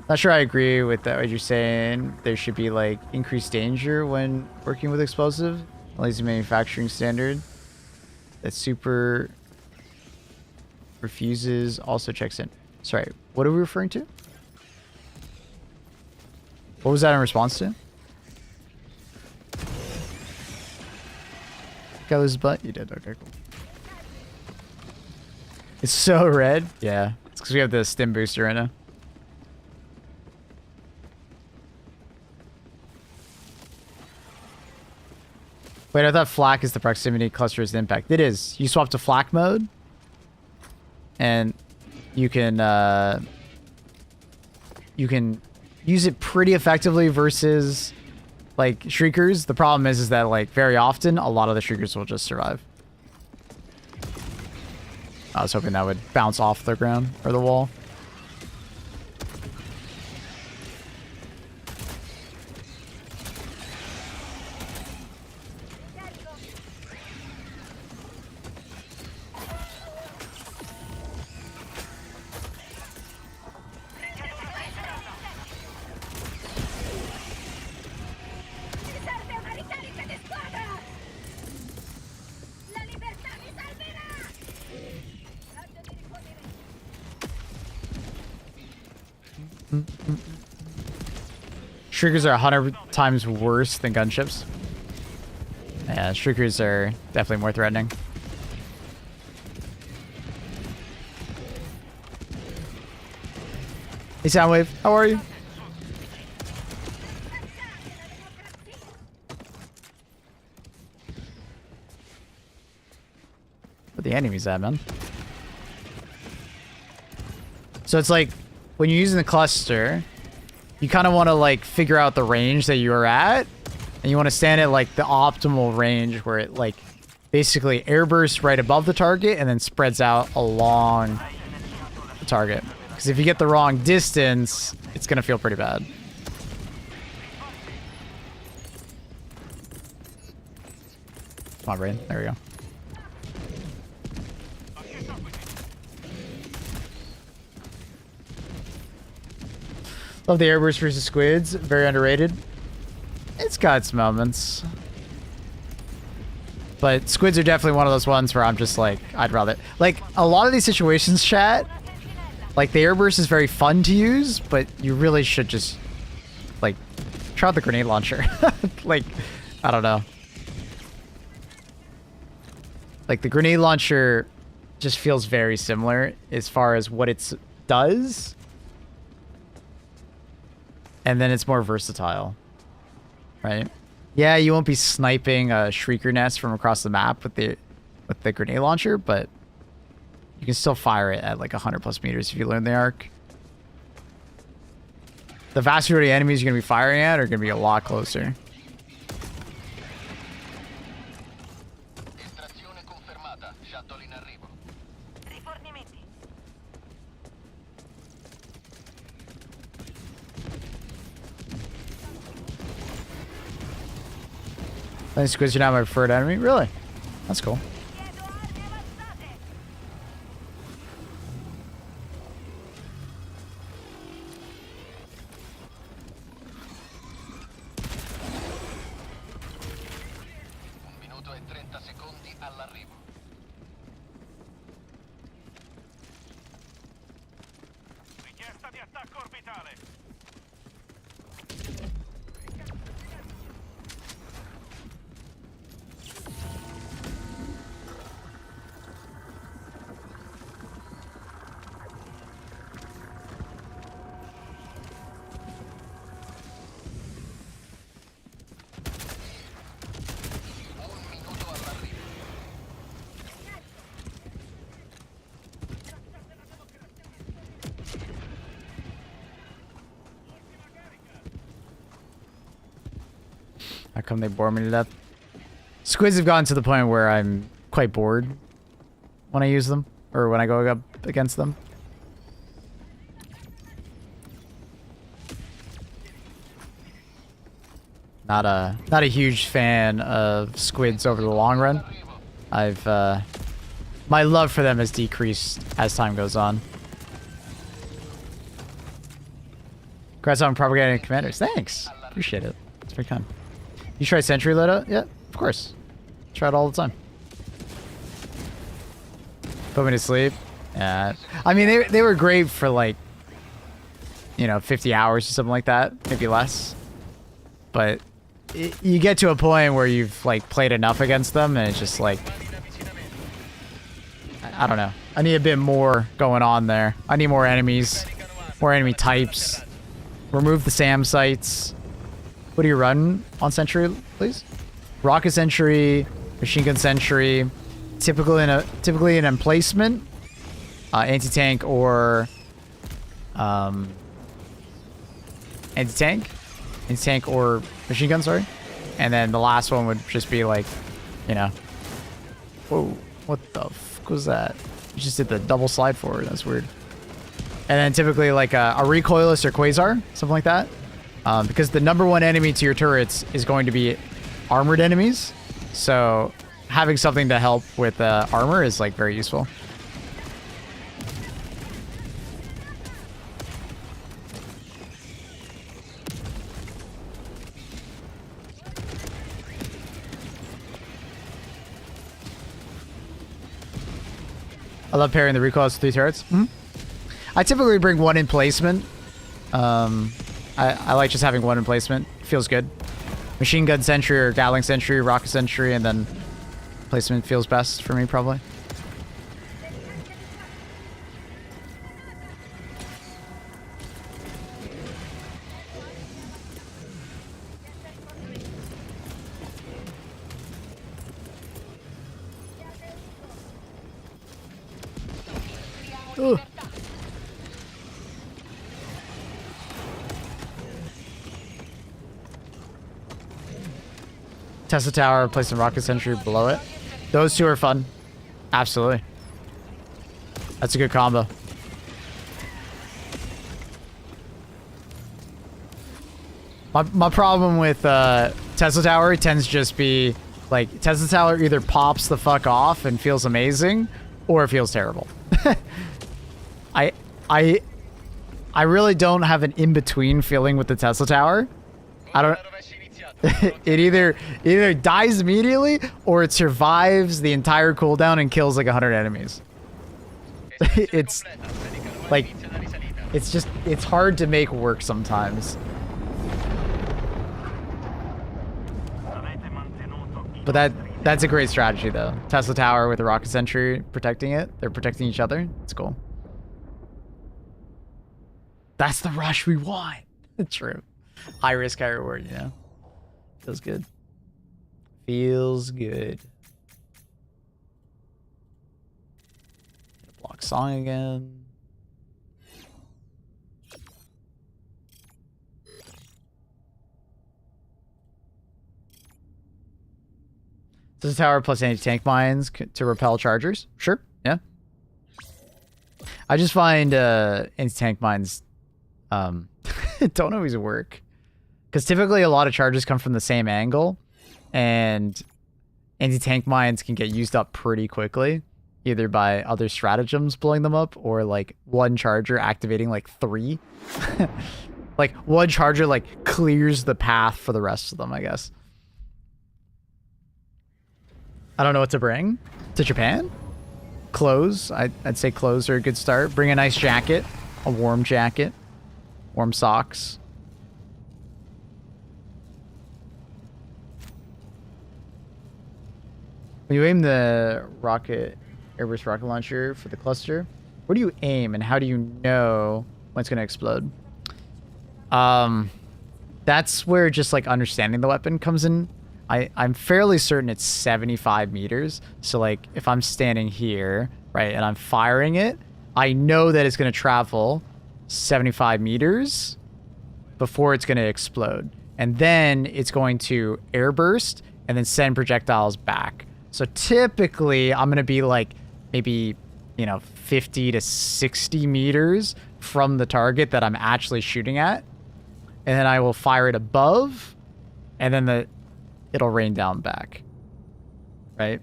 Not sure I agree with that, what you're saying. There should be like increased danger when working with explosive. At least the manufacturing standard. That super refuses also checks in. Sorry, what are we referring to? What was that in response to? Got his butt? You did. Okay, cool. It's so red. Yeah, it's because we have the stim booster right now. Wait, I thought flak is the proximity, cluster is the impact. It is. You swap to flak mode, and you can use it pretty effectively versus like Shriekers. The problem is that like very often a lot of the Shriekers will just survive. I was hoping that would bounce off the ground or the wall. Shriekers are 100 times worse than gunships. Yeah, Shriekers are definitely more threatening. Hey Soundwave, how are you? Where the enemies at, man? So it's like when you're using the cluster, you kind of want to like figure out the range that you're at, and you want to stand at like the optimal range where it like basically airbursts right above the target and then spreads out along the target. Because if you get the wrong distance, it's gonna feel pretty bad. Come on, Brain. There we go. Love the airburst versus squids. Very underrated. It's got its moments. But squids are definitely one of those ones where I'm just like, I'd rather... Like, a lot of these situations, chat, like, the airburst is very fun to use, but you really should just, like, try out the grenade launcher. Like, I don't know. Like, the grenade launcher just feels very similar as far as what it does. And then it's more versatile, right? Yeah, you won't be sniping a Shrieker nest from across the map with the grenade launcher, but You can still fire it at like 100+ meters if you learn the arc. The vast majority of enemies you're going to be firing at are going to be a lot closer. Estrazione confermata. Shuttle in arrivo. Rifornimenti. I think squids are now my preferred enemy. Really? That's cool. Chiedo armi avanzate. Un minuto e 30 secondi all'arrivo. Richiesta di attacco orbitale. Un minuto all'arrivo. How come they bore me to death? Squids have gotten to the point where I'm quite bored when I use them, or when I go up against them. Not a huge fan of squids over the long run. I've my love for them has decreased as time goes on. Congrats on propagating commanders. Thanks. Appreciate it. It's very kind. You try Sentry Loadout? Yeah, of course. Try it all the time. Put me to sleep. Yeah. I mean, they were great for like, you know, 50 hours or something like that. Maybe less. But you get to a point where you've like played enough against them and it's just like, I don't know. I need a bit more going on there. I need more enemies, more enemy types. Remove the SAM sites. What do you run on Sentry, please? Rocket Sentry, Machine Gun Sentry, typically an emplacement, anti-tank or anti-tank or machine gun, sorry. And then the last one would just be like, you know, whoa, what the fuck was that? You just did the double slide forward. That's weird. And then typically like a recoilless or quasar, something like that. Because the #1 enemy to your turrets is going to be armored enemies. So having something to help with armor is like very useful. I love pairing the recoilless with 3 turrets. I typically bring 1 in placement. I like just having 1 in placement. Feels good. Machine gun sentry or Gatling sentry, rocket sentry, and then placement feels best for me probably. Ugh. Tesla Tower, place some rocket sentry below it. Those two are fun. Absolutely. That's a good combo. My problem with Tesla Tower tends to just be like Tesla Tower either pops the fuck off and feels amazing or it feels terrible. I really don't have an in-between feeling with the Tesla Tower. I don't. It either dies immediately or it survives the entire cooldown and kills like 100 enemies. It's like it's hard to make work sometimes. But that's a great strategy though. Tesla Tower with the rocket sentry protecting it. They're protecting each other. It's cool. That's the rush we want. True. High risk, high reward, you know? Feels good. Feels good. Block song again. Does the tower plus anti-tank mines to repel chargers? Sure, yeah. I just find anti-tank mines don't always work. Because typically a lot of charges come from the same angle, and anti-tank mines can get used up pretty quickly, either by other stratagems blowing them up, or like one charger activating like 3. Like one charger like clears the path for the rest of them, I guess. I don't know what to bring to Japan. Clothes. I'd say clothes are a good start. Bring a nice jacket, a warm jacket, warm socks. When you aim the airburst rocket launcher for the cluster, where do you aim and how do you know when it's going to explode? That's where just like understanding the weapon comes in. I'm fairly certain it's 75 meters. So like if I'm standing here, right, and I'm firing it, I know that it's going to travel 75 meters before it's going to explode. And then it's going to airburst and then send projectiles back. So typically I'm going to be like maybe, 50 to 60 meters from the target that I'm actually shooting at. And then I will fire it above, and then it'll rain down back. Right?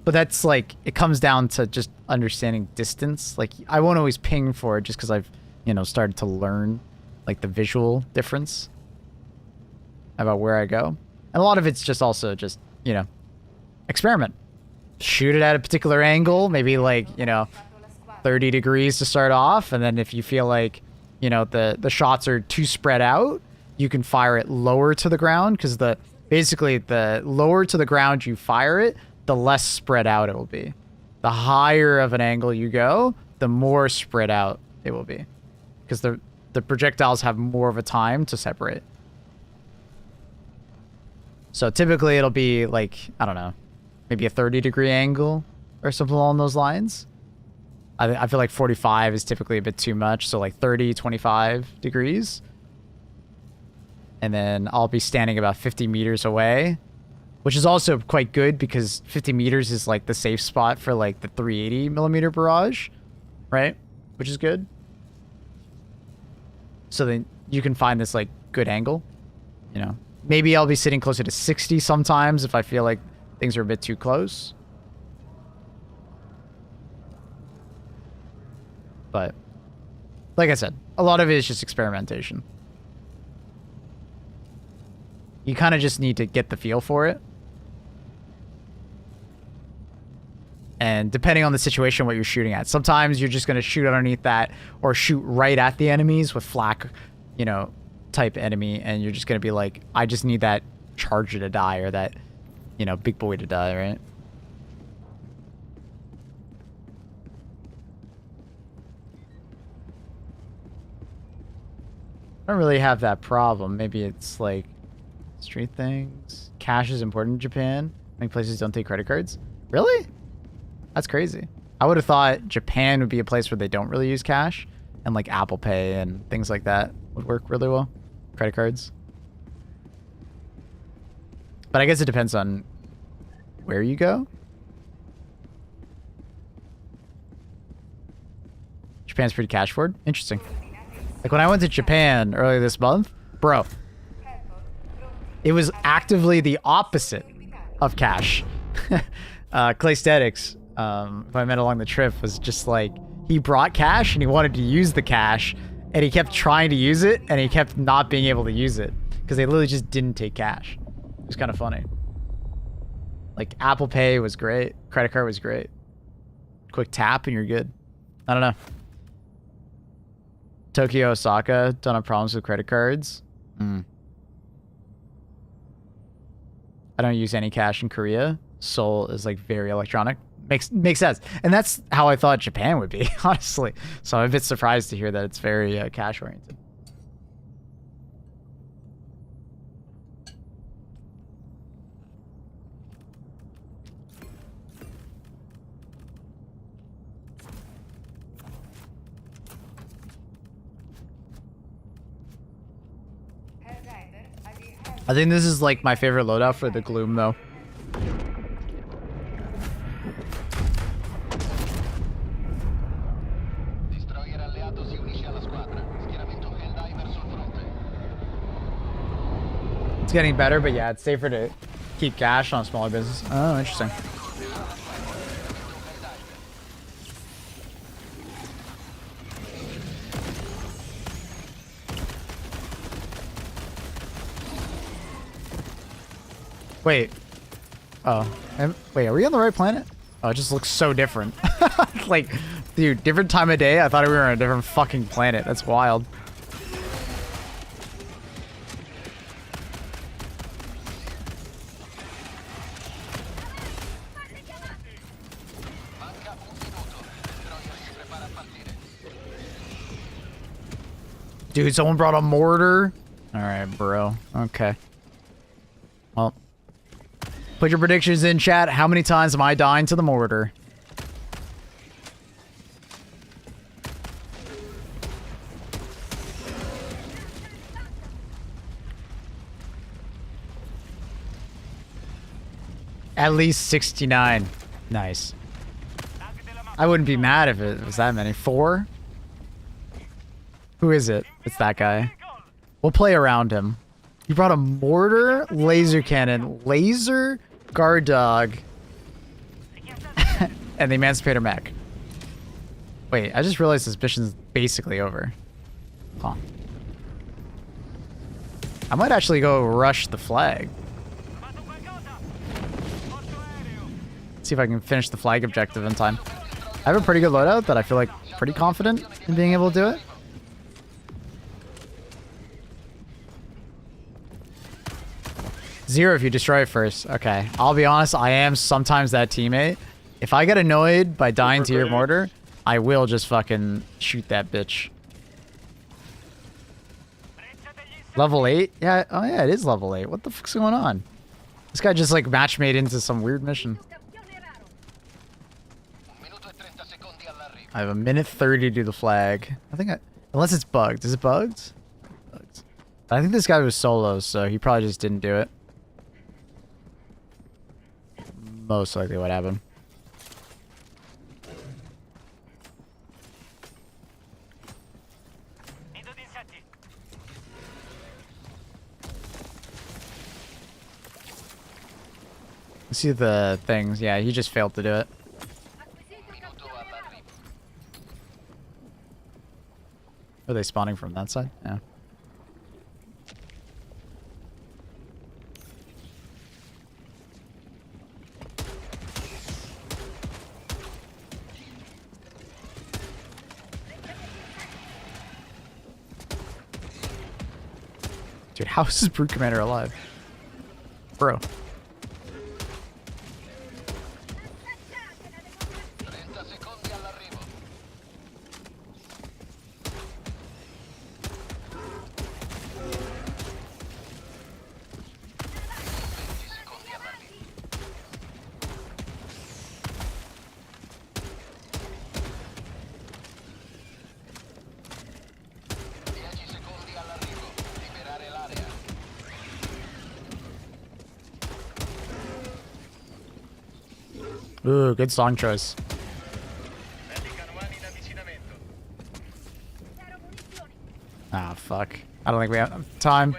But that's like, it comes down to just understanding distance. Like, I won't always ping for it just because I've, started to learn like the visual difference about where I go. And a lot of it's just also just, experiment. Shoot it at a particular angle, maybe like, 30 degrees to start off. And then if you feel like, the shots are too spread out, you can fire it lower to the ground, because basically the lower to the ground you fire it, the less spread out it will be. The higher of an angle you go, the more spread out it will be, because the projectiles have more of a time to separate. So typically it'll be like, I don't know, maybe a 30-degree angle or something along those lines. I feel like 45 is typically a bit too much, so like 30, 25 degrees. And then I'll be standing about 50 meters away, which is also quite good because 50 meters is like the safe spot for like the 380 millimeter barrage, right? Which is good. So then you can find this like good angle, Maybe I'll be sitting closer to 60 sometimes if I feel like things are a bit too close. But like I said, a lot of it is just experimentation. You kind of just need to get the feel for it. And depending on the situation, what you're shooting at. Sometimes you're just going to shoot underneath that or shoot right at the enemies with flak, type enemy. And you're just going to be like, I just need that charger to die or that, big boy to die, right? I don't really have that problem. Maybe it's like street things. Cash is important in Japan. Many places don't take credit cards. Really? That's crazy. I would have thought Japan would be a place where they don't really use cash, and like Apple Pay and things like that would work really well. Credit cards. But I guess it depends on where you go. Japan's pretty cash forward. Interesting. Like when I went to Japan earlier this month, bro, it was actively the opposite of cash. Clay Statics, who I met along the trip, was just like, he brought cash and he wanted to use the cash and he kept trying to use it and he kept not being able to use it because they literally just didn't take cash. It was kind of funny. Like Apple Pay was great. Credit card was great. Quick tap and you're good. I don't know. Tokyo, Osaka, don't have problems with credit cards. I don't use any cash in Korea. Seoul is like very electronic. Makes sense. And that's how I thought Japan would be, honestly. So I'm a bit surprised to hear that it's very cash oriented. I think this is like my favorite loadout for the Gloom though. Destroyer alleato si unisce alla squadra. Schieramento hd2creator sul fronte. It's getting better, but yeah, it's safer to keep cash on smaller business. Oh, interesting. Wait. Oh. Wait, are we on the right planet? Oh, it just looks so different. Like, dude, different time of day? I thought we were on a different fucking planet. That's wild. Manca un minuto. Destroyer si prepara a partire. Dude, someone brought a mortar? Alright, bro. Okay. Well. Put your predictions in chat. How many times am I dying to the mortar? At least 69. Nice. I wouldn't be mad if it was that many. 4? Who is it? It's that guy. We'll play around him. You brought a mortar, laser cannon, laser, guard dog, and the Emancipator mech. Wait, I just realized this mission's basically over. Huh. I might actually go rush the flag. See if I can finish the flag objective in time. I have a pretty good loadout that I feel like pretty confident in being able to do it. Zero if you destroy it first. Okay. I'll be honest, I am sometimes that teammate. If I get annoyed by dying to your mortar, I will just fucking shoot that bitch. Level 8? Yeah, oh yeah, it is level 8. What the fuck's going on? This guy just like match made into some weird mission. I have a minute 30 to do the flag. I think unless it's bugged. Is it bugged? Bugged. I think this guy was solo, so he probably just didn't do it. Most likely what happened. See the things. Yeah, he just failed to do it. Are they spawning from that side? Yeah. Dude, how is this Brute Commander alive? Bro. Ooh, good song choice. Ah, fuck. I don't think we have time.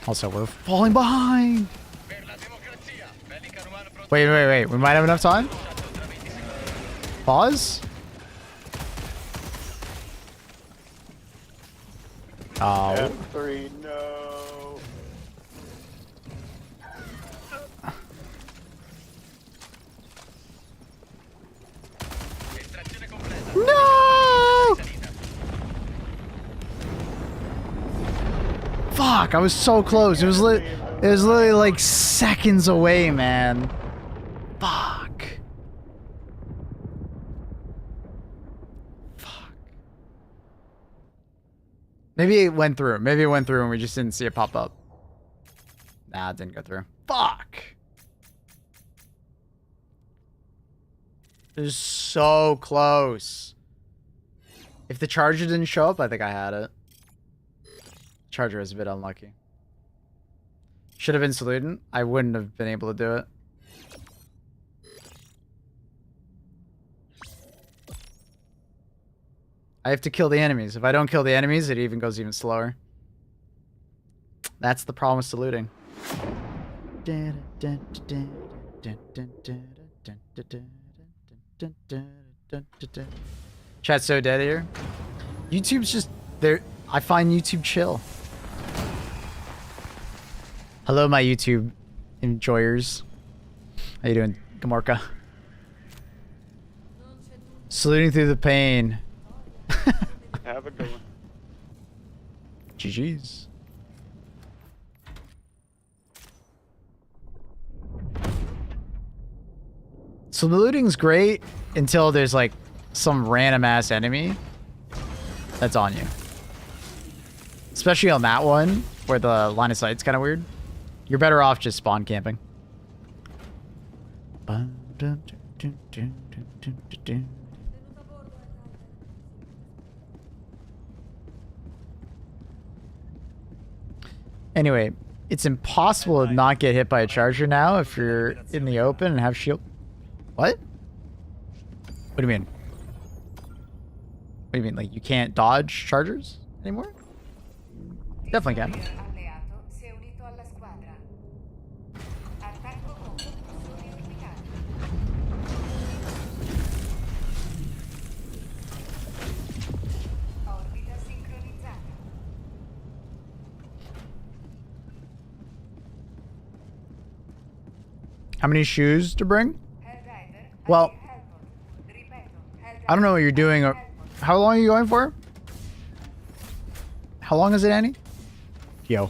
Also, we're falling behind. Wait. We might have enough time. Pause. Oh. F3, no. No! Fuck, I was so close. It was literally like seconds away, man. Fuck. Maybe it went through. Maybe it went through and we just didn't see it pop up. Nah, it didn't go through. Fuck. It was so close. If the charger didn't show up, I think I had it. Charger is a bit unlucky. Should have been saluting. I wouldn't have been able to do it. I have to kill the enemies. If I don't kill the enemies, it even goes even slower. That's the problem with saluting. Chat's so dead here. YouTube's just there. I find YouTube chill. Hello, my YouTube enjoyers. How you doing, Gamorka? Saluting through the pain. Have a good one. GG's. Saluting's great until there's like some random ass enemy that's on you. Especially on that one where the line of sight's kind of weird. You're better off just spawn camping. Anyway, it's impossible to not get hit by a charger now if you're in the open and have shield. What? What do you mean? What do you mean? Like you can't dodge chargers anymore? Definitely can. Alleato si è unito alla squadra. Attacco con propulsori orbitali. Orbita sincronizzata. How many shoes to bring? Helldiver, Well, Ripeto, I don't know what you're doing. How long are you going for? How long is it, Annie? Yo.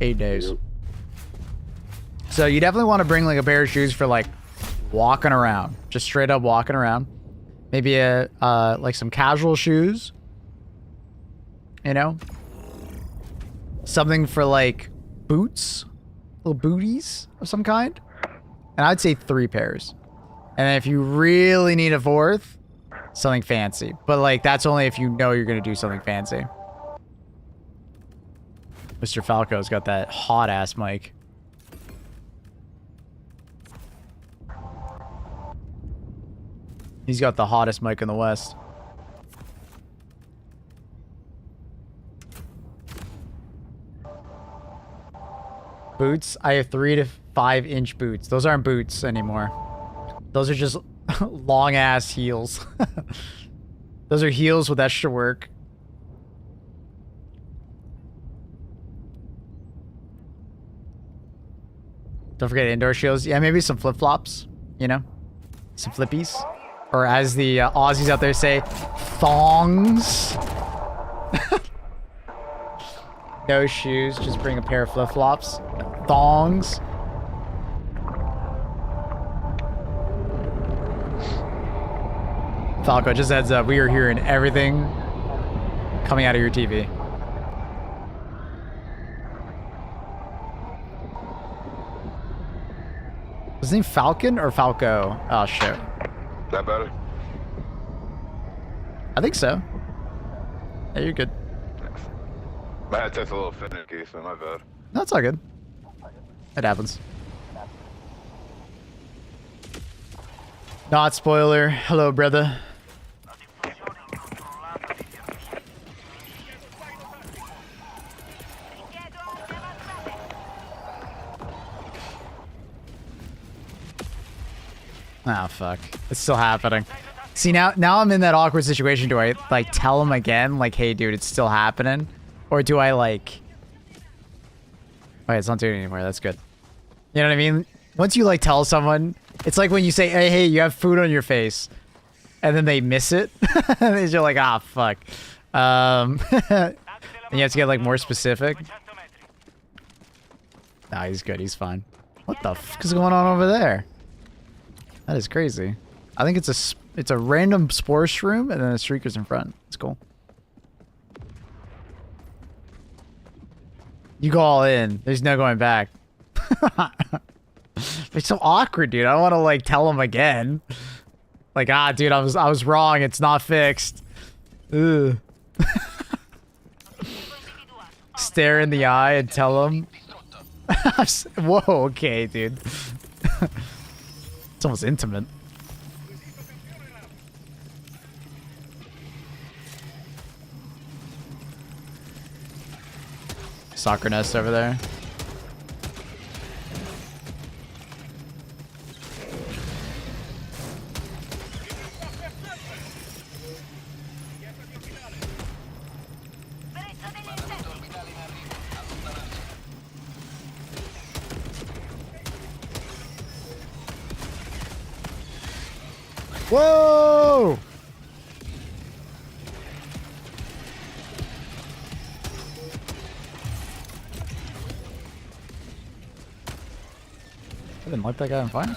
8 days. So you definitely want to bring like a pair of shoes for like walking around. Just straight up walking around. Maybe a like some casual shoes. You know? Something for like boots. Little booties of some kind. And I'd say 3 pairs. And then if you really need a 4th, something fancy. But like that's only if you know you're gonna do something fancy. Mr. Falco's got that hot ass mic. He's got the hottest mic in the West. Boots? I have 3 to 5 inch boots. Those aren't boots anymore. Those are just long ass heels. Those are heels with extra work. Don't forget indoor shoes. Yeah, maybe some flip flops, you know? Some flippies. Or as the Aussies out there say, thongs. No shoes, just bring a pair of flip flops. Thongs. Falco, just heads up, we are hearing everything coming out of your TV. Was his name Falcon or Falco? Oh shit. That better? I think so. Yeah, you're good. My headset's a little finicky, so my bad. No, it's all good. It happens. Not spoiler. Hello, brother. Oh, fuck. It's still happening. See, now I'm in that awkward situation. Do I, like, tell him again? Like, hey, dude, it's still happening? Or do I, like... Wait, it's not doing it anymore. That's good. You know what I mean? Once you, like, tell someone... It's like when you say, hey, you have food on your face. And then they miss it. And you're like, ah, fuck. And you have to get, like, more specific. Nah, he's good. He's fine. What the fuck is going on over there? That is crazy. I think it's a random spore shroom and then a streaker's in front. It's cool. You go all in. There's no going back. It's so awkward, dude. I don't want to like tell him again. Like, ah, dude, I was wrong. It's not fixed. Ugh. Stare in the eye and tell him. Whoa, okay, dude. It's almost intimate. Soccer nest over there. Whoa! I didn't like that guy on fire.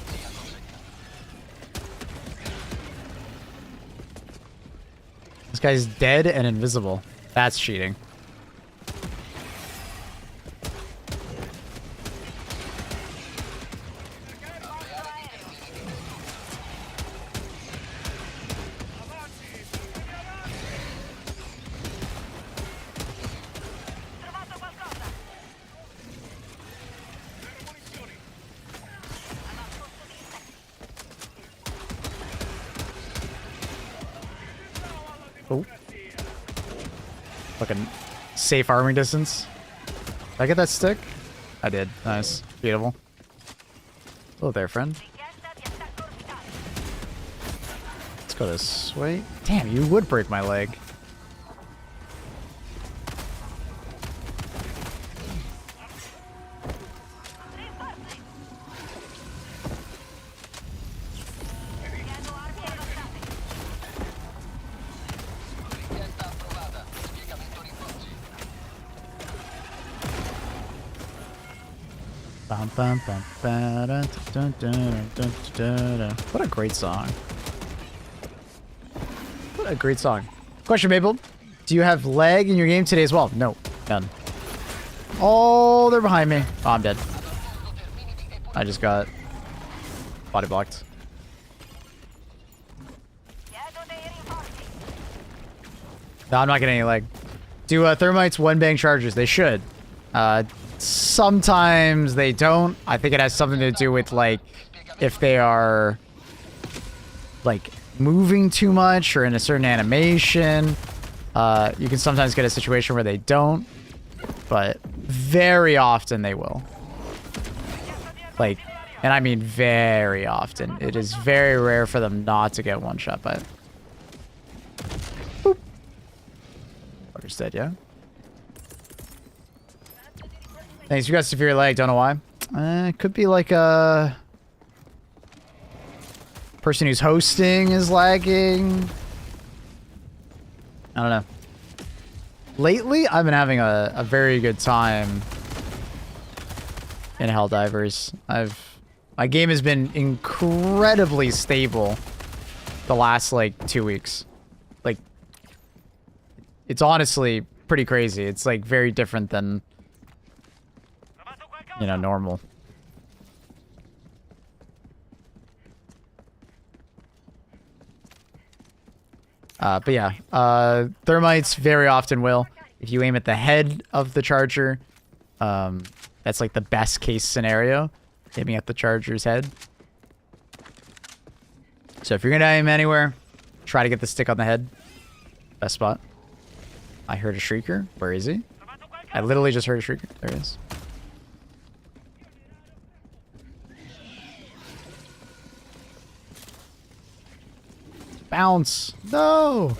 This guy's dead and invisible. That's cheating. Oh. Fucking safe arming distance. Did I get that stick? I did. Nice. Beautiful. Hello there, friend. Let's go this way. Damn, you would break my leg. What a great song. What a great song. Question, Maple. Do you have lag in your game today as well? No, none. Oh, they're behind me. Oh, I'm dead. I just got body blocked. No, I'm not getting any lag. Do thermites one-bang chargers? They should. Sometimes they don't. I think it has something to do with, like, if they are, like, moving too much or in a certain animation. You can sometimes get a situation where they don't, but very often they will. Like, and I mean very often. It is very rare for them not to get one shot by it. Boop. Fucker's dead, yeah? Thanks, you got severe lag, don't know why. It could be like a person who's hosting is lagging. I don't know. Lately, I've been having a very good time in Helldivers. My game has been incredibly stable the last, like, 2 weeks. Like, it's honestly pretty crazy. It's, like, very different than, you know, normal. But yeah, thermites very often will. If you aim at the head of the charger, that's like the best case scenario, aiming at the charger's head. So if you're gonna aim anywhere, try to get the stick on the head. Best spot. I heard a shrieker. Where is he? I literally just heard a shrieker. There he is. Bounce! No!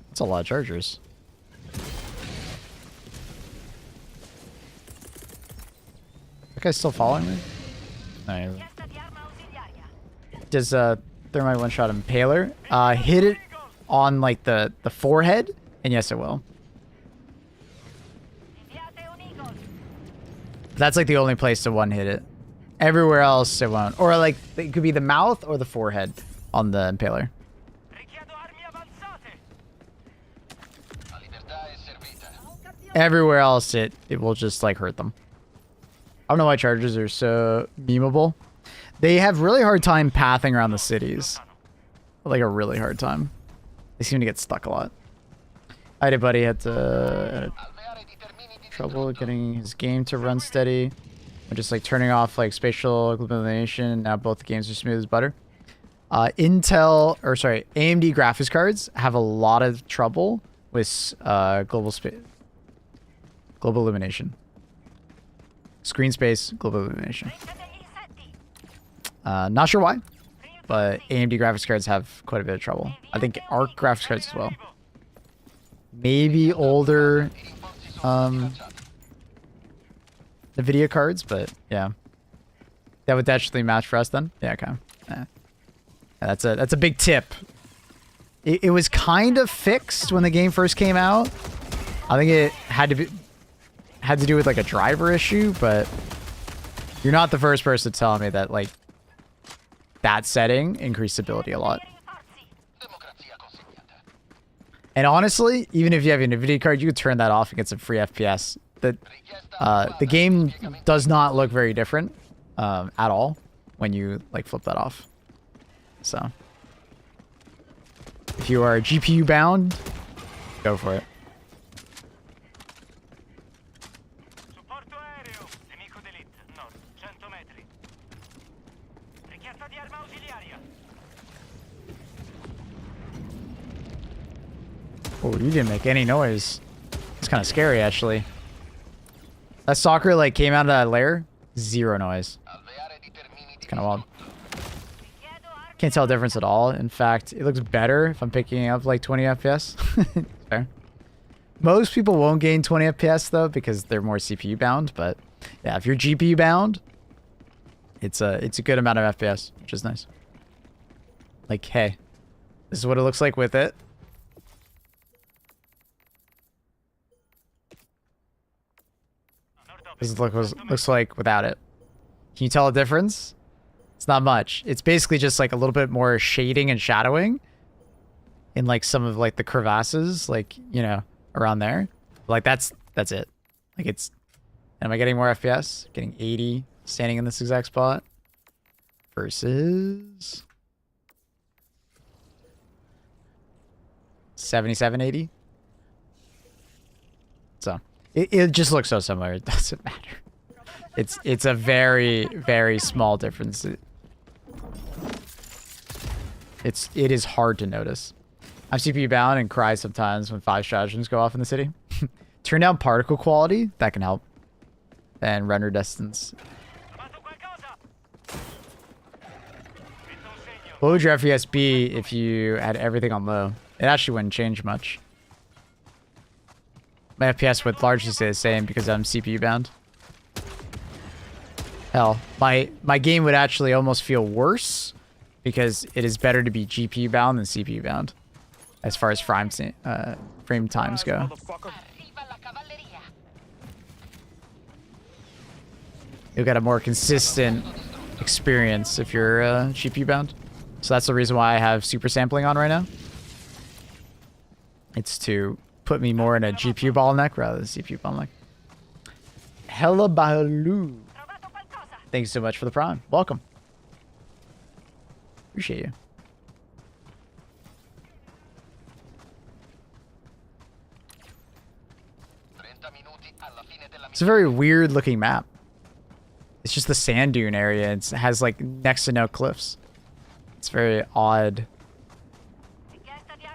That's a lot of chargers. That guy's still following me? No. Does thermite one-shot impaler? Hit it on like the forehead, and yes, it will. That's like the only place to one-hit it. Everywhere else, it won't. Or like it could be the mouth or the forehead on the impaler. Everywhere else, it will just like hurt them. I don't know why chargers are so memeable. They have really hard time pathing around the cities. Like a really hard time. They seem to get stuck a lot. I had a buddy had trouble getting his game to run steady. Or just like turning off like spatial illumination. Now both the games are smooth as butter. AMD graphics cards have a lot of trouble with global illumination. Screen space, global illumination. Not sure why, but AMD graphics cards have quite a bit of trouble. I think ARC graphics cards as well. Maybe older NVIDIA cards, but yeah. That would actually match for us then? Yeah, okay. Yeah. That's a big tip. It was kind of fixed when the game first came out. I think it had to do with like a driver issue, but you're not the first person to tell me that like that setting increased stability a lot. And honestly, even if you have an NVIDIA card, you could turn that off and get some free FPS. The game does not look very different at all when you like flip that off. So if you are GPU bound, go for it. Supporto aereo. Nemico d'elite. Nord. 100 metri. Richiesta di arma ausiliaria. Oh, you didn't make any noise. It's kind of scary, actually. That soccer like came out of that lair, zero noise. It's kind of wild. Can't tell a difference at all. In fact, it looks better if I'm picking up like 20 FPS. Fair. Most people won't gain 20 FPS though because they're more CPU bound. But yeah, if you're GPU bound, it's a good amount of FPS, which is nice. Like, hey, this is what it looks like with it. This is what it looks like without it. Can you tell a difference? It's not much. It's basically just like a little bit more shading and shadowing in like some of like the crevasses, like, you know, around there. Like that's it. Like it's, am I getting more FPS? Getting 80 standing in this exact spot versus 77, 80. So it just looks so similar. It doesn't matter. It's a very, very small difference. It is hard to notice. I'm CPU bound and cry sometimes when 5 stratagems go off in the city. Turn down particle quality, that can help. And render distance. What would your FPS be if you had everything on low? It actually wouldn't change much. My FPS would largely stay the same because I'm CPU bound. Hell, my game would actually almost feel worse because it is better to be GPU bound than CPU bound as far as frame times go. You'll get a more consistent experience if you're GPU bound. So that's the reason why I have super sampling on right now. It's to put me more in a GPU bottleneck rather than CPU bottleneck. Hella Balu. Thanks so much for the prime. Welcome. Appreciate you. It's a very weird looking map. It's just the sand dune area. It has like next to no cliffs. It's very odd.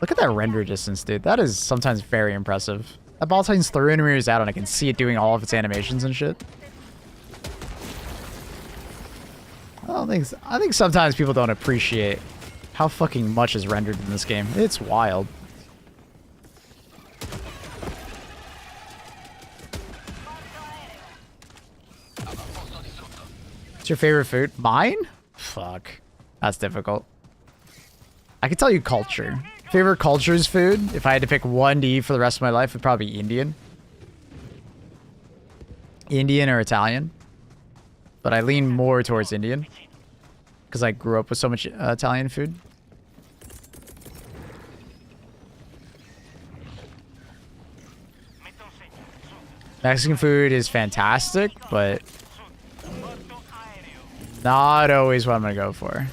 Look at that render distance, dude. That is sometimes very impressive. That ball tightens through and mirrors out and I can see it doing all of its animations and shit. I think sometimes people don't appreciate how fucking much is rendered in this game. It's wild. What's your favorite food? Mine? Fuck. That's difficult. I could tell you culture. Favorite culture's food, if I had to pick one to eat for the rest of my life, would probably be Indian. Indian or Italian. But I lean more towards Indian. Because I grew up with so much Italian food. Mexican food is fantastic, but Not always what I'm gonna go for.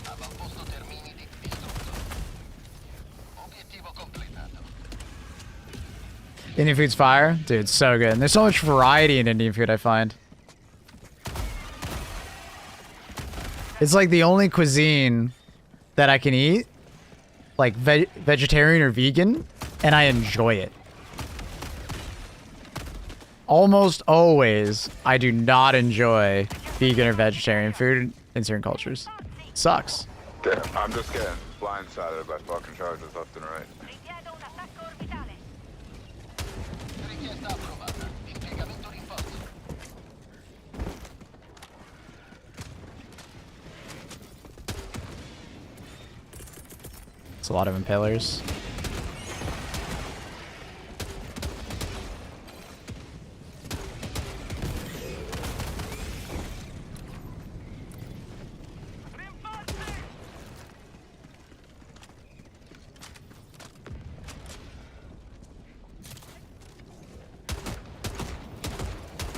Avamposto termini distrutto. Obiettivo completato. Indian food's fire? Dude, so good. And there's so much variety in Indian food, I find. It's like the only cuisine that I can eat, like vegetarian or vegan, and I enjoy it. Almost always, I do not enjoy vegan or vegetarian food in certain cultures. Sucks. Damn, I'm just getting blindsided by fucking charges left and right. Richiedo un attacco orbitale. Richiesta approvata. Impiegamento rinforzo. It's a lot of impalers.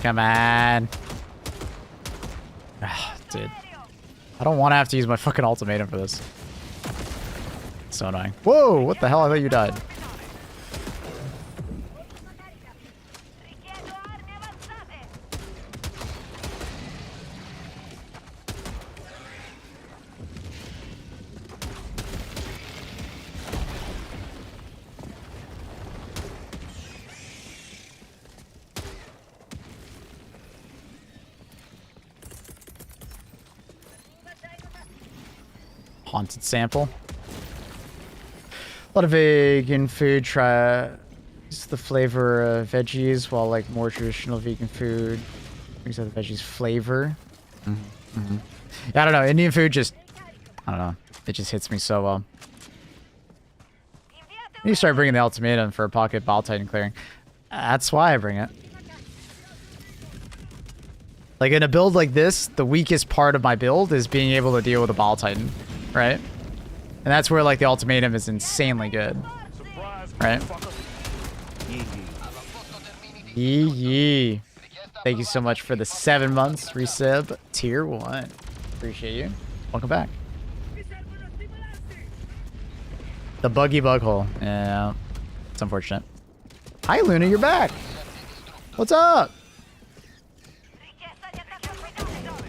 Come on. Ah, dude. I don't want to have to use my fucking ultimatum for this. So annoying. Whoa, what the hell? I thought you died. Richiedo armi avanzate. Haunted sample. A lot of vegan food tries the flavor of veggies, while like more traditional vegan food brings out the veggies flavor. Yeah, I don't know. Indian food just, I don't know. It just hits me so well. You start bringing the ultimatum for a pocket Bile Titan clearing. That's why I bring it. Like in a build like this, the weakest part of my build is being able to deal with a Bile Titan, right? And that's where like the ultimatum is insanely good, right? Yee. Thank you so much for the 7 months resub tier 1. Appreciate you. Welcome back. The buggy bug hole. Yeah, it's unfortunate. Hi Luna, you're back. What's up? Richiesta di attacco orbitale.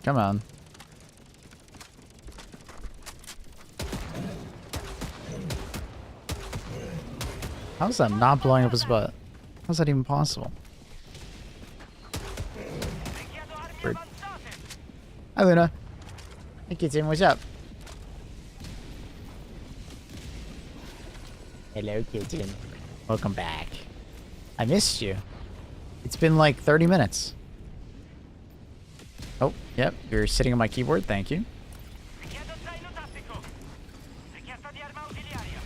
Come on. How's that not blowing up his butt? How's that even possible? Weird. Hi Luna. Hey Kitten, what's up? Hello Kitten. Welcome back. I missed you. It's been like 30 minutes. Oh, yep. You're sitting on my keyboard. Thank you. Richiedo zaino tattico. Richiesta di arma ausiliaria.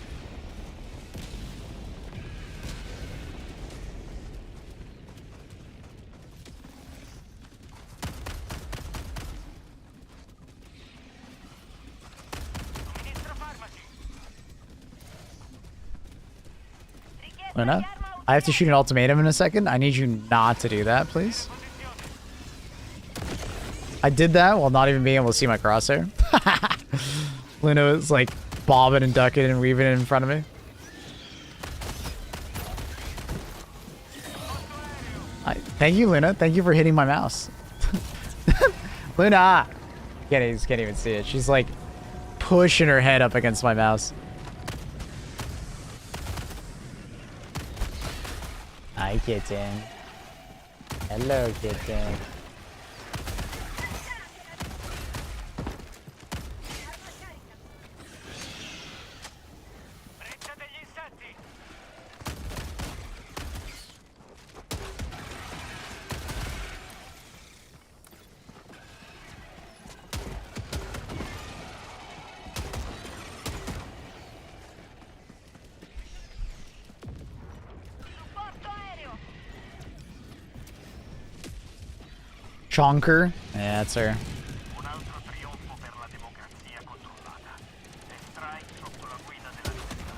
Ministro farmaci. Luna, I have to shoot an ultimatum in a second. I need you not to do that, please. I did that while not even being able to see my crosshair. Luna was like bobbing and ducking and weaving in front of me. Thank you, Luna. Thank you for hitting my mouse. Luna! Can't even see it. She's like pushing her head up against my mouse. Hi, kitten. Hello, kitten. Breccia degli insetti. Chonker. Yeah, that's her. Un altro trionfo per la democrazia controllata. E strike sotto la guida della libertà.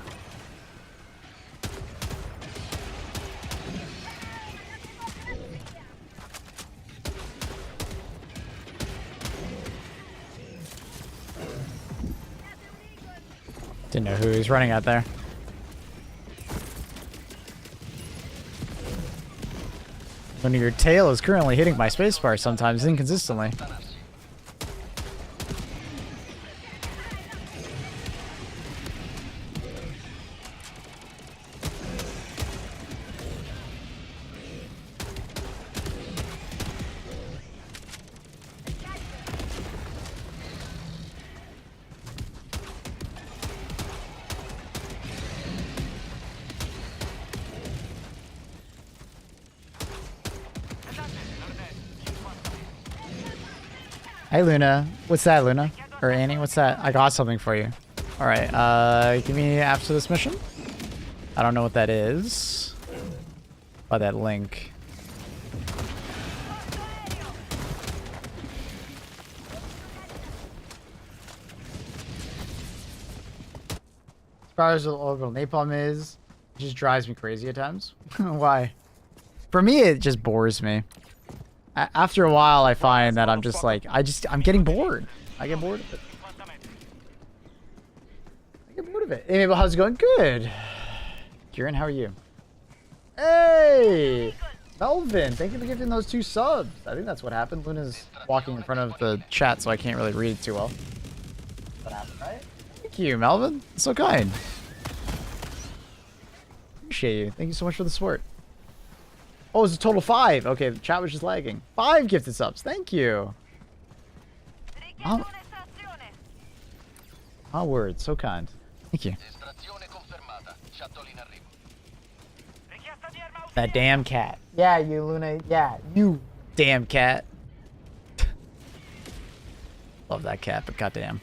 Didn't know who he was running at there. When your tail is currently hitting my spacebar sometimes inconsistently. Hey Luna, what's that, Luna? Or Annie, what's that? I got something for you. All right, give me after this mission. I don't know what that is. By that link. As far as the local napalm is, it just drives me crazy at times. Why? For me, it just bores me. After a while, I find that I'm just like, I'm getting bored. I get bored of it. I get bored of it. Hey, Mabel, how's it going? Good. Kieran, how are you? Hey! Melvin, thank you for giving those 2 subs. I think that's what happened. Luna's walking in front of the chat, so I can't really read it too well. What happened, right? Thank you, Melvin. That's so kind. Appreciate you. Thank you so much for the support. Oh, it's a total 5. Okay, the chat was just lagging. 5 gifted subs. Thank you. Oh, word. So kind. Thank you. That damn cat. Yeah, you, Luna. Yeah, you damn cat. Love that cat, but goddamn.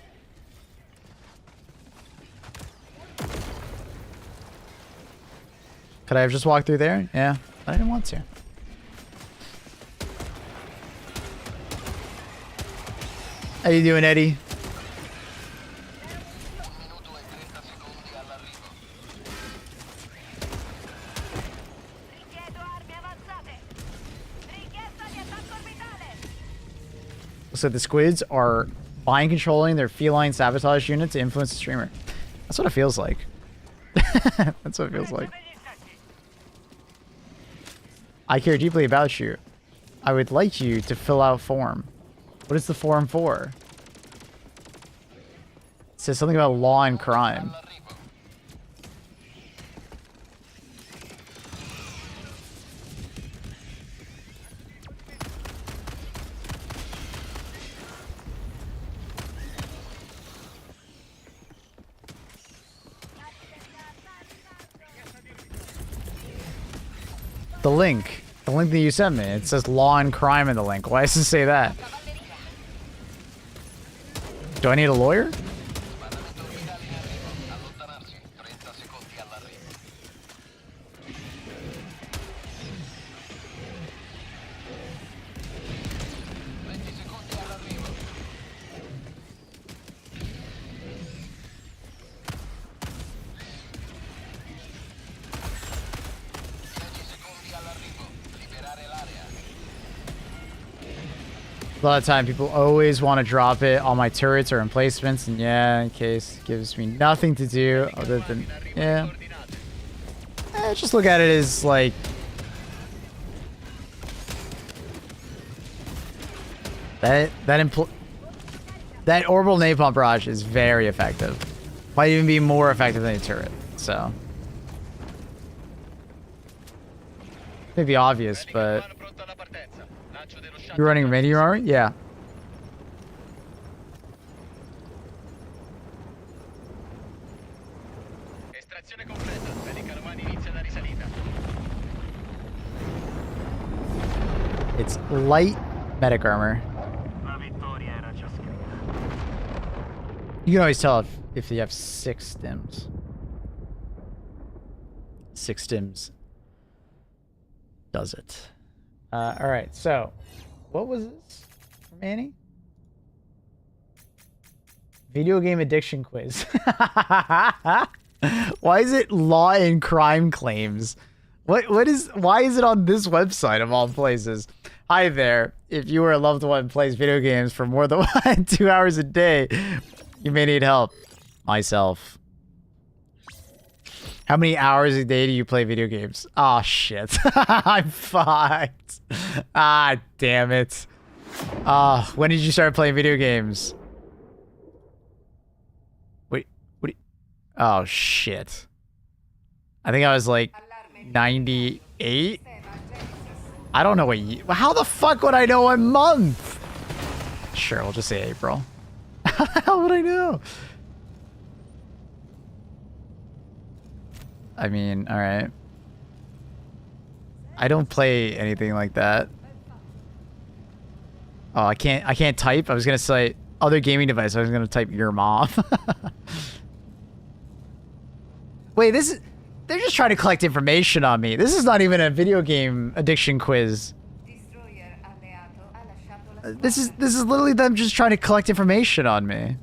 Could I have just walked through there? Yeah. I didn't want to. How you doing, Eddie? So the squids are mind controlling their feline sabotage unit to influence the streamer. That's what it feels like. That's what it feels like. I care deeply about you. I would like you to fill out form. What is the form for? It says something about law and crime. The link that you sent me, it says law and crime in the link. Why does it say that? Do I need a lawyer? A lot of time people always want to drop it on my turrets or emplacements, and yeah, in case it gives me nothing to do other than, yeah. Just look at it as like, that orbital napalm barrage is very effective. Might even be more effective than a turret, so. Maybe obvious, but you're running radio armor? Yeah. It's light medic armor. You can always tell if you have 6 stims. 6 stims does it. All right, so What was this from Annie? Video game addiction quiz. Why is it law and crime claims? Why is it on this website of all places? Hi there. If you or a loved one plays video games for more than 2 hours a day, you may need help. Myself. How many hours a day do you play video games? Oh shit. I'm fucked. Ah, damn it. When did you start playing video games? Wait, what? Oh shit. I think I was like 98. I don't know what how the fuck would I know a month? Sure, we'll just say April. How the hell would I know? I mean, all right. I don't play anything like that. Oh, I can't type. I was gonna say other gaming device. I was gonna type your mom. Wait, they're just trying to collect information on me. This is not even a video game addiction quiz. This is literally them just trying to collect information on me.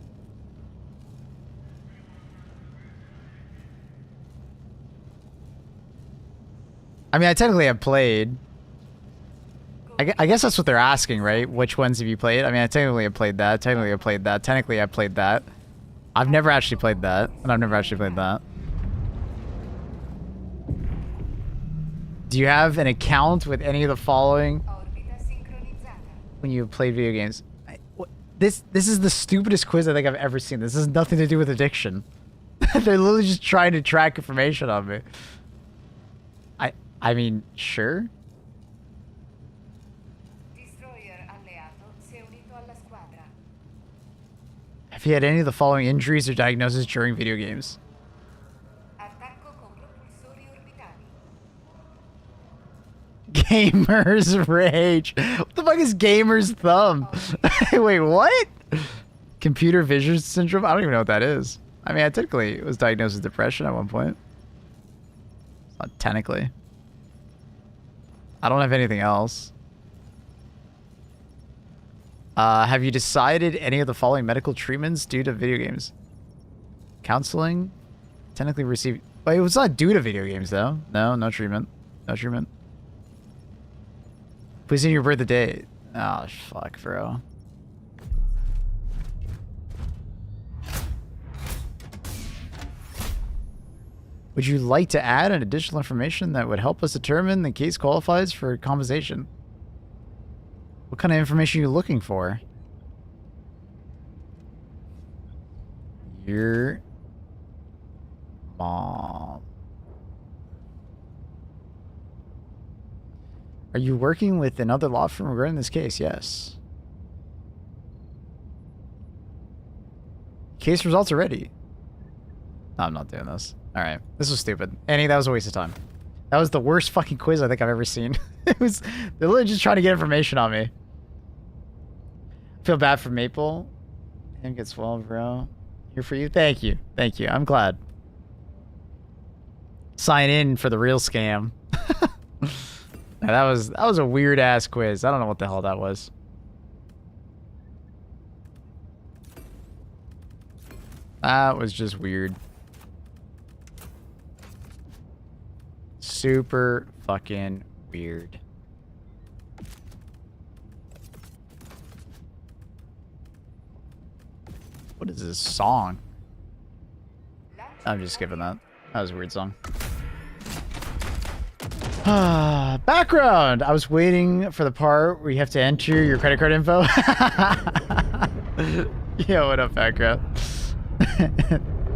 I mean, I technically have played. I guess that's what they're asking, right? Which ones have you played? I mean, I technically have played that. Technically I've played that. Technically I've played that. I've never actually played that. And I've never actually played that. Do you have an account with any of the following when you played video games? This is the stupidest quiz I think I've ever seen. This has nothing to do with addiction. They're literally just trying to track information on me. I mean, sure. Have you had any of the following injuries or diagnoses during video games? Gamer's rage. What the fuck is gamer's thumb? Wait, what? Computer vision syndrome? I don't even know what that is. I mean, I technically was diagnosed with depression at one point. Not technically. I don't have anything else. Have you decided any of the following medical treatments due to video games? Counseling? Technically received... Wait, it was not due to video games, though. No, no treatment. No treatment. Please in your birthday. Oh, fuck, bro. Would you like to add an additional information that would help us determine the case qualifies for compensation? What kind of information are you looking for? Your mom. Are you working with another law firm regarding this case? Yes. Case results are ready. No, I'm not doing this. Alright. This was stupid. Annie, that was a waste of time. That was the worst fucking quiz I think I've ever seen. They're literally just trying to get information on me. I feel bad for Maple. Him gets well, bro. Here for you. Thank you. Thank you. I'm glad. Sign in for the real scam. Now, that was a weird ass quiz. I don't know what the hell that was. That was just weird. Super fucking weird. What is this song? I'm just skipping that. That was a weird song. Background! I was waiting for the part where you have to enter your credit card info. Yo, what up, background?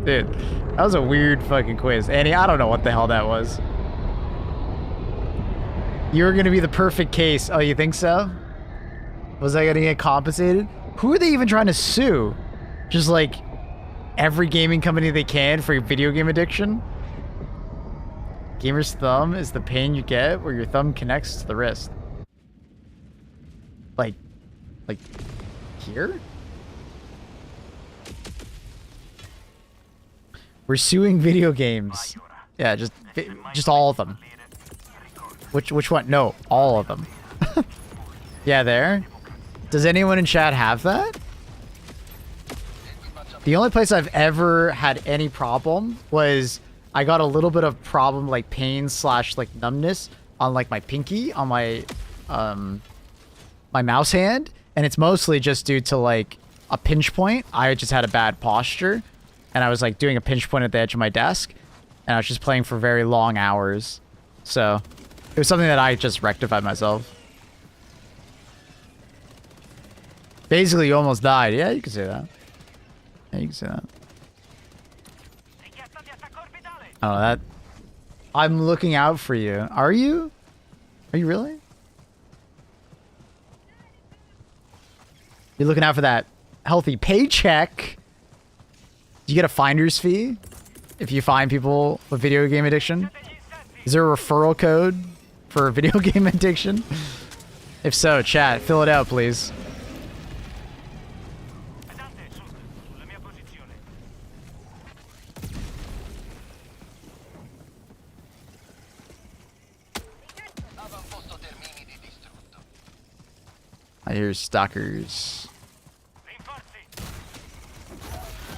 Dude, that was a weird fucking quiz. Annie, I don't know what the hell that was. You're gonna be the perfect case. Oh, you think so? Was I gonna get compensated? Who are they even trying to sue? Just like every gaming company they can for your video game addiction? Gamer's thumb is the pain you get where your thumb connects to the wrist. Like here? We're suing video games. Yeah, just all of them. Which one? No, all of them. Yeah, there. Does anyone in chat have that? The only place I've ever had any problem was I got a little bit of problem, like pain slash like numbness on like my pinky, on my my mouse hand, and it's mostly just due to like a pinch point. I just had a bad posture, and I was like doing a pinch point at the edge of my desk, and I was just playing for very long hours. So it was something that I just rectified myself. Basically, you almost died. Yeah, you can say that. Yeah, you can say that. Oh, that... I'm looking out for you. Are you? Are you really? You're looking out for that healthy paycheck. Do you get a finder's fee if you find people with video game addiction? Is there a referral code for video game addiction? If so, chat, fill it out, please. I hear stalkers.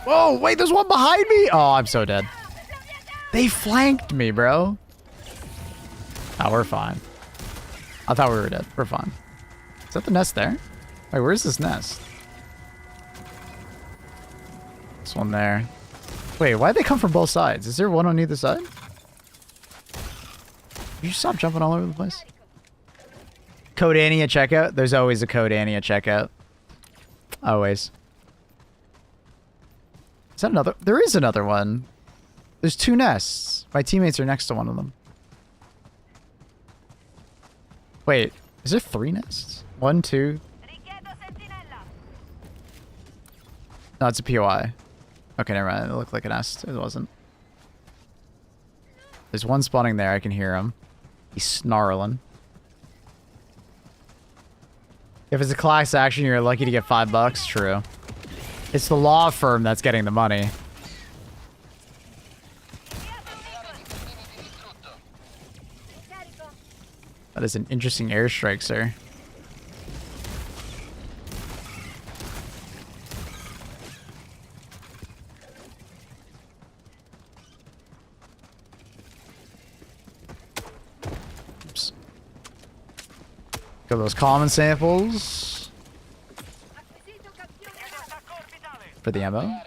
Whoa, wait, there's one behind me? Oh, I'm so dead. They flanked me, bro. Oh, we're fine. I thought we were dead. We're fine. Is that the nest there? Wait, where's this nest? This one there. Wait, why'd they come from both sides? Is there one on either side? You stop jumping all over the place? Code Annie at checkout? There's always a Code Annie at checkout. Always. Is that another? There is another one. There's two nests. My teammates are next to one of them. Wait, is there 3 nests? 1, 2. No, it's a POI. Okay, never mind. It looked like a nest. It wasn't. There's one spawning there. I can hear him. He's snarling. If it's a class action, you're lucky to get $5. True. It's the law firm that's getting the money. That is an interesting airstrike, sir. Oops. Got those common samples for the ammo. Move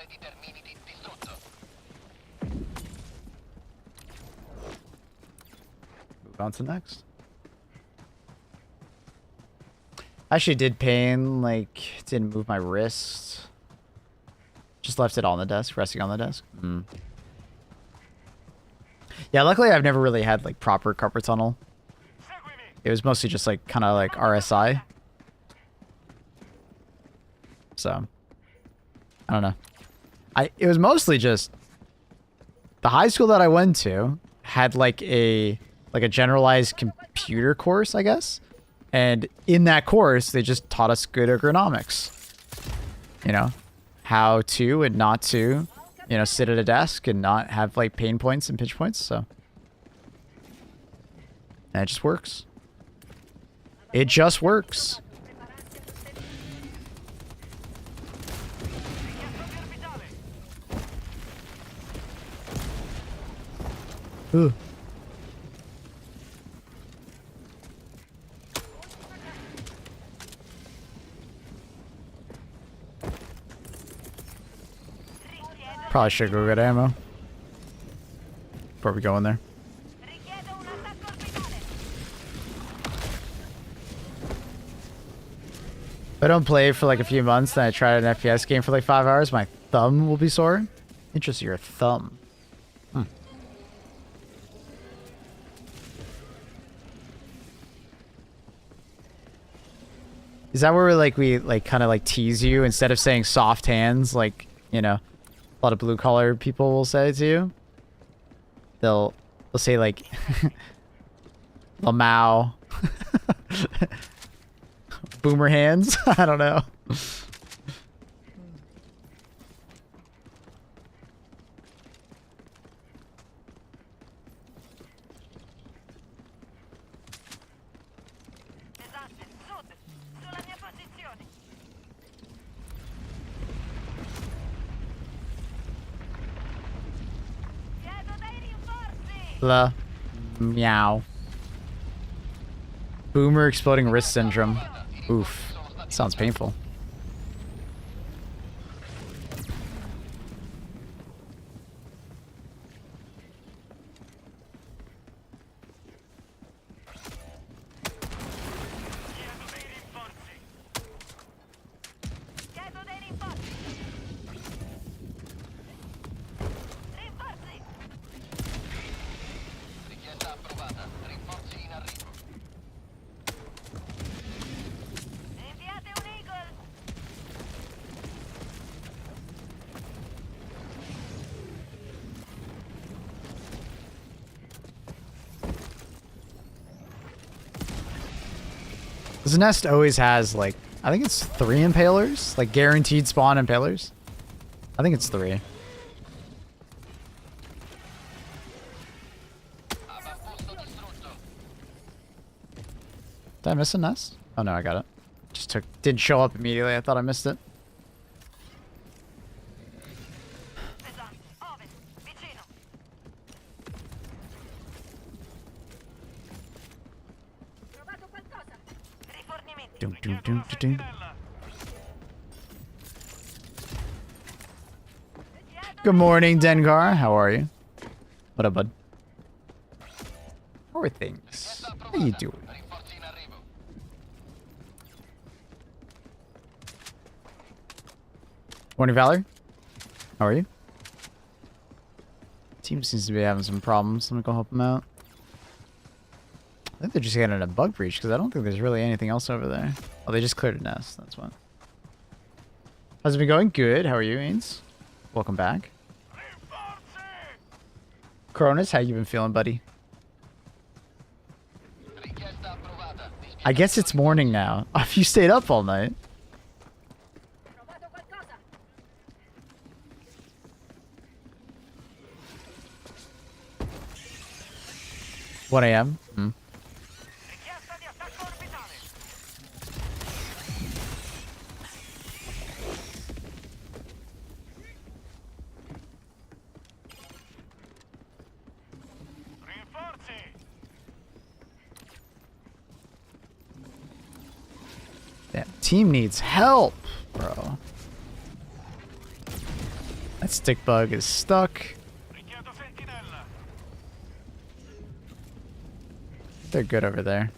on to the next. Actually did pain, like, didn't move my wrist. Just left it on the desk, resting on the desk. Yeah, luckily I've never really had, like, proper carpal tunnel. It was mostly just, like, kind of like RSI. So, I don't know. It was mostly just... The high school that I went to had, like a generalized computer course, I guess. And in that course, they just taught us good ergonomics. You know, how to and not to, you know, sit at a desk and not have like pain points and pinch points. So, and it just works. It just works. Ooh. Probably should go get ammo before we go in there. If I don't play for like a few months, then I try an FPS game for like 5 hours, my thumb will be sore. Interesting, your thumb. Is that where we kind of like tease you instead of saying soft hands, like, you know, a lot of blue collar people will say to you? They'll say like Lamau. Boomer hands. I don't know. The meow. Boomer exploding wrist syndrome. Oof. Sounds painful. Richiesta approvata. Rinforzi in arrivo. Inviate un Eagle! This nest always has like, I think it's 3 impalers, like guaranteed spawn impalers. I think it's 3. Avamposto distrutto. Did I miss a nest? Oh no, I got it. Just didn't show up immediately. I thought I missed it. Pesante, ovest, vicino. Trovato qualcosa. Rifornimenti. Dum, dum, dum, dum, dum. Good morning, Dengar. How are you? What up, bud? How are things? How you doing? Rinforzi in arrivo. Morning, Valor. How are you? Team seems to be having some problems. Let me go help them out. I think they're just getting a bug breach because I don't think there's really anything else over there. Oh, they just cleared a nest. That's why. How's it been going? Good. How are you, Ains? Welcome back. Cronus, how you been feeling, buddy? Richiesta approvata. I guess it's morning now. If you stayed up all night. Trovato qualcosa. 1 a.m. Hmm. Richiesta di attacco orbitale. Rinforzi. That team needs help, bro. That stick bug is stuck. Richiedo sentinella. They're good over there.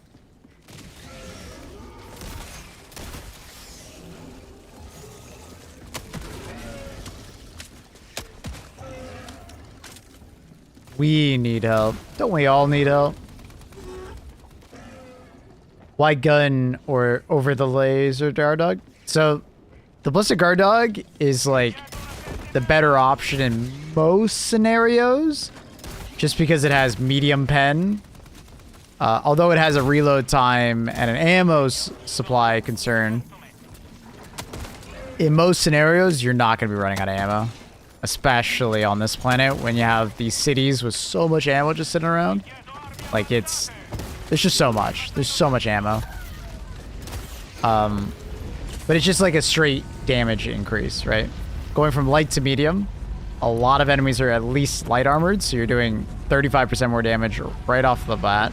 We need help. Don't we all need help? Why gun or over the laser guard dog? So the ballistic guard dog is like the better option in most scenarios, just because it has medium pen. Although it has a reload time and an ammo supply concern, in most scenarios you're not going to be running out of ammo, especially on this planet when you have these cities with so much ammo just sitting around. Like there's just so much. There's so much ammo. But it's just like a straight damage increase, right? Going from light to medium, a lot of enemies are at least light armored, so you're doing 35% more damage right off the bat.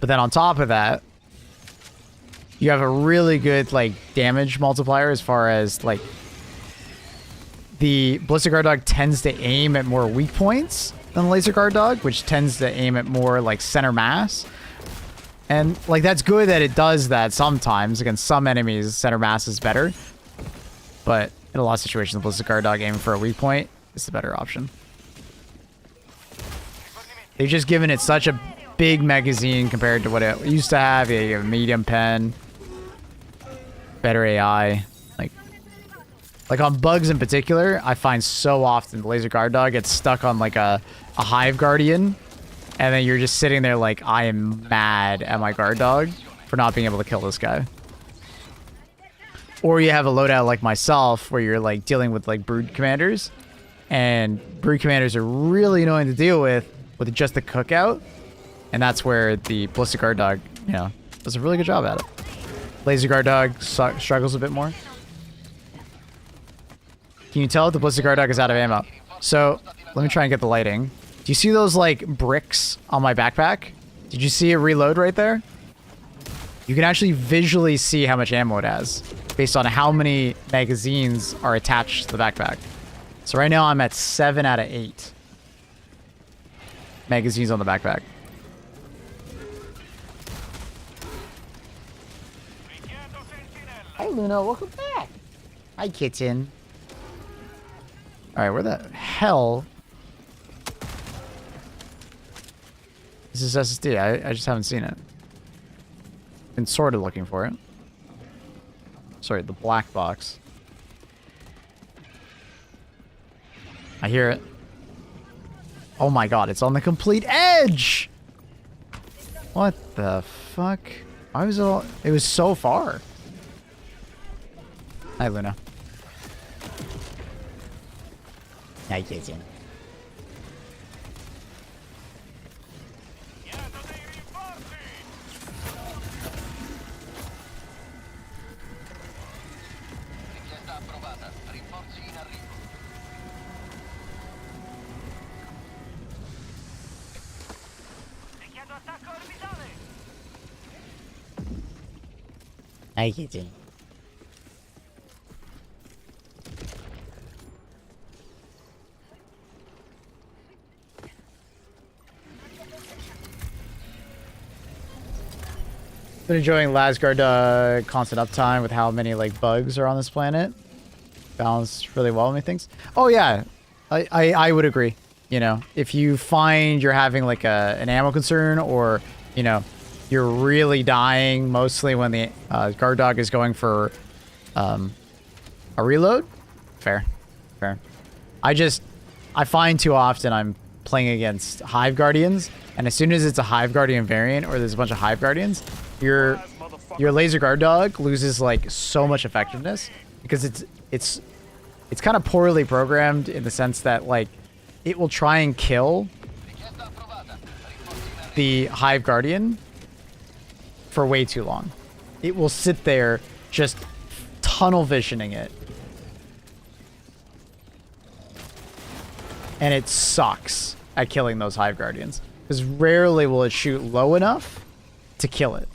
But then on top of that, you have a really good like damage multiplier as far as like the ballistic guard dog tends to aim at more weak points than the laser guard dog, which tends to aim at more like center mass. And like that's good that it does that sometimes. Against some enemies, center mass is better. But in a lot of situations, the ballistic guard dog aiming for a weak point is the better option. They've just given it such a big magazine compared to what it used to have. You have a medium pen, better AI. Like on bugs in particular, I find so often the laser guard dog gets stuck on like a hive guardian, and then you're just sitting there like, I am mad at my guard dog for not being able to kill this guy. Or you have a loadout like myself where you're like dealing with like brood commanders, and brood commanders are really annoying to deal with just the cookout, and that's where the ballistic guard dog, you know, does a really good job at it. Laser guard dog struggles a bit more. Can you tell if the ballistic guard dog is out of ammo? So Let me try and get the lighting. Do you see those, like, bricks on my backpack? Did you see it reload right there? You can actually visually see how much ammo it has based on how many magazines are attached to the backpack. So right now I'm at 7 out of 8 magazines on the backpack. Hi, Luna. Welcome back. Hi, kitten. All right, where the hell is this SSD? I just haven't seen it. Been sort of looking for it. Sorry, the black box. I hear it. Oh my god, it's on the complete edge! What the fuck? Why was it all... It was so far. Hi, Luna. Hi, kitchen. Richiesta approvata. Rinforzi in arrivo. Richiedo attacco orbitale. Hi, kitchen. Been enjoying Lasgard constant uptime with how many like bugs are on this planet. Balanced really well, methinks. Oh yeah, I would agree. You know, if you find you're having like an ammo concern, or you know, you're really dying mostly when the guard dog is going for a reload. Fair. I find too often I'm playing against Hive Guardians, and as soon as it's a Hive Guardian variant or there's a bunch of Hive Guardians, your laser guard dog loses like so much effectiveness because it's kind of poorly programmed in the sense that like it will try and kill the Hive Guardian for way too long. It will sit there just tunnel visioning it. And it sucks at killing those Hive Guardians. Because rarely will it shoot low enough to kill it.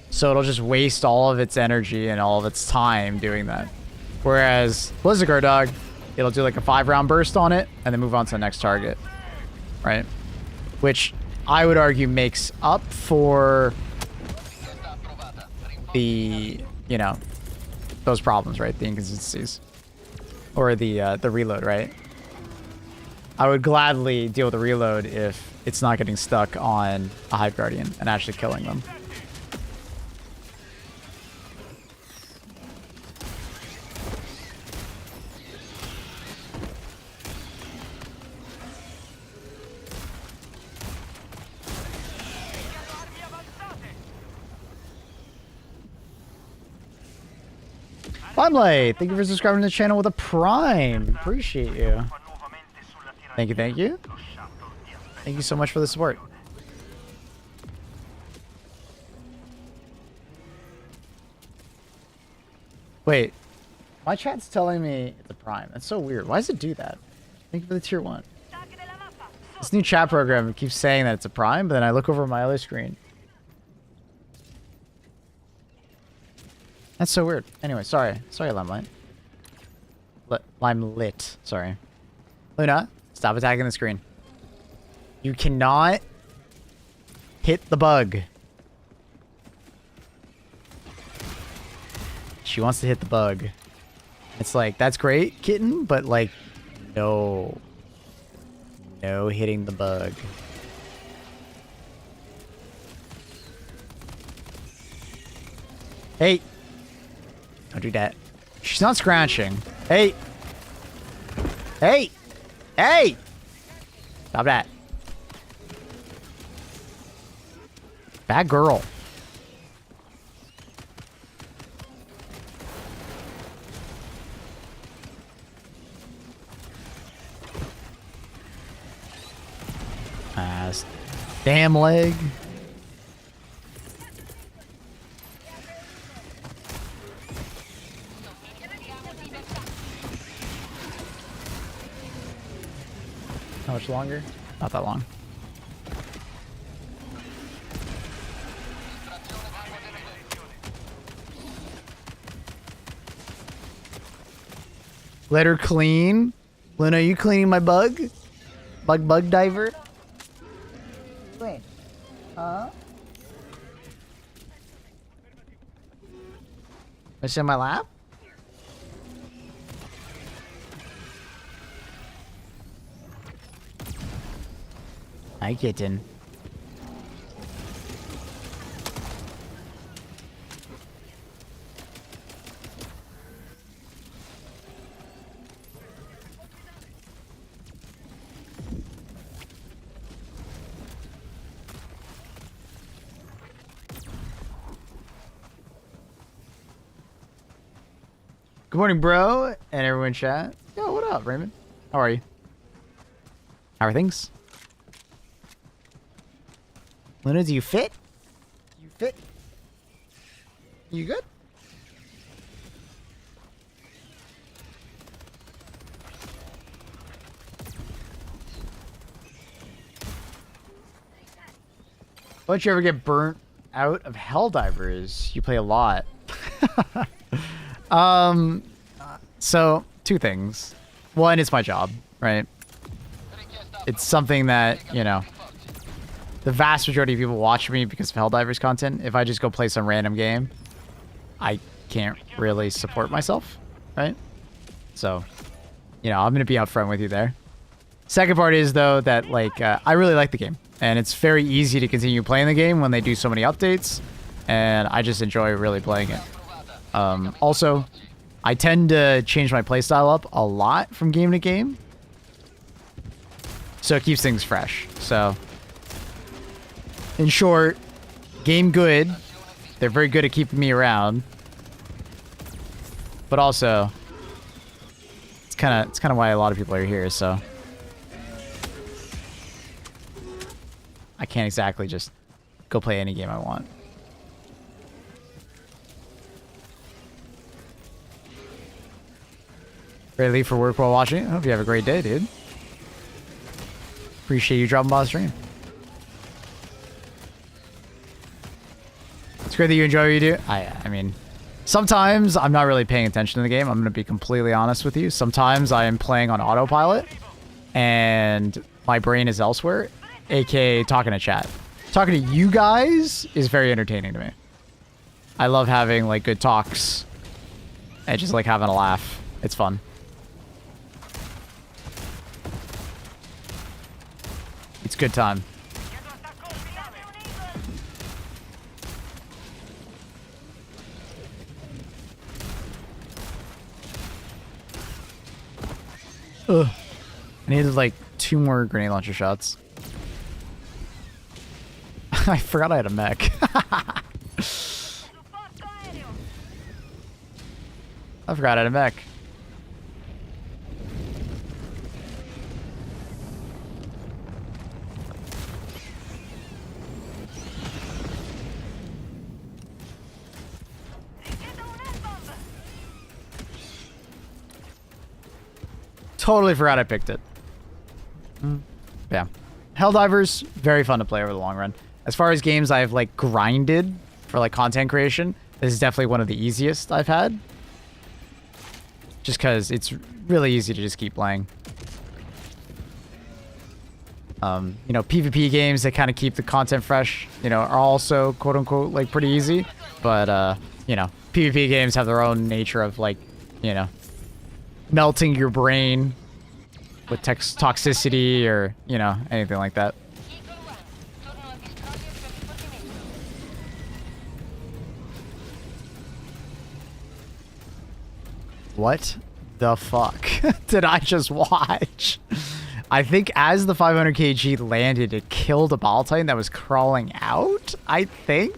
So it'll just waste all of its energy and all of its time doing that. Whereas Blizzard Guard Dog, it'll do like a 5-round burst on it and then move on to the next target. Right? Which I would argue makes up for the, you know, those problems, right? The inconsistencies. Or the reload, right? I would gladly deal with the reload if it's not getting stuck on a Hive Guardian and actually killing them. Limelight, thank you for subscribing to the channel with a Prime. Appreciate you. Thank you, thank you. Thank you so much for the support. Wait, my chat's telling me it's a Prime. That's so weird. Why does it do that? Thank you for the tier 1. This new chat program keeps saying that it's a Prime, but then I look over my other screen. That's so weird. Anyway, sorry. Sorry, Limelight. Limelit. Sorry. Luna, stop attacking the screen. You cannot hit the bug. She wants to hit the bug. It's like, that's great, kitten, but like, no. No hitting the bug. Hey. Don't do that. She's not scratching. Hey. Hey. Hey. Stop that. Bad girl. Ass. Damn leg. How much longer? Not that long. Let her clean. Luna, are you cleaning my bug? Bug diver? Wait. Huh? Is it in my lap? Hi, kitten. Good morning, bro, and everyone in chat. Yo, what up, Raymond? How are you? How are things? Luna, do you fit? You fit? You good? Don't you ever get burnt out of Helldivers? You play a lot. So two things. One, it's my job, right? It's something that, you know, the vast majority of people watch me because of Helldivers content. If I just go play some random game, I can't really support myself, right? So, you know, I'm going to be upfront with you there. Second part is, though, that, like, I really like the game. And it's very easy to continue playing the game when they do so many updates. And I just enjoy really playing it. Also, I tend to change my playstyle up a lot from game to game. So it keeps things fresh. So, in short, game good. They're very good at keeping me around. But also, it's kind of why a lot of people are here, so I can't exactly just go play any game I want. Ready to leave for work while watching? I hope you have a great day, dude. Appreciate you dropping by the stream. It's great that you enjoy what you do. I mean, sometimes I'm not really paying attention to the game. I'm going to be completely honest with you. Sometimes I am playing on autopilot and my brain is elsewhere, aka talking to chat. Talking to you guys is very entertaining to me. I love having like good talks and just like having a laugh. It's fun. It's good time. Ugh. I needed like 2 more grenade launcher shots. I forgot I had a mech. I forgot I had a mech. Totally forgot I picked it. Yeah. Helldivers, very fun to play over the long run. As far as games I've like grinded for like content creation, this is definitely one of the easiest I've had. Just because it's really easy to just keep playing. You know, PvP games that kind of keep the content fresh, you know, are also quote unquote like pretty easy. But, you know, PvP games have their own nature of like, you know, melting your brain with toxicity or, you know, anything like that. What the fuck did I just watch? I think as the 500 kg landed, it killed a ball titan that was crawling out, I think.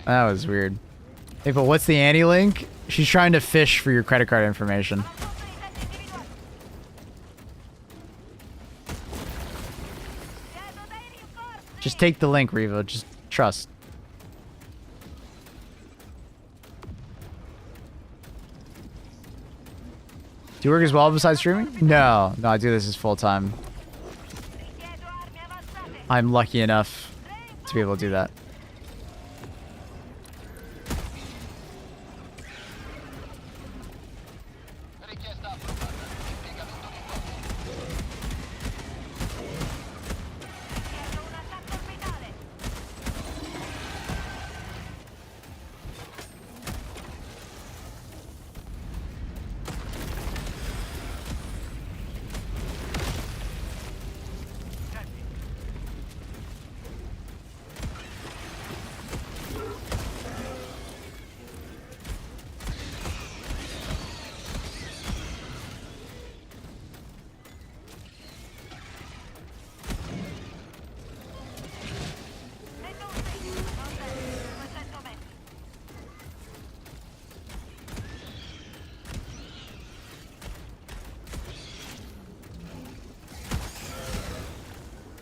That was weird. Hey, but what's the anti-link? She's trying to fish for your credit card information. Just take the link, Revo. Just trust. Do you work as well besides streaming? No, I do this as full time. I'm lucky enough to be able to do that. Richiesta approvata. Impiegamento di forze.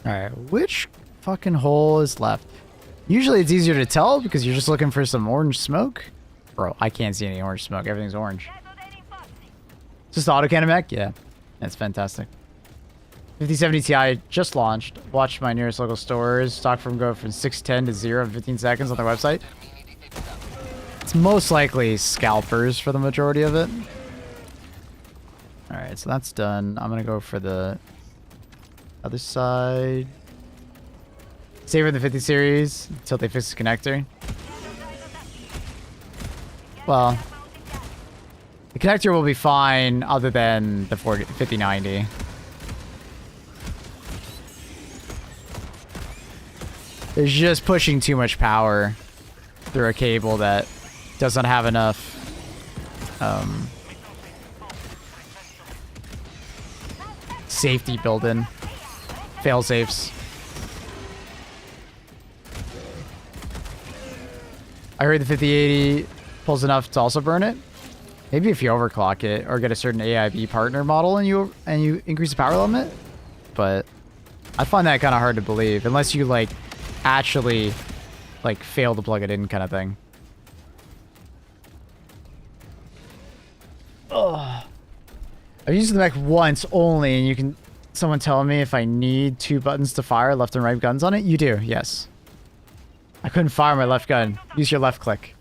Alright, which fucking hole is left? Usually it's easier to tell because you're just looking for some orange smoke. Bro, I can't see any orange smoke. Everything's orange. Just autocannon mech? Yeah, that's fantastic. 5070 Ti just launched. Watched my nearest local stores. Stock from go from 610 to 0 in 15 seconds on their website. It's most likely scalpers for the majority of it. Alright, so that's done. I'm gonna go for the other side. Save for the 50 series until they fix the connector. Well, the connector will be fine other than the 5090. There's just pushing too much power through a cable that doesn't have enough safety built in. Fail safes. I heard the 5080 pulls enough to also burn it. Maybe if you overclock it or get a certain AIB partner model and you increase the power limit. But I find that kind of hard to believe unless you like actually like fail to plug it in kind of thing. Ugh. I've used the mech once only, and you can. Someone tell me if I need 2 buttons to fire left and right guns on it? You do, yes. I couldn't fire my left gun. Use your left click.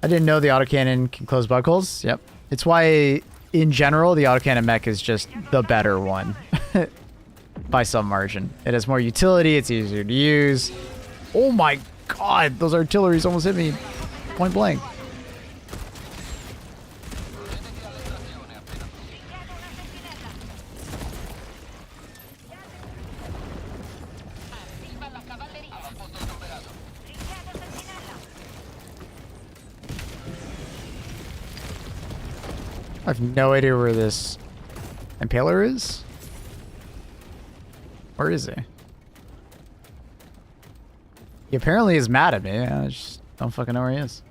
I didn't know the autocannon can close bug holes. Yep. It's why, in general, the autocannon mech is just the better one. By some margin. It has more utility, it's easier to use. Oh my god, those artilleries almost hit me point blank. I have no idea where this impaler is. Where is he? He apparently is mad at me. I just don't fucking know where he is.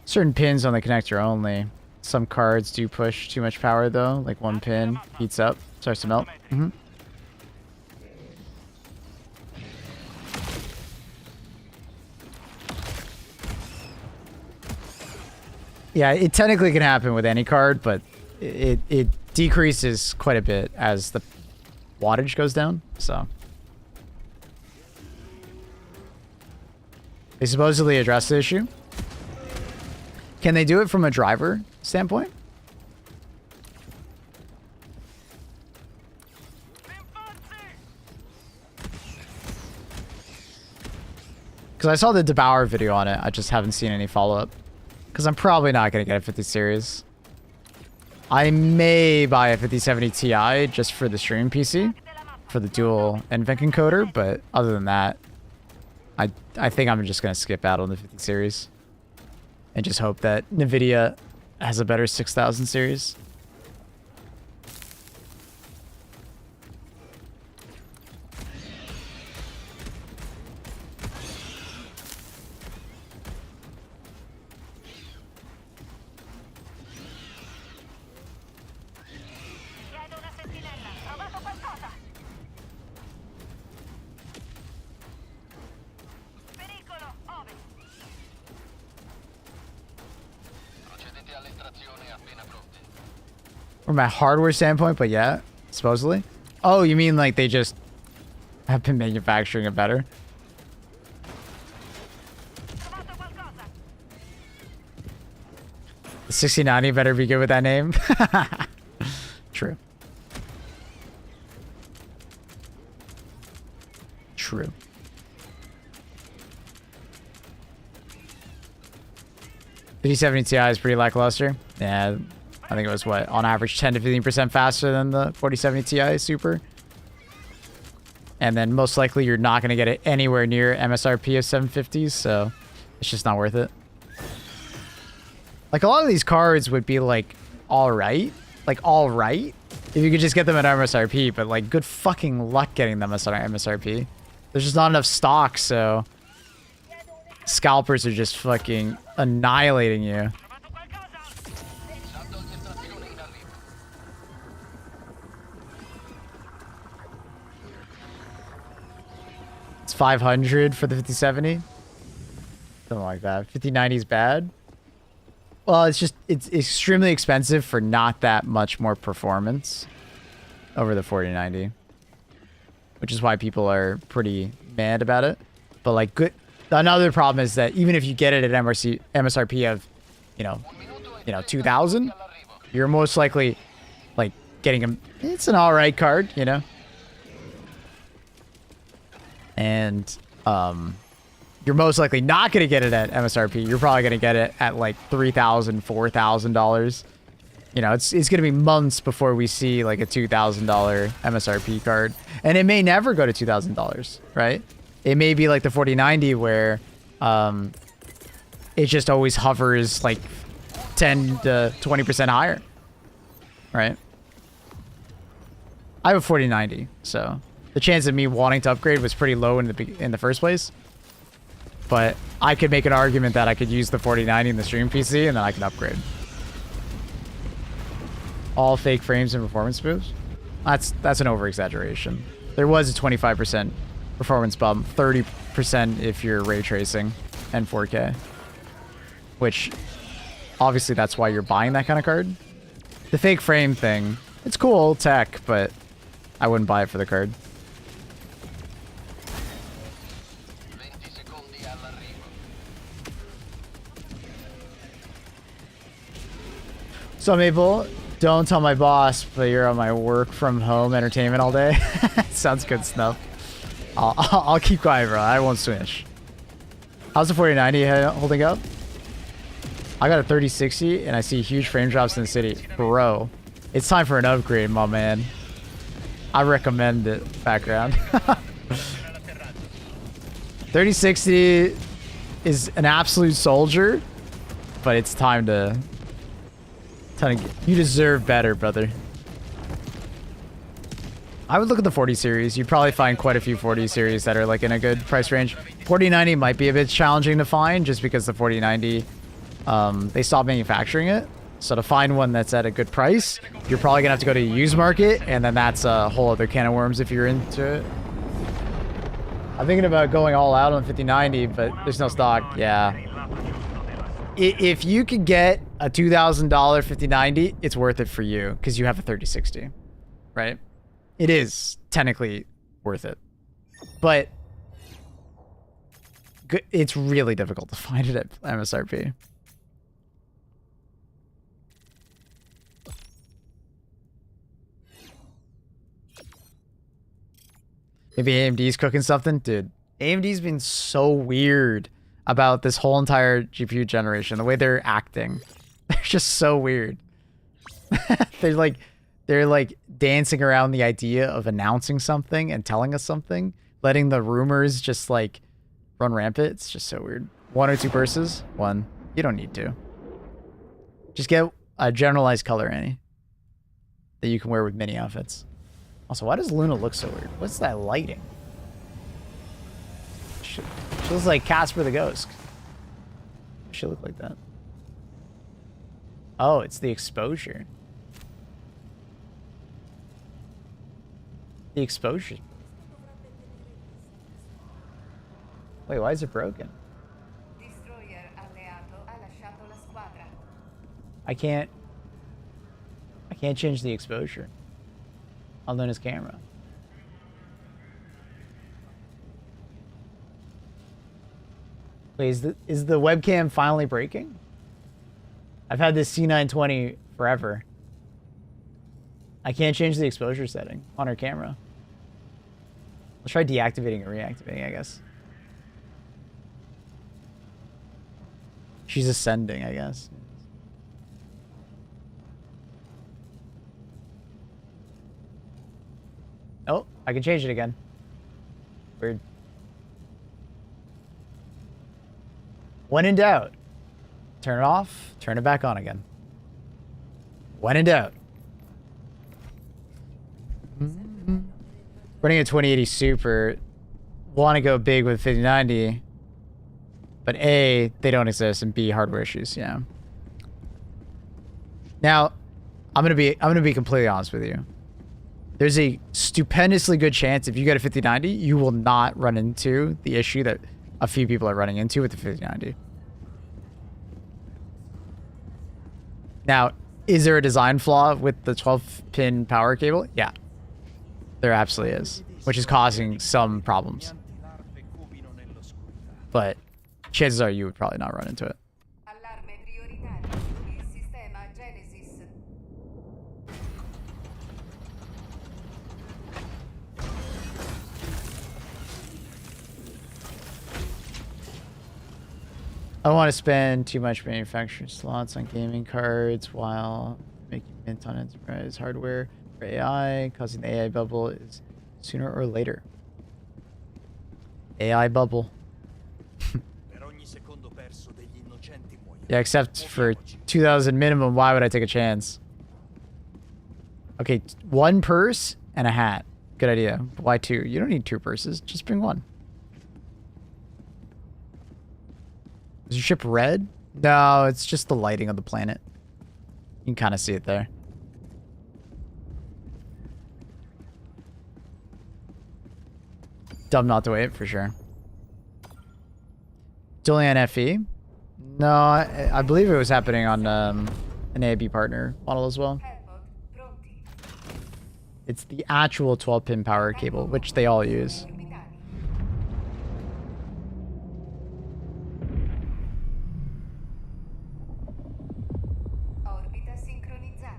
Certain pins on the connector only. Some cards do push too much power though. Like one pin heats up, starts to melt. Yeah, it technically can happen with any card, but it decreases quite a bit as the wattage goes down, so. They supposedly address the issue. Can they do it from a driver standpoint? Because I saw the DeBauer video on it, I just haven't seen any follow-up. Because I'm probably not going to get a 50 series. I may buy a 5070 Ti just for the stream PC. For the dual NVENC encoder, but other than that, I think I'm just going to skip out on the 50 series. And just hope that NVIDIA has a better 6000 series. From a hardware standpoint, but yeah, supposedly. Oh, you mean like they just have been manufacturing it better? The 6090 better be good with that name. True. True. $5070 Ti is pretty lackluster. Yeah, I think it was what, on average 10 to 15% faster than the 4070 Ti Super. And then most likely you're not going to get it anywhere near MSRP of 750s, so it's just not worth it. Like a lot of these cards would be like all right, if you could just get them at MSRP, but like good fucking luck getting them at MSRP. There's just not enough stock, so scalpers are just fucking annihilating you. It's 500 for the 5070. Something like that. 5090 is bad. Well, it's extremely expensive for not that much more performance over the 4090, which is why people are pretty mad about it. But like good. Another problem is that even if you get it at MSRP of, you know, 2,000, you're most likely like getting a. It's an all right card, you know. And you're most likely not going to get it at MSRP. You're probably going to get it at like $3,000, $4,000. You know, it's going to be months before we see like a $2,000 MSRP card. And it may never go to $2,000, right? It may be like the 4090 where it just always hovers like 10 to 20% higher, right? I have a 4090, so the chance of me wanting to upgrade was pretty low in the first place. But I could make an argument that I could use the 4090 in the stream PC and then I can upgrade. All fake frames and performance boosts? That's an over-exaggeration. There was a 25% performance bump, 30% if you're ray tracing and 4K. Which, obviously that's why you're buying that kind of card. The fake frame thing, it's cool tech, but I wouldn't buy it for the card. So Maple, don't tell my boss, but you're on my work from home entertainment all day. Sounds good stuff. I'll keep quiet, bro. I won't switch. How's the 4090 holding up? I got a 3060 and I see huge frame drops in the city. Bro, it's time for an upgrade, my man. I recommend it, background. 3060 is an absolute soldier, but it's time to... You deserve better, brother. I would look at the 40 series. You'd probably find quite a few 40 series that are like in a good price range. 4090 might be a bit challenging to find just because the 4090, they stopped manufacturing it. So to find one that's at a good price, you're probably gonna have to go to a used market, and then that's a whole other can of worms if you're into it. I'm thinking about going all out on 5090, but there's no stock. Yeah. If you could get a $2,000 5090, it's worth it for you because you have a 3060, right? It is technically worth it, but it's really difficult to find it at MSRP. Maybe AMD's cooking something? Dude, AMD's been so weird about this whole entire GPU generation. The way they're acting. They're just so weird. They're like dancing around the idea of announcing something and telling us something. Letting the rumors just like run rampant. It's just so weird. 1 or 2 purses? 1. You don't need to. Just get a generalized color, Annie. That you can wear with many outfits. Also, why does Luna look so weird? What's that lighting? She looks like Casper the Ghost. She look like that. Oh, it's the exposure. The exposure. Wait, why is it broken? I can't can't change the exposure. Other than his camera. Wait, is the webcam finally breaking? I've had this C920 forever. I can't change the exposure setting on her camera. Let's try deactivating and reactivating, I guess. She's ascending, I guess. Oh, I can change it again. Weird. When in doubt, turn it off, turn it back on again. When in doubt. Running a 2080 Super, want to go big with 5090, but A, they don't exist, and B, hardware issues. Yeah. Now, I'm gonna be completely honest with you. There's a stupendously good chance if you get a 5090, you will not run into the issue that a few people are running into with the 5090. Now, is there a design flaw with the 12-pin power cable? Yeah. There absolutely is, which is causing some problems. But chances are you would probably not run into it. Allarme prioritario. Il sistema Genesis. I don't want to spend too much manufacturing slots on gaming cards while making mint on enterprise hardware for AI, causing the AI bubble is sooner or later. AI bubble. Yeah, except for 2,000 minimum, why would I take a chance? Okay, 1 purse and a hat. Good idea. Why 2? You don't need 2 purses. Just bring 1. Is your ship red? No, it's just the lighting of the planet. You can kind of see it there. Dumb not to wait, for sure. It's only on FE? No, I believe it was happening on an AIB partner model as well. It's the actual 12-pin power cable, which they all use. Orbita sincronizzata.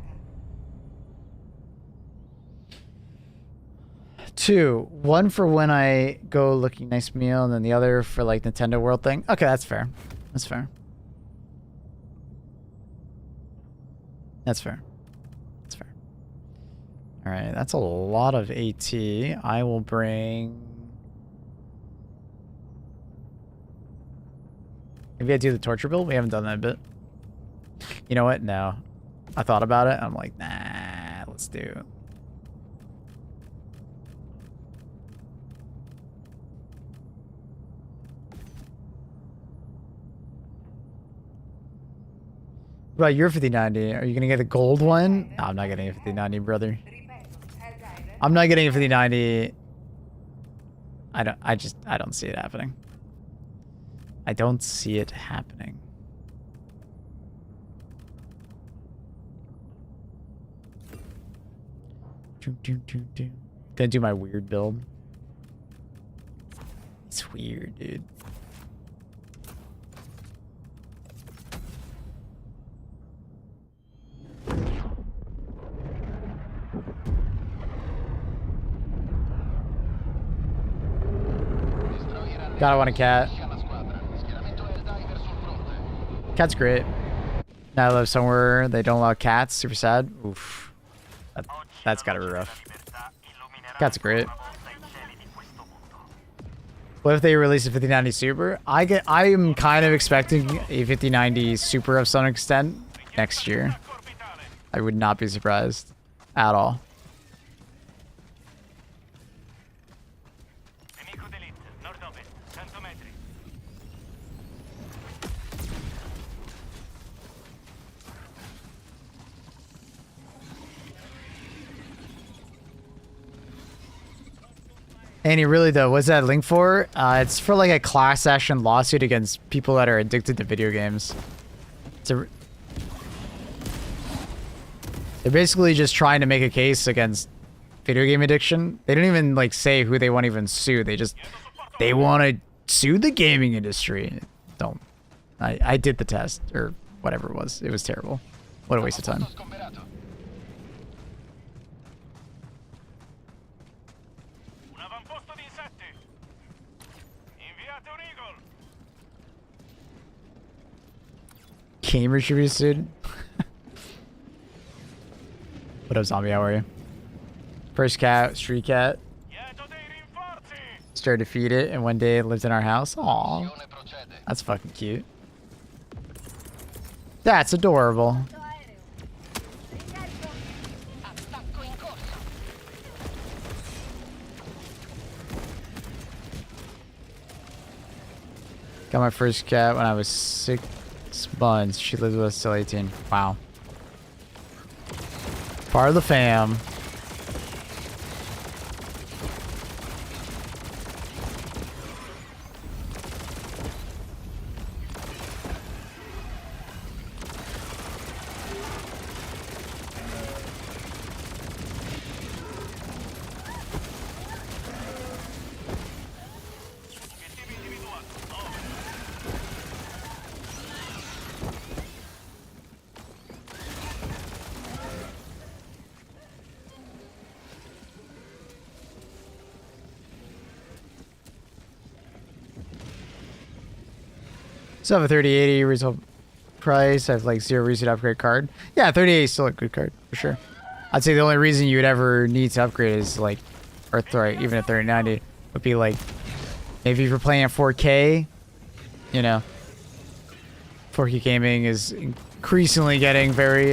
2. 1 for when I go looking nice meal, and then the other for like Nintendo World thing. Okay, that's fair. That's fair. That's fair. That's fair. All right, that's a lot of AT. I will bring... Maybe I do the torture build? We haven't done that a bit. You know what? No. I thought about it. I'm like, nah, let's do... Right, you're 5090. Are you gonna get the gold one? No, I'm not getting a 5090, brother. I'm not getting a 5090. I don't see it happening. I don't see it happening. Gonna do my weird build. It's weird, dude. God, I want a cat. Cat's great. Now I live somewhere they don't allow cats. Super sad. Oof. That's gotta be rough. Cat's great. What if they release a 5090 Super? I am kind of expecting a 5090 Super of some extent next year. I would not be surprised at all. Annie, really though, what's that link for? It's for like a class action lawsuit against people that are addicted to video games. It's a... They're basically just trying to make a case against video game addiction. They don't even like say who they want to even sue. They want to sue the gaming industry. Don't. I did the test or whatever it was. It was terrible. What a waste of time. Un avamposto di insetti. Inviate un eagle. Game retributed student. What up, zombie? How are you? First cat, street cat. Lieto dei rinforzi. Started to feed it, and one day it lived in our house. Aw, that's fucking cute. That's adorable. Got my first cat when I was 6 months. She lived with us till 18. Wow. Part of the fam. So I have a 3080 retail price. I have like 0 reason to upgrade card. Yeah, 3080 is still a good card for sure. I'd say the only reason you would ever need to upgrade is like, or sorry, even a 3090 would be like, maybe if you're playing at 4K, you know, 4K gaming is increasingly getting very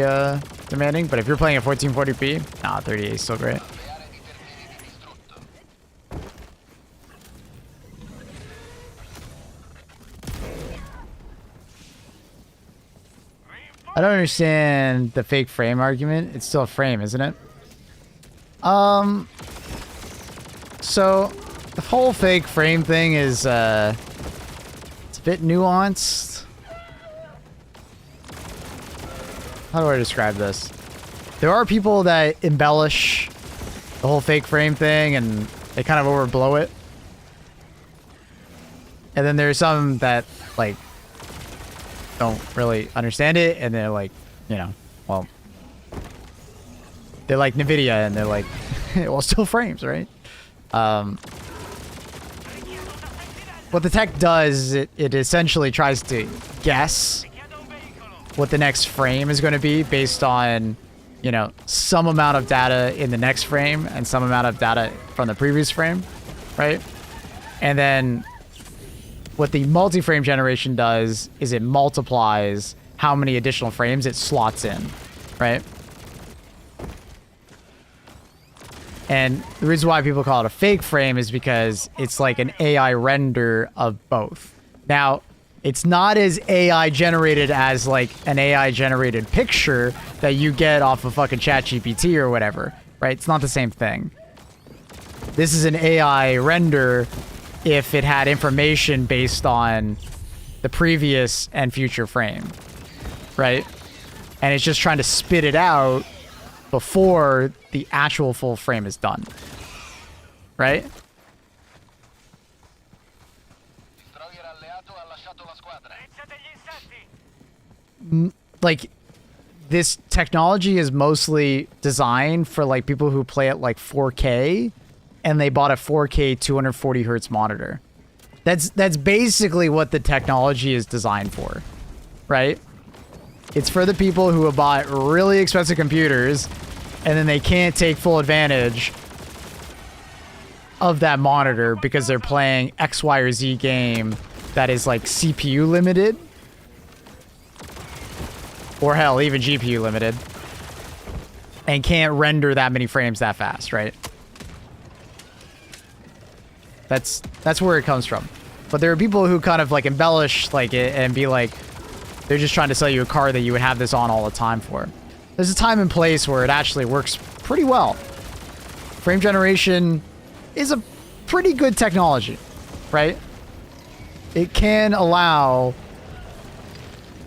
demanding. But if you're playing at 1440p, nah, 3080 is still great. I don't understand the fake frame argument. It's still a frame, isn't it? So the whole fake frame thing is, it's a bit nuanced. How do I describe this? There are people that embellish the whole fake frame thing and they kind of overblow it. And then there's some that, like, don't really understand it, and they're like, you know, well, they're like NVIDIA, and they're like, well, still frames, right? What the tech does, it essentially tries to guess what the next frame is going to be based on, you know, some amount of data in the next frame and some amount of data from the previous frame, right? And then what the multi-frame generation does is it multiplies how many additional frames it slots in, right? And the reason why people call it a fake frame is because it's like an AI render of both. Now, it's not as AI generated as like an AI generated picture that you get off of fucking ChatGPT or whatever, right? It's not the same thing. This is an AI render if it had information based on the previous and future frame, right? And it's just trying to spit it out before the actual full frame is done, right? Like, this technology is mostly designed for like people who play at like 4K and they bought a 4K 240 hertz monitor. That's basically what the technology is designed for, right? It's for the people who have bought really expensive computers and then they can't take full advantage of that monitor because they're playing X, Y, or Z game that is like CPU limited. Or hell, even GPU limited. And can't render that many frames that fast, right? That's where it comes from. But there are people who kind of like embellish like it and be like, they're just trying to sell you a car that you would have this on all the time for. There's a time and place where it actually works pretty well. Frame generation is a pretty good technology, right? It can allow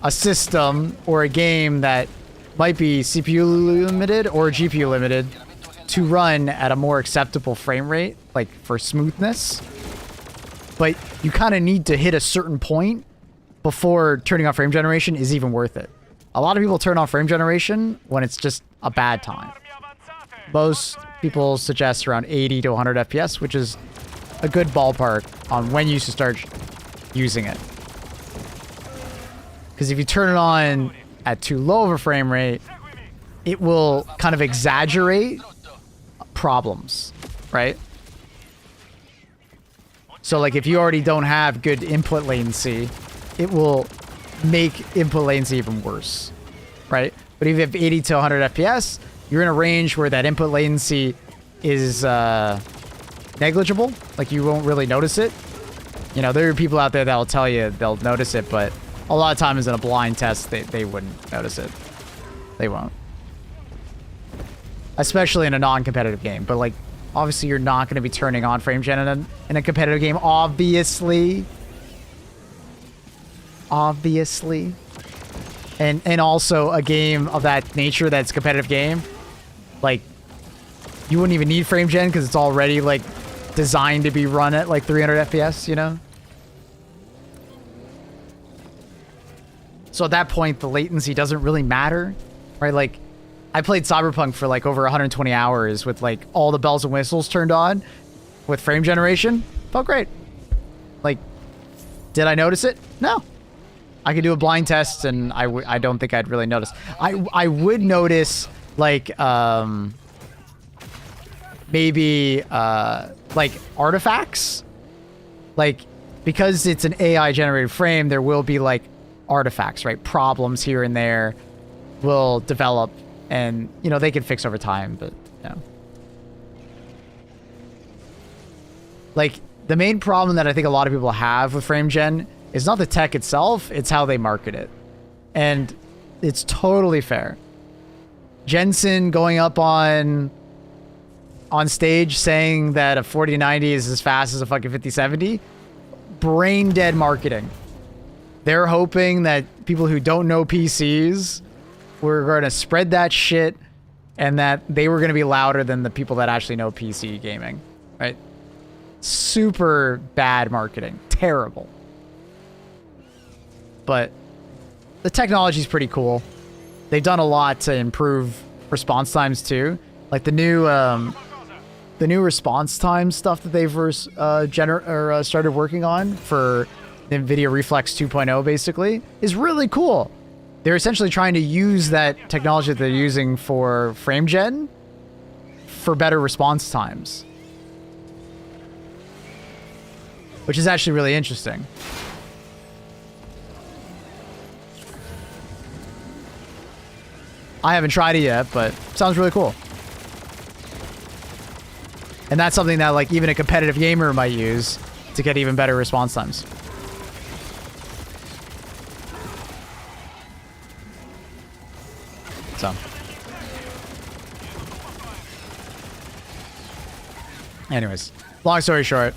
a system or a game that might be CPU limited or GPU limited to run at a more acceptable frame rate, like for smoothness. But you kind of need to hit a certain point before turning on frame generation is even worth it. A lot of people turn on frame generation when it's just a bad time. Most people suggest around 80 to 100 FPS, which is a good ballpark on when you should start using it. Because if you turn it on at too low of a frame rate, it will kind of exaggerate problems, right? So like if you already don't have good input latency, it will make input latency even worse, right? But if you have 80 to 100 FPS, you're in a range where that input latency is negligible. Like you won't really notice it. You know, there are people out there that will tell you they'll notice it, but a lot of times in a blind test, they wouldn't notice it. They won't. Especially in a non-competitive game. But like, obviously you're not going to be turning on frame gen in a competitive game, obviously. Obviously. And also a game of that nature that's a competitive game, like, you wouldn't even need frame gen because it's already, like, designed to be run at, like, 300 FPS, you know? So at that point, the latency doesn't really matter, right? Like, I played Cyberpunk for, like, over 120 hours with, like, all the bells and whistles turned on with frame generation. Felt great. Like, did I notice it? No. I could do a blind test, and I don't think I'd really notice. I would notice, like, maybe, like, artifacts. Like, because it's an AI-generated frame, there will be, like, artifacts, right? Problems here and there will develop, and, you know, they can fix over time, but, you know. Like, the main problem that I think a lot of people have with frame gen is not the tech itself, it's how they market it. And it's totally fair. Jensen going up on stage saying that a 4090 is as fast as a fucking 5070, brain dead marketing. They're hoping that people who don't know PCs were going to spread that shit and that they were going to be louder than the people that actually know PC gaming, right? Super bad marketing. Terrible. But the technology is pretty cool. They've done a lot to improve response times too. Like the new response time stuff that they've started working on for NVIDIA Reflex 2.0 basically is really cool. They're essentially trying to use that technology that they're using for frame gen for better response times, which is actually really interesting. I haven't tried it yet, but sounds really cool. And that's something that, like, even a competitive gamer might use to get even better response times. So. Anyways, long story short.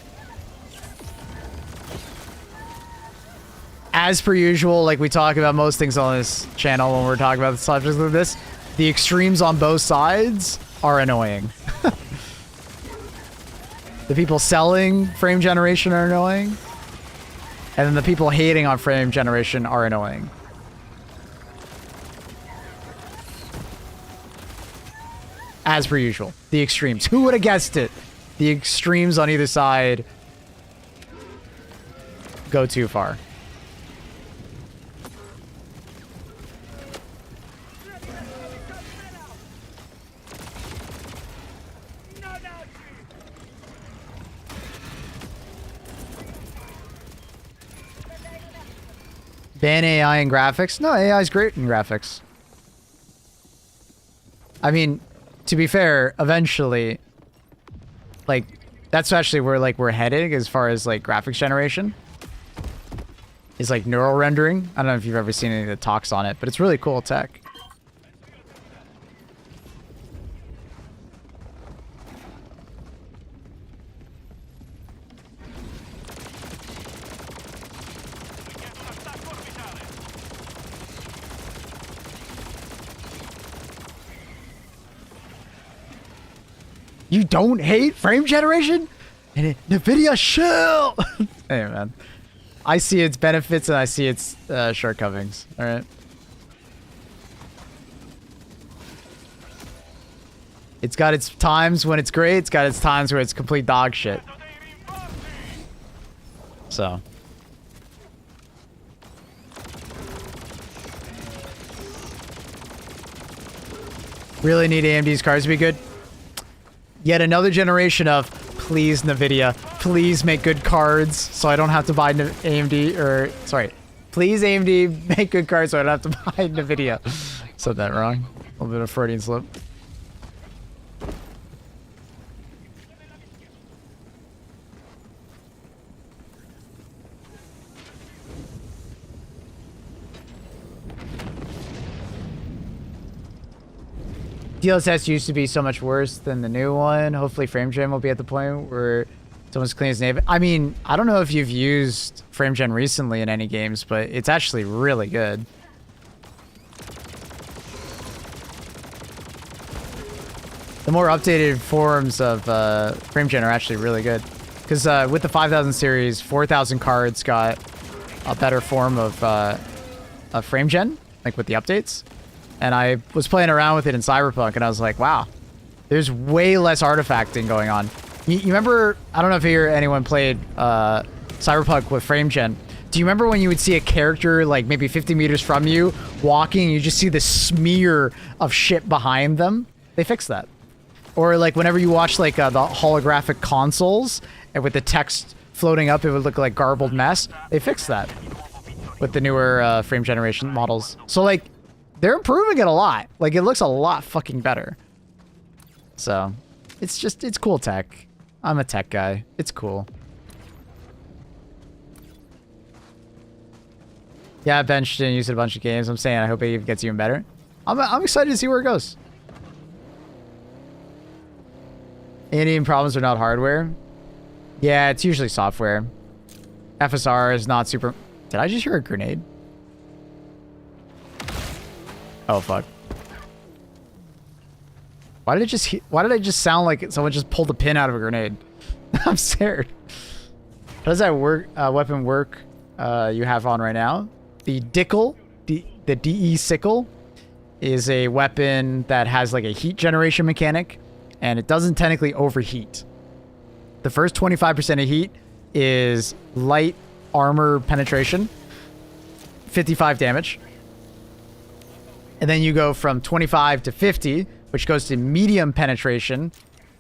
As per usual, like we talk about most things on this channel when we're talking about the subjects of this, the extremes on both sides are annoying. The people selling frame generation are annoying. And then the people hating on frame generation are annoying. As per usual, the extremes. Who would have guessed it? The extremes on either side go too far. Ban AI in graphics? No, AI is great in graphics. I mean, to be fair, eventually, like, that's actually where, like, we're heading as far as, like, graphics generation. Is, like, neural rendering. I don't know if you've ever seen any of the talks on it, but it's really cool tech. You don't hate frame generation? And NVIDIA shill! Hey, man. I see its benefits and I see its shortcomings. All right. It's got its times when it's great. It's got its times where it's complete dog shit. So. Really need AMD's cards to be good. Yet another generation of please NVIDIA, please make good cards so I don't have to buy AMD or sorry, please AMD make good cards so I don't have to buy NVIDIA. Said that wrong. A little bit of Freudian slip. DLSS used to be so much worse than the new one. Hopefully FrameGen will be at the point where someone's clean as name. I mean, I don't know if you've used FrameGen recently in any games, but it's actually really good. The more updated forms of FrameGen are actually really good. Because with the 5000 series, 4000 cards got a better form of FrameGen, like with the updates. And I was playing around with it in Cyberpunk, and I was like, wow, there's way less artifacting going on. You remember, I don't know if anyone played Cyberpunk with FrameGen. Do you remember when you would see a character like maybe 50 meters from you walking, and you just see the smear of shit behind them? They fixed that. Or like whenever you watch like the holographic consoles, and with the text floating up, it would look like garbled mess. They fixed that with the newer frame generation models. So like, they're improving it a lot. Like, it looks a lot fucking better. So, it's cool tech. I'm a tech guy. It's cool. Yeah, I've benched and used it a bunch of games. I'm saying I hope it gets even better. I'm excited to see where it goes. Any problems are not hardware. Yeah, it's usually software. FSR is not super... Did I just hear a grenade? Oh, fuck. Why did I just sound like someone just pulled a pin out of a grenade? I'm scared. How does that work, weapon work you have on right now? The Dickle, the DE Sickle, is a weapon that has like a heat generation mechanic, and it doesn't technically overheat. The first 25% of heat is light armor penetration, 55 damage. And then you go from 25 to 50, which goes to medium penetration.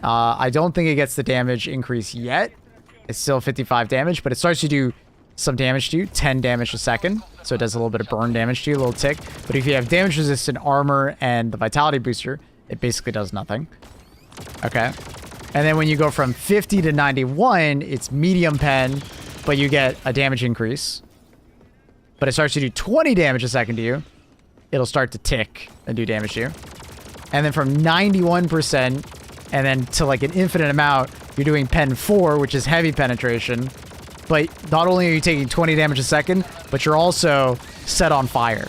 I don't think it gets the damage increase yet. It's still 55 damage, but it starts to do some damage to you, 10 damage a second. So it does a little bit of burn damage to you, a little tick. But if you have damage resistant armor and the vitality booster, it basically does nothing. Okay. And then when you go from 50 to 91, it's medium pen, but you get a damage increase. But it starts to do 20 damage a second to you. It'll start to tick and do damage to you. And then from 91% and then to like an infinite amount, you're doing pen 4, which is heavy penetration. But not only are you taking 20 damage a second, but you're also set on fire.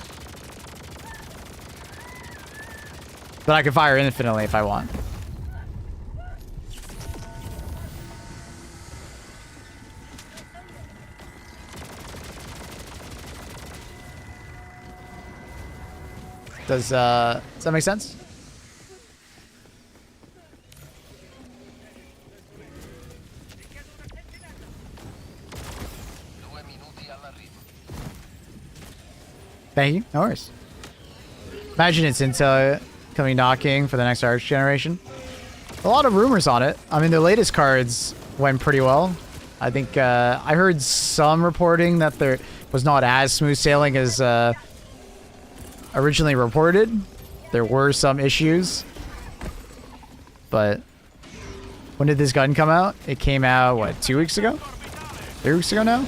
But I can fire infinitely if I want. Does that make sense? Thank you. No worries. Imagine it's Intel coming knocking for the next Arch generation. A lot of rumors on it. I mean, the latest cards went pretty well. I think I heard some reporting that there was not as smooth sailing as originally reported. There were some issues. But when did this gun come out? It came out, what, 2 weeks ago? 3 weeks ago now?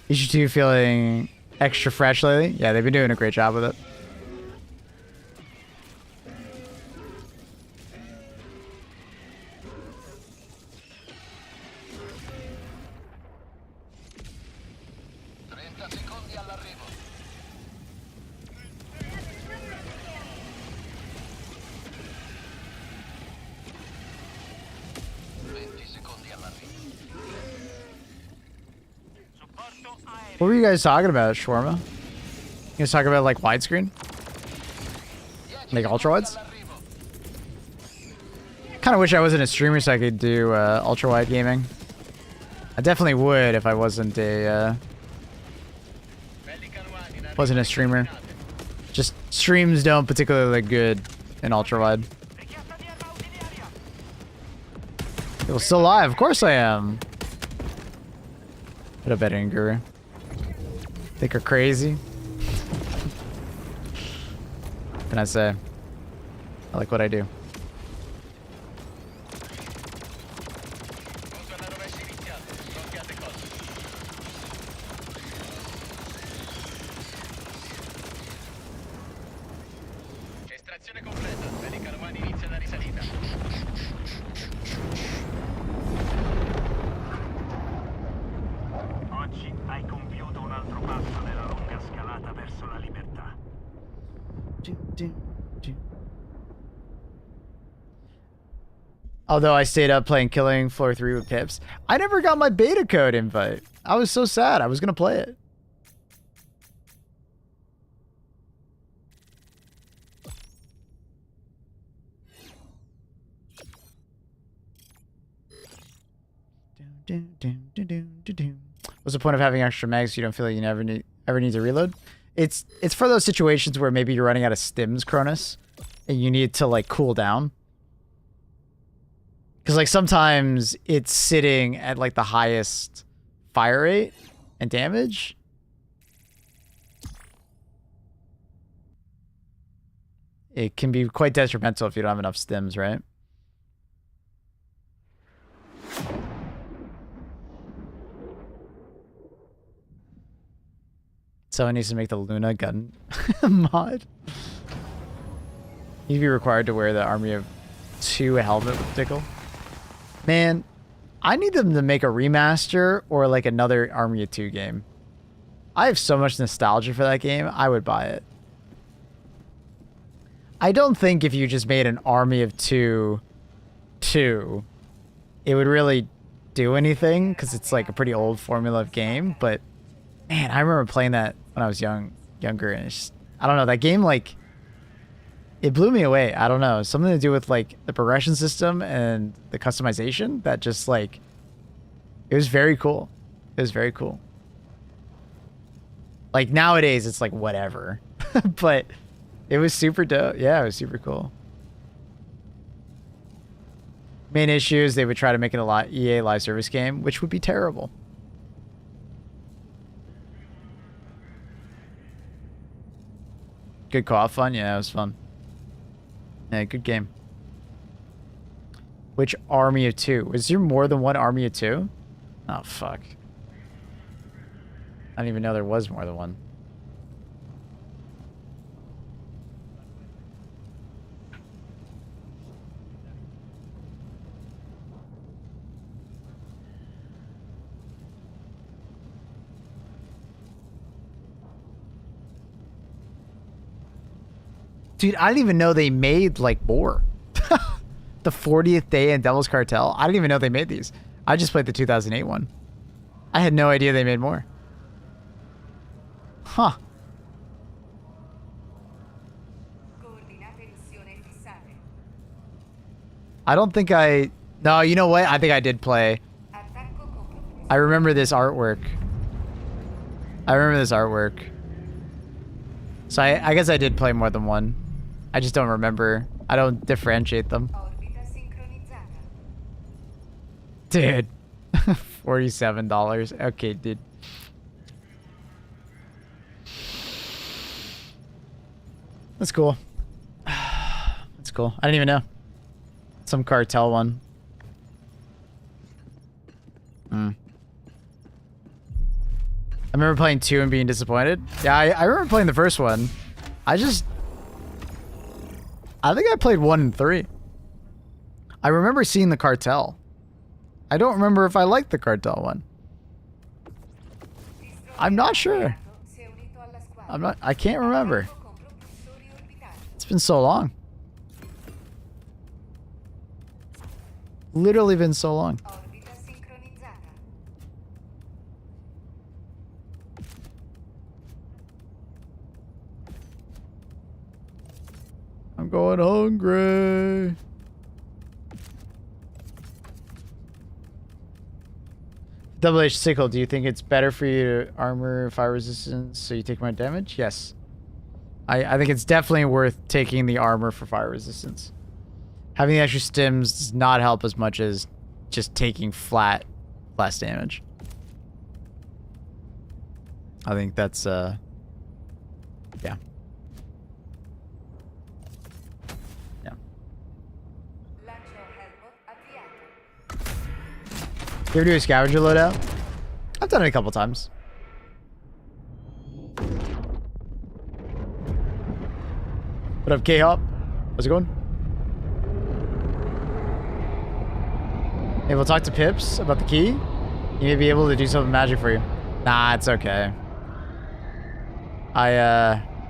Is you two feeling extra fresh lately? Yeah, they've been doing a great job with it. What were you guys talking about, Shawarma? You guys talking about like widescreen? Like ultra wides? Kind of wish I wasn't a streamer so I could do ultra wide gaming. I definitely would if I wasn't a streamer. Just streams don't particularly look good in ultra wide. You're still live? Of course I am. Put a bet in, Guru. Think we're crazy? What can I say? I like what I do. Estrazione completa. Pelican 1 inizia la risalita. Oggi hai compiuto un altro passo nella lunga scalata verso la libertà. Although I stayed up playing Killing Floor 3 with Pips, I never got my beta code invite. I was so sad. I was gonna play it. What's the point of having extra mags so you don't feel like you ever need to reload? It's for those situations where maybe you're running out of stims, Cronus, and you need to like cool down. Because like sometimes it's sitting at like the highest fire rate and damage. It can be quite detrimental if you don't have enough stims, right? Someone needs to make the Luna gun mod. You'd be required to wear the Army of 2 helmet with Tickle. Man, I need them to make a remaster or like another Army of 2 game. I have so much nostalgia for that game, I would buy it. I don't think if you just made an Army of 2, it would really do anything because it's like a pretty old formula of game, but man, I remember playing that when I was younger, and it's just, I don't know, that game, like, it blew me away. I don't know, something to do with like the progression system and the customization that just like, it was very cool. It was very cool. Like nowadays it's like whatever, but it was super dope. Yeah, it was super cool. Main issue is they would try to make it a EA live service game, which would be terrible. Good co-op fun? Yeah, it was fun. Yeah, good game. Which Army of 2? Was there more than one Army of 2? Oh, fuck. I didn't even know there was more than one. Dude, I didn't even know they made, like, more. The 40th Day and Devil's Cartel. I didn't even know they made these. I just played the 2008 one. I had no idea they made more. Huh. I don't think I... No, you know what? I think I did play. I remember this artwork. So I guess I did play more than one. I just don't remember. I don't differentiate them. Dude. $47. Okay, dude. That's cool. That's cool. I didn't even know. Some cartel one. remember playing 2 and being disappointed. Yeah, I remember playing the first one. I think I played 1 and 3. I remember seeing the cartel. I don't remember if I liked the cartel one. I'm not sure. I can't remember. It's been so long. Literally been so long. I'm going hungry. Double H Sickle, do you think it's better for you to armor fire resistance so you take more damage? Yes. I think it's definitely worth taking the armor for fire resistance. Having the extra stims does not help as much as just taking less damage. I think that's yeah. Yeah. You ever do a scavenger loadout? I've done it a couple times. What up, K-Hop? How's it going? Hey, we'll talk to Pips about the key. He may be able to do something magic for you. Nah, it's okay. I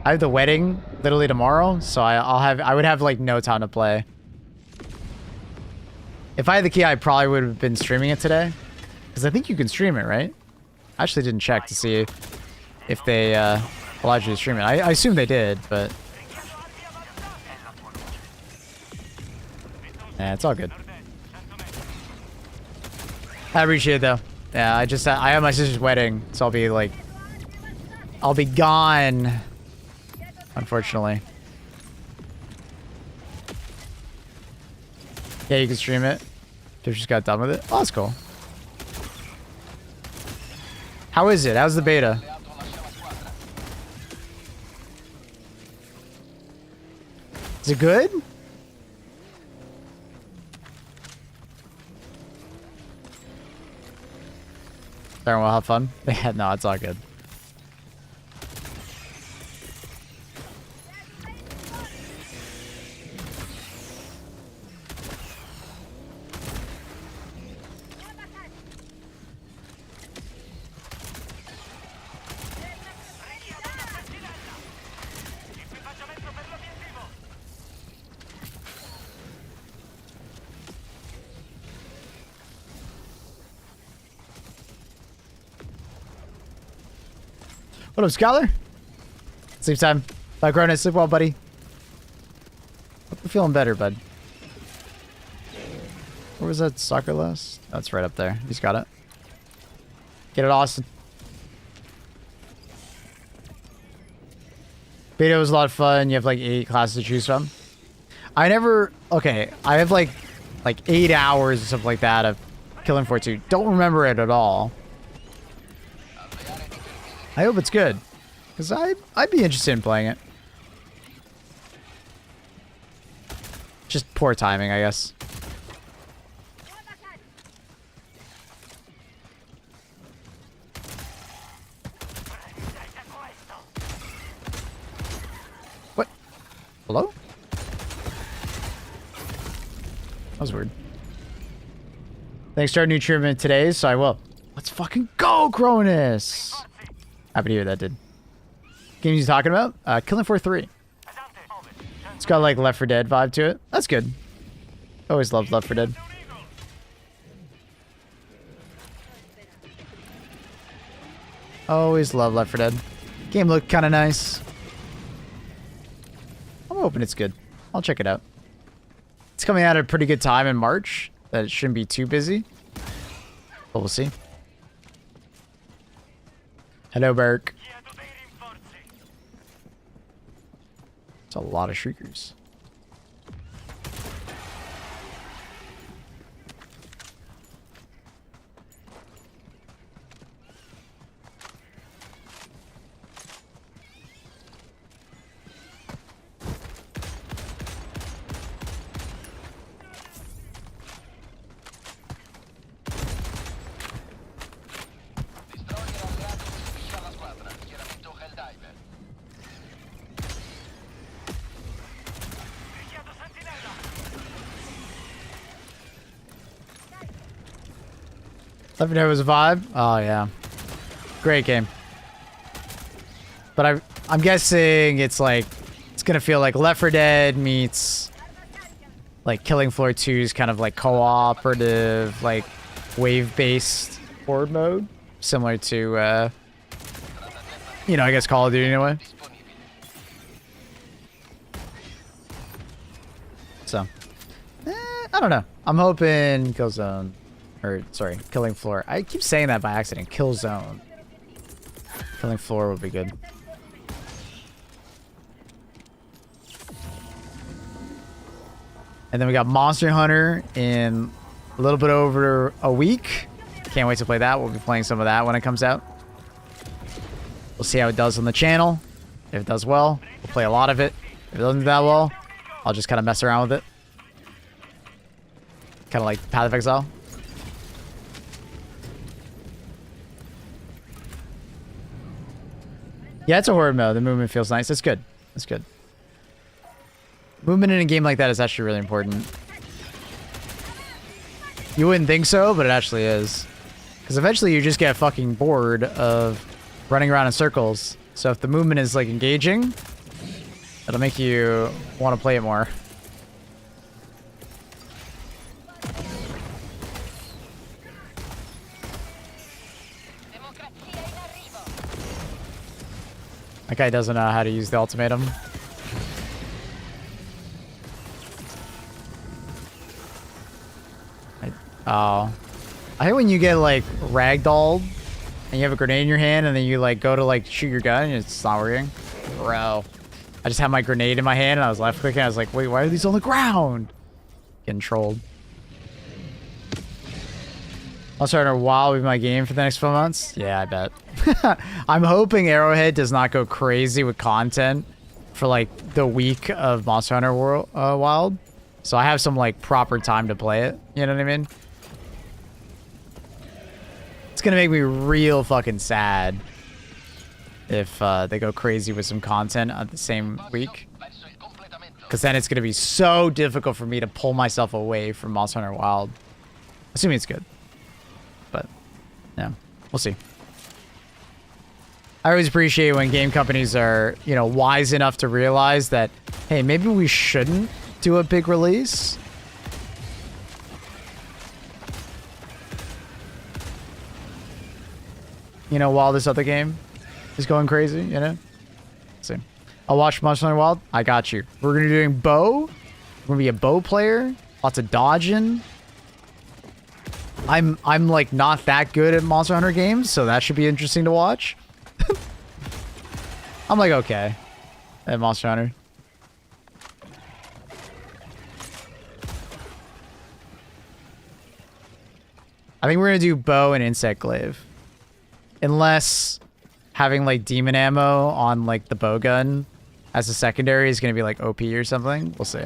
have the wedding literally tomorrow, so I would have like no time to play. If I had the key, I probably would have been streaming it today. Because I think you can stream it, right? I actually didn't check to see if they allowed you to stream it. I assume they did, but... Yeah, it's all good. I appreciate it, though. Yeah, I have my sister's wedding, so I'll be gone. Unfortunately. Yeah, you can stream it. They just got done with it. Oh, that's cool. How is it? How's the beta? Is it good? Darren will have fun. Yeah, no, it's all good. What up, Scholar? Sleep time. Bye, Cronus. Sleep well, buddy. Hope you're feeling better, bud. Where was that soccer last? Oh, it's right up there. He's got it. Get it, Austin. Beta was a lot of fun. You have like 8 classes to choose from. Okay, I have like 8 hours or something like that of Killing Floor 2. Don't remember it at all. I hope it's good, because I'd be interested in playing it. Just poor timing, I guess. What? Hello? That was weird. Thanks to our new treatment today, so I will. Let's fucking go, Cronus! Happy to hear that, dude. Games he's talking about? Killing Floor 3. It's got like Left 4 Dead vibe to it. That's good. Always loved Left 4 Dead. Always love Left 4 Dead. Game looked kind of nice. I'm hoping it's good. I'll check it out. It's coming out at a pretty good time in March. That it shouldn't be too busy. But we'll see. Hello, Burke. It's a lot of shriekers. Left 4 Dead was a vibe. Oh yeah, great game. But I'm guessing it's like it's gonna feel like Left 4 Dead meets like Killing Floor 2's kind of like cooperative, like wave-based horde mode, similar to you know, I guess Call of Duty anyway. So, I don't know. I'm hoping Killzone, or sorry, Killing Floor. I keep saying that by accident. Killzone. Killing Floor would be good. And then we got Monster Hunter in a little bit over a week. Can't wait to play that. We'll be playing some of that when it comes out. We'll see how it does on the channel. If it does well, we'll play a lot of it. If it doesn't do that well, I'll just kind of mess around with it. Kind of like Path of Exile. Yeah, it's a horde mode. The movement feels nice. It's good. It's good. Movement in a game like that is actually really important. You wouldn't think so, but it actually is. Because eventually you just get fucking bored of running around in circles. So if the movement is like engaging, it'll make you want to play it more. That guy doesn't know how to use the ultimatum. Oh. I think when you get like ragdolled and you have a grenade in your hand and then you like go to like shoot your gun and it's not working. Bro. I just had my grenade in my hand and I was left clicking. I was like, wait, why are these on the ground? Getting trolled. I'll start a while with my game for the next 4 months. Yeah, I bet. I'm hoping Arrowhead does not go crazy with content for like the week of Monster Hunter World Wild. So I have some like proper time to play it. You know what I mean? It's gonna make me real fucking sad if they go crazy with some content on the same week. Because then it's gonna be so difficult for me to pull myself away from Monster Hunter Wild. Assuming it's good. But, yeah, we'll see. I always appreciate when game companies are, you know, wise enough to realize that, hey, maybe we shouldn't do a big release. You know, while this other game is going crazy, you know? Let's see. I'll watch Monster Hunter Wild. I got you. We're going to be doing bow. We're going to be a bow player. Lots of dodging. I'm like not that good at Monster Hunter games, so that should be interesting to watch. I'm like okay at Monster Hunter. I think we're gonna do bow and insect glaive. Unless having like demon ammo on like the bow gun as a secondary is gonna be like OP or something. We'll see.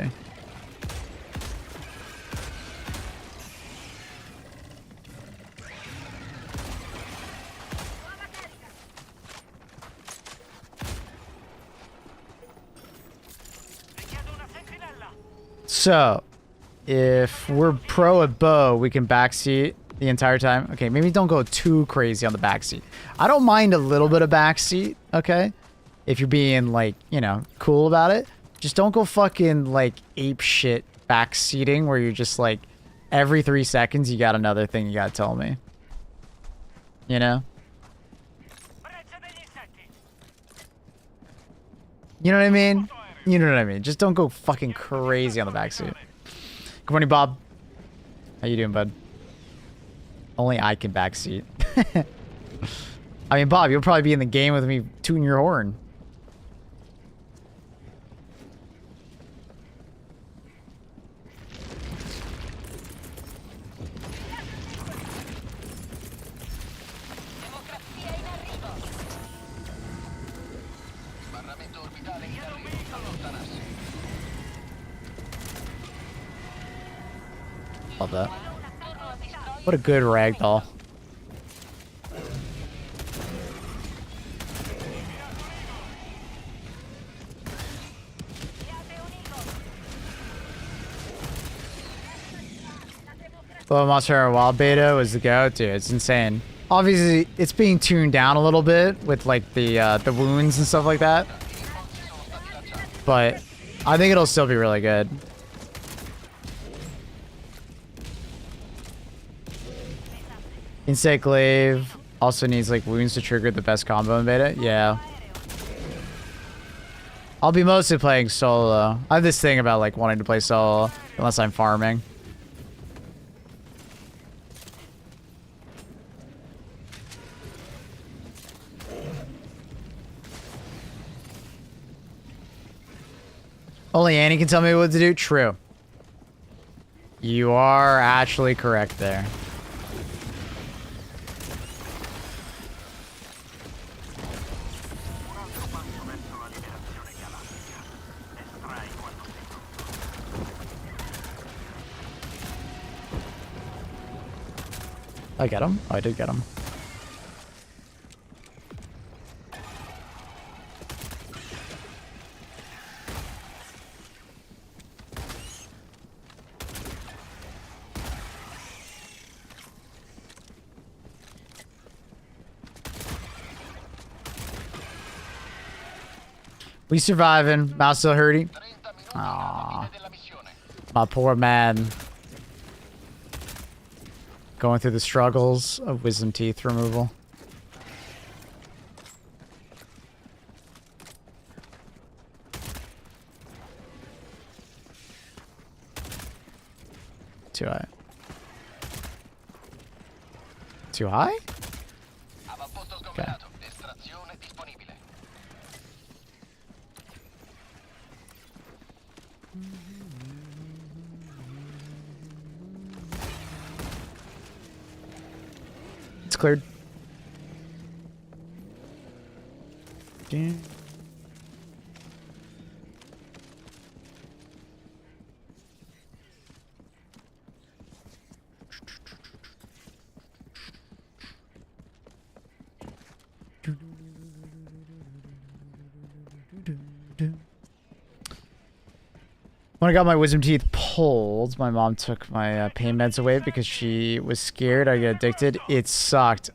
So, if we're pro at bow, we can backseat the entire time. Okay, maybe don't go too crazy on the backseat. I don't mind a little bit of backseat, okay? If you're being, like, you know, cool about it. Just don't go fucking, like, ape shit backseating where you're just, like, every 3 seconds you got another thing you gotta tell me. You know? You know what I mean? You know what I mean? Just don't go fucking crazy on the backseat. Good morning, Bob. How you doing, bud? Only I can backseat. I mean, Bob, you'll probably be in the game with me tooting your horn. Love that. What a good ragdoll. Well, Monster Hunter Wild Beta was the go-to. It's insane. Obviously, it's being tuned down a little bit with like the wounds and stuff like that. But I think it'll still be really good. Insect Glaive also needs like wounds to trigger the best combo in beta. Yeah. I'll be mostly playing solo. I have this thing about like wanting to play solo unless I'm farming. Only Annie can tell me what to do. True. You are actually correct there. I get him? Oh, I did get him. We surviving. Mouse still hurting. Aww. My poor man. Going through the struggles of wisdom teeth removal. Too high. Too high? Okay. It's cleared. Damn. When I got my wisdom teeth pulled, my mom took my pain meds away because she was scared I'd get addicted. It sucked.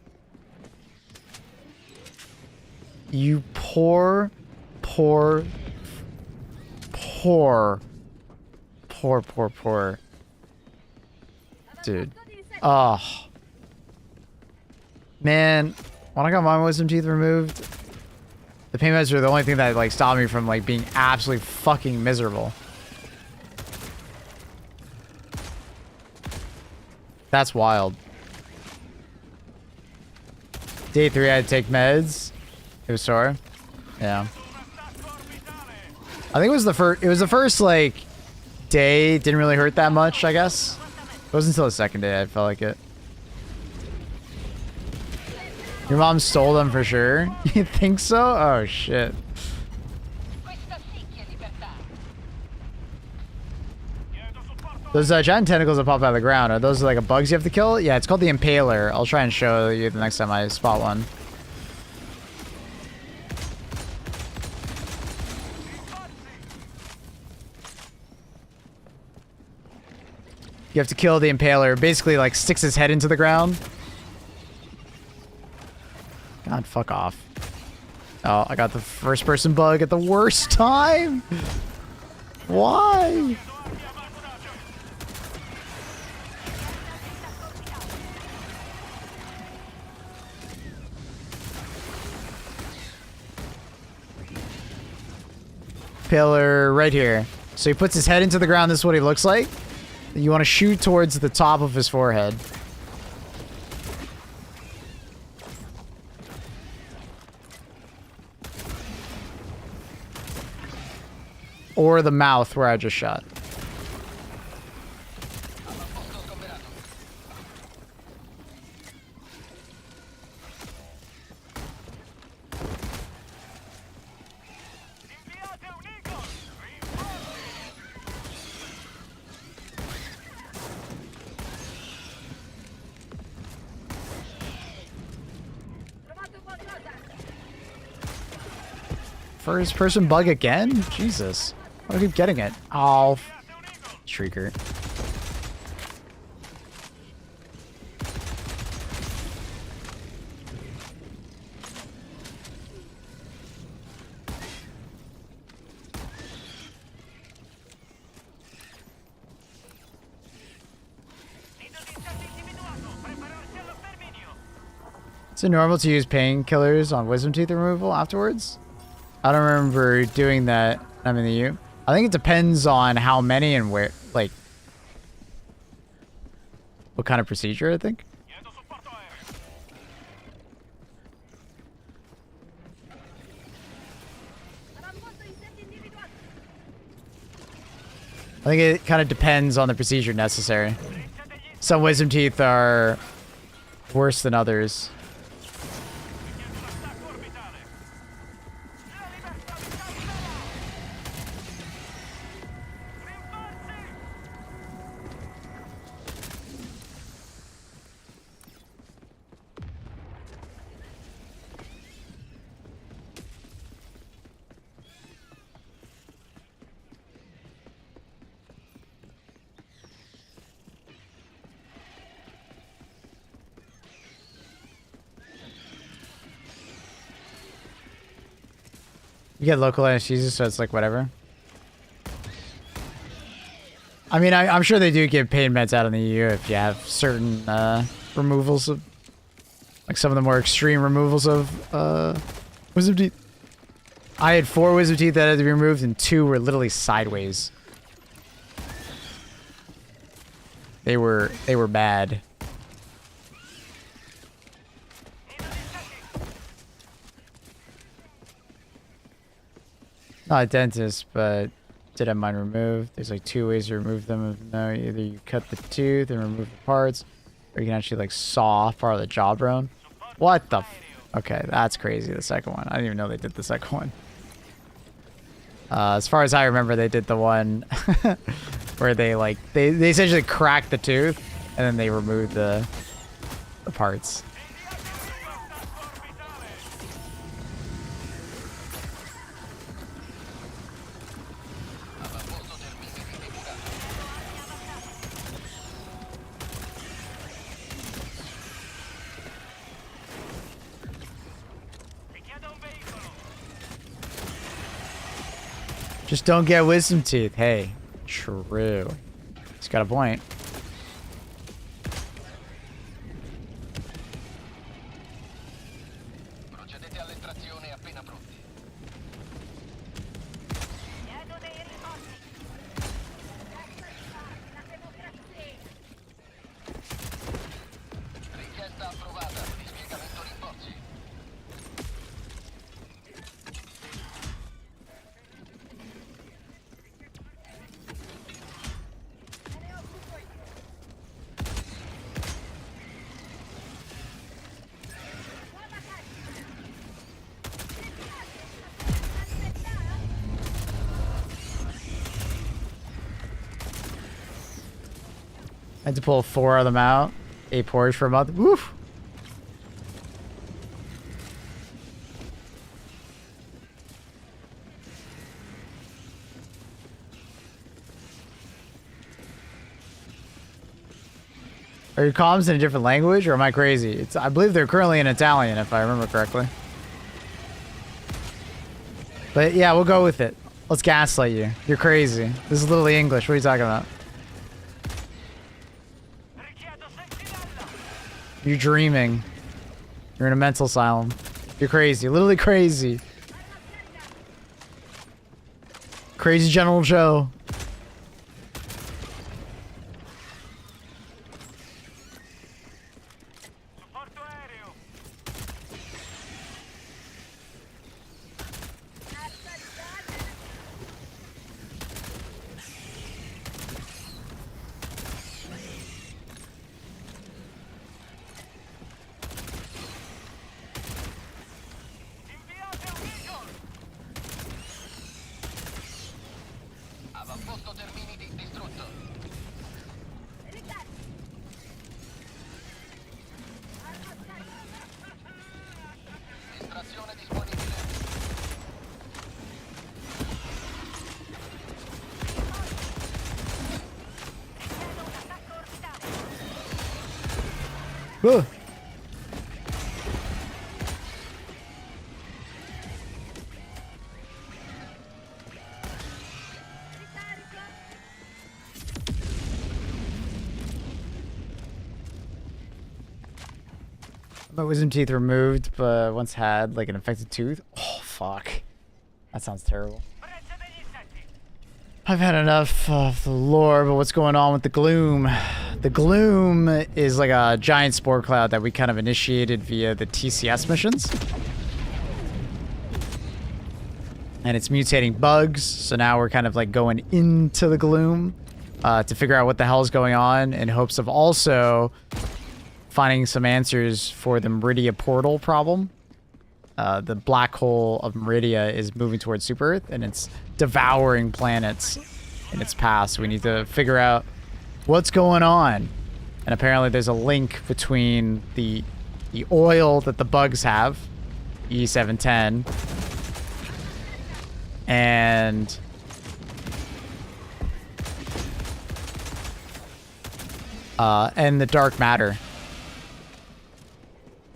You poor dude. Oh. Man, when I got my wisdom teeth removed, the pain meds were the only thing that like stopped me from like being absolutely fucking miserable. That's wild. Day 3 I had to take meds. It was sore. Yeah. I think it was the first like day. Didn't really hurt that much, I guess. It wasn't until the second day I felt like it. Your mom stole them for sure? You think so? Oh shit. Those giant tentacles that pop out of the ground, are those like a bugs you have to kill? Yeah, it's called the Impaler. I'll try and show you the next time I spot one. You have to kill the Impaler. Basically, like, sticks his head into the ground. God, fuck off. Oh, I got the first-person bug at the worst time. Why? Pillar right here. So he puts his head into the ground. This is what he looks like. You want to shoot towards the top of his forehead. Or the mouth where I just shot. First person bug again? Jesus. I keep getting it. Oh. Shrieker. Is it normal to use painkillers on wisdom teeth removal afterwards? I don't remember doing that. I'm in the U. I think it depends on how many and where, like, what kind of procedure, I think. I think it kind of depends on the procedure necessary. Some wisdom teeth are worse than others. You get local anesthesia, so it's like whatever. I mean, I'm sure they do give pain meds out in the EU if you have certain removals of, like some of the more extreme removals of wisdom teeth. I had 4 wisdom teeth that had to be removed, and 2 were literally sideways. They were bad. Not a dentist, but did have mine removed. There's like 2 ways to remove them. No, either you cut the tooth and remove the parts, or you can actually like saw off part of the jawbone. What the okay, that's crazy, the second one. I didn't even know they did the second one. As far as I remember, they did the one where they like, they essentially cracked the tooth and then they removed the parts. Just don't get wisdom teeth. Hey, true. He's got a point. Procedete all'estrazione appena pronti. Richiesta approvata. Dispiegamento rinforzi. I had to pull 4 of them out. 8 porridge for a month. Woof. Are your comms in a different language, or am I crazy? It's, I believe they're currently in Italian, if I remember correctly. But yeah, we'll go with it. Let's gaslight you. You're crazy. This is literally English. What are you talking about? You're dreaming. You're in a mental asylum. You're crazy. Literally crazy. Crazy General Joe. Avamposto Terminiti distrutto. Estrazione disponibile. Ugh. My wisdom teeth removed, but once had like an infected tooth. Oh fuck, that sounds terrible. I've had enough of the lore, but what's going on with the gloom? The gloom is like a giant spore cloud that we kind of initiated via the TCS missions. And it's mutating bugs, so now we're kind of like going into the gloom to figure out what the hell is going on in hopes of also finding some answers for the Meridia portal problem. The black hole of Meridia is moving towards Super Earth, and it's devouring planets in its path. So we need to figure out what's going on. And apparently there's a link between the oil that the bugs have, E710, and the dark matter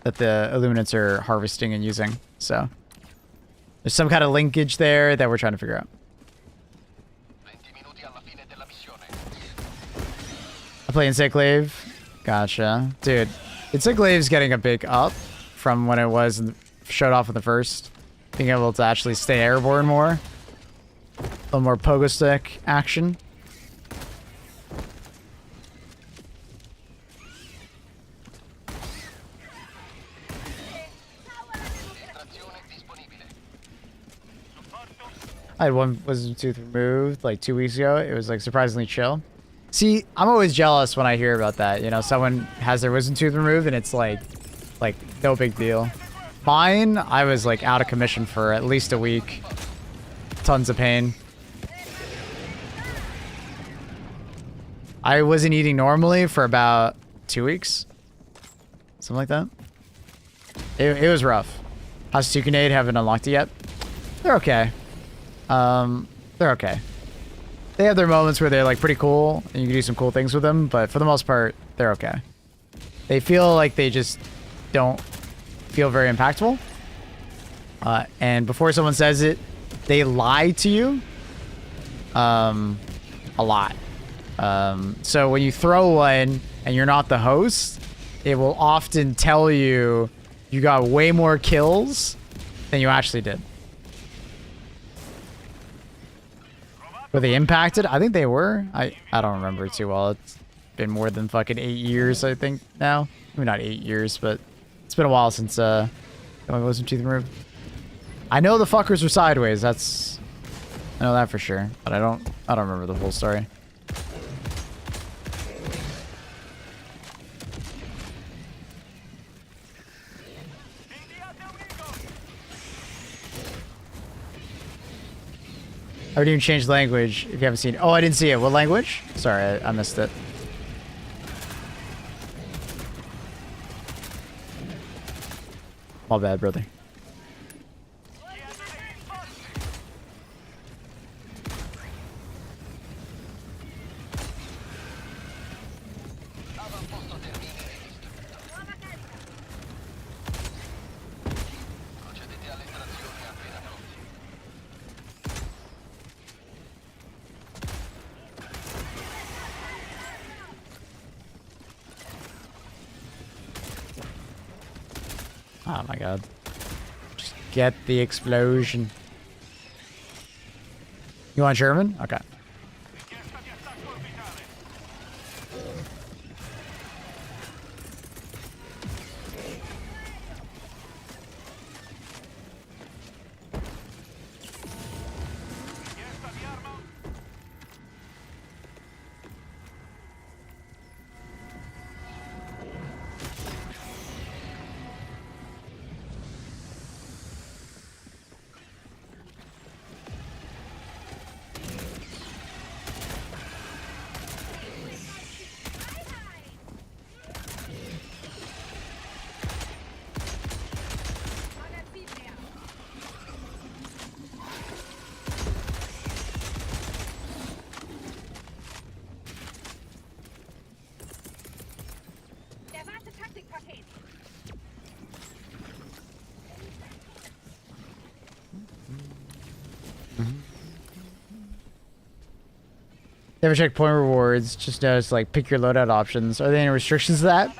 that the Illuminants are harvesting and using. So there's some kind of linkage there that we're trying to figure out. I play Encyclave. Gotcha. Dude, Encyclave's getting a big up from when it was showed off in the first. Being able to actually stay airborne more. A little more pogo stick action. I had one wisdom tooth removed like 2 weeks ago. It was like surprisingly chill. See, I'm always jealous when I hear about that. You know, someone has their wisdom tooth removed and it's like no big deal. Mine, I was like out of commission for at least a week. Tons of pain. I wasn't eating normally for about 2 weeks. Something like that. It was rough. How's hd2creator? Haven't unlocked it yet. They're okay. They're okay. They have their moments where they're like pretty cool and you can do some cool things with them, but for the most part, they're okay. They feel like they just don't feel very impactful. And before someone says it, they lie to you. A lot. So when you throw one and you're not the host, it will often tell you you got way more kills than you actually did. Were they impacted? I think they were. I don't remember too well. It's been more than fucking 8 years, I think, now. Maybe not 8 years, but it's been a while since my wisdom teeth removed. I know the fuckers were sideways. I know that for sure, but I don't remember the whole story. I would even change language if you haven't seen it. Oh, I didn't see it. What language? Sorry, I missed it. My bad, brother. Oh my god. Just get the explosion. You want German? Okay. Never check point rewards. Just notice, like, pick your loadout options. Are there any restrictions to that?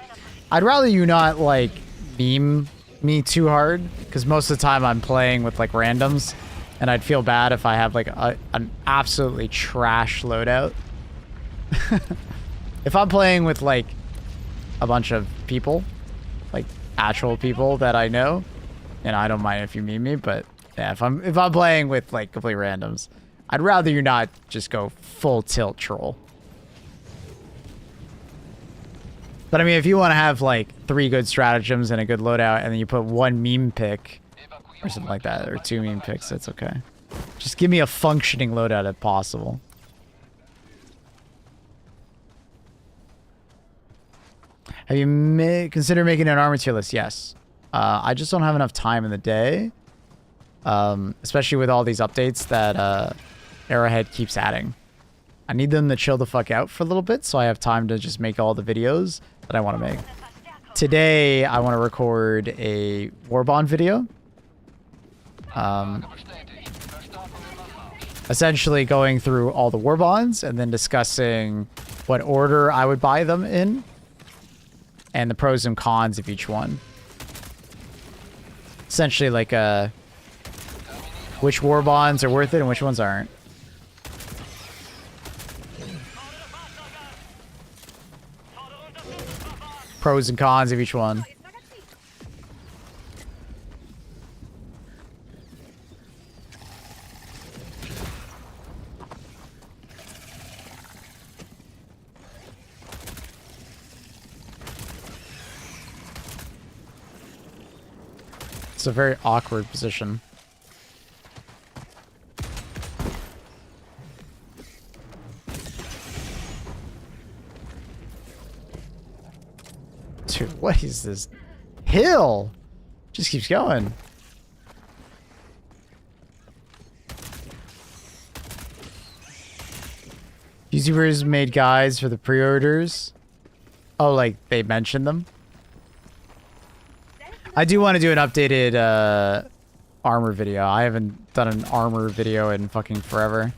I'd rather you not, like, meme me too hard, because most of the time I'm playing with like randoms, and I'd feel bad if I have like an absolutely trash loadout. If I'm playing with like a bunch of people, like actual people that I know, and I don't mind if you meme me, but yeah, if I'm playing with like complete randoms, I'd rather you not just go full tilt troll. But I mean, if you want to have like 3 good stratagems and a good loadout, and then you put 1 meme pick or something like that, or 2 meme picks, that's okay. Just give me a functioning loadout if possible. Have you considered making an armor tier list? Yes. I just don't have enough time in the day, especially with all these updates that Arrowhead keeps adding. I need them to chill the fuck out for a little bit, so I have time to just make all the videos that I want to make. Today, I want to record a Warbond video. Essentially going through all the Warbonds and then discussing what order I would buy them in and the pros and cons of each one. Essentially like which Warbonds are worth it and which ones aren't. Pros and cons of each one. It's a very awkward position. Dude, what is this hill? Just keeps going. YouTubers made guides for the pre-orders. Oh, like they mentioned them? I do want to do an updated armor video. I haven't done an armor video in fucking forever.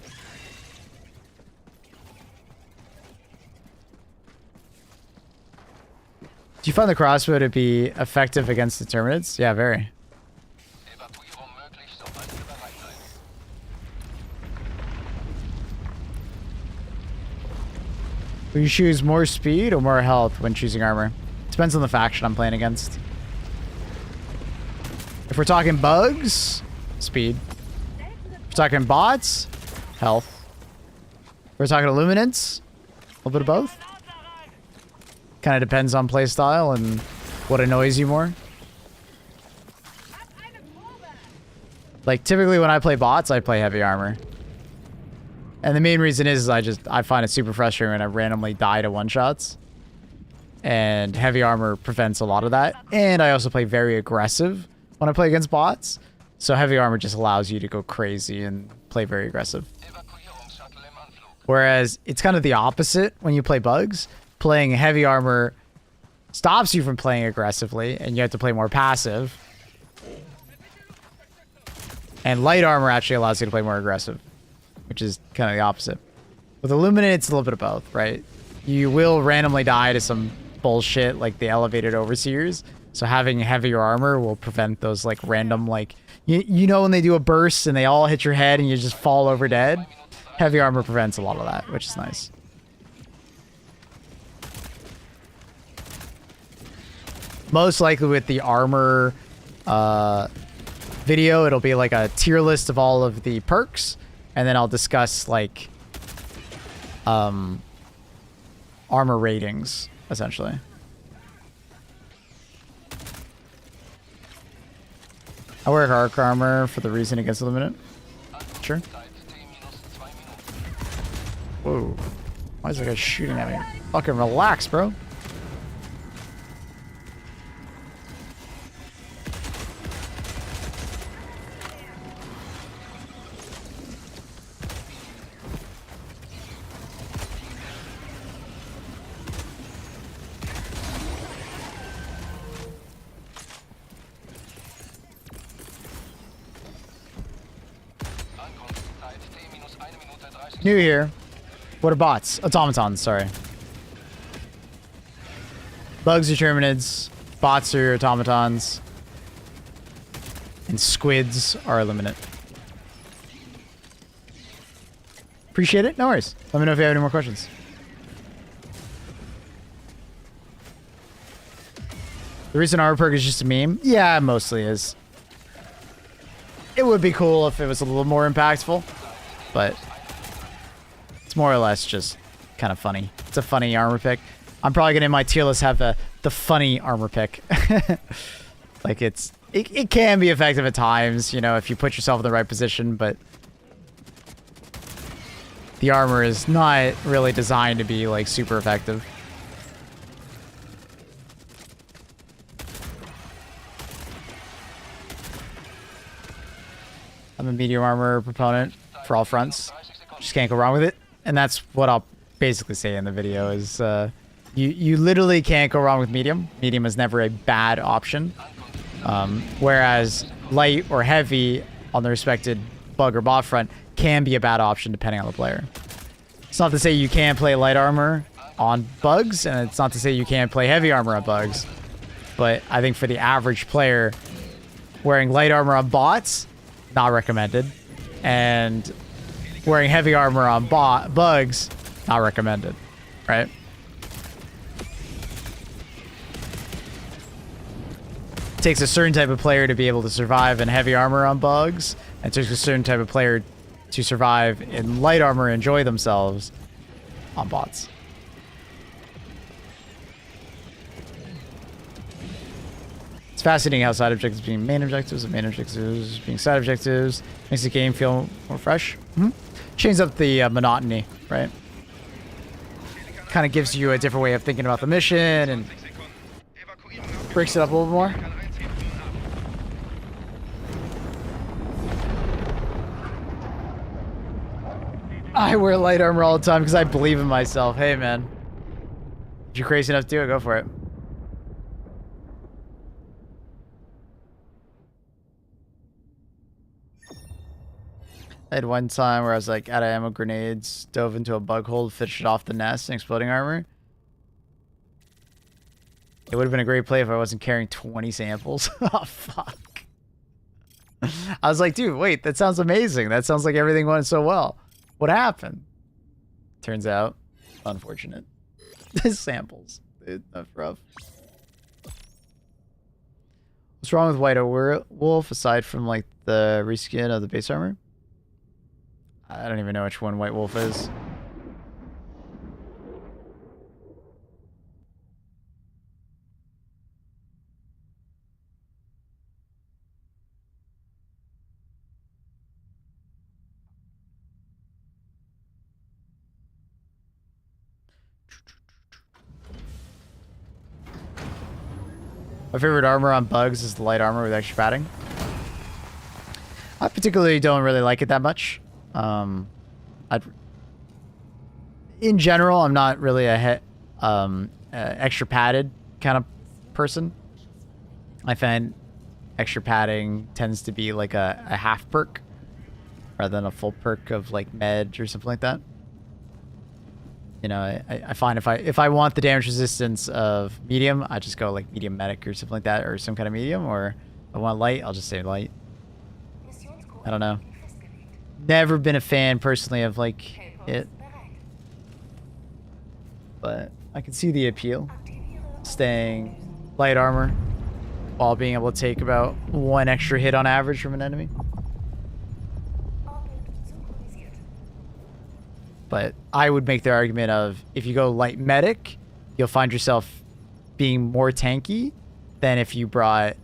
Do you find the crossbow to be effective against the Terminids? Yeah, very. Will you choose more speed or more health when choosing armor? Depends on the faction I'm playing against. If we're talking bugs, speed. If we're talking bots, health. If we're talking illuminants, a little bit of both. Kind of depends on playstyle and what annoys you more. Like typically when I play bots, I play heavy armor. And the main reason is I find it super frustrating when I randomly die to one-shots. And heavy armor prevents a lot of that. And I also play very aggressive when I play against bots. So heavy armor just allows you to go crazy and play very aggressive. Whereas it's kind of the opposite when you play bugs. Playing heavy armor stops you from playing aggressively, and you have to play more passive. And light armor actually allows you to play more aggressive, which is kind of the opposite. With Illuminate, it's a little bit of both, right? You will randomly die to some bullshit like the elevated overseers, so having heavier armor will prevent those like random like you know when they do a burst and they all hit your head and you just fall over dead. Heavy armor prevents a lot of that, which is nice. Most likely with the armor video, it'll be like a tier list of all of the perks, and then I'll discuss like armor ratings, essentially. I wear arc armor for the reason against Illuminate. Sure. Whoa. Why is that guy shooting at me? Fucking relax, bro. New here. What are bots? Automatons, sorry. Bugs are Terminids. bots are your automatons. And squids are a limit. Appreciate it. No worries. Let me know if you have any more questions. The reason armor perk is just a meme? Yeah, it mostly is. It would be cool if it was a little more impactful, but it's more or less just kind of funny. It's a funny armor pick. I'm probably gonna in my tier list have the funny armor pick. Like it can be effective at times, you know, if you put yourself in the right position, but the armor is not really designed to be like super effective. I'm a medium armor proponent for all fronts. Just can't go wrong with it. And that's what I'll basically say in the video is you literally can't go wrong with medium. Medium is never a bad option. Whereas light or heavy on the respected bug or bot front can be a bad option depending on the player. It's not to say you can't play light armor on bugs, and it's not to say you can't play heavy armor on bugs. But I think for the average player, wearing light armor on bots, not recommended. And wearing heavy armor on bugs, not recommended. Right? It takes a certain type of player to be able to survive in heavy armor on bugs. And it takes a certain type of player to survive in light armor and enjoy themselves on bots. It's fascinating how side objectives being main objectives and main objectives being side objectives makes the game feel more fresh. Changes up the monotony, right? Kind of gives you a different way of thinking about the mission and breaks it up a little more. I wear light armor all the time because I believe in myself. Hey, man. If you're crazy enough to do it, go for it. I had one time where I was like out of ammo grenades, dove into a bug hole, fished it off the nest, and exploding armor. It would have been a great play if I wasn't carrying 20 samples. Oh, fuck. I was like, dude, wait, that sounds amazing. That sounds like everything went so well. What happened? Turns out, unfortunate. Samples. Dude, that's rough. What's wrong with White Wolf aside from like the reskin of the base armor? I don't even know which one White Wolf is. My favorite armor on bugs is the light armor with extra padding. I particularly don't really like it that much. In general, I'm not really a extra padded kind of person. I find extra padding tends to be like a half perk rather than a full perk of like med or something like that. You know, I find if I want the damage resistance of medium, I just go like medium medic or something like that, or some kind of medium. Or if I want light, I'll just say light. I don't know. Never been a fan personally of like it, but I can see the appeal. Staying light armor while being able to take about 1 extra hit on average from an enemy. But I would make the argument of if you go light medic, you'll find yourself being more tanky than if you brought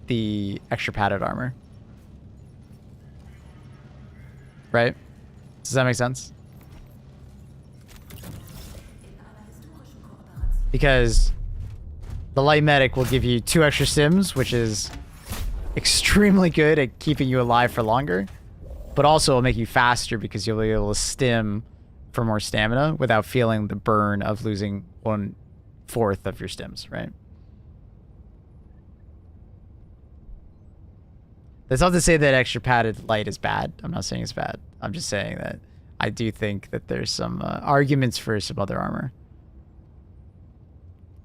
the extra padded armor. Right? Does that make sense? Because the light medic will give you 2 extra stims, which is extremely good at keeping you alive for longer. But also it'll make you faster because you'll be able to stim for more stamina without feeling the burn of losing 1/4 of your stims, right? That's not to say that extra padded light is bad. I'm not saying it's bad. I'm just saying that I do think that there's some arguments for some other armor.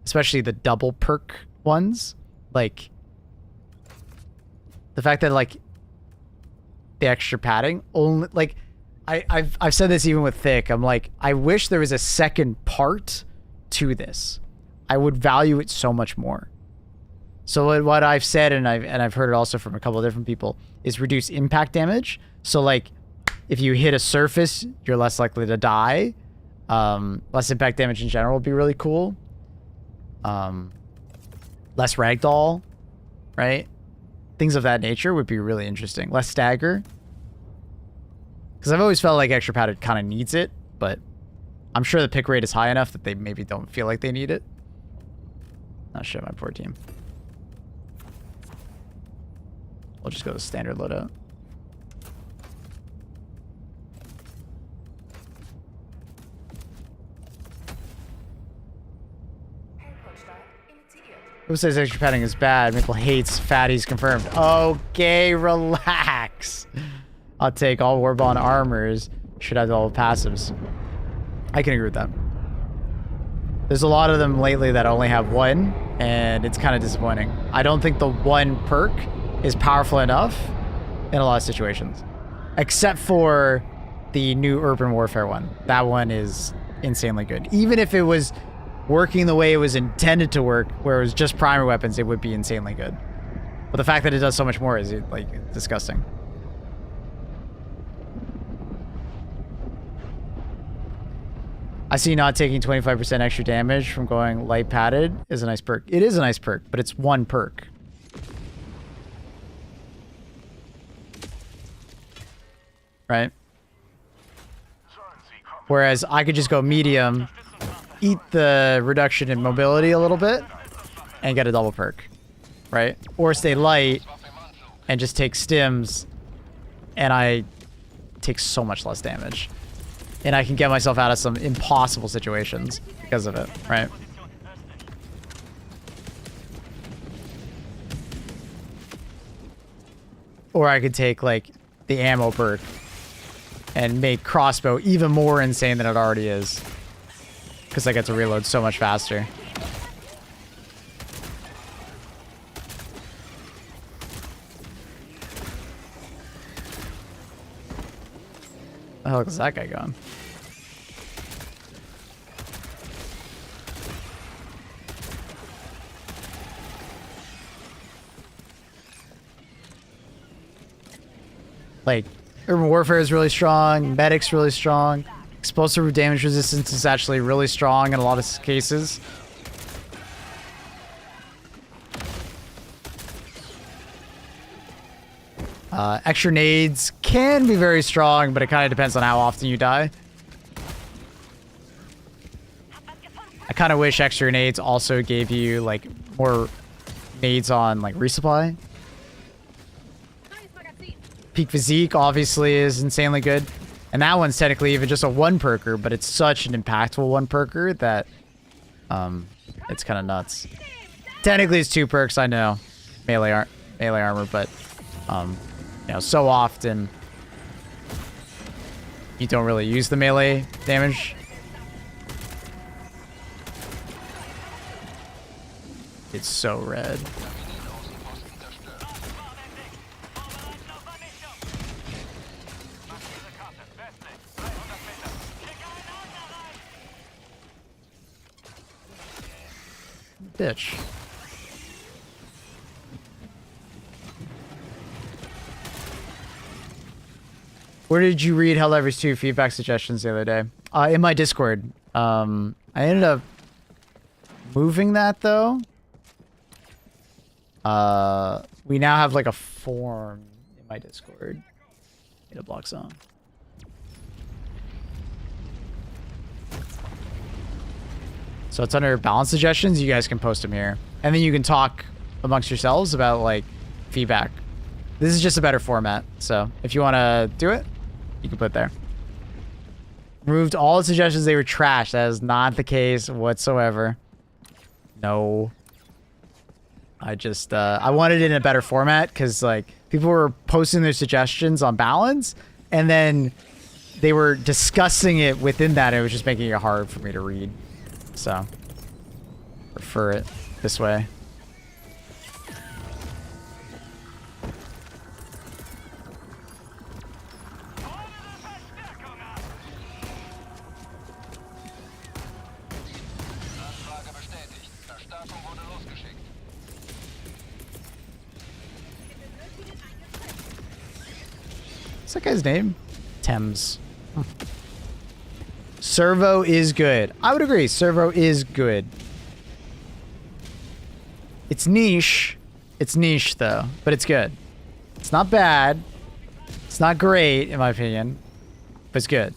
especially the double perk ones. Like, the fact that, like, the extra padding only, like, I've said this even with Thick. I'm like, I wish there was a second part to this. I would value it so much more. So what I've said, and I've heard it also from a couple of different people, is reduce impact damage. So, like, if you hit a surface, you're less likely to die. Less impact damage in general would be really cool. Less ragdoll, right? Things of that nature would be really interesting. Less stagger. Because I've always felt like extra padded kind of needs it, but I'm sure the pick rate is high enough that they maybe don't feel like they need it. Oh shit, my poor team. We'll just go to standard loadout. Who says extra padding is bad? Maple hates fatties confirmed. Okay, relax. I'll take all Warbond armors. Should have all passives. I can agree with that. There's a lot of them lately that only have one, and it's kind of disappointing. I don't think the one perk is powerful enough in a lot of situations. Except for the new Urban Warfare one. That one is insanely good. Even if it was working the way it was intended to work, where it was just primary weapons, it would be insanely good. But the fact that it does so much more is, like, disgusting. I see not taking 25% extra damage from going light padded is a nice perk. It is a nice perk, but it's one perk. Right? Whereas I could just go medium, eat the reduction in mobility a little bit, and get a double perk. Right? Or stay light and just take stims, and I take so much less damage. And I can get myself out of some impossible situations because of it, right? Or I could take, like, the ammo perk and make crossbow even more insane than it already is. Because I get to reload so much faster. The hell is that guy going? Like, Urban Warfare is really strong, Medic's really strong, explosive damage resistance is actually really strong in a lot of cases. Extra nades can be very strong, but it kind of depends on how often you die. I kind of wish extra nades also gave you, like, more nades on, like, resupply. Peak Physique obviously is insanely good. And that one's technically even just a one perker, but it's such an impactful one perker that it's kind of nuts. Technically it's two perks, I know. Melee armor, but you know, so often you don't really use the melee damage. It's so red. Bitch. Where did you read Helldivers 2 feedback suggestions the other day? In my Discord. I ended up moving that though. We now have like a form in my Discord. Need a block song. So it's under balance suggestions. You guys can post them here. And then you can talk amongst yourselves about, like, feedback. This is just a better format. So if you want to do it, you can put it there. Removed all the suggestions. They were trash. That is not the case whatsoever. No. I just, I wanted it in a better format because, like, people were posting their suggestions on balance and then they were discussing it within that. And it was just making it hard for me to read. So Prefer it this way. Anfrage bestätigt. Verstärkung wurde losgeschickt. What's that guy's name? Thames. Huh. Servo is good. I would agree. Servo is good. It's niche. It's niche, though. But it's good. It's not bad. It's not great, in my opinion. But it's good.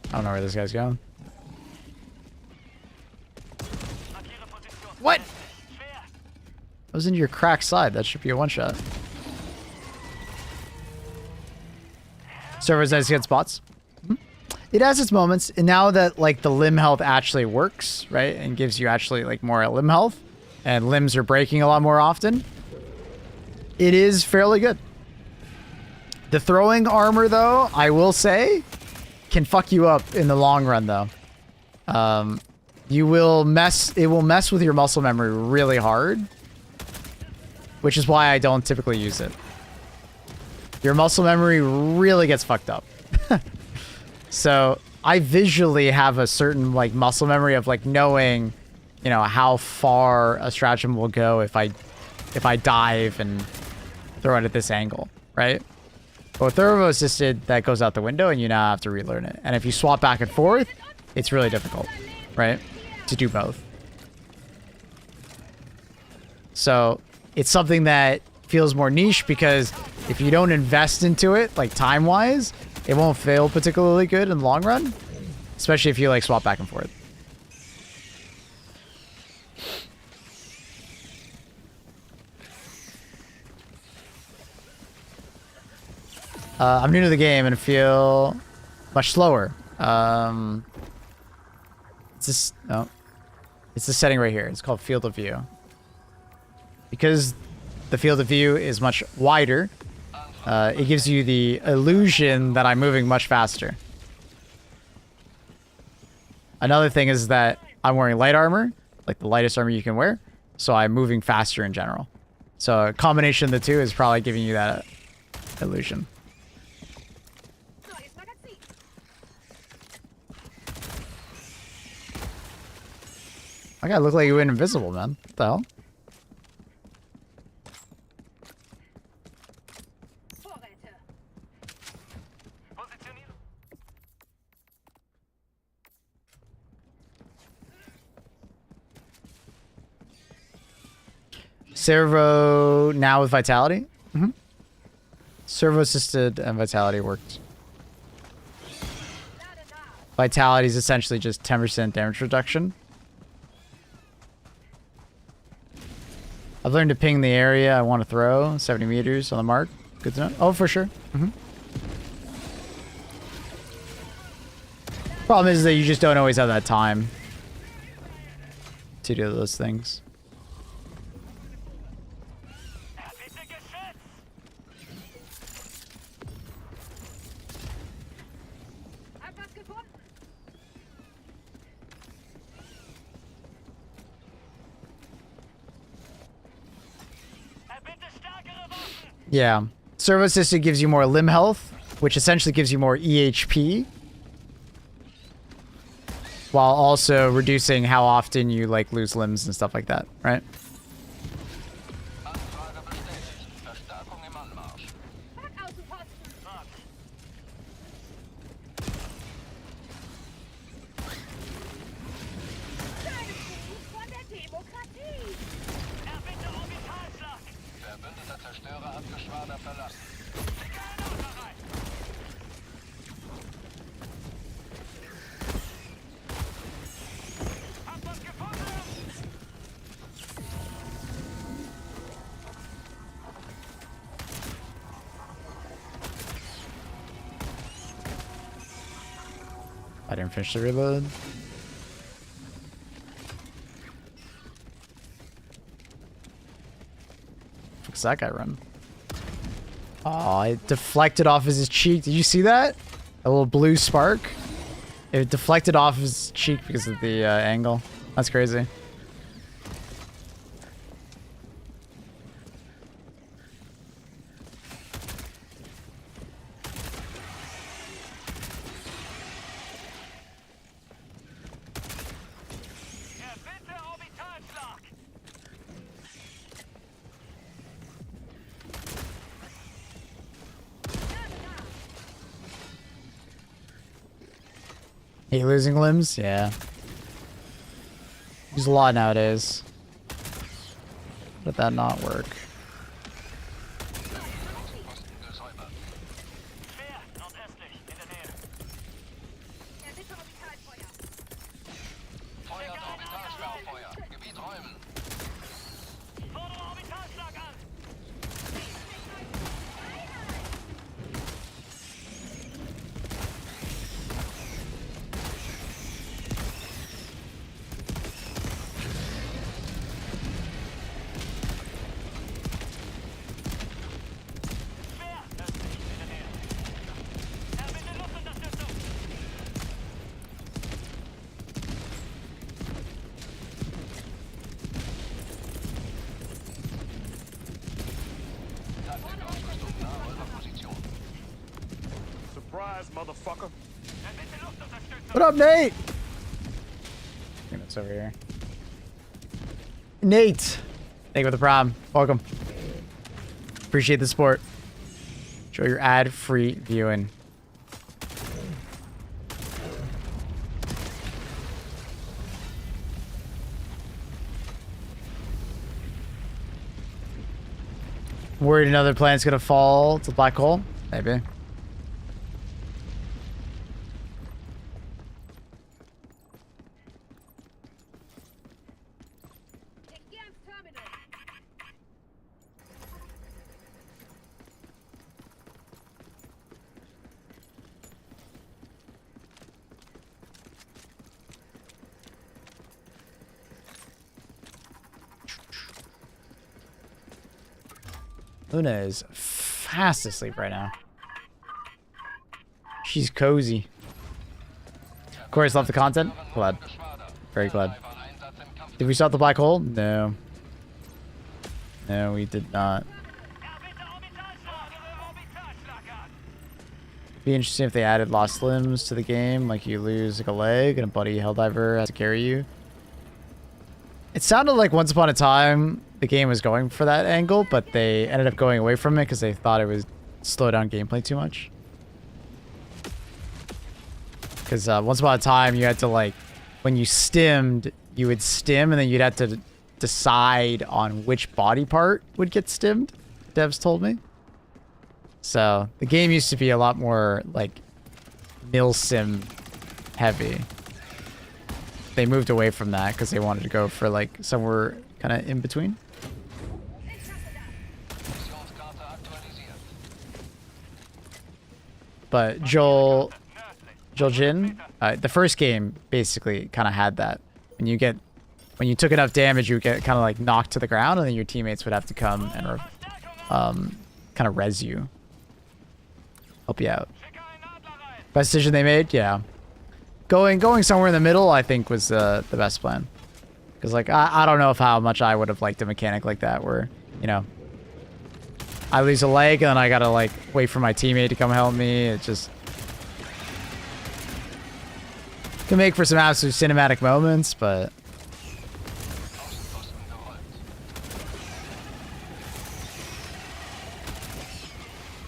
I don't know where this guy's going. What? I was into your cracked side. That should be a one-shot. Server's nice to get spots. It has its moments, and now that like the limb health actually works, right, and gives you actually like more limb health, and limbs are breaking a lot more often, it is fairly good. The throwing armor, though, I will say, can fuck you up in the long run, though. It will mess with your muscle memory really hard, which is why I don't typically use it. Your muscle memory really gets fucked up. So I visually have a certain like muscle memory of like knowing, you know, how far a stratagem will go if I dive and throw it at this angle, right? But with Servo assisted, that goes out the window and you now have to relearn it. And if you swap back and forth, it's really difficult, right? To do both. So it's something that feels more niche because if you don't invest into it, like time-wise, it won't feel particularly good in the long run. Especially if you like swap back and forth. I'm new to the game and feel much slower. It's this, no. It's the setting right here. It's called field of view. Because the field of view is much wider, it gives you the illusion that I'm moving much faster. Another thing is that I'm wearing light armor, like the lightest armor you can wear, so I'm moving faster in general. So a combination of the two is probably giving you that illusion. I gotta look like you went invisible, man. What the hell? Servo now with Vitality? Mm-hmm. Servo assisted and Vitality worked. Vitality is essentially just 10% damage reduction. I've learned to ping the area I want to throw, 70 meters on the mark. Good to know. Oh, for sure. Mm-hmm. Problem is that you just don't always have that time to do those things. Yeah. Servo assisted gives you more limb health, which essentially gives you more EHP, while also reducing how often you like lose limbs and stuff like that, right? I didn't finish the reload. fuck's that guy run? Oh, it deflected off his cheek. Did you see that? A little blue spark. It deflected off his cheek because of the angle. That's crazy. Hate losing limbs? Yeah. Use a lot nowadays. But that not work. Surprise, motherfucker. What up, Nate? I think that's over here. Nate! Thank you for the prom. Welcome. Appreciate the support. Enjoy your ad-free viewing. Worried another planet's gonna fall to the black hole? Maybe. Luna is fast asleep right now. She's cozy. Of course, love the content. Glad. Very glad. Did we stop the black hole? No. No, we did not. Be interesting if they added lost limbs to the game, like you lose like a leg and a buddy helldiver has to carry you. It sounded like once upon a time the game was going for that angle, but they ended up going away from it because they thought it would slow down gameplay too much. Because once upon a time you had to, like, when you stimmed, you would stim and then you'd have to decide on which body part would get stimmed, devs told me. So the game used to be a lot more like milsim heavy. They moved away from that because they wanted to go for like somewhere kind of in between. But Joel Jin, the first game basically kind of had that. When you took enough damage, you would get kind of like knocked to the ground, and then your teammates would have to come and kind of res you, help you out. Best decision they made, yeah. Going somewhere in the middle, I think, was the best plan. Because like I don't know how much I would have liked a mechanic like that, where, you know, I lose a leg and then I gotta like wait for my teammate to come help me. It just can make for some absolute cinematic moments, but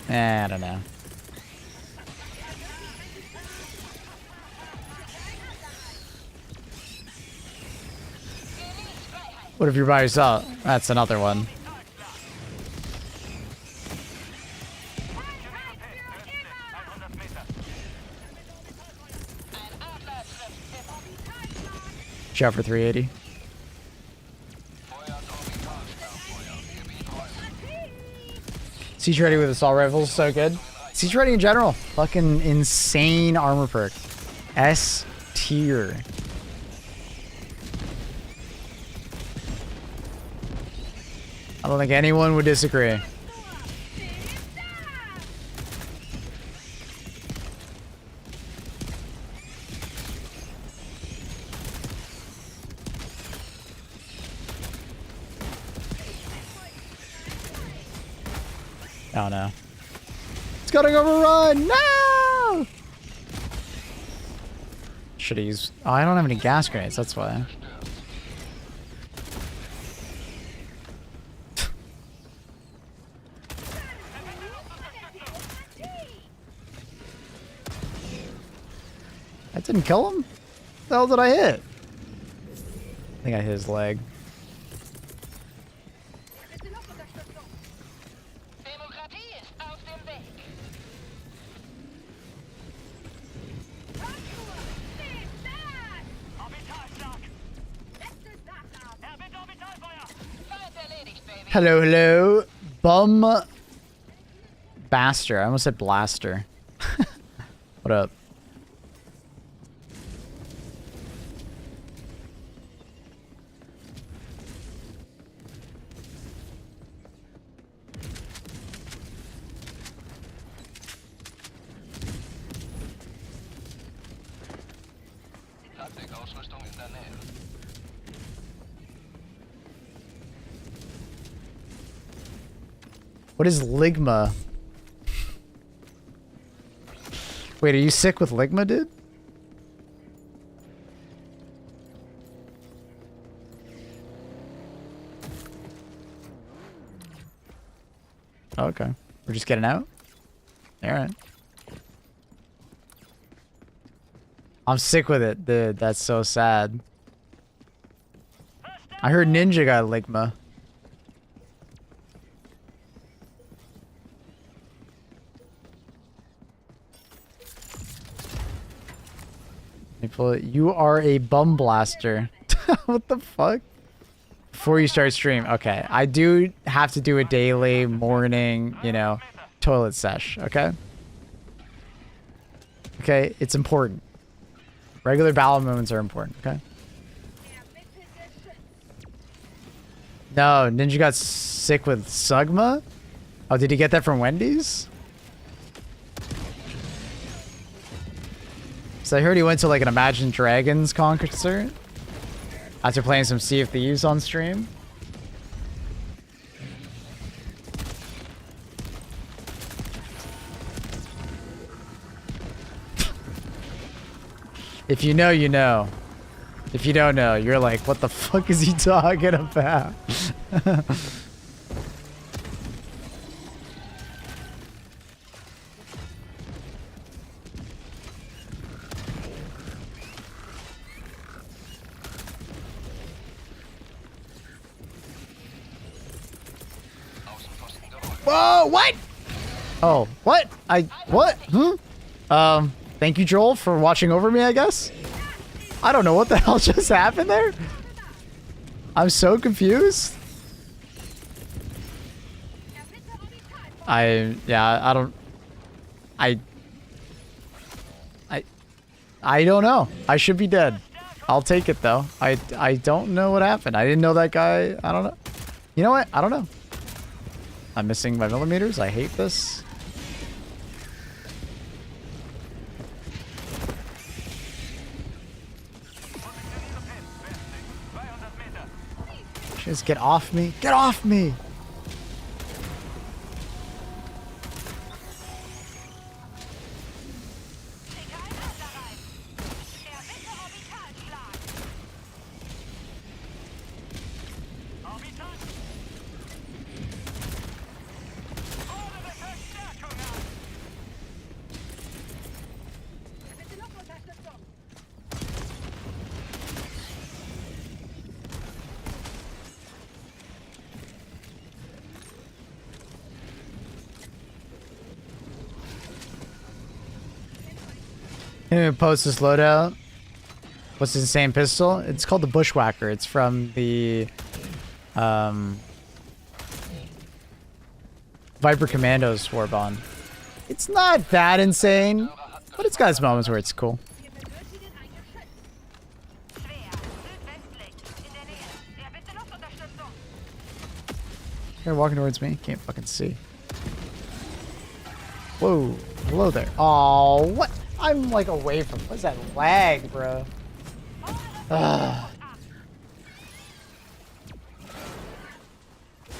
I don't know. What if you're by yourself? That's another one. Shot for 380. Siege ready with assault rifles, so good. Siege ready in general, fucking insane armor perk. S tier. I don't think anyone would disagree. Oh no. It's gonna overrun! No! Should've used... Oh, I don't have any gas grenades, that's why. That didn't kill him? What the hell did I hit? I think I hit his leg. Hello, hello. Bum Baster. I almost said Blaster. What up? Ausrüstung in der Nähe. What is Ligma? Wait, are you sick with Ligma, dude? Okay. We're just getting out? Alright. I'm sick with it, dude. That's so sad. I heard Ninja got Ligma. You are a bum blaster. What the fuck? Before you start stream. Okay. I do have to do a daily morning, you know, toilet sesh. Okay? Okay? It's important. Regular bowel movements are important. Okay? No, Ninja got sick with Sugma? Oh, did he get that from Wendy's? So I heard he went to like an Imagine Dragons concert after playing some Sea of Thieves on stream. If you know, you know. If you don't know, you're like, what the fuck is he talking about? Whoa, what? Oh, what? What? Thank you, Joel, for watching over me, I guess? I don't know what the hell just happened there. I'm so confused. I don't know. I should be dead. I'll take it, though. I don't know what happened. I didn't know that guy. I don't know. You know what? I don't know. I'm missing my millimeters. I hate this. Just get off me. Get off me! Post this loadout. What's the insane pistol? It's called the Bushwhacker. It's from the Viper Commandos Warbond. It's not that insane, but it's got its moments where it's cool. Guy walking towards me. Can't fucking see. Whoa. Hello there. Oh, what? I'm like away from. What's that lag, bro? Ugh. Do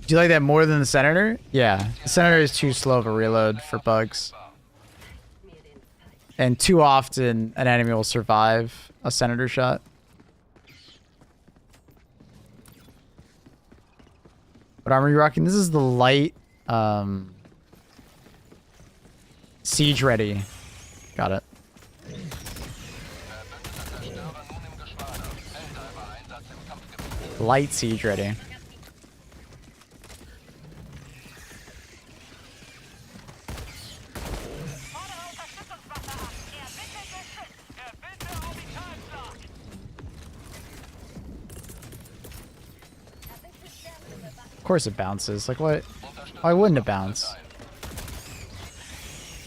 you like that more than the Senator? Yeah. The Senator is too slow of a reload for bugs. And too often an enemy will survive a Senator shot. What armor are you rocking? This is the light siege ready. Got it. Light siege ready. Of course it bounces. Like what? Why wouldn't it bounce?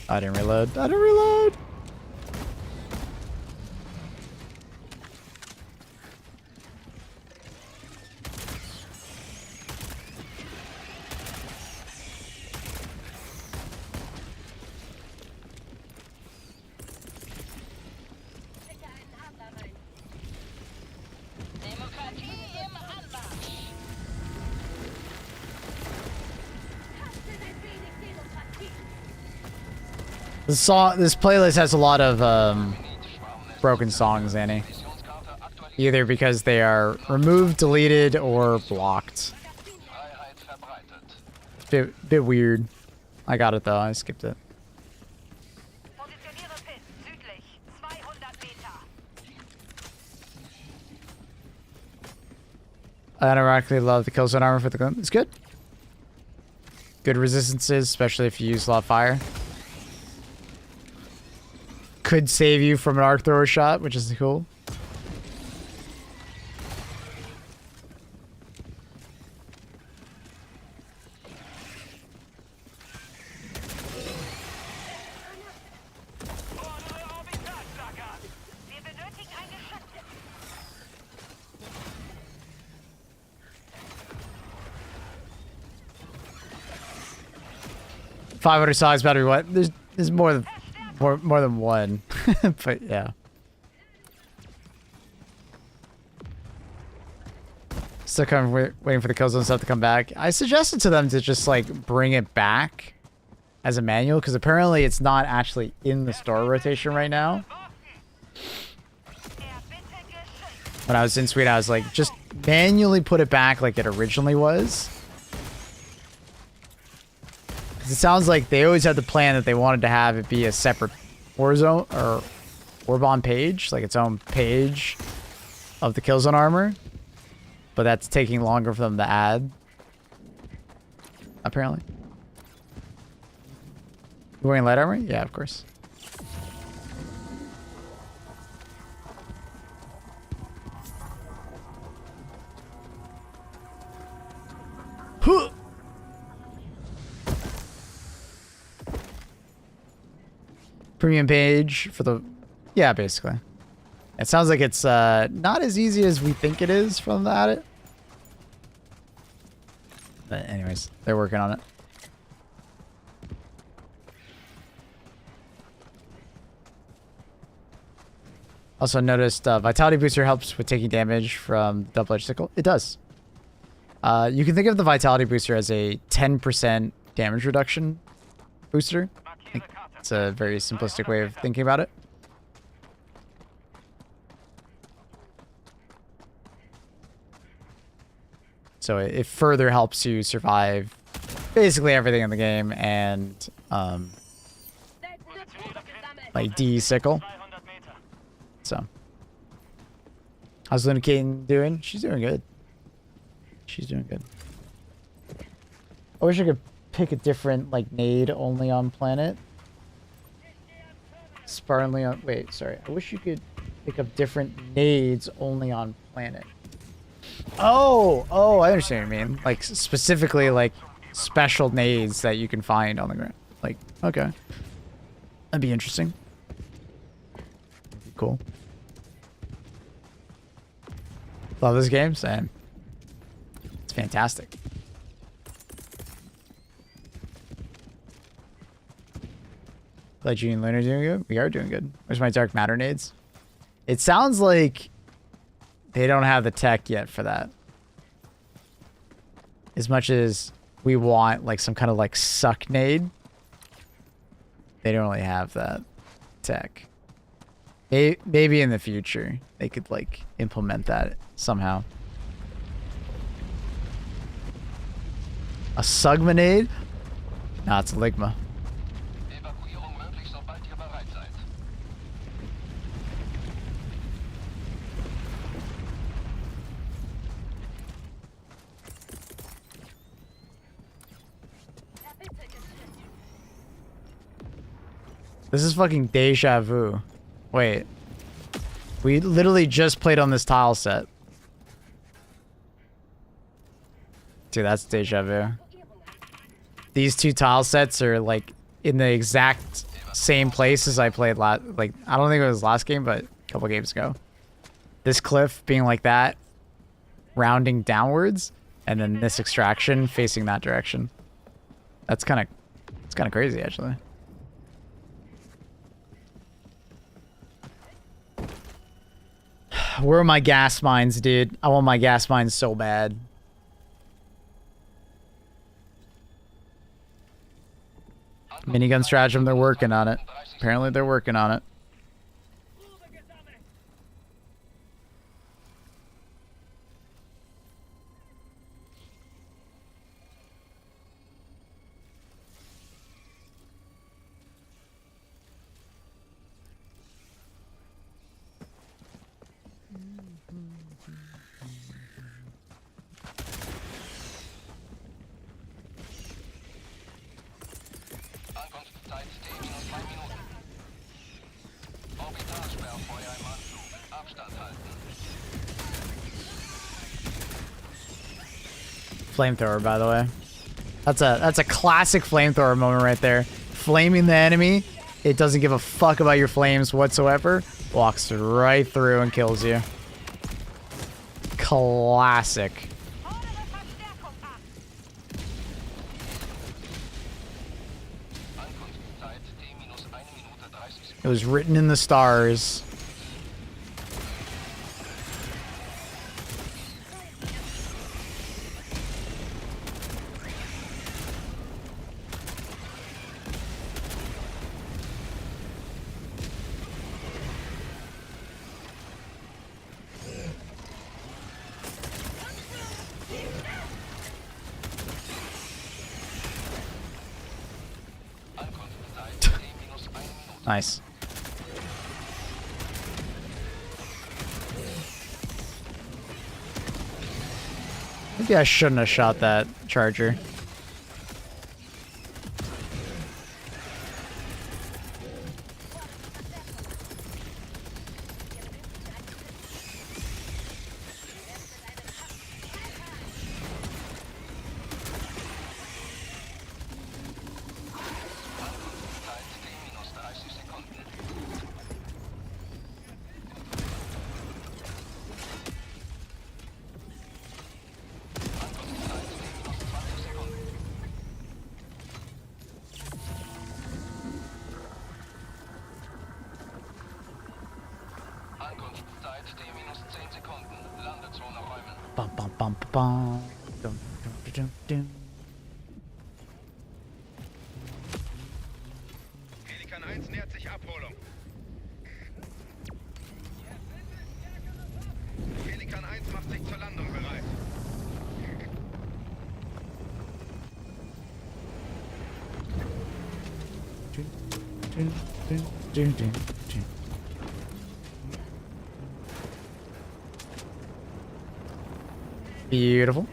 I didn't reload. I didn't reload. This playlist has a lot of broken songs, Annie. Either because they are removed, deleted, or blocked. Bit weird. I got it though. I skipped it. I unironically love the killzone armor for the gun. It's good. Good resistances, especially if you use a lot of fire. Could save you from an arc thrower shot, which is cool. $500 size battery. What? There's more than one, but yeah. Still kind of waiting for the killzone stuff to come back. I suggested to them to just like bring it back as a manual because apparently it's not actually in the store rotation right now. When I was in Sweden, I was like, just manually put it back like it originally was. It sounds like they always had the plan that they wanted to have it be a separate Warzone or Warbond page, like its own page of the Killzone armor, but that's taking longer for them to add. Apparently. You wearing light armor? Yeah, of course. Huh. Premium page for the... Yeah, basically. It sounds like it's not as easy as we think it is for them to add it. But anyways, they're working on it. Also noticed Vitality Booster helps with taking damage from Double-Edged Sickle. It does. You can think of the Vitality Booster as a 10% damage reduction booster. It's a very simplistic way of thinking about it. So it further helps you survive basically everything in the game and like de-sickle. So how's Luna Kane doing? She's doing good. She's doing good. I wish I could pick a different like nade only on planet. Spartanly on... Wait, sorry. I wish you could pick up different nades only on planet. Oh, I understand what you mean. Like, specifically, like, special nades that you can find on the ground. Like, okay. That'd be interesting. Cool. Love this game, same. It's fantastic. Like Gene and Luna doing good? We are doing good. Where's my dark matter nades? It sounds like they don't have the tech yet for that. As much as we want like some kind of like suck nade, they don't really have that tech. Maybe in the future they could like implement that somehow. A Sugmanade? Nah, it's a Ligma. Evakuierung möglich, sobald ihr bereit seid. This is fucking deja vu. Wait. We literally just played on this tile set. Dude, that's deja vu. These two tile sets are like in the exact same place as I played last. Like, I don't think it was last game, but a couple games ago. This cliff being like that, rounding downwards, and then this extraction facing that direction. That's kind of crazy, actually. Where are my gas mines, dude? I want my gas mines so bad. Minigun stratagem, they're working on it. Apparently they're working on it. Ankunftszeit T-2 Minuten. Orbitalsperrfeuer im Anflug. Abstand halten. Flamethrower, by the way. That's a classic flamethrower moment right there. Flaming the enemy. It doesn't give a fuck about your flames whatsoever. Walks right through and kills you. Classic. Ankunftszeit T-1 Minute 30 Sekunden. It was written in the stars. Ankunftszeit T-1 Minute. Nice. Maybe I shouldn't have shot that charger. Ankunftszeit T-minus 30 Sekunden. Ankunftszeit T-minus 20 Sekunden. Ankunftszeit T-minus 10 Sekunden. Landezone räumen. Bum, bum, bum, bum. Dum, dum, dum, dum. Pelikan 1 nähert sich Abholung. Pelikan 1 macht sich zur Landung bereit. Dun, dun, dun, dun, dun. Beautiful.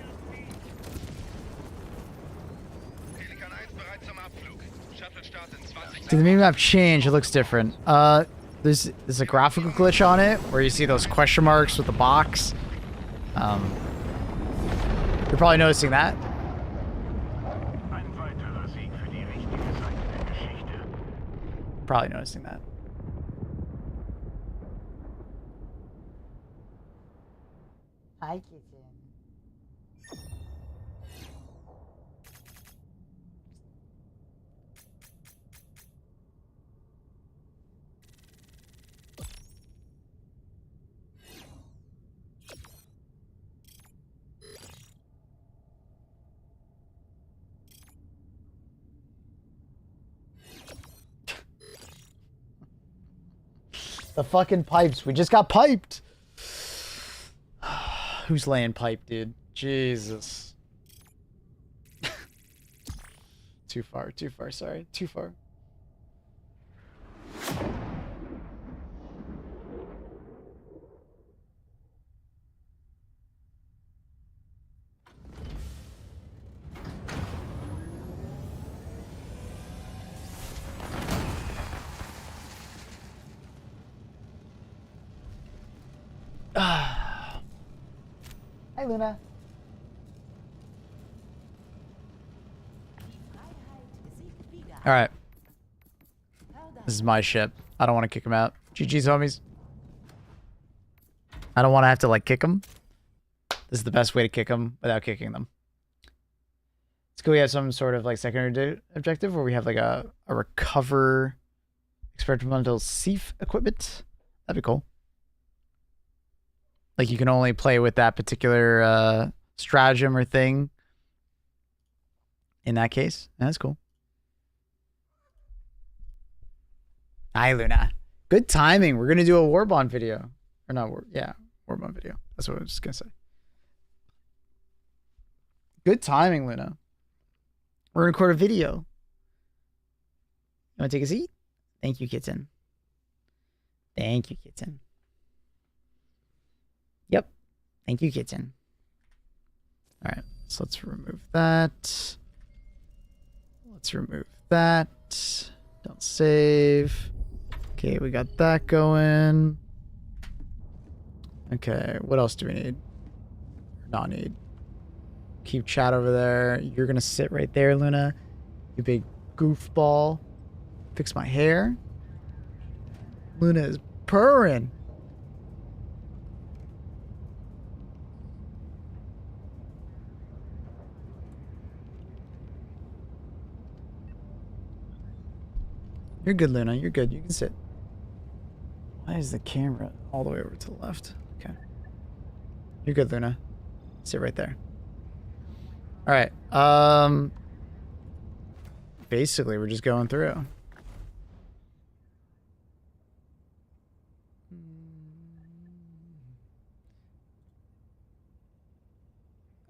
Pelikan 1 bereit zum Abflug. Shuttle Start in 20 Did the minimap change? It looks different. There's a graphical glitch on it where you see those question marks with the box. You're probably noticing that. Ein weiterer Sieg für die richtige Seite der Geschichte. Probably noticing that. Hi, kitten. The fucking pipes. We just got piped. Who's laying pipe, dude? Jesus. Too far, sorry. Too far. Hi, Luna. All right. This is my ship. I don't want to kick him out. GG's, homies. I don't want to have to, like, kick him. This is the best way to kick them without kicking them. Let's go. We have some sort of, like, secondary objective where we have, like, a recover experimental sieve equipment. That'd be cool. Like, you can only play with that particular stratagem or thing. In that case. That's cool. Hi, Luna. Good timing. We're going to do a Warbond video. Or not, yeah, Warbond video. That's what I was just going to say. Good timing, Luna. We're going to record a video. You want to take a seat? Thank you, kitten. Thank you, kitten. Yep. Thank you, kitten. All right. So let's remove that. Let's remove that. Don't save. Okay, we got that going. Okay, what else do we need? Not need. Keep chat over there. You're gonna sit right there, Luna. You big goofball. Fix my hair. Luna is purring. You're good, Luna. You're good. You can sit. Why is the camera all the way over to the left? Okay. You're good, Luna. Sit right there. All right. Basically, we're just going through.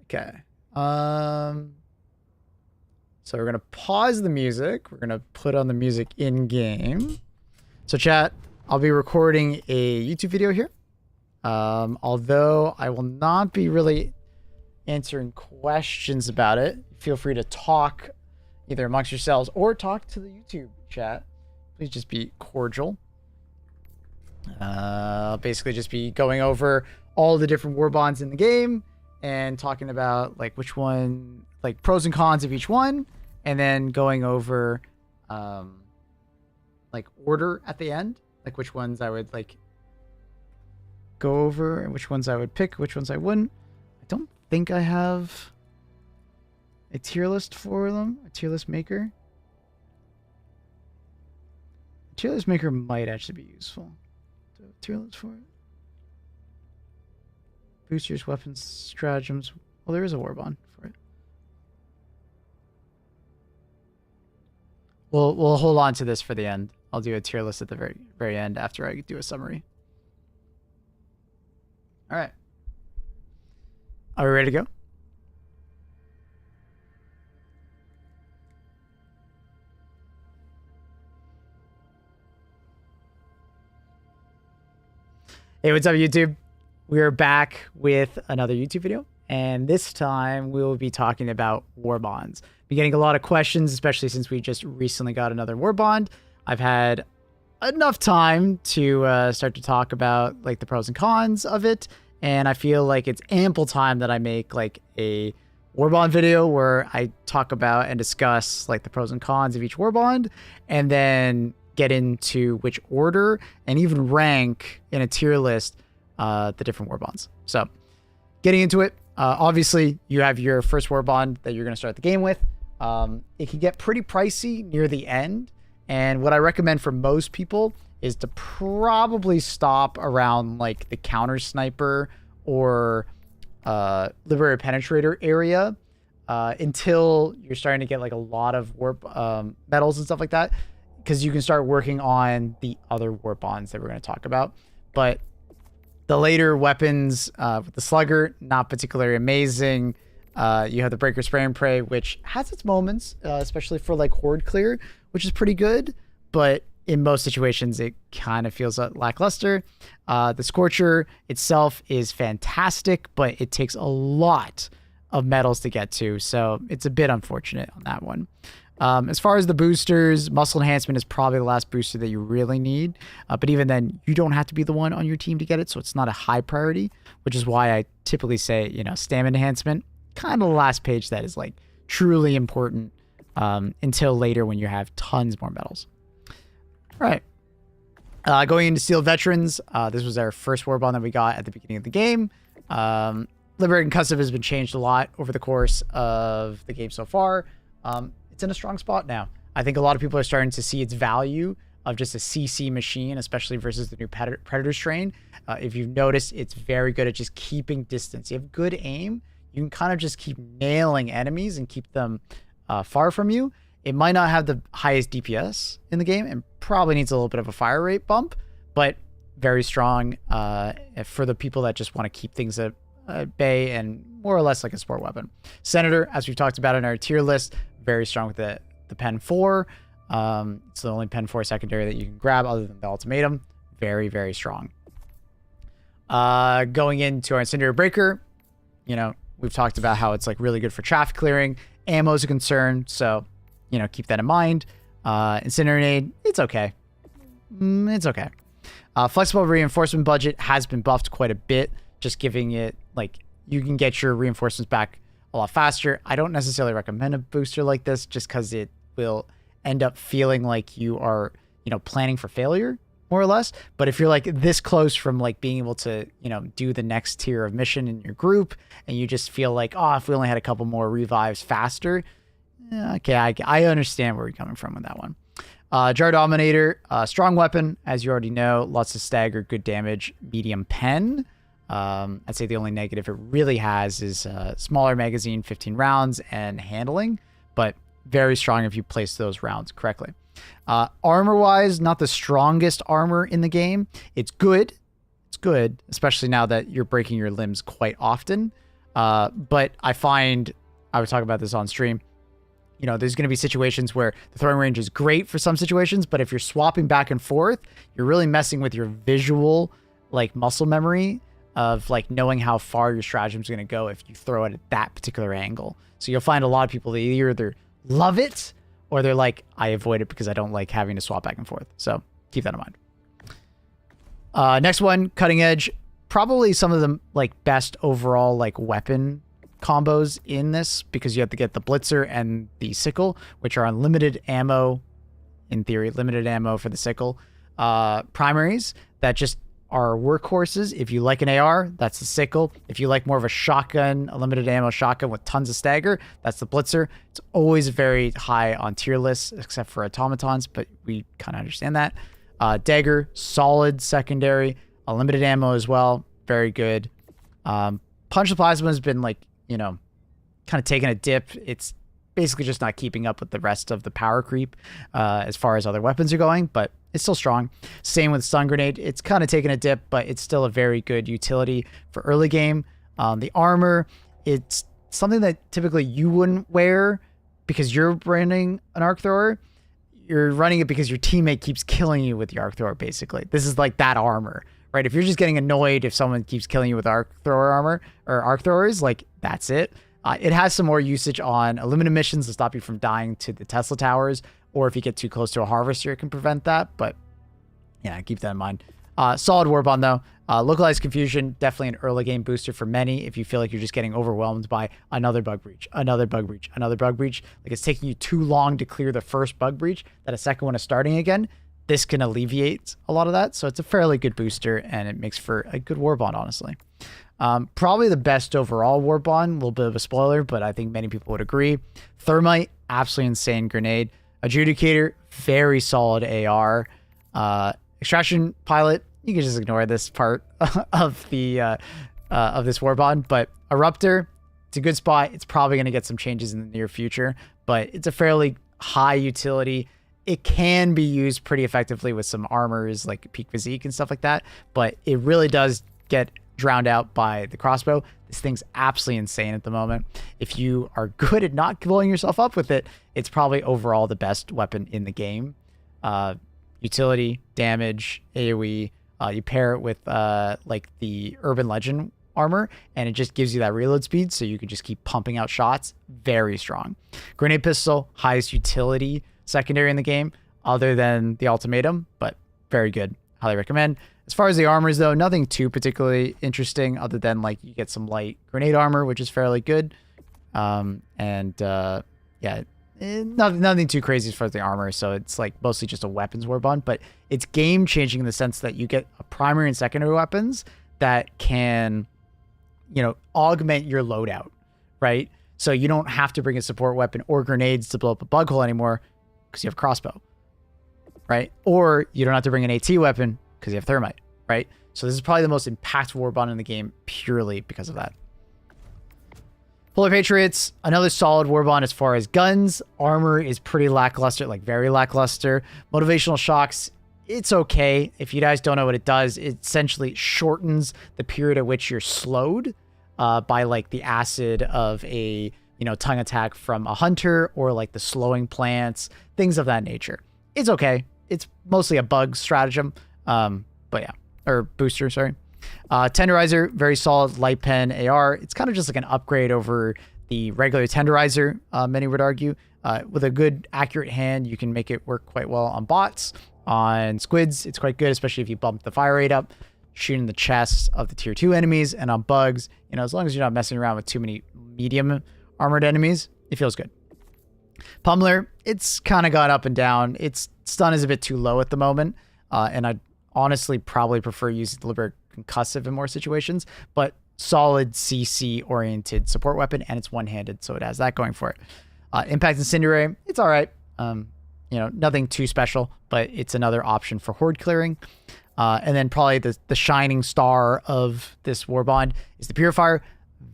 Okay. So we're going to pause the music. We're going to put on the music in game. So chat, I'll be recording a YouTube video here. Although I will not be really answering questions about it. Feel free to talk either amongst yourselves or talk to the YouTube chat. Please just be cordial. I'll basically just be going over all the different war bonds in the game and talking about like which one, like pros and cons of each one, and then going over like order at the end, like which ones I would like go over and which ones I would pick, which ones I wouldn't. I don't think I have a tier list for them, a tier list maker. A tier list maker might actually be useful. Do I have a tier list for it? Boosters, weapons, stratagems. Well, there is a warbond for it. We'll hold on to this for the end. I'll do a tier list at the very end after I do a summary. All right. Are we ready to go? Hey, what's up, YouTube? We're back with another YouTube video, and this time we will be talking about war bonds. Been getting a lot of questions, especially since we just recently got another war bond. I've had enough time to start to talk about like the pros and cons of it, and I feel like it's ample time that I make like a war bond video where I talk about and discuss like the pros and cons of each war bond, and then get into which order and even rank in a tier list the different war bonds. So getting into it, obviously you have your first war bond that you're going to start the game with. It can get pretty pricey near the end, and what I recommend for most people is to probably stop around like the counter sniper or liberator penetrator area until you're starting to get like a lot of warp medals and stuff like that. because you can start working on the other war bonds that we're going to talk about. But the later weapons with the Slugger, not particularly amazing. You have the Breaker Spray and Pray, which has its moments, especially for like Horde clear, which is pretty good. But in most situations, it kind of feels lackluster. The Scorcher itself is fantastic, but it takes a lot of metals to get to. So it's a bit unfortunate on that one. As far as the boosters, Muscle Enhancement is probably the last booster that you really need. But even then, you don't have to be the one on your team to get it. So it's not a high priority, which is why I typically say, Stamina Enhancement, kind of the last page that is like truly important until later when you have tons more medals. All right. Going into Steel Veterans, this was our first warbond that we got at the beginning of the game. Liberating Concussive has been changed a lot over the course of the game so far. It's in a strong spot now. I think a lot of people are starting to see its value of just a CC machine, especially versus the new Predator strain. If you've noticed, it's very good at just keeping distance. You have good aim. You can kind of just keep nailing enemies and keep them far from you. It might not have the highest DPS in the game and probably needs a little bit of a fire rate bump, but very strong for the people that just want to keep things at bay and more or less like a sport weapon. Senator, as we've talked about in our tier list, very strong with the Pen 4. It's the only Pen 4 secondary that you can grab other than the Ultimatum. Very, very strong. Going into our Incendiary Breaker, we've talked about how it's like really good for traffic clearing. Ammo is a concern, so keep that in mind. Incinerate, it's okay. It's okay. Flexible reinforcement budget has been buffed quite a bit, just giving it like you can get your reinforcements back a lot faster. I don't necessarily recommend a booster like this just because it will end up feeling like you are, planning for failure more or less. But if you're like this close from like being able to, do the next tier of mission in your group and you just feel like, if we only had a couple more revives faster. Okay, I understand where you're coming from with that one. Jar Dominator, strong weapon, as you already know. Lots of stagger, good damage, medium pen. I'd say the only negative it really has is smaller magazine, 15 rounds, and handling, but very strong if you place those rounds correctly. Armor-wise, not the strongest armor in the game. It's good. It's good, especially now that you're breaking your limbs quite often. But I find, I was talking about this on stream, there's going to be situations where the throwing range is great for some situations, but if you're swapping back and forth, you're really messing with your visual, like, muscle memory of, like, knowing how far your stratagem is going to go if you throw it at that particular angle. So you'll find a lot of people that either love it or they're like, I avoid it because I don't like having to swap back and forth. So keep that in mind. Next one, Cutting Edge. Probably some of the, like, best overall, like, weapon combos in this because you have to get the Blitzer and the Sickle, which are unlimited ammo, in theory, limited ammo for the Sickle. Primaries that just are workhorses. If you like an AR, that's the Sickle. If you like more of a shotgun, a limited ammo shotgun with tons of stagger, that's the Blitzer. It's always very high on tier lists, except for automatons, but we kind of understand that. Dagger, solid secondary, unlimited ammo as well, very good. Punch the Plasma has been like, kind of taking a dip. It's basically just not keeping up with the rest of the power creep as far as other weapons are going, but it's still strong. Same with Stun Grenade. It's kind of taking a dip, but it's still a very good utility for early game. The armor, it's something that typically you wouldn't wear because you're running an arc thrower. You're running it because your teammate keeps killing you with the arc thrower, basically. This is like that armor, right? If you're just getting annoyed if someone keeps killing you with arc thrower armor or arc throwers, like, that's it. It has some more usage on limited missions to stop you from dying to the Tesla towers, or if you get too close to a harvester, it can prevent that. But yeah, keep that in mind. Solid warbond though. Localized Confusion, definitely an early game booster for many. If you feel like you're just getting overwhelmed by another bug breach, another bug breach, another bug breach, like it's taking you too long to clear the first bug breach, that a second one is starting again, this can alleviate a lot of that. So it's a fairly good booster and it makes for a good warbond, honestly. Probably the best overall warbond, a little bit of a spoiler, but I think many people would agree. Thermite, absolutely insane grenade. Adjudicator, very solid AR. Extraction Pilot, you can just ignore this part of the of this warbond, but Eruptor, it's a good spot. It's probably going to get some changes in the near future, but it's a fairly high utility. it can be used pretty effectively with some armors like peak physique and stuff like that, but it really does get drowned out by the crossbow. This thing's absolutely insane at the moment. If you are good at not blowing yourself up with it, it's probably overall the best weapon in the game. Utility, damage, AoE. You pair it with like the Urban Legend armor, and it just gives you that reload speed, so you can just keep pumping out shots. Very strong. Grenade pistol, highest utility secondary in the game, other than the ultimatum, but very good. Highly recommend. As far as the armors, though, nothing too particularly interesting, other than like you get some light grenade armor, which is fairly good. Yeah, nothing too crazy as far as the armor. So it's like mostly just a weapons war bond, but it's game changing in the sense that you get a primary and secondary weapons that can, you know, augment your loadout, right? So you don't have to bring a support weapon or grenades to blow up a bug hole anymore because you have crossbow, right? Or you don't have to bring an AT weapon because you have thermite, right? So this is probably the most impactful war bond in the game purely because of that. Polar Patriots, another solid war bond as far as guns. Armor is pretty lackluster, like very lackluster. Motivational shocks, it's okay. If you guys don't know what it does, it essentially shortens the period at which you're slowed by like the acid of a, you know, tongue attack from a hunter, or like the slowing plants, things of that nature. It's okay. It's mostly a bug stratagem. But yeah, or booster, sorry. Tenderizer, very solid light pen AR. It's kind of just like an upgrade over the regular tenderizer, many would argue. With a good accurate hand, you can make it work quite well on bots. On squids, it's quite good, especially if you bump the fire rate up, shooting the chests of the tier 2 enemies. And on bugs, you know, as long as you're not messing around with too many medium armored enemies, it feels good. Pummeler, it's kind of got up and down. Its stun is a bit too low at the moment, and I'd honestly probably prefer using the Liberator Concussive in more situations, but solid CC oriented support weapon, and it's one-handed, so it has that going for it. Impact Incendiary, it's all right. You know, nothing too special, but it's another option for horde clearing. And then probably the shining star of this warbond is the Purifier.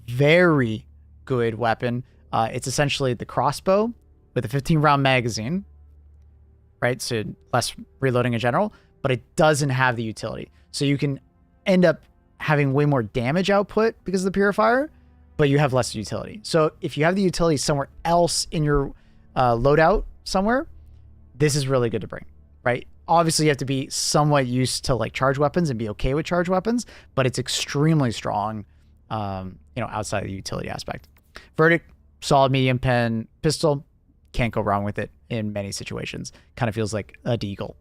Very good weapon. It's essentially the crossbow with a 15-round magazine, right? So less reloading in general, but it doesn't have the utility. So you can end up having way more damage output because of the Purifier, but you have less utility. So if you have the utility somewhere else in your loadout somewhere, this is really good to bring, right? Obviously, you have to be somewhat used to like charge weapons and be okay with charge weapons, but it's extremely strong, you know, outside of the utility aspect. Verdict, solid medium pen pistol. Can't go wrong with it in many situations. Kind of feels like a deagle.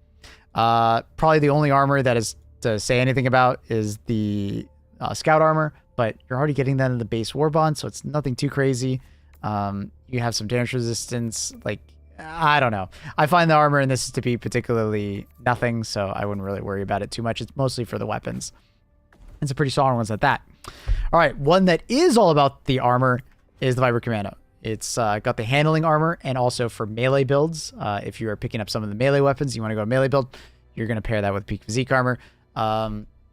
Probably the only armor that is to say anything about is the scout armor, but you're already getting that in the base warbond, so it's nothing too crazy. You have some damage resistance. Like, I don't know. I find the armor in this to be particularly nothing, so I wouldn't really worry about it too much. It's mostly for the weapons. It's a pretty solid ones at that. All right, one that is all about the armor is the Viper Commando. It's got the handling armor, and also for melee builds, if you are picking up some of the melee weapons, you want to go melee build, you're going to pair that with peak physique armor.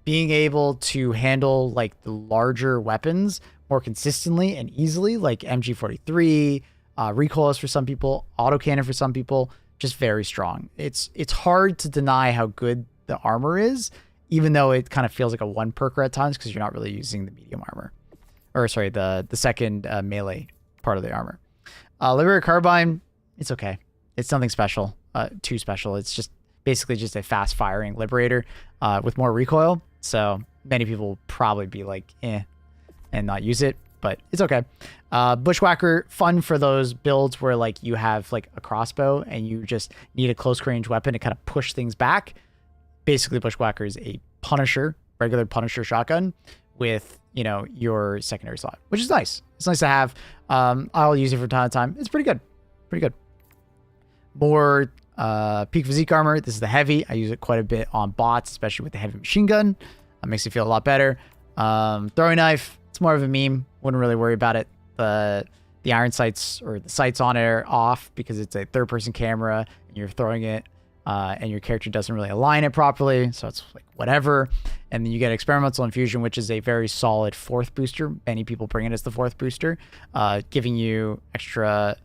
Being able to handle like the larger weapons more consistently and easily, like MG43, recoilless for some people, autocannon for some people, just very strong. It's hard to deny how good the armor is, even though it kind of feels like a one perker at times because you're not really using the medium armor, or sorry, the second melee part of the armor. Liberator Carbine, it's okay. It's nothing special, too special. It's just basically just a fast firing Liberator with more recoil. So many people will probably be like, and not use it, but it's okay. Bushwhacker, fun for those builds where like you have like a crossbow and you just need a close range weapon to kind of push things back. Basically, Bushwhacker is a Punisher, regular Punisher shotgun with, you know, your secondary slot, which is nice. It's nice to have. I'll use it from time to time. It's pretty good. Pretty good. More peak physique armor. This is the heavy. I use it quite a bit on bots, especially with the heavy machine gun. That makes me feel a lot better. Throwing knife. It's more of a meme. Wouldn't really worry about it. The iron sights or the sights on it are off because it's a third-person camera and you're throwing it, and your character doesn't really align it properly, so it's like whatever. And then you get experimental infusion, which is a very solid fourth booster. Many people bring it as the fourth booster, giving you extra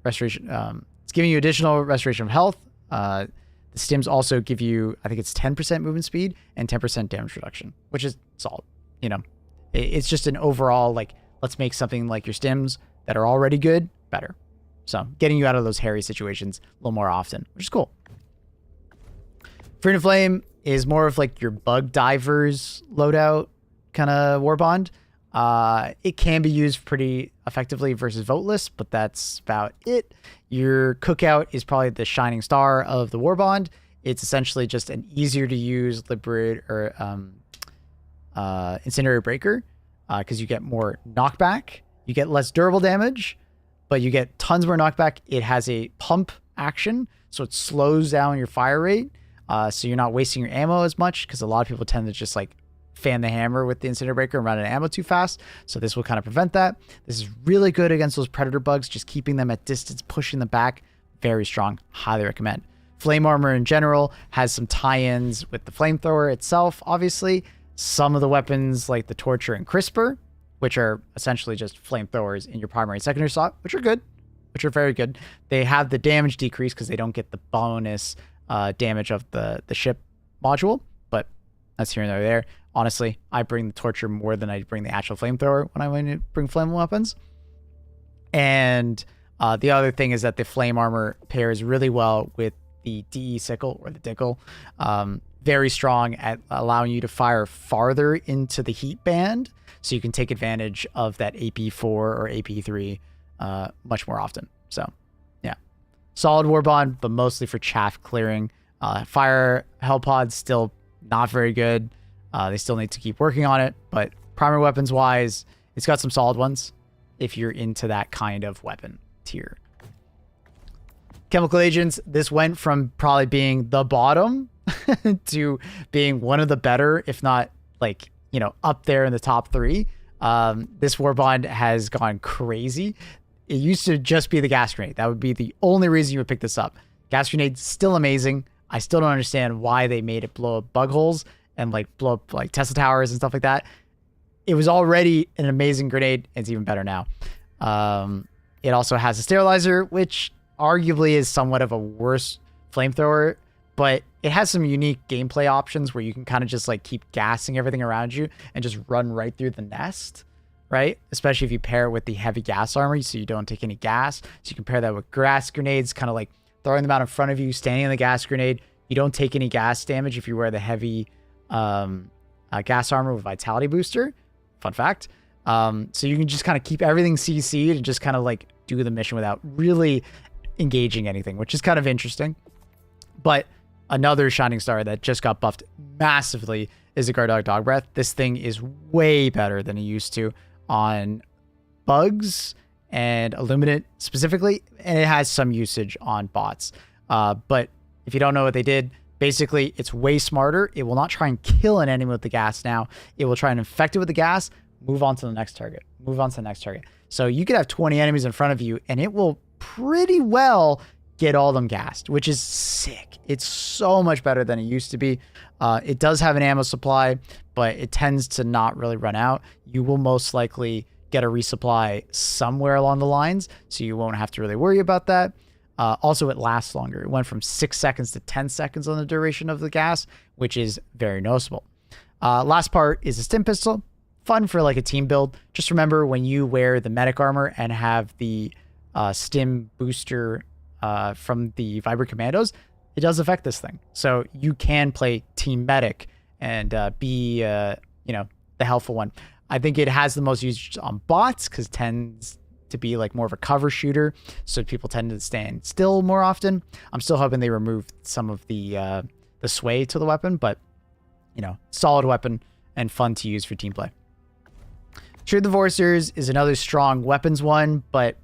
restoration. It's giving you additional restoration of health. The stims also give you, I think it's 10% movement speed and 10% damage reduction, which is solid. You know, it's just an overall, like, let's make something like your stims that are already good better. So getting you out of those hairy situations a little more often, which is cool. Freedom Flame is more of like your bug divers loadout kind of warbond. It can be used pretty effectively versus voteless, but that's about it. Your cookout is probably the shining star of the warbond. It's essentially just an easier to use liberate or incendiary breaker because you get more knockback. You get less durable damage, but you get tons more knockback. It has a pump action, so it slows down your fire rate. So you're not wasting your ammo as much because a lot of people tend to just like fan the hammer with the incendiary breaker and run out of ammo too fast. So this will kind of prevent that. This is really good against those predator bugs, just keeping them at distance, pushing them back. Very strong. Highly recommend. Flame armor in general has some tie-ins with the flamethrower itself, obviously. Some of the weapons like the torture and crisper, which are essentially just flamethrowers in your primary and secondary slot, which are good, which are very good. They have the damage decrease because they don't get the bonus damage of the ship module, but that's here and there. Honestly, I bring the torture more than I bring the actual flamethrower when I want to bring flame weapons. And the other thing is that the flame armor pairs really well with the DE sickle or the dickle. Very strong at allowing you to fire farther into the heat band, so you can take advantage of that AP4 or AP3 much more often. So, yeah. Solid warbond, but mostly for chaff clearing. Fire hell pods still not very good. They still need to keep working on it, but primary weapons wise, it's got some solid ones if you're into that kind of weapon tier. Chemical agents, this went from probably being the bottom to being one of the better, if not like, you know, up there in the top 3. This warbond has gone crazy. It used to just be the gas grenade. That would be the only reason you would pick this up. Gas grenade's still amazing. I still don't understand why they made it blow up bug holes and like blow up like Tesla towers and stuff like that. It was already an amazing grenade. It's even better now. It also has a sterilizer, which arguably is somewhat of a worse flamethrower, but it has some unique gameplay options where you can kind of just like keep gassing everything around you and just run right through the nest, right? Especially if you pair it with the heavy gas armor so you don't take any gas. So you can pair that with gas grenades, kind of like throwing them out in front of you, standing in the gas grenade. You don't take any gas damage if you wear the heavy gas armor with vitality booster. Fun fact. So you can just kind of keep everything CC'd and just kind of like do the mission without really engaging anything, which is kind of interesting. But another shining star that just got buffed massively is the Guard Dog Dog Breath. This thing is way better than it used to on bugs and Illuminate specifically, and it has some usage on bots. But if you don't know what they did, basically it's way smarter. It will not try and kill an enemy with the gas now. It will try and infect it with the gas, move on to the next target, move on to the next target. So you could have 20 enemies in front of you and it will pretty well get all of them gassed, which is sick. It's so much better than it used to be. It does have an ammo supply, but it tends to not really run out. You will most likely get a resupply somewhere along the lines, so you won't have to really worry about that. Also, it lasts longer. It went from 6 seconds to 10 seconds on the duration of the gas, which is very noticeable. Last part is a stim pistol. Fun for like a team build. Just remember when you wear the medic armor and have the stim booster from the Vibrant Commandos, it does affect this thing. So you can play team medic and be, you know, the helpful one. I think it has the most usage on bots because it tends to be like more of a cover shooter. So people tend to stand still more often. I'm still hoping they remove some of the sway to the weapon, but you know, solid weapon and fun to use for team play. True Divorcers is another strong weapons one, but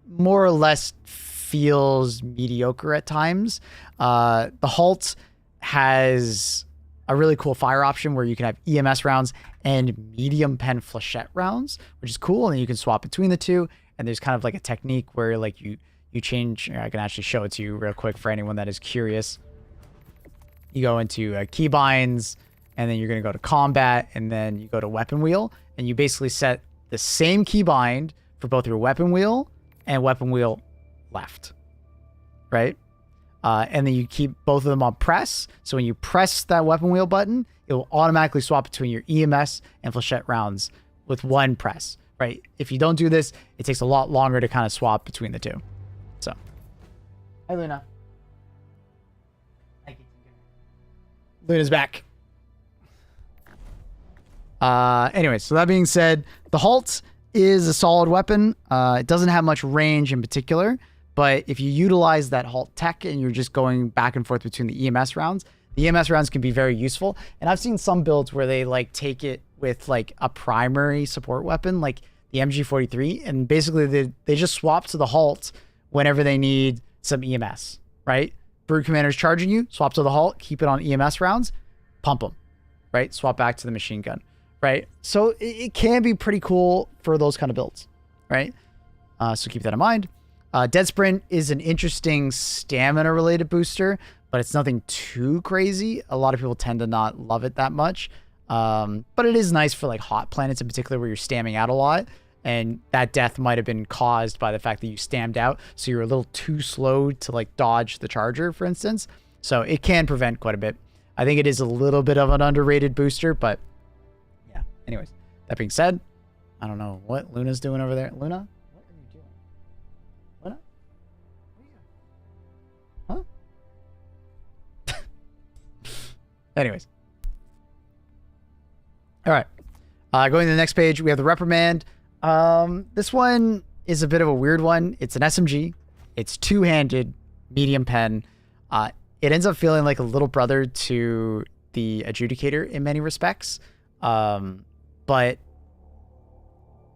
more or less feels mediocre at times. The Halt has a really cool fire option where you can have EMS rounds and medium pen flechette rounds, which is cool. And then you can swap between the two. And there's kind of like a technique where like you change. I can actually show it to you real quick for anyone that is curious. You go into keybinds, and then you're going to go to combat, and then you go to weapon wheel, and you basically set the same keybind for both your weapon wheel and weapon wheel left. right? And then you keep both of them on press. So when you press that weapon wheel button, it will automatically swap between your EMS and flechette rounds with one press, right? If you don't do this, it takes a lot longer to kind of swap between the two. So, hi Luna. Luna's back. Anyway, so that being said, the Halt is a solid weapon. It doesn't have much range in particular, but if you utilize that Halt tech and you're just going back and forth between the EMS rounds, the EMS rounds can be very useful. And I've seen some builds where they like take it with like a primary support weapon, like the MG43, and basically they just swap to the Halt whenever they need some EMS, right? Brood Commander's charging you, swap to the Halt, keep it on EMS rounds, pump them, right? Swap back to the machine gun, right? So it can be pretty cool for those kind of builds, right? So keep that in mind. Dead Sprint is an interesting stamina related booster, but it's nothing too crazy. A lot of people tend to not love it that much. But it is nice for like hot planets in particular where you're stamming out a lot. And that death might have been caused by the fact that you stammed out. So you're a little too slow to like dodge the charger, for instance. So it can prevent quite a bit. I think it is a little bit of an underrated booster, but yeah. Anyways, that being said, I don't know what Luna's doing over there. Luna? What are you doing? Luna? What are you... Huh? Anyways. All right. Going to the next page, we have the Reprimand. This one is a bit of a weird one. It's an SMG. It's two-handed, medium pen. It ends up feeling like a little brother to the Adjudicator in many respects. But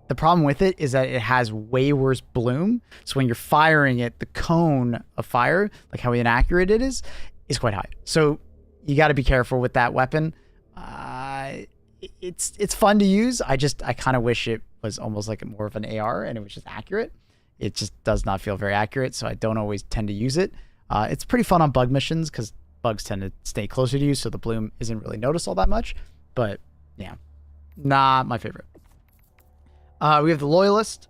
the problem with it is that it has way worse bloom. So when you're firing it, the cone of fire, like how inaccurate it is quite high. So you got to be careful with that weapon. It's fun to use. I kind of wish it was almost like more of an AR and it was just accurate. It just does not feel very accurate, so I don't always tend to use it. It's pretty fun on bug missions because bugs tend to stay closer to you, so the bloom isn't really noticed all that much. But yeah, not my favorite. We have the Loyalist.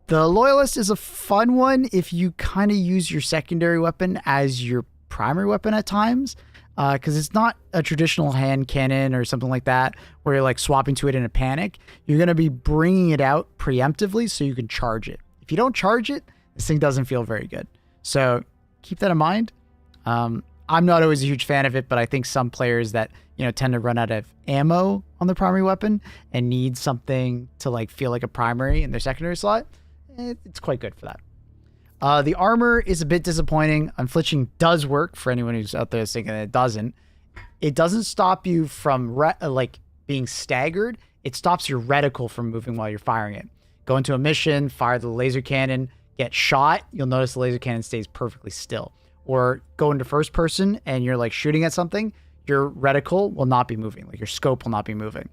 The Loyalist is a fun one if you kind of use your secondary weapon as your primary weapon at times. Because it's not a traditional hand cannon or something like that where you're like swapping to it in a panic. You're going to be bringing it out preemptively so you can charge it. If you don't charge it, this thing doesn't feel very good. So keep that in mind. I'm not always a huge fan of it, but I think some players that, tend to run out of ammo on their primary weapon and need something to like feel like a primary in their secondary slot, it's quite good for that. The armor is a bit disappointing. Unflinching does work for anyone who's out there thinking it doesn't. It doesn't stop you from being staggered. It stops your reticle from moving while you're firing it. Go into a mission, fire the laser cannon, get shot. You'll notice the laser cannon stays perfectly still. Or go into first person and you're like shooting at something. Your reticle will not be moving. Like your scope will not be moving.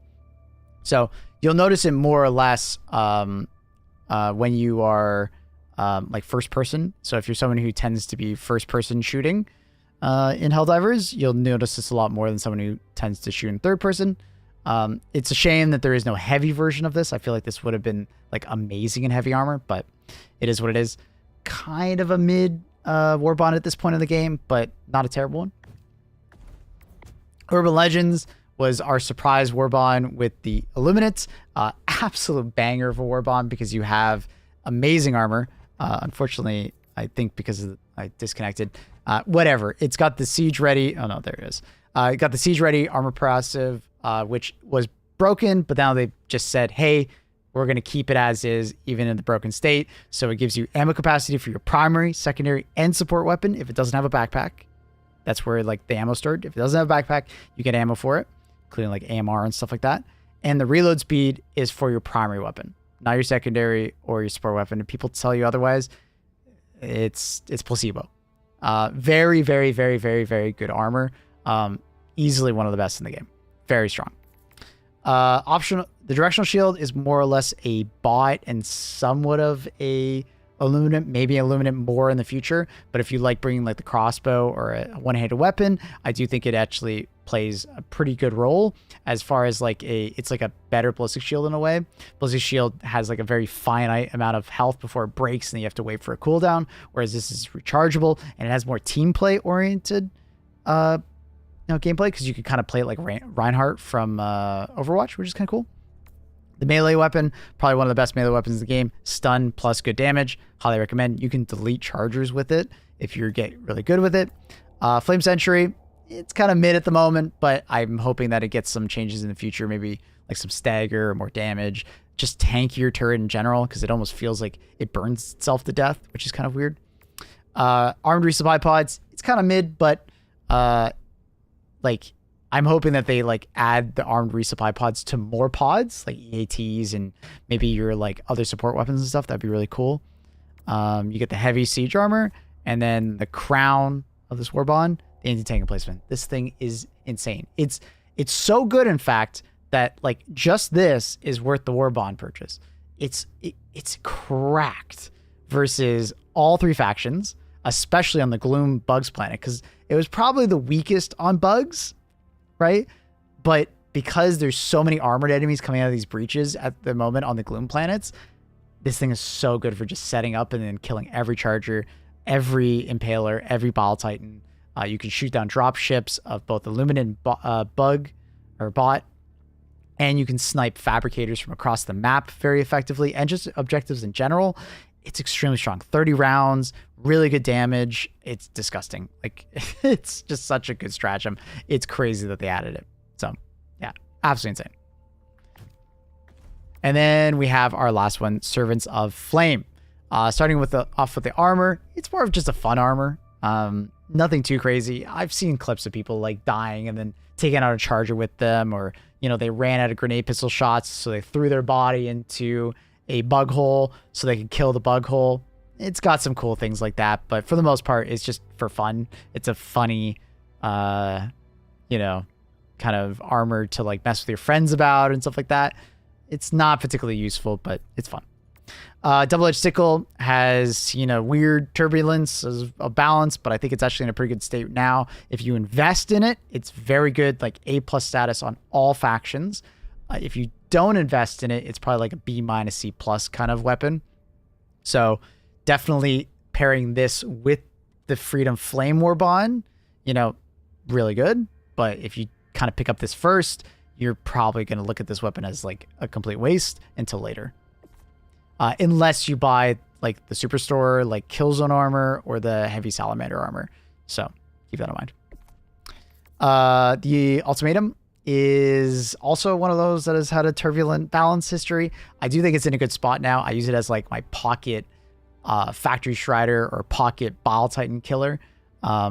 So you'll notice it more or less when you are like first person. So if you're someone who tends to be first person shooting in Helldivers, you'll notice this a lot more than someone who tends to shoot in third person. It's a shame that there is no heavy version of this. I feel like this would have been like amazing in heavy armor, but it is what it is. Kind of a mid warbond at this point in the game, but not a terrible one. Urban Legends was our surprise warbond with the Illuminates. Absolute banger of a warbond because you have amazing armor. Unfortunately, I think because I disconnected. Whatever. It's got the siege ready. Oh no, there it is. It got the siege ready armor passive, which was broken, but now they've just said, hey, we're going to keep it as is, even in the broken state. So it gives you ammo capacity for your primary, secondary, and support weapon. If it doesn't have a backpack, that's where like the ammo stored. If it doesn't have a backpack, you get ammo for it, including like AMR and stuff like that. And the reload speed is for your primary weapon, not your secondary or your support weapon. If people tell you otherwise, it's placebo. Very, very, very, very, very good armor. Easily one of the best in the game. Very strong. Optional. The directional shield is more or less a bot and somewhat of a illuminate, maybe illuminate more in the future. But if you like bringing like the crossbow or a one-handed weapon, I do think it actually plays a pretty good role as far as like it's like a better ballistic shield in a way. Ballistic shield has like a very finite amount of health before it breaks and then you have to wait for a cooldown, whereas this is rechargeable and it has more team play oriented gameplay, because you can kind of play it like Reinhardt from Overwatch, which is kind of cool. The melee weapon, probably one of the best melee weapons in the game. Stun plus good damage. Highly recommend. You can delete chargers with it if you get really good with it. Flame Sentry, it's kind of mid at the moment, but I'm hoping that it gets some changes in the future. Maybe like some stagger or more damage. Just tankier turret in general, because it almost feels like it burns itself to death, which is kind of weird. Armed resupply pods, it's kind of mid, but like I'm hoping that they like add the armed resupply pods to more pods, like EATs and maybe your like other support weapons and stuff. That'd be really cool. You get the heavy siege armor and then the crown of this war bond, the anti-tank emplacement. This thing is insane. It's so good, in fact, that like just this is worth the war bond purchase. It's cracked versus all three factions, especially on the Gloom Bugs planet, because it was probably the weakest on Bugs, right? But because there's so many armored enemies coming out of these breaches at the moment on the Gloom planets, this thing is so good for just setting up and then killing every charger, every impaler, every bile titan. You can shoot down drop ships of both Illuminate bug or bot, and you can snipe fabricators from across the map very effectively, and just objectives in general. It's extremely strong. 30 rounds, really good damage. It's disgusting. Like, it's just such a good stratagem. It's crazy that they added it. So, yeah, absolutely insane. And then we have our last one, Servants of Flame. Starting with off with the armor. It's more of just a fun armor. Nothing too crazy. I've seen clips of people like dying and then taking out a charger with them, or, you know, they ran out of grenade pistol shots, so they threw their body into a bug hole so they could kill the bug hole. It's got some cool things like that, but for the most part, it's just for fun. It's a funny, you know, kind of armor to like mess with your friends about and stuff like that. It's not particularly useful, but it's fun. Double-edged sickle has, you know, weird turbulence of balance, but I think it's actually in a pretty good state now. If you invest in it, it's very good, like A+ status on all factions. If you don't invest in it, it's probably like a B- C+ kind of weapon. So definitely pairing this with the Freedom Flame Warbond, you know, really good. But if you kind of pick up this first, you're probably going to look at this weapon as like a complete waste until later. Unless you buy like the Superstore, like Killzone armor or the Heavy Salamander armor. So keep that in mind. The Ultimatum is also one of those that has had a turbulent balance history. I do think it's in a good spot now. I use it as like my pocket Factory Shrider or pocket Bile Titan killer,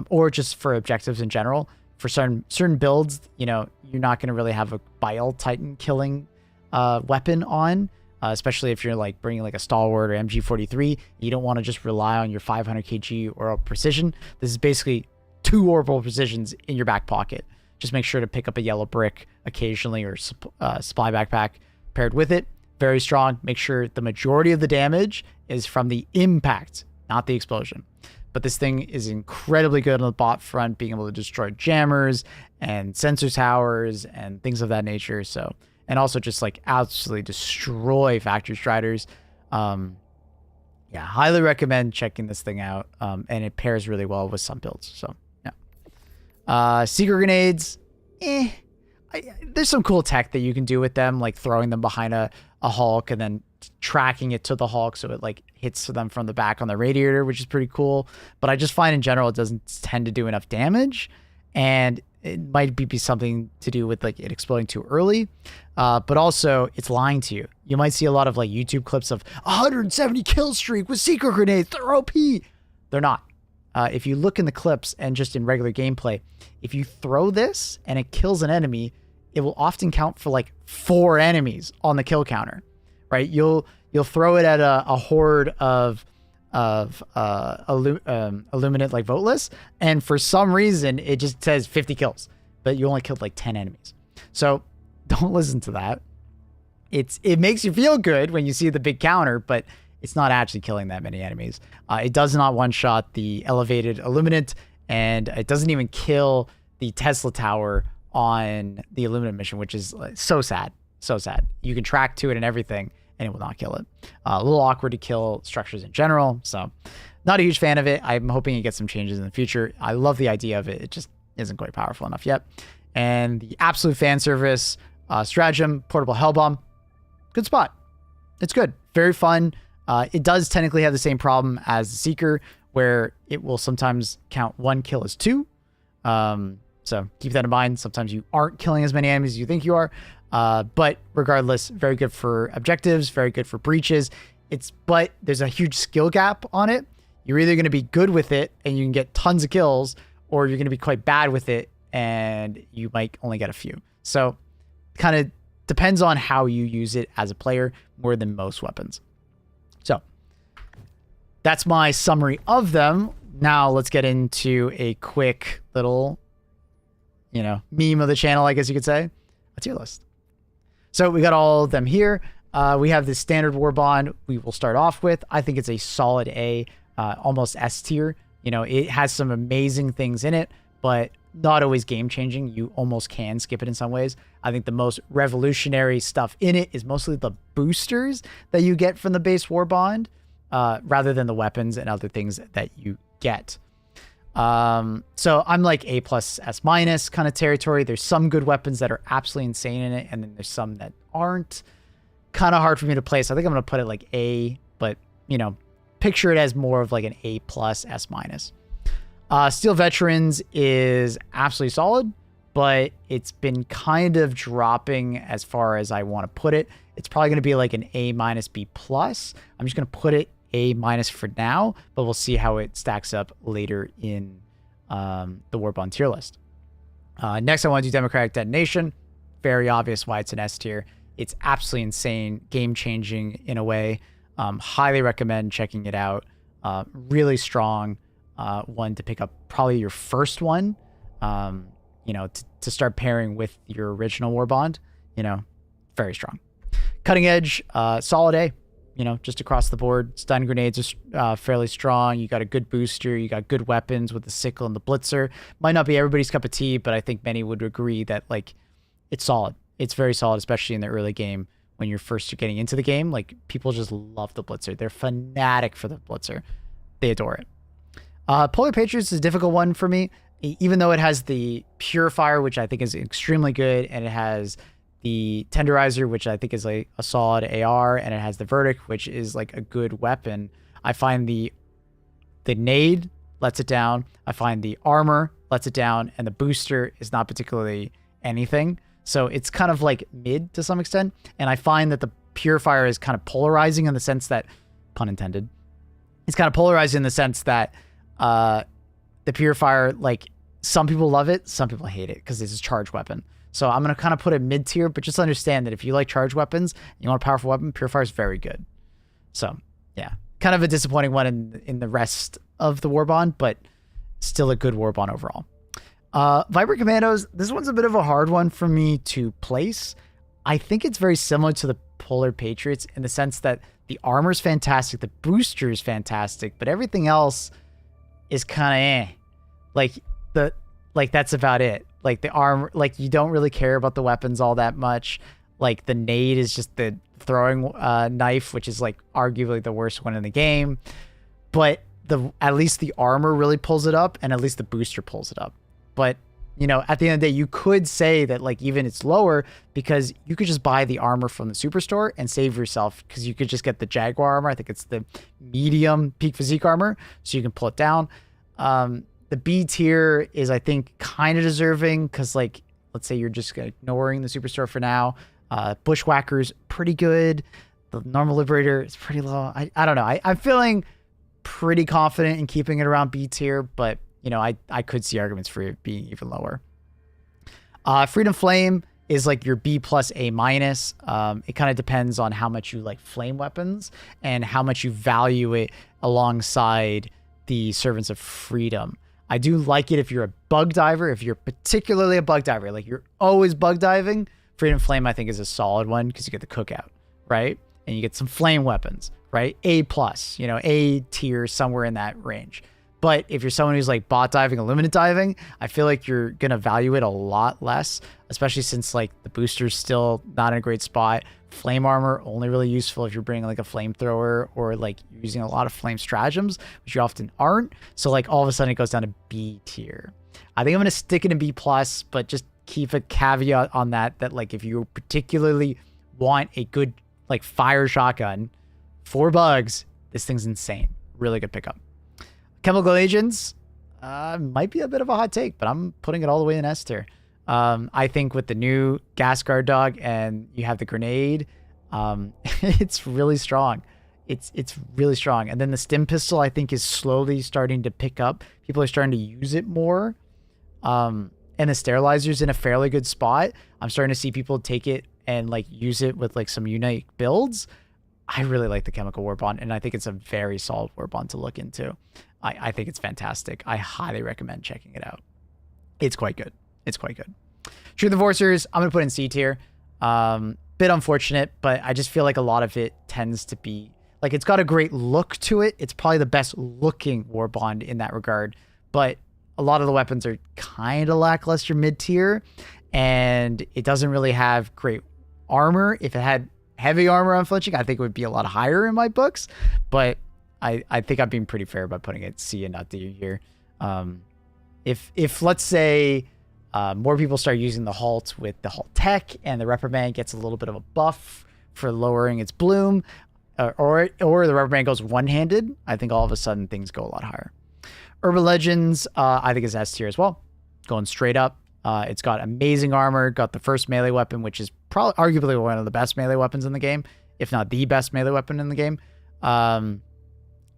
or just for objectives in general. For certain builds, you know, you're not going to really have a Bile Titan killing weapon on. Especially if you're like bringing like a Stalwart or MG43, you don't want to just rely on your 500 kg Oral Precision. This is basically 2 Orbital Precisions in your back pocket. Just make sure to pick up a yellow brick occasionally or supply backpack paired with it. Very strong. Make sure the majority of the damage is from the impact, not the explosion. But this thing is incredibly good on the bot front, being able to destroy jammers and sensor towers and things of that nature. So, and also just like absolutely destroy Factory Striders. Yeah, highly recommend checking this thing out. And it pairs really well with some builds. So, yeah. Secret grenades. There's some cool tech that you can do with them, like throwing them behind a Hulk and then tracking it to the Hulk so it like hits them from the back on the radiator, which is pretty cool. But I just find in general it doesn't tend to do enough damage, and it might be something to do with like it exploding too early, but also it's lying to you. You might see a lot of like YouTube clips of 170 kill streak with secret grenades. They're OP. They're not. If you look in the clips and just in regular gameplay, if you throw this and it kills an enemy, it will often count for like 4 enemies on the kill counter, right? You'll throw it at a horde of Illuminate like voteless, and for some reason it just says 50 kills, but you only killed like 10 enemies. So don't listen to that. It makes you feel good when you see the big counter, but it's not actually killing that many enemies. It does not one-shot the elevated illuminant, and it doesn't even kill the Tesla tower on the illuminant mission, which is so sad. So sad. You can track to it and everything, and it will not kill it. A little awkward to kill structures in general, so not a huge fan of it. I'm hoping it gets some changes in the future. I love the idea of it. It just isn't quite powerful enough yet. And the absolute fan service, Stratagem, Portable Hellbomb, good spot. It's good. Very fun. It does technically have the same problem as the Seeker, where it will sometimes count 1 kill as 2. So keep that in mind. Sometimes you aren't killing as many enemies as you think you are. But regardless, very good for objectives, very good for breaches. But there's a huge skill gap on it. You're either going to be good with it and you can get tons of kills, or you're going to be quite bad with it and you might only get a few. So kind of depends on how you use it as a player more than most weapons. So that's my summary of them. Now let's get into a quick little, meme of the channel, I guess you could say, a tier list. So we got all of them here. We have the standard war bond we will start off with. I think it's a solid A, almost S tier. It has some amazing things in it, but not always game changing. You almost can skip it in some ways. I think the most revolutionary stuff in it is mostly the boosters that you get from the base war bond, rather than the weapons and other things that you get. So I'm like A plus S minus kind of territory. There's some good weapons that are absolutely insane in it, and then there's some that aren't. Kind of hard for me to place. I think I'm going to put it like A, but picture it as more of like an A plus S minus. Steel Veterans is absolutely solid, but it's been kind of dropping as far as I want to put it. It's probably going to be like an A minus B plus. I'm just going to put it A minus for now, but we'll see how it stacks up later in the Warbond tier list. Next, I want to do Democratic Detonation. Very obvious why it's an S tier. It's absolutely insane, game-changing in a way. Highly recommend checking it out. Really strong one to pick up, probably your first one, to start pairing with your original Warbond. Very strong. Cutting Edge, solid A. Just across the board. Stun grenades are fairly strong. You got a good booster. You got good weapons with the sickle and the blitzer. Might not be everybody's cup of tea, but I think many would agree that it's solid. It's very solid, especially in the early game when you're first getting into the game. People just love the blitzer. They're fanatic for the blitzer. They adore it. Polar Patriots is a difficult one for me, even though it has the Purifier, which I think is extremely good, and it has the Tenderizer, which I think is a solid AR, and it has the Verdict, which is a good weapon. I find the nade lets it down. I find the armor lets it down, and the booster is not particularly anything. So it's kind of mid to some extent. And I find that the Purifier is kind of polarizing in the sense that, pun intended, it's kind of polarizing in the sense that the Purifier, some people love it, some people hate it because it's a charged weapon. So I'm going to kind of put it mid tier, but just understand that if you like charged weapons and you want a powerful weapon, Purifier is very good. So yeah, kind of a disappointing one in the rest of the Warbond, but still a good Warbond overall. Viper Commandos, this one's a bit of a hard one for me to place. I think it's very similar to the Polar Patriots in the sense that the armor's fantastic, the booster's fantastic, but everything else is kind of that's about it. The armor, you don't really care about the weapons all that much. The nade is just the throwing knife, which is arguably the worst one in the game. But at least the armor really pulls it up, and at least the booster pulls it up. But, at the end of the day, you could say that even it's lower because you could just buy the armor from the superstore and save yourself because you could just get the Jaguar armor. I think it's the medium peak physique armor, so you can pull it down. The B tier is, I think, kind of deserving because, let's say you're just ignoring the superstore for now. Bushwhacker's pretty good. The normal Liberator is pretty low. I don't know. I'm feeling pretty confident in keeping it around B tier, but I could see arguments for it being even lower. Freedom Flame is your B plus A minus. It kind of depends on how much you like flame weapons and how much you value it alongside the Servants of Freedom. I do like it if you're a bug diver, if you're particularly a bug diver, you're always bug diving. Freedom Flame, I think, is a solid one because you get the cookout, right? And you get some flame weapons. right? A plus, you know, A tier, somewhere in that range. But if you're someone who's like bot diving and limited diving, I feel like you're going to value it a lot less, especially since like the booster's still not in a great spot. Flame armor only really useful if you're bringing like a flamethrower or like using a lot of flame stratagems, which you often aren't. So like all of a sudden it goes down to B tier. I think I'm going to stick it in B plus, but just keep a caveat on that like if you particularly want a good like fire shotgun, 4 bugs, this thing's insane. Really good pickup. Chemical agents might be a bit of a hot take, but I'm putting it all the way in S tier. I think with the new gas guard dog and you have the grenade, it's really strong. It's really strong. And then the stim pistol, I think, is slowly starting to pick up. People are starting to use it more. And the sterilizer's in a fairly good spot. I'm starting to see people take it and like use it with like some unique builds. I really like the chemical war bond, and I think it's a very solid war bond to look into. I think it's fantastic. I highly recommend checking it out. It's quite good. It's quite good. Truth Enforcers, I'm going to put in C tier. Bit unfortunate, but I just feel like a lot of it tends to be like it's got a great look to it. It's probably the best looking war bond in that regard, but a lot of the weapons are kind of lackluster mid tier, and it doesn't really have great armor. If it had heavy armor on flinching, I think it would be a lot higher in my books, but I think I'm being pretty fair by putting it C and not D here. If let's say more people start using the halt with the halt tech and the reprimand gets a little bit of a buff for lowering its bloom, or the reprimand goes one-handed, I think all of a sudden things go a lot higher. Urban Legends, I think is S tier as well, going straight up. It's got amazing armor, got the first melee weapon, which is probably arguably one of the best melee weapons in the game, if not the best melee weapon in the game.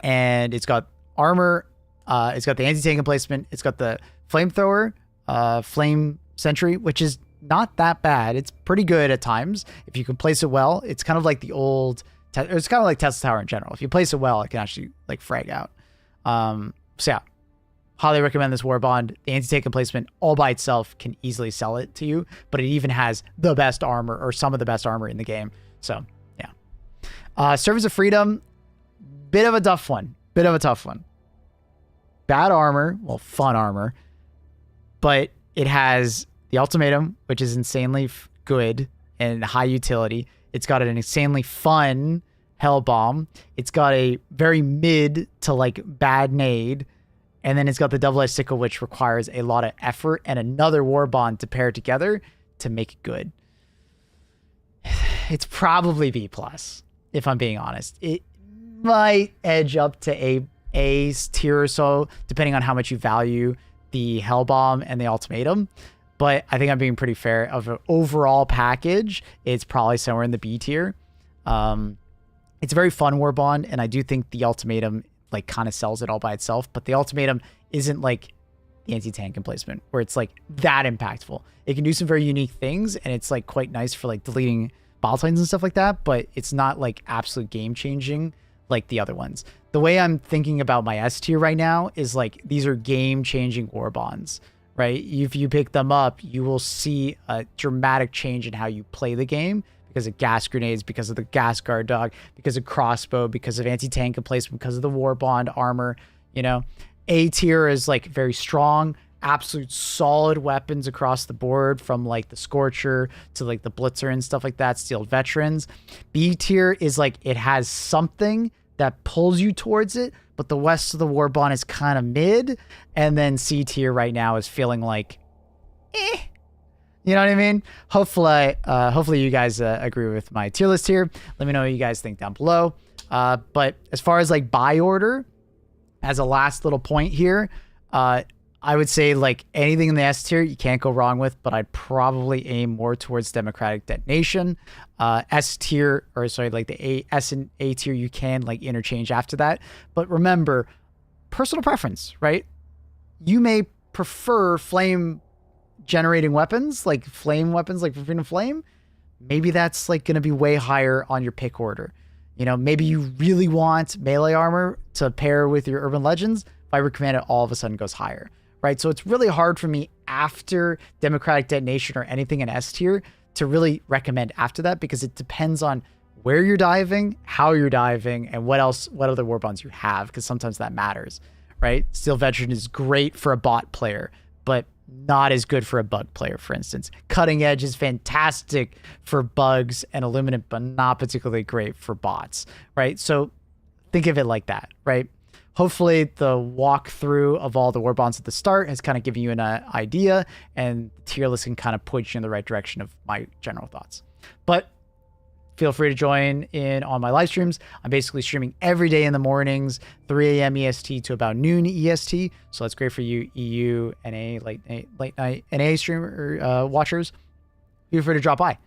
And it's got armor, it's got the anti-tank emplacement, it's got the flamethrower, flame sentry, which is not that bad. It's pretty good at times if you can place it well. It's kind of like the old, it's kind of like Tesla Tower in general. If you place it well, it can actually like frag out. So yeah, highly recommend this war bond. The anti-tank emplacement all by itself can easily sell it to you, but it even has the best armor or some of the best armor in the game. So yeah. Servants of Freedom, bit of a tough one. Bad armor, well, fun armor, but it has the ultimatum, which is insanely good and high utility. It's got an insanely fun hell bomb. It's got a very mid to like bad nade. And then it's got the double-edged sickle, which requires a lot of effort and another war bond to pair together to make it good. It's probably B plus, if I'm being honest. It might edge up to A tier or so, depending on how much you value the hell bomb and the ultimatum. But I think I'm being pretty fair. Of an overall package, it's probably somewhere in the B tier. It's a very fun war bond, and I do think the ultimatum like kind of sells it all by itself, but the ultimatum isn't like the anti-tank emplacement where it's like that impactful. It can do some very unique things, and it's like quite nice for like deleting bottle titans and stuff like that, but it's not like absolute game changing like the other ones. The way I'm thinking about my S tier right now is like these are game changing war bonds, right? If you pick them up, you will see a dramatic change in how you play the game because of gas grenades, because of the gas guard dog, because of crossbow, because of anti-tank emplacement, because of the war bond armor. You know, A tier is like very strong, absolute solid weapons across the board, from like the Scorcher to like the Blitzer and stuff like that, Steeled Veterans. B tier is like it has something that pulls you towards it, but the rest of the war bond is kind of mid. And then C tier right now is feeling like you know what I mean? Hopefully you guys agree with my tier list here. Let me know what you guys think down below. But as far as like buy order, as a last little point here, I would say like anything in the S tier you can't go wrong with, but I'd probably aim more towards Democratic Detonation. S tier, or sorry, like the S and A tier you can like interchange after that. But remember, personal preference, right? You may prefer flame generating weapons, like flame weapons, like Freedom Flame. Maybe that's like going to be way higher on your pick order. You know, maybe you really want melee armor to pair with your Urban Legends. Fiber Command, it all of a sudden goes higher, right? So it's really hard for me after Democratic Detonation or anything in S tier to really recommend after that, because it depends on where you're diving, how you're diving, and what other war bonds you have, because sometimes that matters, right? Steel Veteran is great for a bot player, but not as good for a bug player, for instance. Cutting Edge is fantastic for bugs and Illuminant, but not particularly great for bots, right? So think of it like that, right? Hopefully the walkthrough of all the war bonds at the start has kind of given you an idea, and the tier list can kind of point you in the right direction of my general thoughts. But feel free to join in on my live streams. I'm basically streaming every day in the mornings, 3 a.m. EST to about noon EST. So that's great for you EU, NA, late night NA streamer watchers. Feel free to drop by.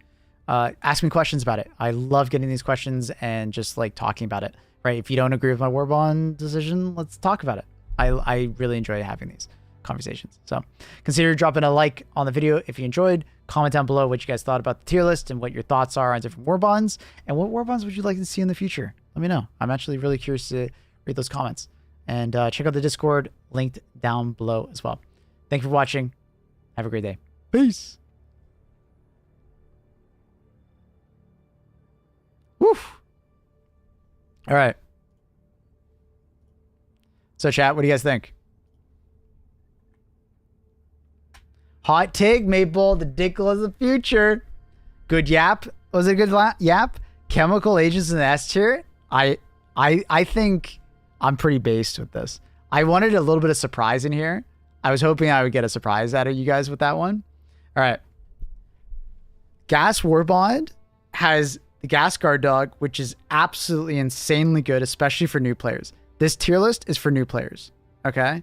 Ask me questions about it. I love getting these questions and just like talking about it, right? If you don't agree with my war bond decision, let's talk about it. I really enjoy having these conversations. So consider dropping a like on the video if you enjoyed. Comment down below what you guys thought about the tier list and what your thoughts are on different war bonds, and what war bonds would you like to see in the future. Let me know. I'm actually really curious to read those comments. And check out the Discord linked down below as well. Thank you for watching. Have a great day. Peace. Woof. All right. So chat, what do you guys think? Hot take, Maple. The dickle is the future. Good yap. Was it a good yap? Chemical agents in the S tier. I think I'm pretty based with this. I wanted a little bit of surprise in here. I was hoping I would get a surprise out of you guys with that one. All right. Gas Warbond has the Gas Guard Dog, which is absolutely insanely good, especially for new players. This tier list is for new players. Okay.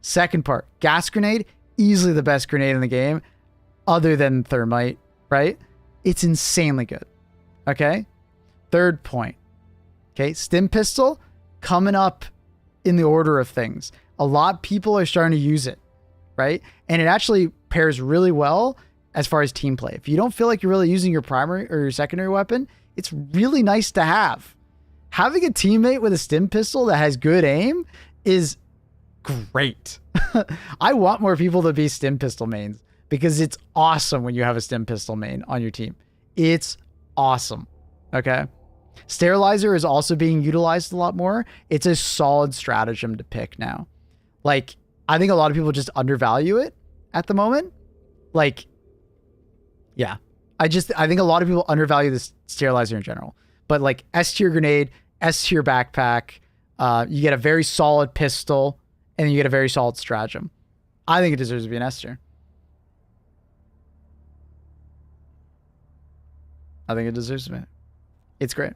Second part, Gas Grenade. Easily the best grenade in the game, other than Thermite, right? It's insanely good. Okay. Third point. Okay. Stim Pistol coming up in the order of things. A lot of people are starting to use it, right? And it actually pairs really well as far as team play. If you don't feel like you're really using your primary or your secondary weapon, it's really nice to have. Having a teammate with a Stim Pistol that has good aim is great. I want more people to be Stim Pistol mains, because it's awesome when you have a Stim Pistol main on your team. It's awesome. Okay. Sterilizer is also being utilized a lot more. It's a solid stratagem to pick now. Like, I think a lot of people just undervalue it at the moment. Like, yeah, I think a lot of people undervalue this Sterilizer in general, but like S tier grenade, S tier backpack, you get a very solid pistol, and you get a very solid stratagem. I think it deserves to be an S tier. I think it deserves to be. It's great.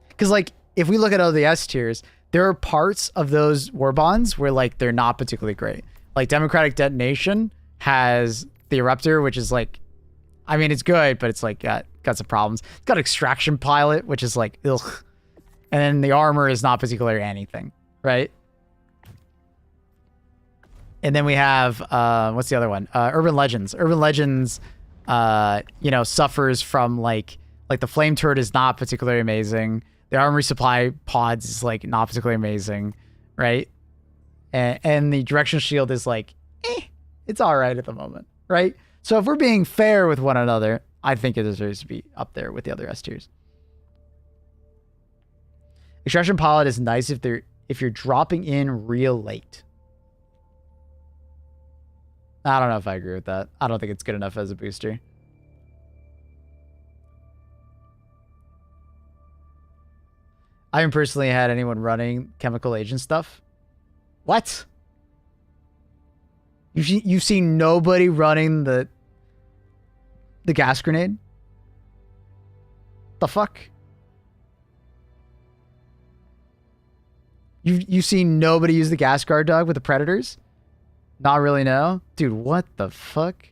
Because, like, if we look at all the S tiers, there are parts of those war bonds where, like, they're not particularly great. Like, Democratic Detonation has the Eruptor, which is, like, I mean, it's good, but it's, like, got some problems. It's got Extraction Pilot, which is, like, ugh. And then the armor is not particularly anything, right? And then we have, what's the other one? Urban Legends. Urban Legends, you know, suffers from like the Flame Turret is not particularly amazing. The Armory Supply Pods is like not particularly amazing, right? And the Direction Shield is like, it's all right at the moment, right? So if we're being fair with one another, I think it deserves to be up there with the other S tiers. Extraction Pilot is nice if you're dropping in real late. I don't know if I agree with that. I don't think it's good enough as a booster. I haven't personally had anyone running chemical agent stuff. What? You've seen nobody running the gas grenade? The fuck? You've seen nobody use the gas guard dog with the predators? Not really, no? Dude, what the fuck?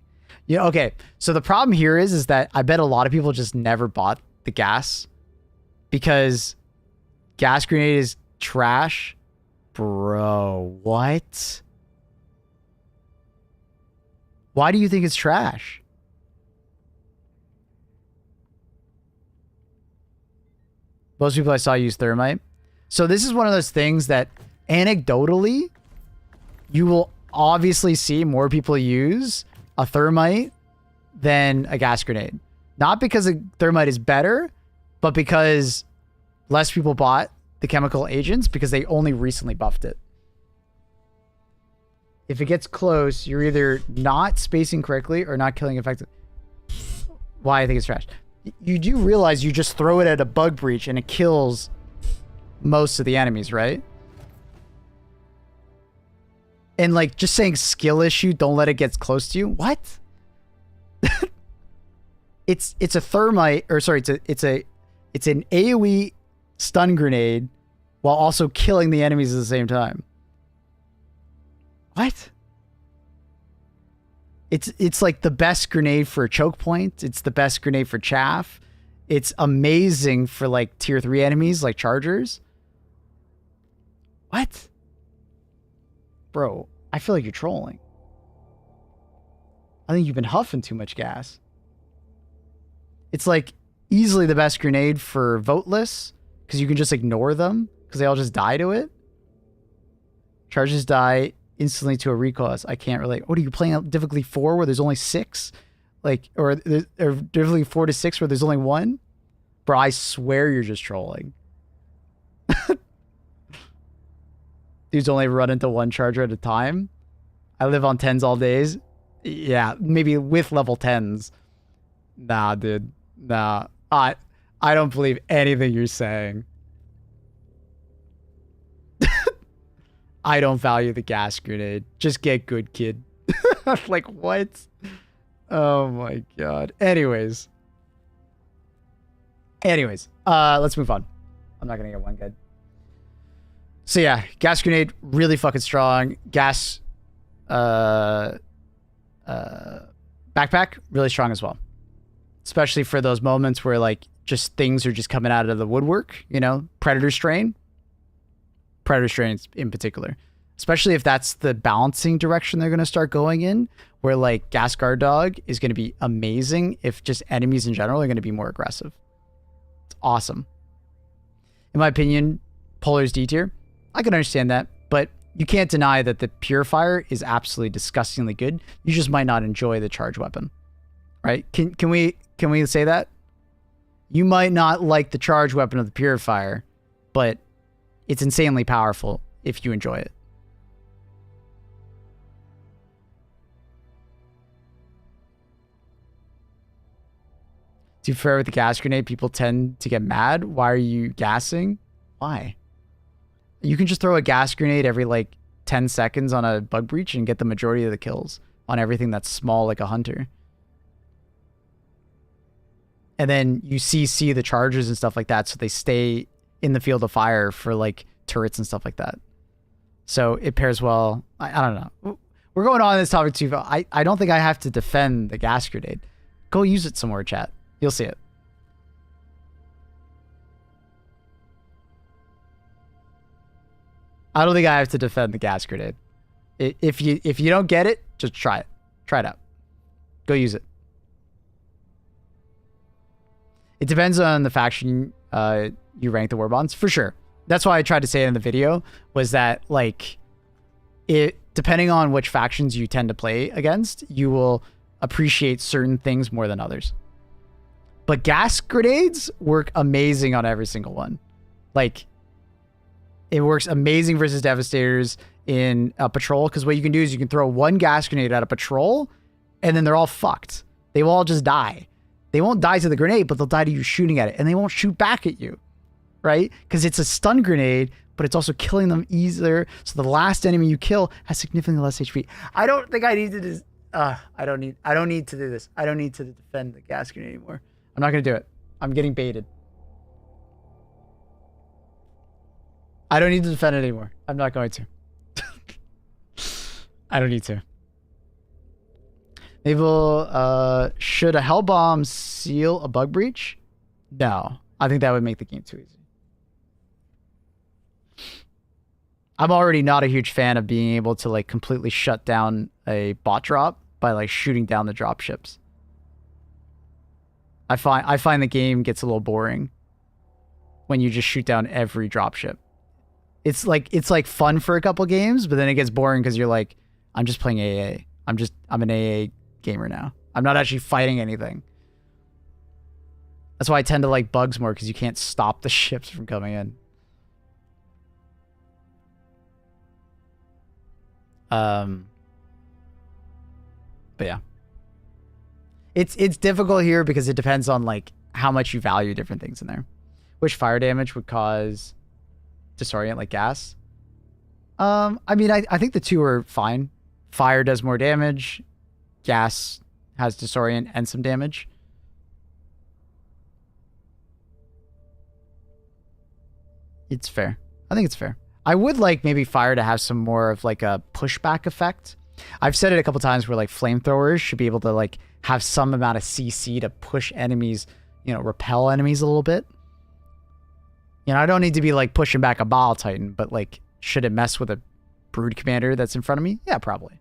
Yeah, okay. So the problem here is that I bet a lot of people just never bought the gas because gas grenade is trash. Bro, what? Why do you think it's trash? Most people I saw use thermite. So this is one of those things that anecdotally, you will obviously see more people use a thermite than a gas grenade. Not because a thermite is better, but because less people bought the chemical agents because they only recently buffed it. If it gets close, you're either not spacing correctly or not killing effectively. Why I think it's trash. You do realize you just throw it at a bug breach and it kills most of the enemies, right? And like just saying skill issue, don't let it get close to you. What? it's a thermite, or sorry, it's an AoE stun grenade while also killing the enemies at the same time. What? It's like the best grenade for a choke point. It's the best grenade for chaff. It's amazing for like tier 3 enemies like chargers. What? Bro, I feel like you're trolling. I think you've been huffing too much gas. It's like easily the best grenade for voteless because you can just ignore them because they all just die to it. Charges die instantly to a recoil. I can't relate. What are you playing out difficulty 4 where there's only 6? Like, or difficulty 4 to 6 where there's only 1? Bro, I swear you're just trolling. Dudes only run into 1 charger at a time. I live on 10s all days. Yeah, maybe with level 10s. Nah, dude. Nah. I don't believe anything you're saying. I don't value the gas grenade. Just get good, kid. Like, what? Oh my god. Anyways, let's move on. I'm not gonna get one good. So yeah, gas grenade, really fucking strong. Gas backpack, really strong as well. Especially for those moments where like just things are just coming out of the woodwork, you know, predator strains in particular. Especially if that's the balancing direction they're gonna start going in, where like gas guard dog is gonna be amazing if just enemies in general are gonna be more aggressive. It's awesome. In my opinion, Polar's D tier. I can understand that, but you can't deny that the Purifier is absolutely disgustingly good. You just might not enjoy the charge weapon, right? Can we say that? You might not like the charge weapon of the Purifier, but it's insanely powerful if you enjoy it. To be fair with the gas grenade, people tend to get mad. Why are you gassing? Why? You can just throw a gas grenade every like 10 seconds on a bug breach and get the majority of the kills on everything that's small like a hunter. And then you CC the chargers and stuff like that so they stay in the field of fire for like turrets and stuff like that. So it pairs well. I don't know. We're going on this topic too. I don't think I have to defend the gas grenade. Go use it some more, chat. You'll see it. I don't think I have to defend the gas grenade. If you don't get it, just try it. Try it out. Go use it. It depends on the faction you rank the war bonds, for sure. That's why I tried to say it in the video, was that like depending on which factions you tend to play against, you will appreciate certain things more than others. But gas grenades work amazing on every single one. Like, it works amazing versus Devastators in a patrol, because what you can do is you can throw one gas grenade at a patrol, and then they're all fucked. They will all just die. They won't die to the grenade, but they'll die to you shooting at it, and they won't shoot back at you, right? Because it's a stun grenade, but it's also killing them easier, so the last enemy you kill has significantly less HP. I don't think I need to do I don't need to do this. I don't need to defend the gas grenade anymore. I'm not going to do it. I'm getting baited. I don't need to defend it anymore. I'm not going to. I don't need to. Maybe should a hell bomb seal a bug breach? No. I think that would make the game too easy. I'm already not a huge fan of being able to like completely shut down a bot drop by like shooting down the drop ships. I find the game gets a little boring when you just shoot down every dropship. It's like fun for a couple games, but then it gets boring because you're like, I'm just playing AA. I'm an AA gamer now. I'm not actually fighting anything. That's why I tend to like bugs more, because you can't stop the ships from coming in. But yeah. It's difficult here because it depends on like how much you value different things in there. Which fire damage would cause disorient like gas? I mean, I think the two are fine. Fire does more damage. Gas has disorient and some damage. It's fair. I think it's fair. I would like maybe fire to have some more of like a pushback effect. I've said it a couple times where like flamethrowers should be able to like have some amount of CC to push enemies, you know, repel enemies a little bit. You know, I don't need to be like pushing back a Bile Titan, but like, should it mess with a Brood Commander that's in front of me? Yeah, probably.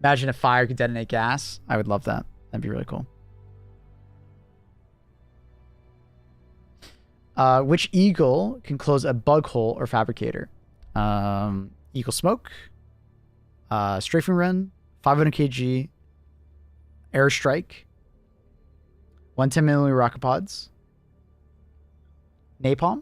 Imagine if fire could detonate gas. I would love that. That'd be really cool. Which eagle can close a bug hole or fabricator? Eagle Smoke, Strafing Run, 500 kg, Airstrike, 110mm rocket pods, Napalm.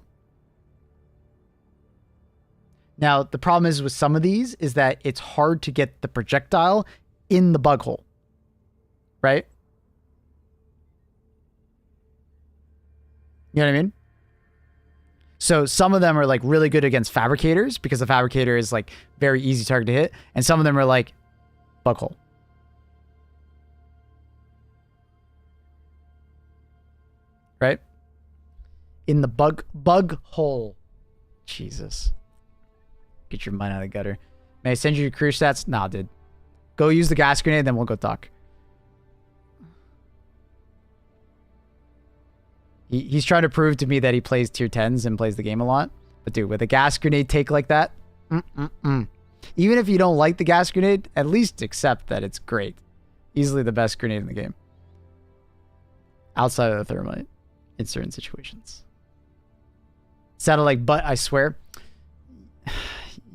Now, the problem is with some of these is that it's hard to get the projectile in the bug hole, right? You know what I mean? So some of them are like really good against fabricators because the fabricator is like very easy target to hit. And some of them are like bug hole. Right? In the bug hole. Jesus. Get your mind out of the gutter. May I send you your career stats? Nah, dude. Go use the gas grenade, then we'll go talk. He's trying to prove to me that he plays tier 10s and plays the game a lot. But dude, with a gas grenade take like that, even if you don't like the gas grenade, at least accept that it's great. Easily the best grenade in the game. Outside of the thermite in certain situations. Sounded like butt, I swear.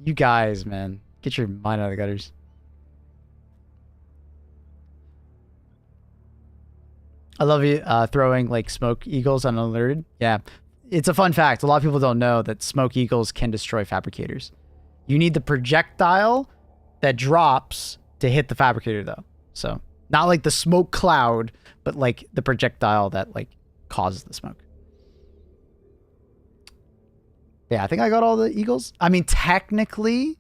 You guys, man. Get your mind out of the gutters. I love you throwing like smoke eagles unalerted. Yeah. It's a fun fact. A lot of people don't know that smoke eagles can destroy fabricators. You need the projectile that drops to hit the fabricator though. So not like the smoke cloud, but like the projectile that like causes the smoke. Yeah, I think I got all the eagles. I mean, technically,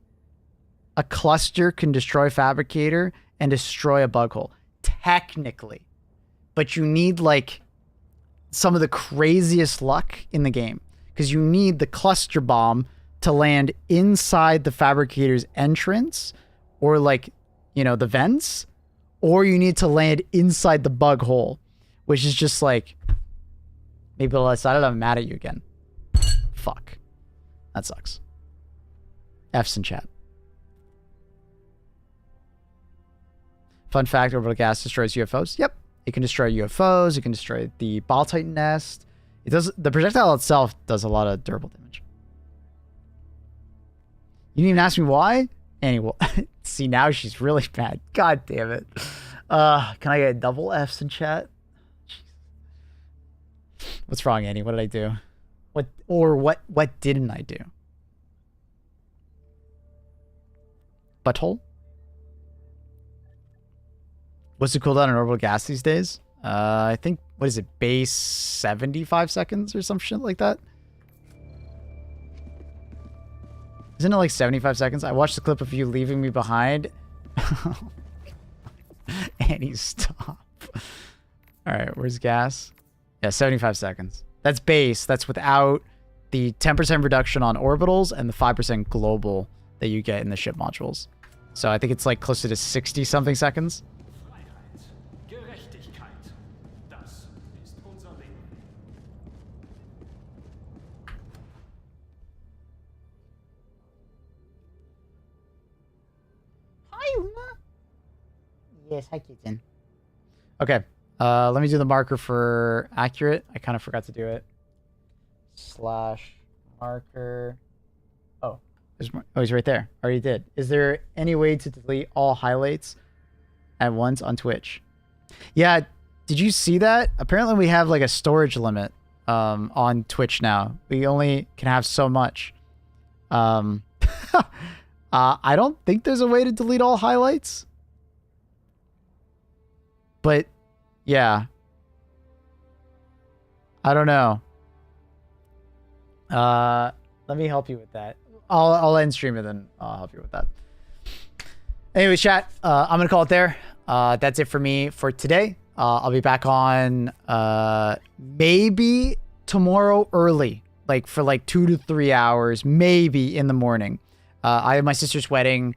a cluster can destroy fabricator and destroy a bug hole. Technically. But you need like some of the craziest luck in the game because you need the cluster bomb to land inside the fabricator's entrance or like, you know, the vents, or you need to land inside the bug hole, which is just like, maybe I decided I'm mad at you again. Fuck. That sucks. F's in chat. Fun fact, orbital gas destroys UFOs. Yep. It can destroy UFOs. It can destroy the Bile Titan nest. It does. The projectile itself does a lot of durable damage. You didn't even ask me why? Anyway, see, now she's really mad. God damn it. Can I get double F's in chat? Jeez. What's wrong, Annie? What did I do? What didn't I do? Butthole? What's the cooldown on orbital gas these days? I think, what is it, base 75 seconds or some shit like that? Isn't it like 75 seconds? I watched the clip of you leaving me behind. Annie, stop. Alright, where's gas? Yeah, 75 seconds. That's base. That's without the 10% reduction on orbitals and the 5% global that you get in the ship modules. So I think it's like closer to 60 something seconds. Yes, hi, kitten. Okay, let me do the marker for accurate. I kind of forgot to do it. / marker. Oh, he's right there. Already did. Is there any way to delete all highlights at once on Twitch? Yeah, Did you see that? Apparently we have like a storage limit on Twitch now. We only can have so much. I don't think there's a way to delete all highlights. But yeah. I don't know. Let me help you with that. I'll end stream and then I'll help you with that. Anyway, chat, I'm gonna call it there. That's it for me for today. I'll be back on maybe tomorrow early, like for like 2 to 3 hours, maybe in the morning. I have my sister's wedding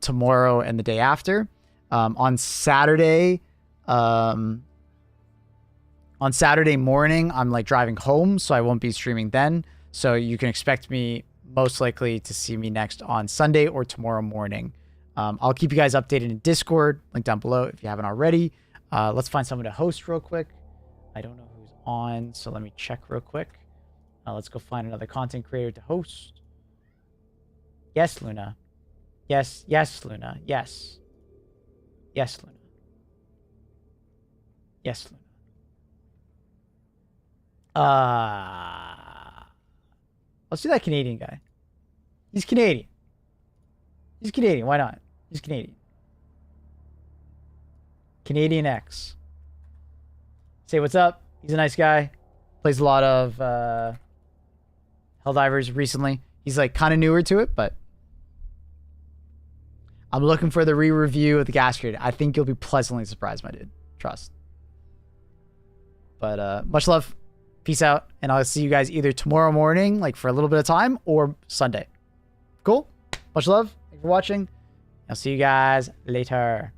tomorrow and the day after. On Saturday morning, I'm like driving home, so I won't be streaming then. So you can expect me most likely to see me next on Sunday or tomorrow morning. I'll keep you guys updated in Discord, link down below if you haven't already. Let's find someone to host real quick. I don't know who's on, so let me check real quick. Let's go find another content creator to host. Yes, Luna. Yes, Luna. Yes. Yes, Luna. Yes, Luna. Let's do that Canadian guy. He's Canadian. He's Canadian. Why not? He's Canadian. Canadian X. Say what's up. He's a nice guy. Plays a lot of Helldivers recently. He's like kind of newer to it, but I'm looking for the re-review of the gas creator. I think you'll be pleasantly surprised, my dude. Trust. But much love. Peace out. And I'll see you guys either tomorrow morning, like for a little bit of time, or Sunday. Cool? Much love. Thanks for watching. I'll see you guys later.